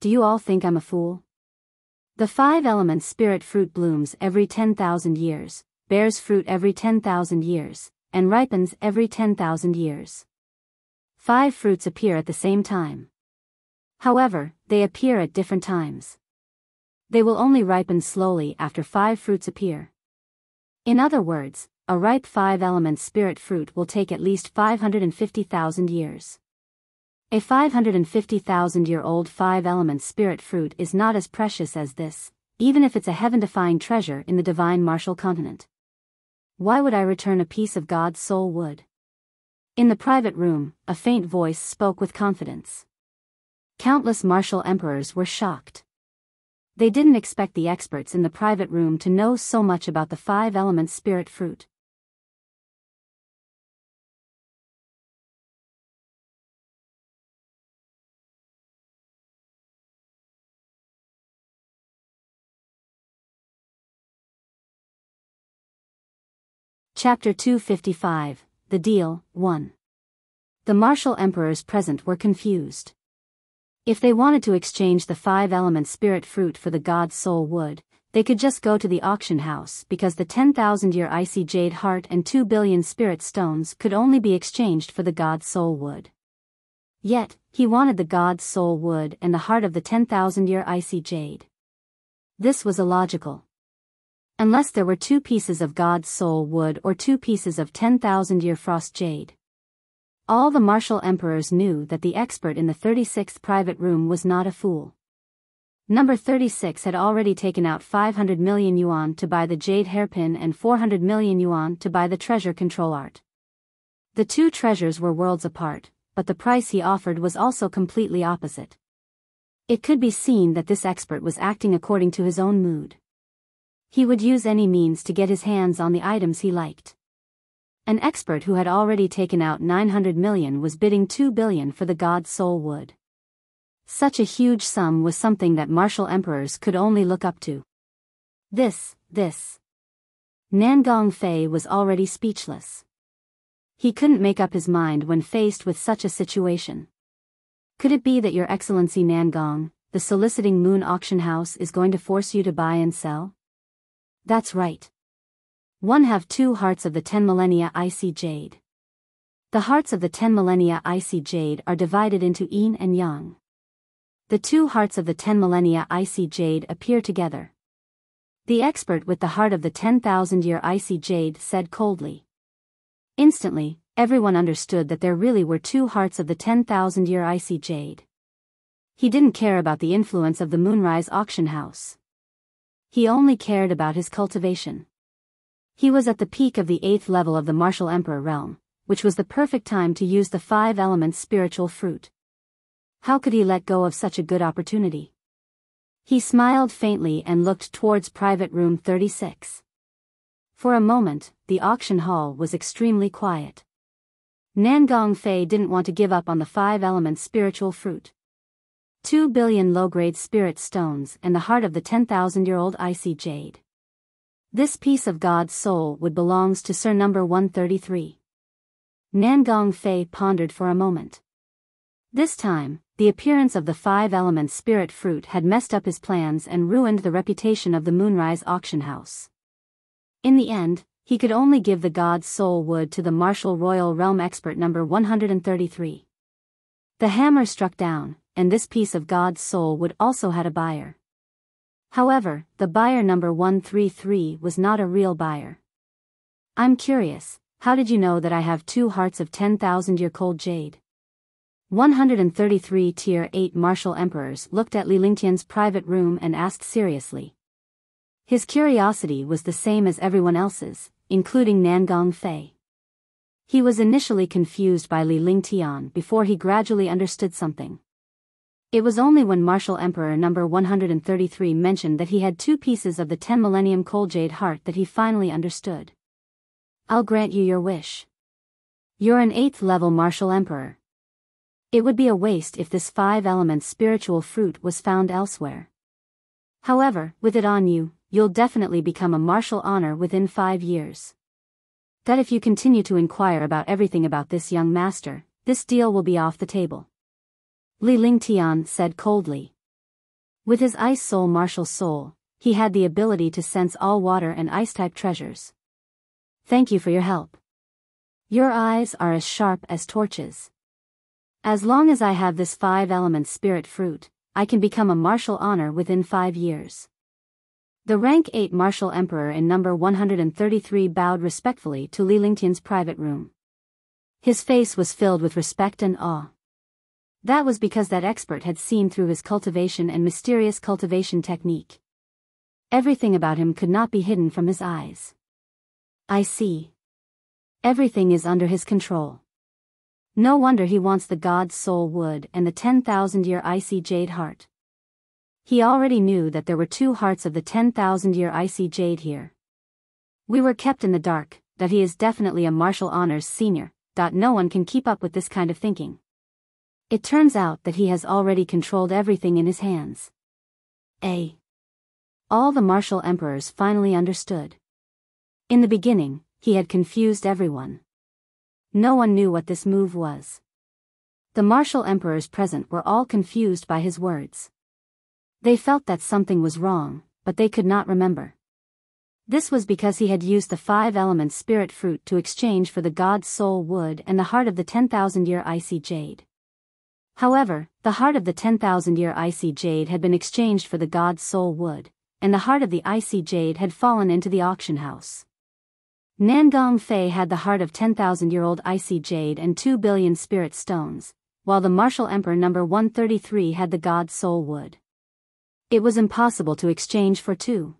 Do you all think I'm a fool? The 5 elements spirit fruit blooms every 10,000 years, bears fruit every 10,000 years, and ripens every 10,000 years. 5 fruits appear at the same time. However, they appear at different times. They will only ripen slowly after 5 fruits appear. In other words, a ripe 5 elements spirit fruit will take at least 550,000 years. A 550,000-year-old 5 elements spirit fruit is not as precious as this, even if it's a heaven-defying treasure in the divine martial continent. Why would I return a piece of God's soul wood? In the private room, a faint voice spoke with confidence. Countless martial emperors were shocked. They didn't expect the experts in the private room to know so much about the 5 elements spirit fruit. Chapter 255, The Deal, 1. The martial emperors present were confused. If they wanted to exchange the 5 elements spirit fruit for the god's soul wood, they could just go to the auction house because the 10,000-year icy jade heart and 2 billion spirit stones could only be exchanged for the god's soul wood. Yet, he wanted the god's soul wood and the heart of the 10,000-year icy jade. This was illogical. Unless there were 2 pieces of God's soul wood or 2 pieces of 10,000-year frost jade. All the martial emperors knew that the expert in the 36th private room was not a fool. Number 36 had already taken out 500 million yuan to buy the jade hairpin and 400 million yuan to buy the treasure control art. The 2 treasures were worlds apart, but the price he offered was also completely opposite. It could be seen that this expert was acting according to his own mood. He would use any means to get his hands on the items he liked. An expert who had already taken out 900 million was bidding 2 billion for the god's soul wood. Such a huge sum was something that martial emperors could only look up to. This. Nan Gongfei was already speechless. He couldn't make up his mind when faced with such a situation. Could it be that Your Excellency Nan Gong, the soliciting moon auction house is going to force you to buy and sell? That's right. One have 2 hearts of the 10 millennia icy jade. The hearts of the 10 millennia icy jade are divided into yin and yang. The 2 hearts of the 10 millennia icy jade appear together. The expert with the heart of the 10,000-year icy jade said coldly. Instantly, everyone understood that there really were 2 hearts of the 10,000-year icy jade. He didn't care about the influence of the Moonrise auction house. He only cared about his cultivation. He was at the peak of the 8th level of the martial emperor realm, which was the perfect time to use the 5 elements spiritual fruit. How could he let go of such a good opportunity? He smiled faintly and looked towards private room 36. For a moment, the auction hall was extremely quiet. Nan Gongfei didn't want to give up on the 5 elements spiritual fruit. 2 billion low-grade spirit stones and the heart of the 10,000-year-old icy jade. This piece of God's soul would belongs to Sir number 133. Nangong Fei pondered for a moment. This time, the appearance of the 5-element spirit fruit had messed up his plans and ruined the reputation of the Moonrise auction house. In the end, he could only give the god's soul wood to the Martial Royal Realm expert number 133. The hammer struck down, and this piece of god's soul wood also had a buyer. However, the buyer number 133 was not a real buyer. I'm curious, how did you know that I have 2 hearts of 10,000-year-cold jade? 133 Tier 8 Martial Emperors looked at Li Lingtian's private room and asked seriously. His curiosity was the same as everyone else's, including Nangong Fei. He was initially confused by Li Lingtian before he gradually understood something. It was only when Martial Emperor number 133 mentioned that he had 2 pieces of the 10 Millennium Cold Jade heart that he finally understood. I'll grant you your wish. You're an 8th level Martial Emperor. It would be a waste if this 5-element spiritual fruit was found elsewhere. However, with it on you, you'll definitely become a martial honor within 5 years. That if you continue to inquire about everything about this young master, this deal will be off the table. Li Lingtian said coldly. With his ice soul martial soul, he had the ability to sense all water and ice-type treasures. Thank you for your help. Your eyes are as sharp as torches. As long as I have this 5-element spirit fruit, I can become a martial honor within 5 years. The rank 8 Martial Emperor in number 133 bowed respectfully to Li Lingtian's private room. His face was filled with respect and awe. That was because that expert had seen through his cultivation and mysterious cultivation technique. Everything about him could not be hidden from his eyes. I see. Everything is under his control. No wonder he wants the god's soul wood and the 10,000-year icy jade heart. He already knew that there were 2 hearts of the 10,000-year icy jade here. We were kept in the dark, that he is definitely a martial honors senior. No one can keep up with this kind of thinking. It turns out that he has already controlled everything in his hands. All the martial emperors finally understood. In the beginning, he had confused everyone. No one knew what this move was. The martial emperors present were all confused by his words. They felt that something was wrong, but they could not remember. This was because he had used the 5-element spirit fruit to exchange for the god's soul wood and the heart of the 10,000-year icy jade. However, the heart of the 10,000-year icy jade had been exchanged for the god's soul wood, and the heart of the icy jade had fallen into the auction house. Nangong Fei had the heart of 10,000-year-old icy jade and 2 billion spirit stones, while the Martial Emperor number 133 had the god's soul wood. It was impossible to exchange for 2.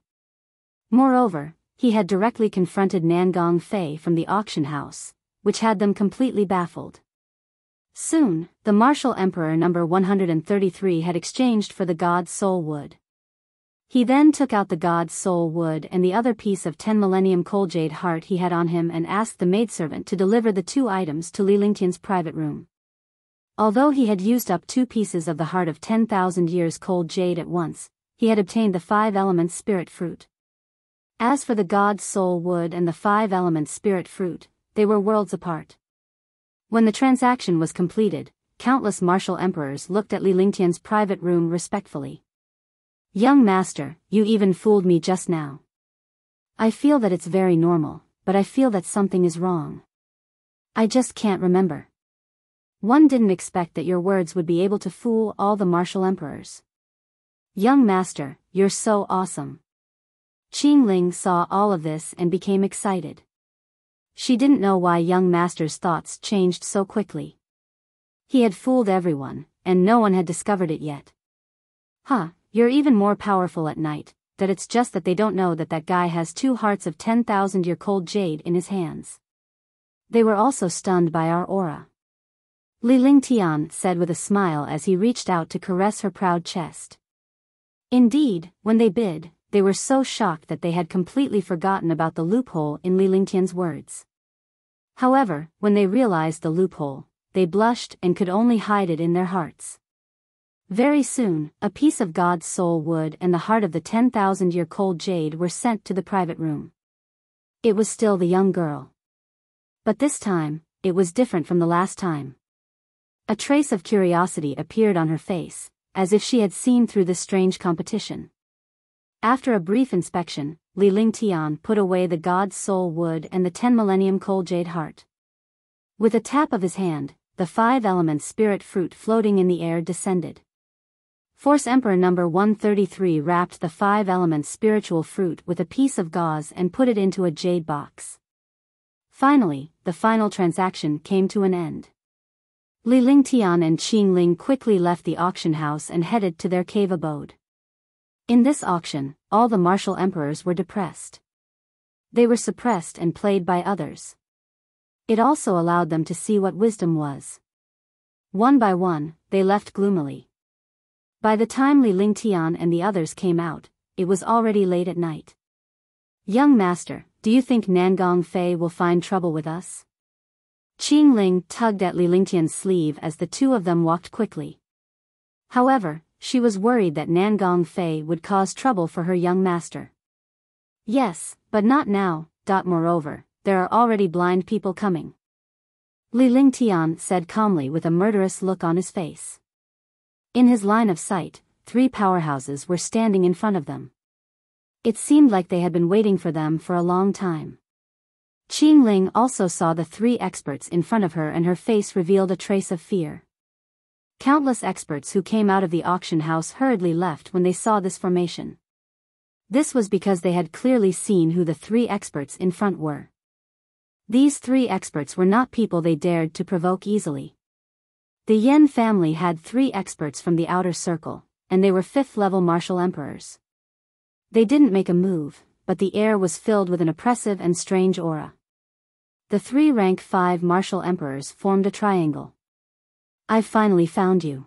Moreover, he had directly confronted Nangong Fei from the auction house, which had them completely baffled. Soon, the Martial Emperor number 133 had exchanged for the god's soul wood. He then took out the god's soul wood and the other piece of 10 Millennium Cold Jade heart he had on him and asked the maidservant to deliver the 2 items to Li Lingtian's private room. Although he had used up 2 pieces of the heart of 10,000 years cold jade at once, he had obtained the 5-element spirit fruit. As for the god's soul wood and the 5-element spirit fruit, they were worlds apart. When the transaction was completed, countless martial emperors looked at Li Lingtian's private room respectfully. Young master, you even fooled me just now. I feel that it's very normal, but I feel that something is wrong. I just can't remember. One didn't expect that your words would be able to fool all the martial emperors. Young master, you're so awesome. Qingling saw all of this and became excited. She didn't know why young master's thoughts changed so quickly. He had fooled everyone, and no one had discovered it yet. You're even more powerful at night, that it's just that they don't know that that guy has 2 hearts of 10,000-year cold jade in his hands. They were also stunned by our aura. Li Lingtian said with a smile as he reached out to caress her proud chest. Indeed, when they bid, they were so shocked that they had completely forgotten about the loophole in Li Lingtian's words. However, when they realized the loophole, they blushed and could only hide it in their hearts. Very soon, a piece of God's soul wood and the heart of the 10,000-year cold jade were sent to the private room. It was still the young girl. But this time, it was different from the last time. A trace of curiosity appeared on her face, as if she had seen through this strange competition. After a brief inspection, Li Lingtian put away the God's soul wood and the 10 millennium coal jade heart. With a tap of his hand, the 5 elements spirit fruit floating in the air descended. Force Emperor number 133 wrapped the 5 elements spiritual fruit with a piece of gauze and put it into a jade box. Finally, the final transaction came to an end. Li Lingtian and Qing Ling quickly left the auction house and headed to their cave abode. In this auction, all the martial emperors were depressed. They were suppressed and played by others. It also allowed them to see what wisdom was. One by one, they left gloomily. By the time Li Lingtian and the others came out, it was already late at night. "Young master, do you think Nangong Fei will find trouble with us?" Qing Ling tugged at Li Lingtian's sleeve as the two of them walked quickly. However, she was worried that Nangong Fei would cause trouble for her young master. "Yes, but not now. Moreover, there are already blind people coming," Li Lingtian said calmly with a murderous look on his face. In his line of sight, 3 powerhouses were standing in front of them. It seemed like they had been waiting for them for a long time. Qing Ling also saw the 3 experts in front of her and her face revealed a trace of fear. Countless experts who came out of the auction house hurriedly left when they saw this formation. This was because they had clearly seen who the 3 experts in front were. These 3 experts were not people they dared to provoke easily. The Yen family had 3 experts from the outer circle, and they were 5th-level martial emperors. They didn't make a move, but the air was filled with an oppressive and strange aura. The 3 rank 5 martial emperors formed a triangle. "I've finally found you.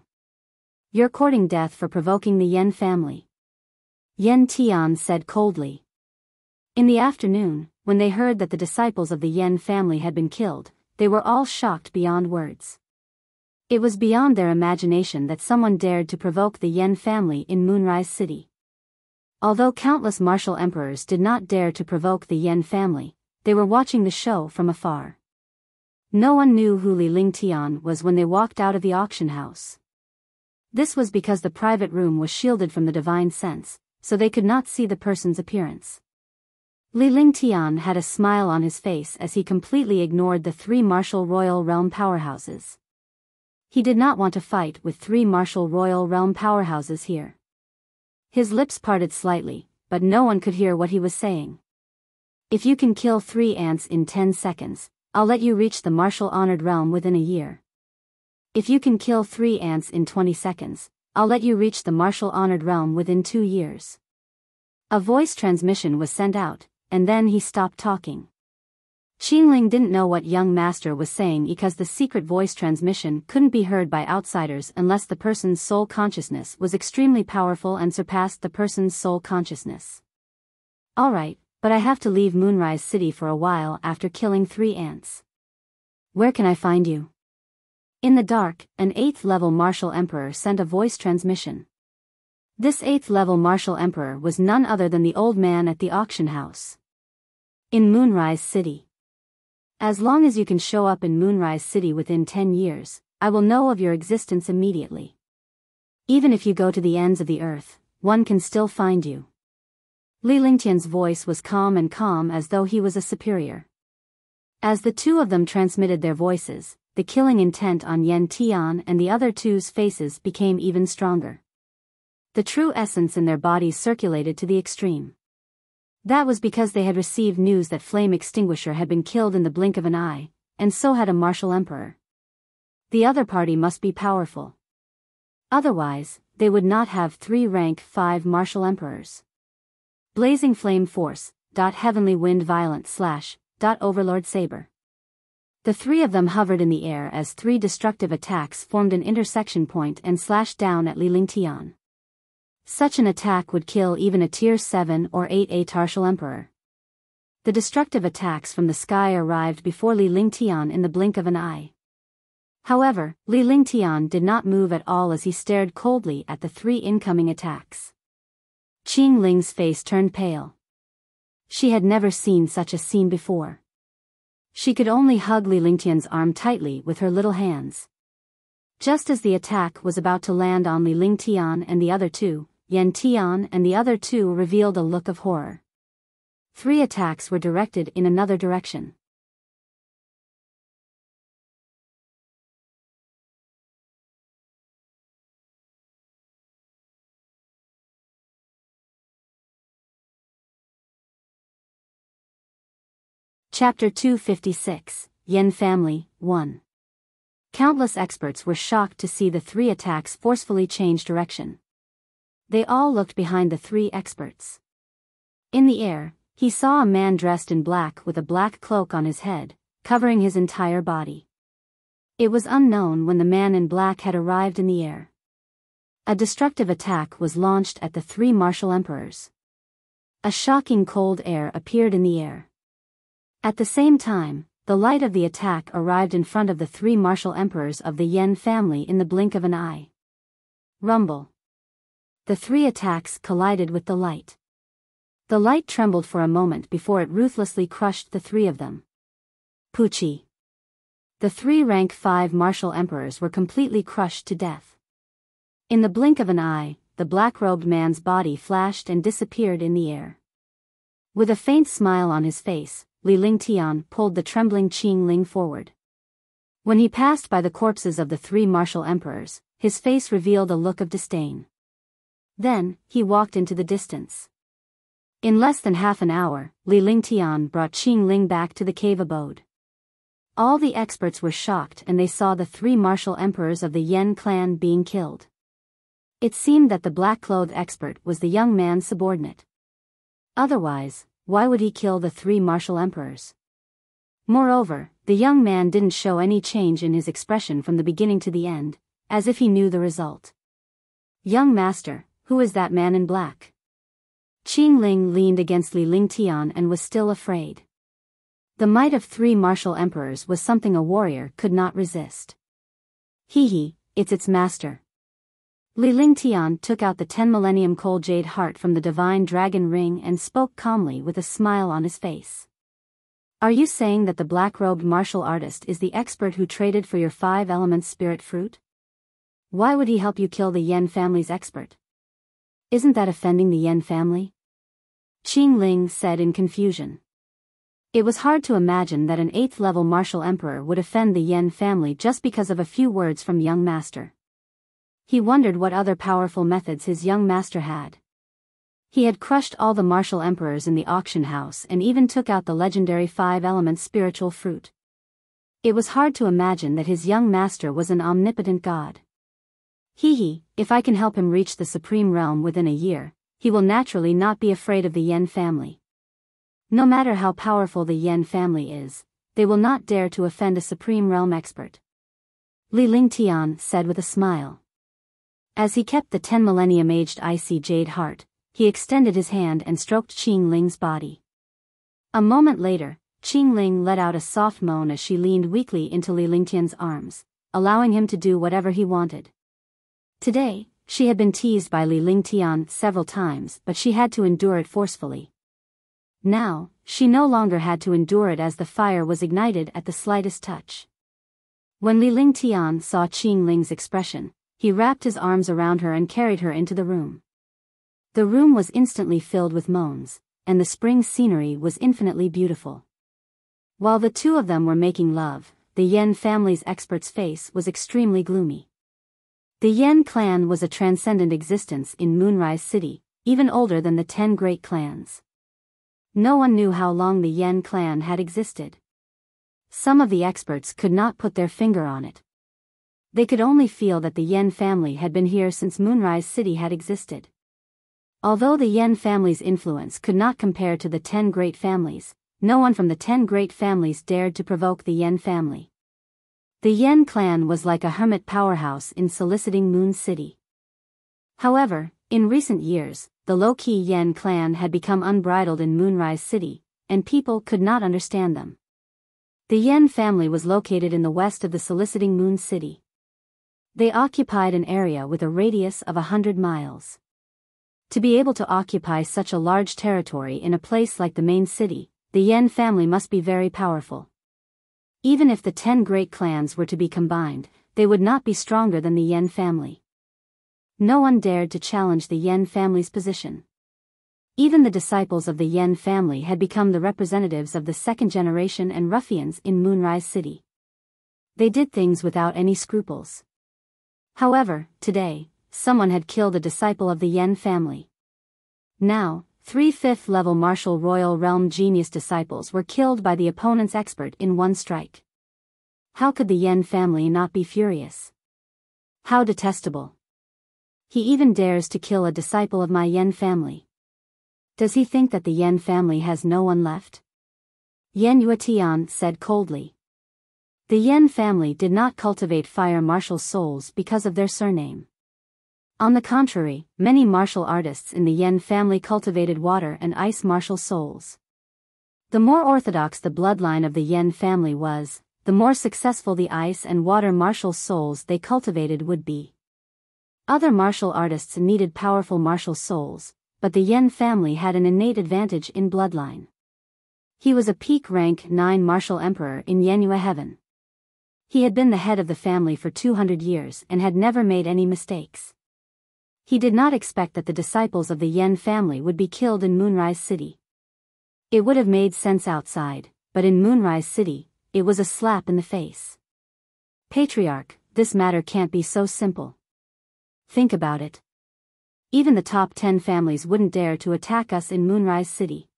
You're courting death for provoking the Yen family," Yen Tian said coldly. In the afternoon, when they heard that the disciples of the Yen family had been killed, they were all shocked beyond words. It was beyond their imagination that someone dared to provoke the Yen family in Moonrise City. Although countless martial emperors did not dare to provoke the Yen family, they were watching the show from afar. No one knew who Li Lingtian was when they walked out of the auction house. This was because the private room was shielded from the divine sense, so they could not see the person's appearance. Li Lingtian had a smile on his face as he completely ignored the 3 martial royal realm powerhouses. He did not want to fight with 3 martial royal realm powerhouses here. His lips parted slightly, but no one could hear what he was saying. "If you can kill 3 ants in 10 seconds, I'll let you reach the martial honored realm within a year. If you can kill 3 ants in 20 seconds, I'll let you reach the martial honored realm within 2 years." A voice transmission was sent out, and then he stopped talking. Qingling didn't know what young master was saying because the secret voice transmission couldn't be heard by outsiders unless the person's soul consciousness was extremely powerful and surpassed the person's soul consciousness. "Alright, but I have to leave Moonrise City for a while after killing 3 ants. Where can I find you?" In the dark, an 8th-level martial emperor sent a voice transmission. This 8th-level martial emperor was none other than the old man at the auction house. "In Moonrise City. As long as you can show up in Moonrise City within 10 years, I will know of your existence immediately. Even if you go to the ends of the earth, one can still find you." Li Lingtian's voice was calm as though he was a superior. As the 2 of them transmitted their voices, the killing intent on Yen Tian and the other 2's faces became even stronger. The true essence in their bodies circulated to the extreme. That was because they had received news that Flame Extinguisher had been killed in the blink of an eye, and so had a martial emperor. The other party must be powerful. Otherwise, they would not have 3 rank 5 martial emperors. Blazing Flame Force, Heavenly Wind Violent / Overlord Saber. The 3 of them hovered in the air as 3 destructive attacks formed an intersection point and slashed down at Li Lingtian. Such an attack would kill even a Tier 7 or 8 Tartial Emperor. The destructive attacks from the sky arrived before Li Lingtian in the blink of an eye. However, Li Lingtian did not move at all as he stared coldly at the 3 incoming attacks. Qing Ling's face turned pale. She had never seen such a scene before. She could only hug Li Lingtian's arm tightly with her little hands. Just as the attack was about to land on Li Lingtian and the other two, Yan Tian and the other two revealed a look of horror. 3 attacks were directed in another direction. Chapter 256, Yan Family, 1. Countless experts were shocked to see the 3 attacks forcefully change direction. They all looked behind the 3 experts. In the air, he saw a man dressed in black with a black cloak on his head, covering his entire body. It was unknown when the man in black had arrived in the air. A destructive attack was launched at the 3 martial emperors. A shocking cold air appeared in the air. At the same time, the light of the attack arrived in front of the 3 martial emperors of the Yan family in the blink of an eye. Rumble. The 3 attacks collided with the light. The light trembled for a moment before it ruthlessly crushed the 3 of them. Puchi. The 3 rank 5 martial emperors were completely crushed to death. In the blink of an eye, the black-robed man's body flashed and disappeared in the air. With a faint smile on his face, Li Lingtian pulled the trembling Qing Ling forward. When he passed by the corpses of the 3 martial emperors, his face revealed a look of disdain. Then, he walked into the distance. In less than half an hour, Li Lingtian brought Qing Ling back to the cave abode. All the experts were shocked and they saw the 3 martial emperors of the Yan clan being killed. It seemed that the black-clothed expert was the young man's subordinate. Otherwise, why would he kill the 3 martial emperors? Moreover, the young man didn't show any change in his expression from the beginning to the end, as if he knew the result. Young master, who is that man in black? Qing Ling leaned against Li Lingtian and was still afraid. The might of 3 martial emperors was something a warrior could not resist. It's its master. Li Lingtian took out the 10 millennium coal jade heart from the divine dragon ring and spoke calmly with a smile on his face. Are you saying that the black-robed martial artist is the expert who traded for your 5 elements spirit fruit? Why would he help you kill the Yan family's expert? Isn't that offending the Yan family? Qing Ling said in confusion. It was hard to imagine that an 8th-level martial emperor would offend the Yan family just because of a few words from young master. He wondered what other powerful methods his young master had. He had crushed all the martial emperors in the auction house and even took out the legendary 5 elements spiritual fruit. It was hard to imagine that his young master was an omnipotent god. If I can help him reach the supreme realm within a year, he will naturally not be afraid of the Yan family. No matter how powerful the Yan family is, they will not dare to offend a supreme realm expert. Li Lingtian said with a smile. As he kept the 10 millennium-aged icy jade heart, he extended his hand and stroked Qing Ling's body. A moment later, Qing Ling let out a soft moan as she leaned weakly into Li Lingtian's arms, allowing him to do whatever he wanted. Today, she had been teased by Li Lingtian several times, but she had to endure it forcefully. Now, she no longer had to endure it as the fire was ignited at the slightest touch. When Li Lingtian saw Qing Ling's expression, he wrapped his arms around her and carried her into the room. The room was instantly filled with moans, and the spring scenery was infinitely beautiful. While the 2 of them were making love, the Yan family's expert's face was extremely gloomy. The Yan clan was a transcendent existence in Moonrise City, even older than the 10 great clans. No one knew how long the Yan clan had existed. Some of the experts could not put their finger on it. They could only feel that the Yan family had been here since Moonrise City had existed. Although the Yan family's influence could not compare to the 10 great families, no one from the 10 great families dared to provoke the Yan family. The Yan clan was like a hermit powerhouse in soliciting Moon City. However, in recent years, the low-key Yan clan had become unbridled in Moonrise City, and people could not understand them. The Yan family was located in the west of the soliciting Moon City. They occupied an area with a radius of 100 miles. To be able to occupy such a large territory in a place like the main city, the Yan family must be very powerful. Even if the 10 great clans were to be combined, they would not be stronger than the Yan family. No one dared to challenge the Yan family's position. Even the disciples of the Yan family had become the representatives of the second generation and ruffians in Moonrise City. They did things without any scruples. However, today, someone had killed a disciple of the Yan family. Now, 3 5th-level martial royal realm genius disciples were killed by the opponent's expert in one strike. How could the Yan family not be furious? How detestable. He even dares to kill a disciple of my Yan family. Does he think that the Yan family has no one left? Yan Yuetian said coldly. The Yan family did not cultivate fire martial souls because of their surname. On the contrary, many martial artists in the Yan family cultivated water and ice martial souls. The more orthodox the bloodline of the Yan family was, the more successful the ice and water martial souls they cultivated would be. Other martial artists needed powerful martial souls, but the Yan family had an innate advantage in bloodline. He was a peak rank 9 martial emperor in Yanyue heaven. He had been the head of the family for 200 years and had never made any mistakes. He did not expect that the disciples of the Yan family would be killed in Moonrise City. It would have made sense outside, but in Moonrise City, it was a slap in the face. Patriarch, this matter can't be so simple. Think about it. Even the top 10 families wouldn't dare to attack us in Moonrise City.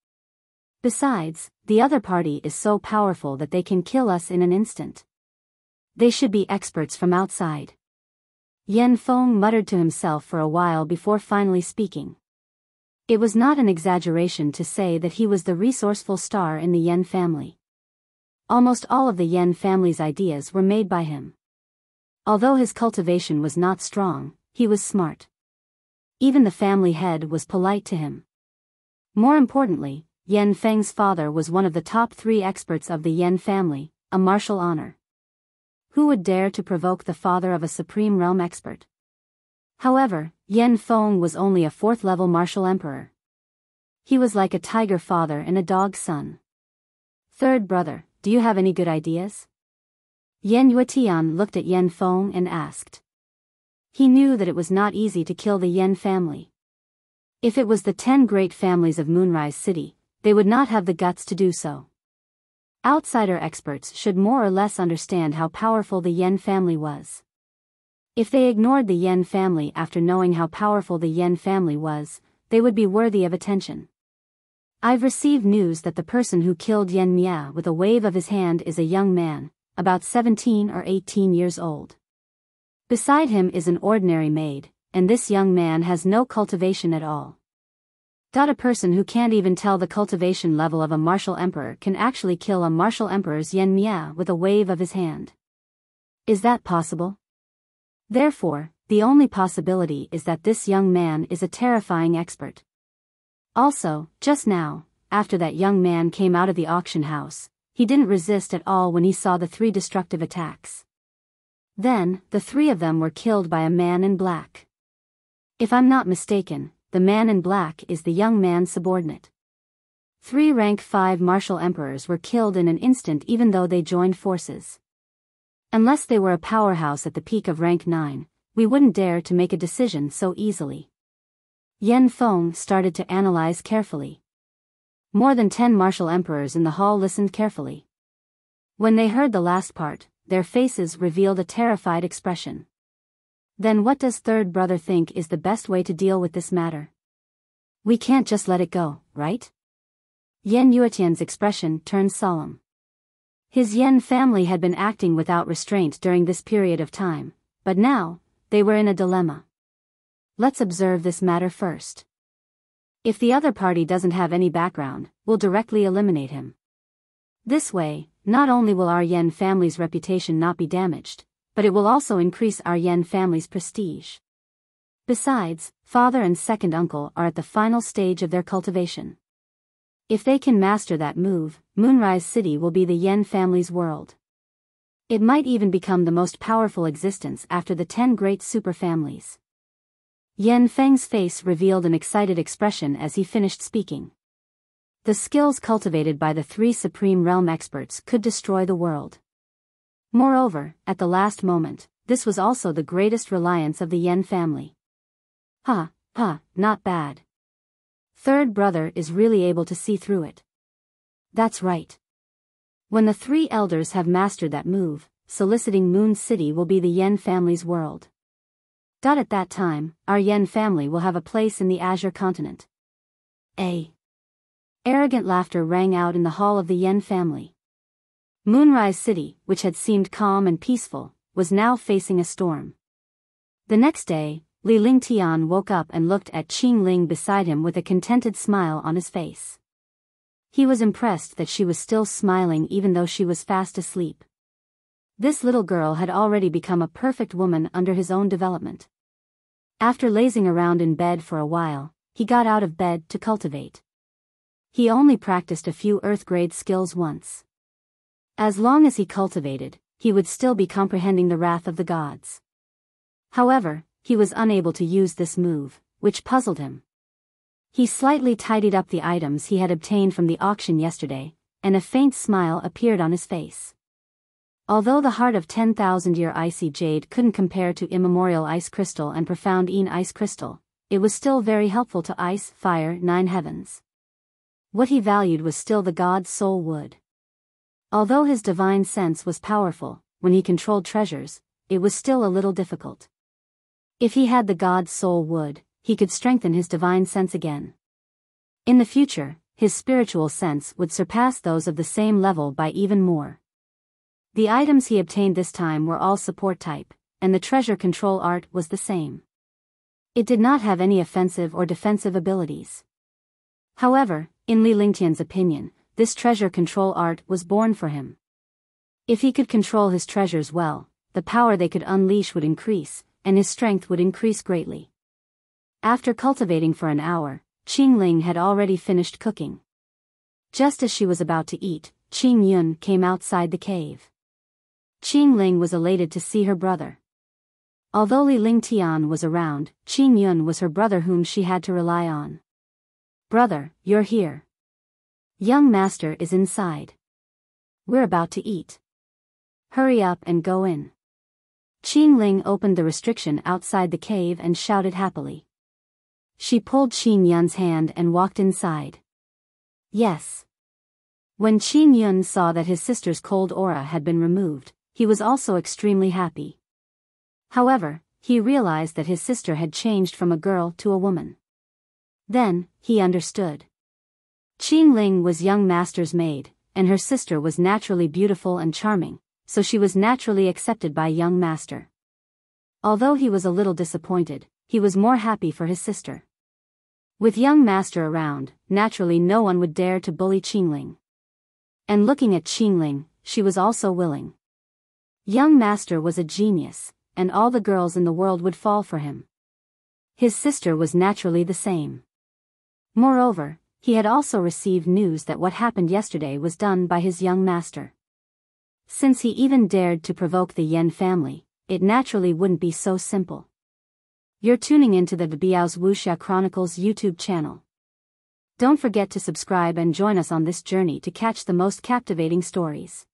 Besides, the other party is so powerful that they can kill us in an instant. They should be experts from outside. Yan Feng muttered to himself for a while before finally speaking. It was not an exaggeration to say that he was the resourceful star in the Yan family. Almost all of the Yan family's ideas were made by him. Although his cultivation was not strong, he was smart. Even the family head was polite to him. More importantly, Yan Feng's father was one of the top 3 experts of the Yan family, a martial honor. Who would dare to provoke the father of a supreme realm expert? However, Yan Feng was only a 4th-level martial emperor. He was like a tiger father and a dog son. Third brother, do you have any good ideas? Yan Yuetian looked at Yan Feng and asked. He knew that it was not easy to kill the Yan family. If it was the 10 great families of Moonrise City, they would not have the guts to do so. Outsider experts should more or less understand how powerful the Yan family was. If they ignored the Yan family after knowing how powerful the Yan family was, they would be worthy of attention. I've received news that the person who killed Yan Mia with a wave of his hand is a young man, about 17 or 18 years old. Beside him is an ordinary maid, and this young man has no cultivation at all. A person who can't even tell the cultivation level of a martial emperor can actually kill a martial emperor's Yan Mia with a wave of his hand. Is that possible? Therefore, the only possibility is that this young man is a terrifying expert. Also, just now, after that young man came out of the auction house, he didn't resist at all when he saw the 3 destructive attacks. Then, the 3 of them were killed by a man in black. If I'm not mistaken, the man in black is the young man's subordinate. 3 rank 5 martial emperors were killed in an instant even though they joined forces. Unless they were a powerhouse at the peak of rank 9, we wouldn't dare to make a decision so easily. Yan Feng started to analyze carefully. More than 10 martial emperors in the hall listened carefully. When they heard the last part, their faces revealed a terrified expression. Then what does third brother think is the best way to deal with this matter? We can't just let it go, right? Yan Yuetian's expression turned solemn. His Yan family had been acting without restraint during this period of time, but now, they were in a dilemma. Let's observe this matter first. If the other party doesn't have any background, we'll directly eliminate him. This way, not only will our Yan family's reputation not be damaged, but it will also increase our Yan family's prestige. Besides, father and second uncle are at the final stage of their cultivation. If they can master that move, Moonrise City will be the Yan family's world. It might even become the most powerful existence after the 10 great super families. Yan Feng's face revealed an excited expression as he finished speaking. The skills cultivated by the 3 supreme realm experts could destroy the world. Moreover, at the last moment, this was also the greatest reliance of the Yen family. Not bad. Third brother is really able to see through it. That's right. When the three elders have mastered that move, soliciting Moon City will be the Yen family's world. At that time, our Yen family will have a place in the Azure continent. Arrogant laughter rang out in the hall of the Yen family. Moonrise City, which had seemed calm and peaceful, was now facing a storm. The next day, Li Lingtian woke up and looked at Qing Ling beside him with a contented smile on his face. He was impressed that she was still smiling even though she was fast asleep. This little girl had already become a perfect woman under his own development. After lazing around in bed for a while, he got out of bed to cultivate. He only practiced a few earth-grade skills once. As long as he cultivated, he would still be comprehending the wrath of the gods. However, he was unable to use this move, which puzzled him. He slightly tidied up the items he had obtained from the auction yesterday, and a faint smile appeared on his face. Although the heart of 10,000-year icy jade couldn't compare to immemorial ice crystal and profound ice crystal, it was still very helpful to ice, fire, 9 heavens. What he valued was still the god's soul wood. Although his divine sense was powerful, when he controlled treasures, it was still a little difficult. If he had the god's soul wood, he could strengthen his divine sense again. In the future, his spiritual sense would surpass those of the same level by even more. The items he obtained this time were all support type, and the treasure control art was the same. It did not have any offensive or defensive abilities. However, in Li Lingtian's opinion, this treasure control art was born for him. If he could control his treasures well, the power they could unleash would increase, and his strength would increase greatly. After cultivating for an hour, Qing Ling had already finished cooking. Just as she was about to eat, Qing Yun came outside the cave. Qing Ling was elated to see her brother. Although Li Lingtian was around, Qing Yun was her brother whom she had to rely on. "Brother, you're here. Young master is inside. We're about to eat. Hurry up and go in." Qing Ling opened the restriction outside the cave and shouted happily. She pulled Qing Yun's hand and walked inside. Yes. When Qing Yun saw that his sister's cold aura had been removed, he was also extremely happy. However, he realized that his sister had changed from a girl to a woman. Then, he understood. Qing Ling was young master's maid, and her sister was naturally beautiful and charming, so she was naturally accepted by young master. Although he was a little disappointed, he was more happy for his sister. With young master around, naturally no one would dare to bully Qing Ling. And looking at Qing Ling, she was also willing. Young master was a genius, and all the girls in the world would fall for him. His sister was naturally the same. Moreover, he had also received news that what happened yesterday was done by his young master. Since he even dared to provoke the Yen family, it naturally wouldn't be so simple. You're tuning into the Biyao's Wuxia Chronicles YouTube channel. Don't forget to subscribe and join us on this journey to catch the most captivating stories.